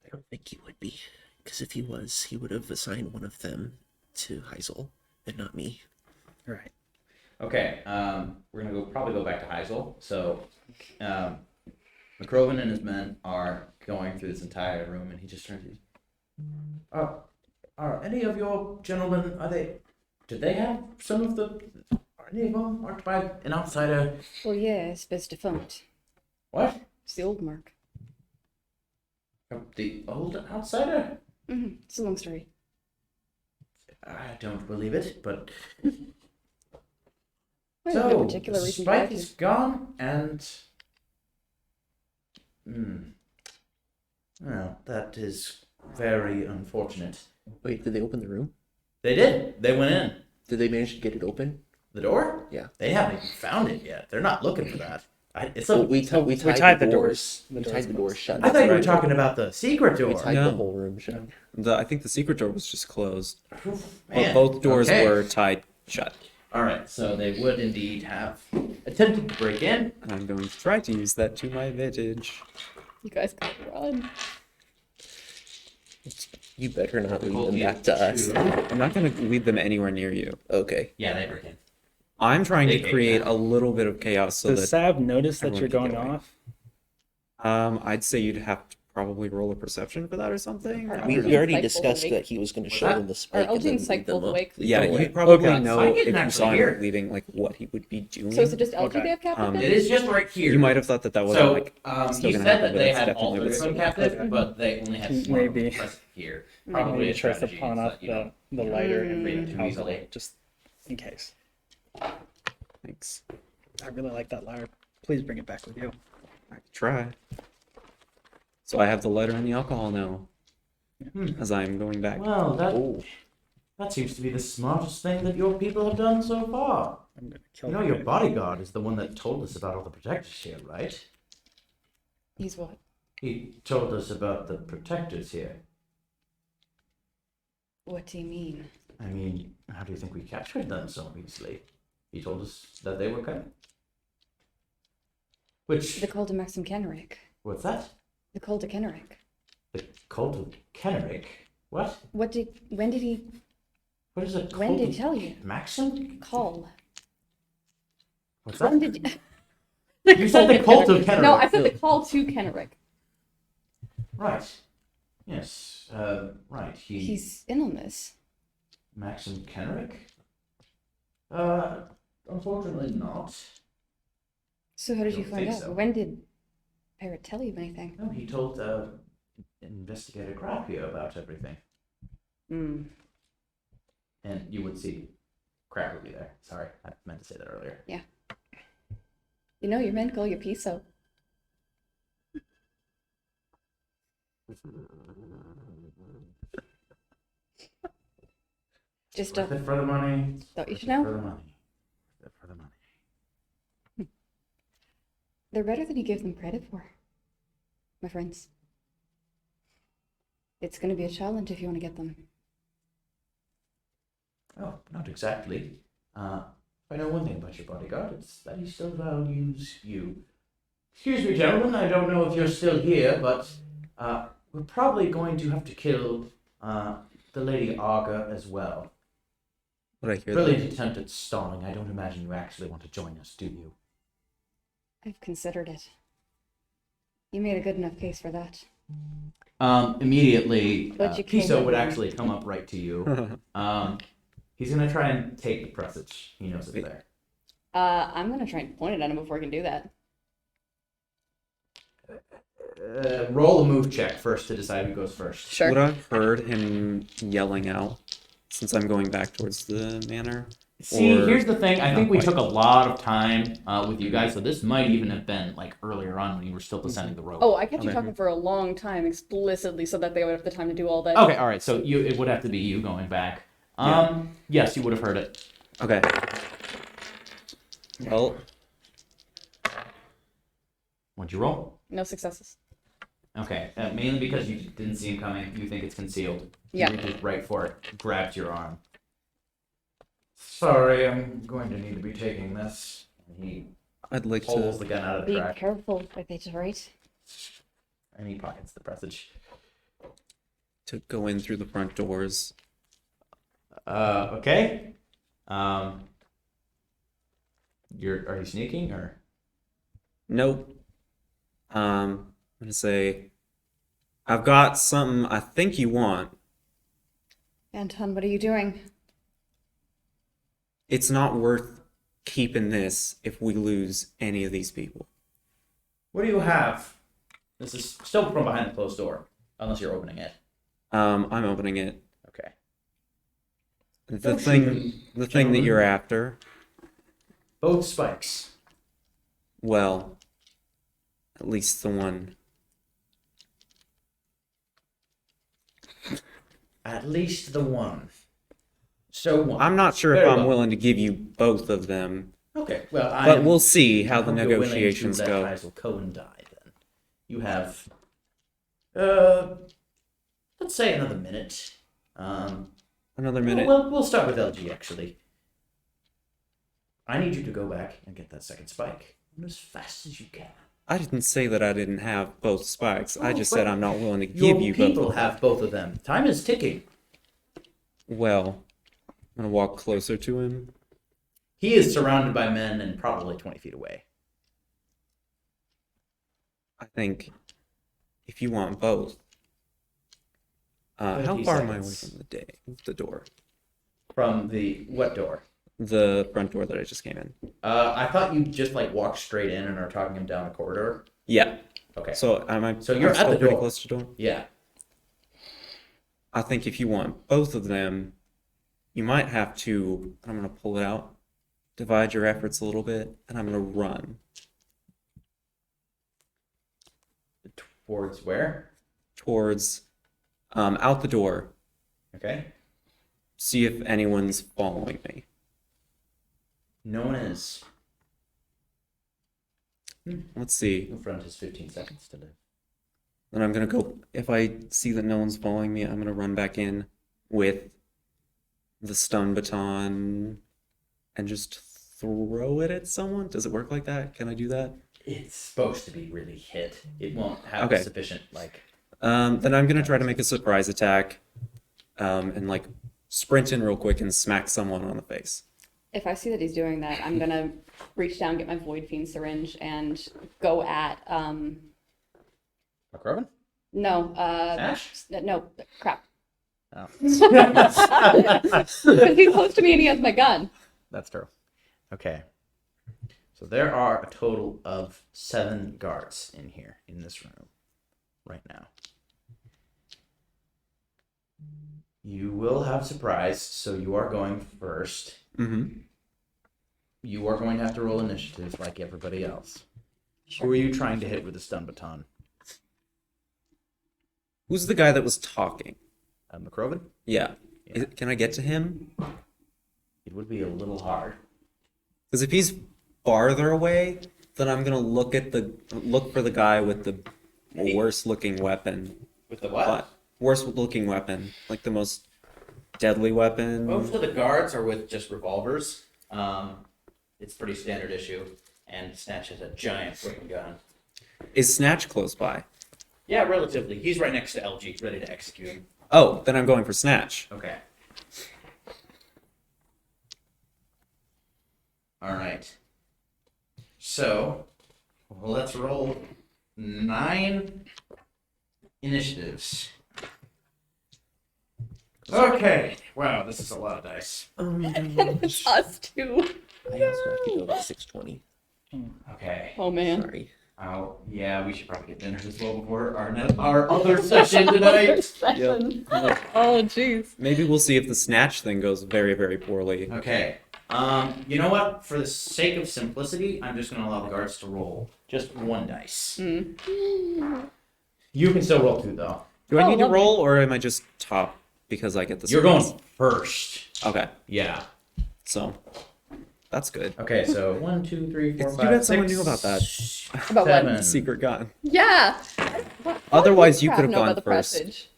I don't think he would be, because if he was, he would have assigned one of them to Heisel and not me. Right. Okay. We're gonna probably go back to Heisel. So, McCroven and his men are going through this entire room, and he just turns. Are any of your gentlemen? Did they have some of the? Are any of them marked by an outsider? Well, yeah, it's best defunct. What? It's the old mark. The old outsider? It's a long story. I don't believe it, but I have no so particular the reason to spike doubt is you. gone, and well, that is very unfortunate. Wait, did they open the room? They did. They went in Did they manage to get it open? the door. Yeah. They haven't even found it yet. They're not looking for that. It's Well, a, we tied tied the the doors. doors. The We doors tied the doors closed. shut. I thought you were right. talking about the secret We door. tied No. the whole room shut. I think the secret door was just closed. Man, Both doors okay. were tied shut. All right, so they would indeed have attempted to break in. And I'm going to try to use that to my advantage. You guys gotta run. You better not lead Hold them you back to us. to- I'm not going to lead them anywhere near you. Okay. Yeah, they break in. I'm trying to They- create a little bit of chaos so Does that Sab notice that everyone you're can going get away. off? I'd say you'd have to probably roll a perception for that or something. Are I We, LG don't we already insightful discussed awake? that he was going to show that? them the Are spike. LG and and then lead them Psychful up- awake? lead Yeah, them away. you probably Okay. know I didn't if you actually saw hear. him leaving, like what he would be doing. So is it just LG Okay. they have captive? It is just right here. You might have thought that that wasn't So like still he gonna said happen, that but they that's had definitely all three of what's them going on. captive, but they only had one of them Maybe. present here. Maybe Probably a tries to strategy pawn so off that you don't the lighter and break bring it it too alcohol, easily. just in case. Thanks. I really like that lighter. Please bring it back with you. I could try. So I have the lighter and the alcohol now, as I'm going back. Well, that seems to be the smartest thing that your people have done so far. I'm gonna kill You know, the your guy. bodyguard is the one that told us about all the protectors here, right? He's what? He told us about the protectors here. What do you mean? I mean, how do you think we captured them so easily? He told us that they were coming. Which, The cult of Maxim Kenrick. what's that? The cult of Kenrick. The cult of Kenrick? What? When did he What is a cult When did of he tell you? Maxim? call? What's When that? did You said the cult of Kenrick. No, I said the call to Kenrick. Right. Yes. Right. He's in on this? Maxim Kenrick? Unfortunately not. So how did you Don't find think out? so. When did Parrot tell you anything? No, he told Investigator Grappia about everything. Hmm. And you would see Crap would be there. Sorry, I meant to say that earlier. You know, your men call you Piso. Just Worth it for the money. thought you Worth should it know. For the money. Worth it for the money. They're better than you give them credit for, my friends. It's going to be a challenge if you want to get them. Oh, not exactly. I know one thing about your bodyguard. It's that he still values you. Excuse me, gentlemen. I don't know if you're still here, but we're probably going to have to kill the Lady Arga as well. Would I hear Brilliant that? attempt at stalling. I don't imagine you actually want to join us, do you? I've considered it. You made a good enough case for that. Immediately, But you can't Piso get would them. actually come up right to you. He's gonna try and take the presage. He knows it's there. I'm gonna try and point it at him before I can do that. Roll a move check first to decide who goes first. Sure. Would I have heard him yelling out since I'm going back towards the manor? See, Or here's the thing. I not think we quite? took a lot of time with you guys, so this might even have been like earlier on when you were still descending the rope. Oh, I kept you Okay. talking for a long time explicitly so that they would have the time to do all that. Okay, all right. So it would have to be you going back. Yes, you would have heard it. Okay. Well, What'd you roll? No successes. Okay, mainly because you didn't see him coming. You think it's concealed. Yeah. You reached right for it. Grabbed your arm. Sorry, I'm going to need to be taking this. And he I'd like pulls to. the gun out of the Be track, careful with it, right? and he pockets the presage. To go in through the front doors. Okay. Are you sneaking or? Nope. I'm gonna say, I've got something I think you want. Anton, what are you doing? It's not worth keeping this if we lose any of these people. What do you have? This is still from behind the closed door, unless you're opening it. I'm opening it. Okay. The Don't thing, shoot, the thing that gentlemen. you're after. Both spikes. Well, at least the one. At least the one. So one. I'm not sure if Very I'm well. willing to give you both of them, Okay. Well, I but am. we'll see how the I hope you're willing to negotiations let go. Heisel Cohen die. Then you have. Let's say another minute. Another minute. We'll start with LG actually. I need you to go back and get that second spike as fast as you can. I didn't say that I didn't have both spikes. I Oh, just but said I'm not willing to Your give you both people of them. have both of them. Time is ticking. Well, I'm gonna walk closer to him. He is surrounded by men and probably 20 feet away. I think if you want both. How 50 far am I away seconds. from the door? From the what door? The front door that I just came in. I thought you just like walked straight in and are talking him down a corridor. Yeah. Okay. So am I? So you're I'm at the still pretty door. close to the door. Yeah. I think if you want both of them, you might have to. I'm gonna pull it out, divide your efforts a little bit, and I'm gonna run Towards where? towards, out the door. Okay. See if anyone's following me. No one is. Let's see. The front is 15 seconds to live. Then I'm gonna go. If I see that no one's following me, I'm gonna run back in with the stun baton and just throw it at someone. Does it work like that? Can I do that? It's supposed to be really hit. It won't have Okay. sufficient like. Then I'm gonna try to make a surprise attack, and like sprint in real quick and smack someone on the face. If I see that he's doing that, I'm gonna reach down, get my Void Fiend syringe, and go at McRoven? no, Ash? no, crap. Oh. Because he's close to me and he has my gun. That's true. Okay. So there are a total of 7 guards in here, in this room, right now. You will have surprise, so you are going first. Mm-hmm. You are going to have to roll initiative like everybody else. Who are you trying to hit with the stun baton? Who's the guy that was talking? McRoven? Yeah. Yeah. Can I get to him? It would be a little hard. Because if he's farther away, then I'm gonna look for the guy with the worst looking weapon. With the what? But worst looking weapon, like the most deadly weapon. Most of the guards are with just revolvers. It's pretty standard issue. And Snatch has a giant freaking gun. Is Snatch close by? Yeah, relatively. He's right next to LG, ready to execute him. Oh, then I'm going for Snatch. Okay. Alright. So, let's roll 9 initiatives. Okay. Wow, this is a lot of dice. Oh my It's us too. I also have to go about 6:20. Okay. Oh man. Sorry. Oh, yeah, we should probably get dinner as well before our other session tonight. Session. Oh jeez. Maybe we'll see if the Snatch thing goes very, very poorly. Okay. You know what? For the sake of simplicity, I'm just going to allow the guards to roll just 1 dice. You can still roll 2, though. Do I need to lovely. roll, or am I just top because I get the You're surprise? going first. Okay, Yeah. so that's good. Okay, so 1, 2, 3, 4, It's 5, too bad someone 6, knew about that. About what? 7. Secret gun. Yeah. Otherwise, you Crap, could have know gone about the first.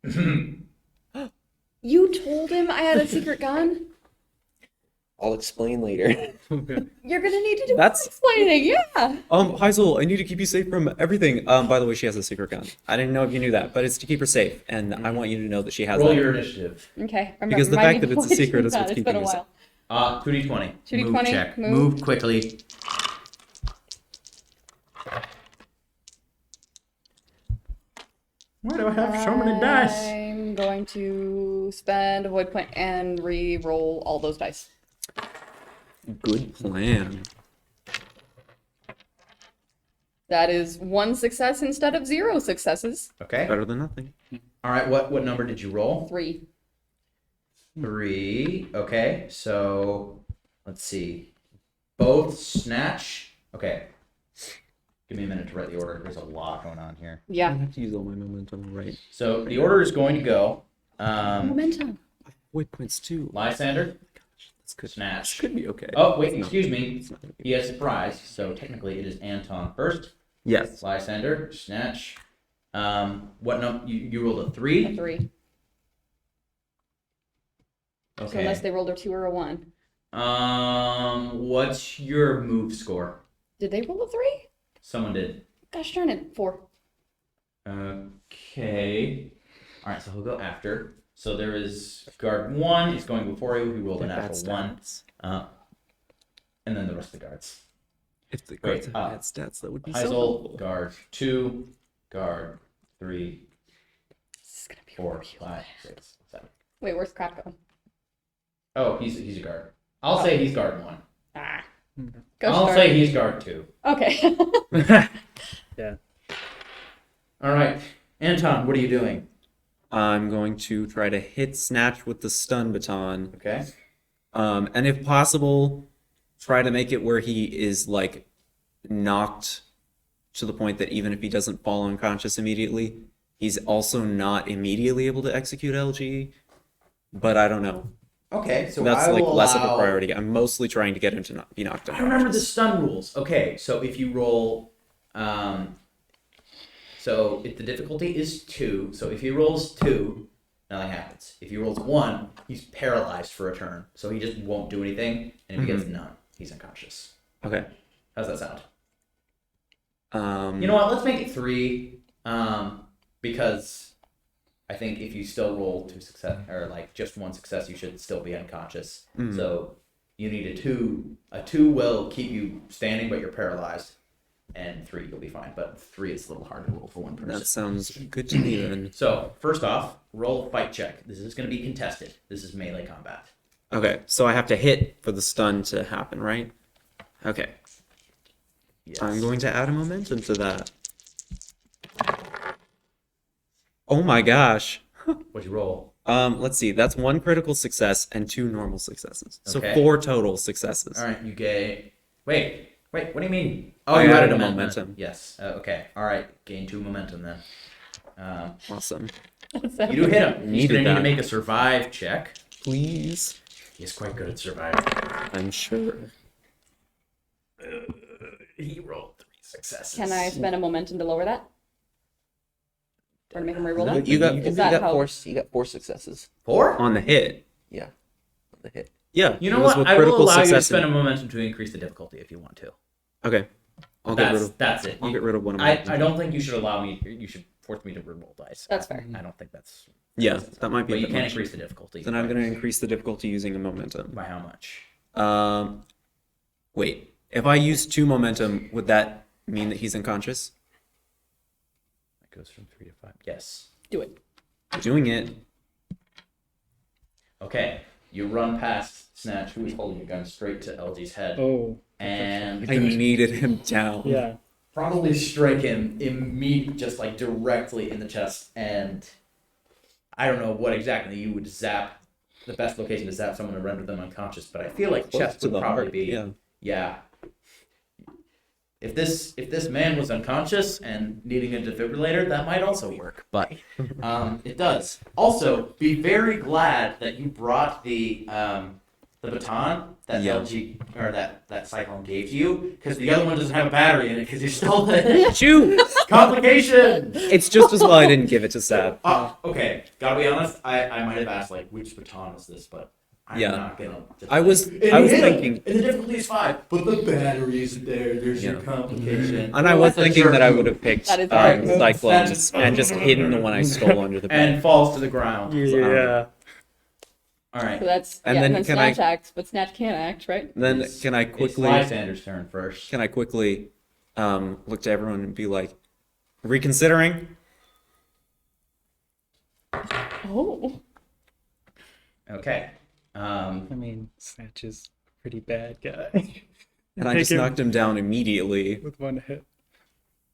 presage. You told him I had a secret gun? I'll explain later. You're gonna need to do That's- explaining, yeah. Heisel, I need to keep you safe from everything. By the way, she has a secret gun. I didn't know if you knew that, but it's to keep her safe, and I want you to know that she has Roll that. your initiative. Okay. Because the remind fact me that it's a to secret do is that. what's It's keeping been a you safe. while. 2d20. 2d20, Move check. move. Move quickly. Why do I have so many dice? I'm going to spend a void point and re-roll all those dice. Good plan. That is 1 success instead of 0 successes. Okay. Better than nothing. All right. What number did you roll? 3. 3. Okay. So let's see. Both Snatch. Okay. Give me a minute to write the order. There's a lot going on here. I Yeah. have to use all my momentum, right? So the order is going to go. Momentum. Wait, points too. Lysander, That's good. Snatch. Could be okay. Oh wait, It's not- excuse me. it's not gonna be- He has surprise. So technically it is Anton first. Yes. Lysander, Snatch. What number? You rolled a 3. 3. So Okay. unless they rolled a 2 or a 1. What's your move score? Did they roll a 3? Someone did. Gosh darn it. 4. Okay. All right, so he'll go after. So there is guard 1. He's going before you. He rolled a They're bad natural 1. stats. And then the rest of the guards. If the guards Wait, have bad stats, that would be so Heisel, helpful. guard 2, guard, 3, This is gonna be 4, 5, 6, 7. Wait, where's Crap going? Oh, he's a guard. I'll say he's guard 1. Ah. I'll say he's guard 2. Okay. Yeah. All right, Anton, what are you doing? I'm going to try to hit Snatch with the stun baton. Okay. And if possible, try to make it where he is like knocked to the point that even if he doesn't fall unconscious immediately, he's also not immediately able to execute LG. But I don't know. Okay, so That's I like will less of allow... a priority. I'm mostly trying to get him to not be knocked I unconscious. remember the stun rules. Okay, so if you roll, so if the difficulty is 2, so if he rolls 2, nothing happens. If he rolls 1, he's paralyzed for a turn, so he just won't do anything. And if he gets none, he's unconscious. Okay. How's that sound? Um, You know what? Let's make it 3, because I think if you still roll 2 success or like just 1 success, you should still be unconscious. So you need a 2. A 2 will keep you standing, but you're paralyzed, and 3 you'll be fine. But 3 is a little hard to roll for one person. that sounds good to me then. So first off, roll a fight check. This is going to be contested. This is melee combat. Okay, so I have to hit for the stun to happen, right? Okay. Yes. I'm going to add a momentum to that. Oh my gosh. What'd you roll? Let's see. That's 1 critical success and 2 normal successes. So Okay. 4 total successes. All right, you get. Wait. What do you mean? Oh, I you added added a momentum. momentum. Yes. Okay. All right. Gain 2 momentum then. Awesome. You do hit him. He's Needed going to need that. to make a survive check. Please. He's quite good at surviving. I'm sure. He rolled 3 successes. Can I spend a momentum to lower that? Or to make him reroll that? You got Is that how? You got 4 successes. 4? on the hit. Yeah. On the hit. Yeah. You it know was what? with I will critical allow you to success spend a and- momentum to increase the difficulty if you want to. Okay. I'll get rid of. That's it. I'll get rid of one of my. I don't think you should allow me. You should force me to reroll dice. That's fair. I don't think that's. Yeah, that might be. But a you bit can much. increase the difficulty. Then I'm going to increase the difficulty using a momentum. By how much? Wait. If I use 2 momentum, would that mean that he's unconscious? That goes from 3 to 5. Yes. Do it. Doing it. Okay. You run past Snatch, who is holding a gun straight to LG's head, Oh. and I needed him down. Yeah. probably strike him just like directly in the chest. And I don't know what exactly you would zap. The best location to zap someone to render them unconscious, but I feel like Close chest to would the probably heart, be. yeah. If this man was unconscious and needing a defibrillator, that might also work. But it does. Also, be very glad that you brought the baton that Yeah. LG or that Cyclone gave you, because the other one doesn't have a battery in it because you stole it. Shoot! Complication. It's just as well I didn't give it to Sab. Okay. Gotta be honest. I might have asked like which baton is this, but I'm Yeah. not gonna. I was And you hit him, thinking, and the difficulty is 5, but the battery isn't there. There's your Yeah. complication. and I was That's a thinking jerk that I move. would have picked That is right. Cyclones and just hidden the one I stole under the bed. And falls to the ground. Yeah. All right. So that's And yeah, then and then can I- Snatch acts, but Snatch can't act, right? Then It's- can I It's quickly Lysander's turn first. can I quickly look to everyone and be like, reconsidering? Oh. Okay. I mean, Snatch is a pretty bad guy. And I Take just him knocked him down immediately. with 1 hit.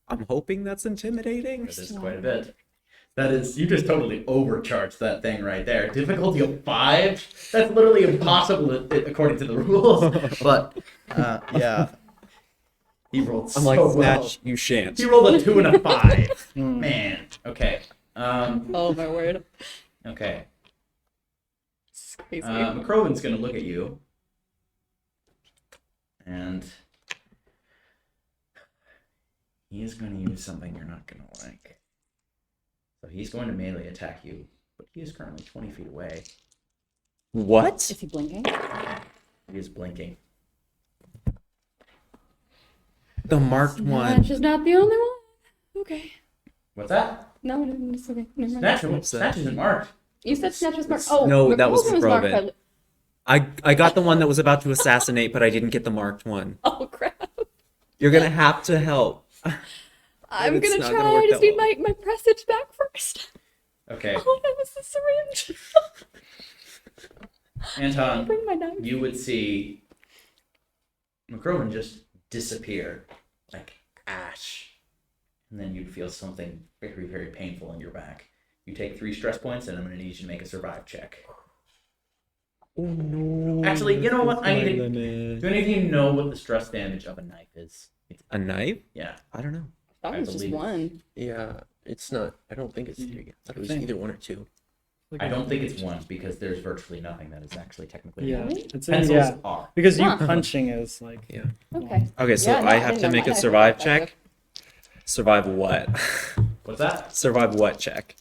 I'm hoping that's intimidating. That is quite a bit. That is, you just totally overcharged that thing right there. Difficulty of 5? That's literally impossible according to the rules. But, yeah. He rolled I'm like, so Snatch, well. you shan't. He rolled a 2 and a 5. Man. Okay. Oh my word. Okay. It's crazy. McCroven's gonna look at you. And he is going to use something you're not going to like. So he's going to melee attack you, but he is currently 20 feet away. What? Is he blinking? He is blinking. The marked one. Snatch is not the only one. Okay. What's that? No, it's okay. Never mind. Snatch isn't marked. You said Snatch was marked. Oh, No, that was McCollum the marked Proven. by- I got the one that was about to assassinate, but I didn't get the marked one. Oh crap. You're gonna have to help. I'm it's gonna not try. gonna work I just that need well. my presage back first. Okay, All I have is the syringe. Anton, Bring my knife. you would see McCrowan just disappear like ash. And then you'd feel something very, very painful in your back. You take 3 stress points, and I'm going to need you to make a survive check. Oh no. Actually, you know what? I need to. limit. Do any of you know what the stress damage of a knife is? A knife? Yeah. I don't know. I thought I it was just believe it's- one. Yeah, it's not. I don't think it's 3. I thought it was think- either 1 or 2. I don't think it's 1 because there's virtually nothing that is actually technically. Yeah, damaged. it's Pencils yeah. are. Because you Huh. punching is like Okay. Okay, so Yeah, no, I I have didn't to know make my a knife survive was that check. Survive what? What's that? Survive what check?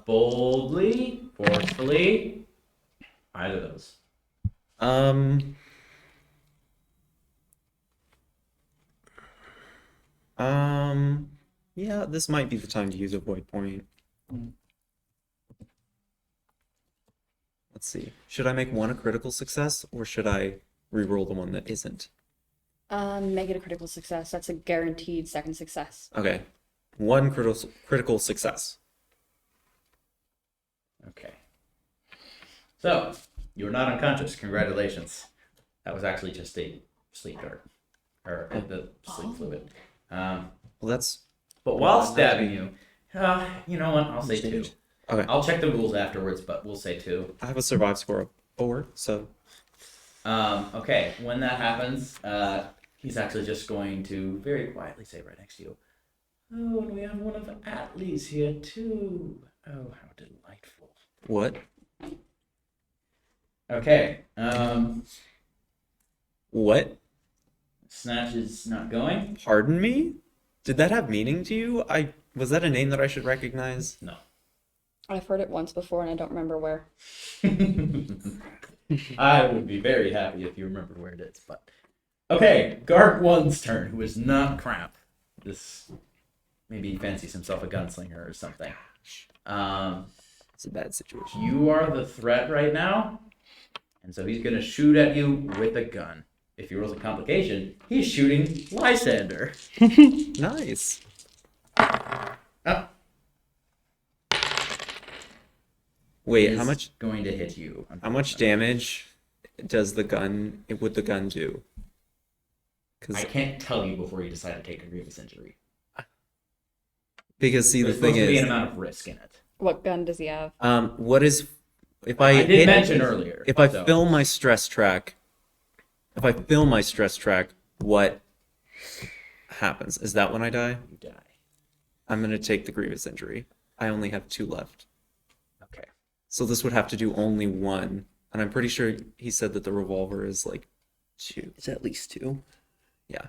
Boldly, forcefully, either of those. Um. Yeah, this might be the time to use a void point. Let's see. Should I make one a critical success, or should I re-roll the one that isn't? Make it a critical success. That's a guaranteed second success. Okay. One critical success. Okay. So, you're not unconscious. Congratulations. That was actually just a sleep dart. Or the sleep fluid. Well, that's But while stabbing you, you know what? I'll say 2. okay. I'll check the rules afterwards, but we'll say 2. I have a survive score of 4, so Okay, when that happens, he's actually just going to very quietly say right next to you, "Oh, and we have one of Atlee's here too. Oh, how delightful." what? Okay, What? Snatch is not going. Pardon me? Did that have meaning to you? Was that a name that I should recognize? No. I've heard it once before and I don't remember where. I would be very happy if you remembered where it is, but okay, guard 1's turn, who is not crap. This maybe he fancies himself a gunslinger or something. It's a bad situation. You are the threat right now, and so he's gonna shoot at you with a gun. If he rolls a complication, he's shooting Lysander. Nice. Oh, Wait, is how much? going to hit you? How much damage does the gun? Would the gun do? I can't tell you before you decide to take a grievous injury. Because see, the There's thing supposed to be an is, amount of risk in it. What gun does he have? what is if I I did hit- mention earlier. if I so- fill my stress track? If I fill my stress track, what happens? Is that when I die? You die. I'm gonna take the grievous injury. I only have 2 left. Okay. So this would have to do only 1. And I'm pretty sure he said that the revolver is like 2. It's at least 2. Yeah.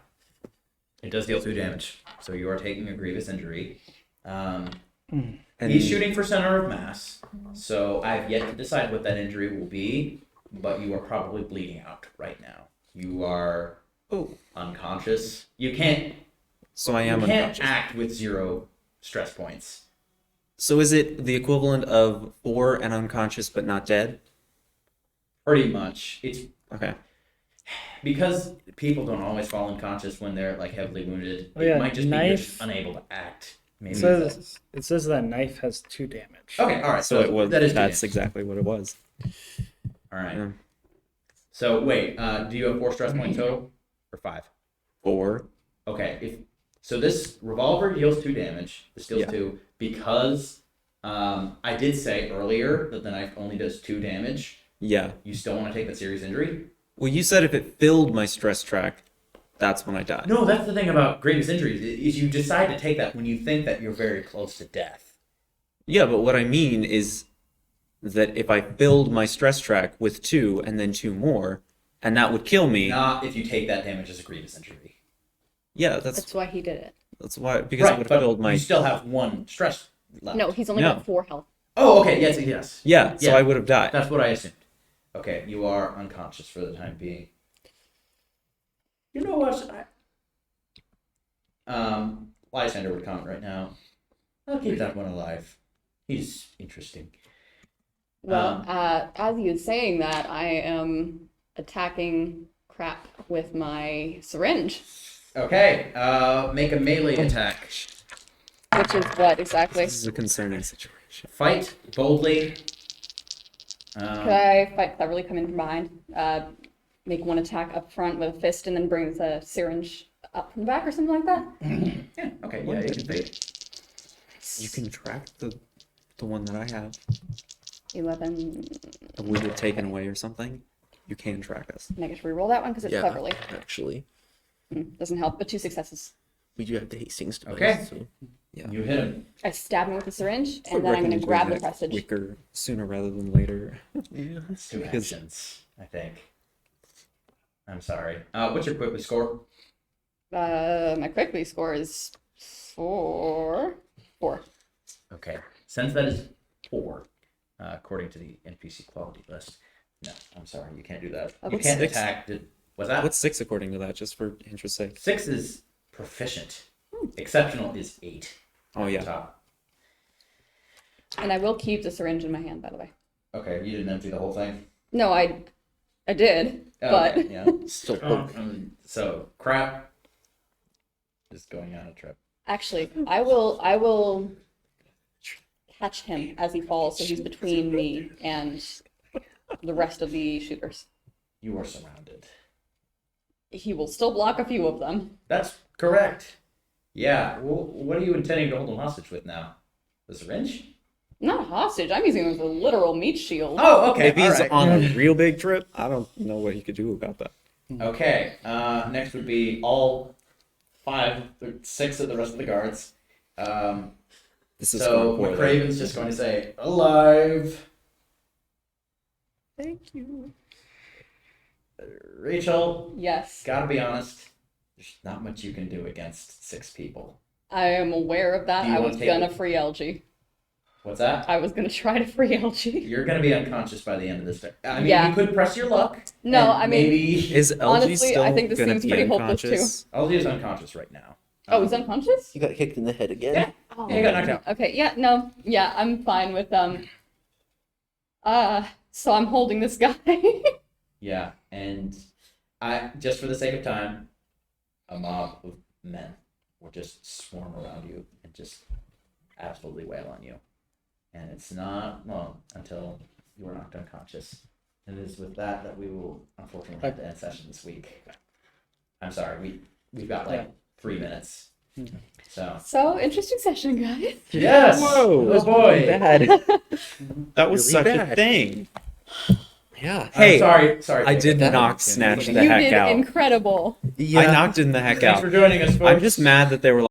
It does deal 2 damage, so you are taking a grievous injury. And He's shooting for center of mass, so I've yet to decide what that injury will be, but you are probably bleeding out right now. You are unconscious. You can't. So I am you can't unconscious. act with 0 stress points. So is it the equivalent of 4 and unconscious but not dead? Pretty much, it's Okay. because people don't always fall unconscious when they're like heavily wounded. Oh, yeah, It might just be you're knife- just unable to act. Maybe. it says that knife has 2 damage. Okay, all right. So it was. that is That's two exactly what it was. damage. All right. Yeah. So wait, do you have 4 stress points total or 5? 4. Okay, so this revolver deals 2 damage. This deals Yeah. 2 because I did say earlier that the knife only does 2 damage. Yeah. You still want to take that serious injury? Well, you said if it filled my stress track, that's when I die. No, that's the thing about grievous injuries is you decide to take that when you think that you're very close to death. Yeah, but what I mean is that if I filled my stress track with 2 and then 2 more, and that would kill me. Not if you take that damage as a grievous injury. Yeah, That's why he did it. that's why because it Right, would but have filled my. you still have 1 stress left. No, he's only No. got 4 health. Oh, okay. Yes. Yeah, so Yeah. I would have died. That's what I assumed. Okay, you are unconscious for the time being. You know what? Lysander would comment right now. I'll keep that one alive. He's interesting. Well, as he was saying that, I am attacking crap with my syringe. Okay. Make a melee attack. Which is what exactly? This is a concerning situation. Fight boldly. Could I fight cleverly, come in from behind, make one attack up front with a fist, and then bring the syringe up from the back or something like that? Yeah. Okay. Yeah. You can fade. You can track the one that I have. 11. We were taken away or something. You can track us. And I get to reroll that one because it's Yeah, cleverly. actually, Doesn't help, but 2 successes. we do have the Hastings device. Okay. So. Yeah. You hit him. I stab him with the syringe, I and then I'm going reckon to grab doing the that prestige. quicker, sooner rather than later. It's 2 Because- actions, I think. I'm sorry. What's your quickly score? My quickly score is 4. Okay. Since that is 4, according to the NPC quality list. No, I'm sorry. You can't do that. You Okay. can't 6? attack. What's that? What's 6 according to that, just for interest's sake? 6 is proficient. Exceptional is 8. Oh, yeah. Top. And I will keep the syringe in my hand, by the way. Okay, you didn't empty the whole thing? No, I did, Oh, but okay, yeah. Still So, crap. Just going on a trip. actually, I will catch him as he falls, so he's between me and the rest of the shooters. You are surrounded. He will still block a few of them. That's correct. Yeah. Well, what are you intending to hold him hostage with now? The syringe? Not a hostage. I'm using him as a literal meat shield. Oh, okay. Maybe he's all right. on a real big trip. I don't know what he could do about that. Okay. Next would be all 5 or 6 of the rest of the guards. This is So going poorly. McCraven's just going to say, alive. Thank you. Rachel, Yes, gotta be honest. There's not much you can do against 6 people. I am aware of that. Do you I want was to gonna take- free LG. What's that? I was gonna try to free LG. You're gonna be unconscious by the end of this. I mean, Yeah. you could press your luck. No, and I mean- maybe Is LG Honestly, still I think this gonna seems be pretty hopeless, too. unconscious? LG is unconscious right now. Oh, he's unconscious? You got kicked in the head again. Yeah. Oh. Yeah, he got knocked out. Okay, yeah, no, yeah, I'm fine with so I'm holding this guy. Yeah, and I just for the sake of time, a mob of men will just swarm around you and just absolutely wail on you. And it's not long until you are knocked unconscious. And it is with that that we will unfortunately have to end session this week. I'm sorry, we've got like 3 minutes. So So interesting session, guys. yes. Whoa, Oh boy. That was Really such a bad. thing. Yeah. Hey, sorry. I did that knock makes snatch sense. the You heck did out. incredible. Yeah. I knocked in the heck Thanks out. for joining us, folks. I'm just mad that they were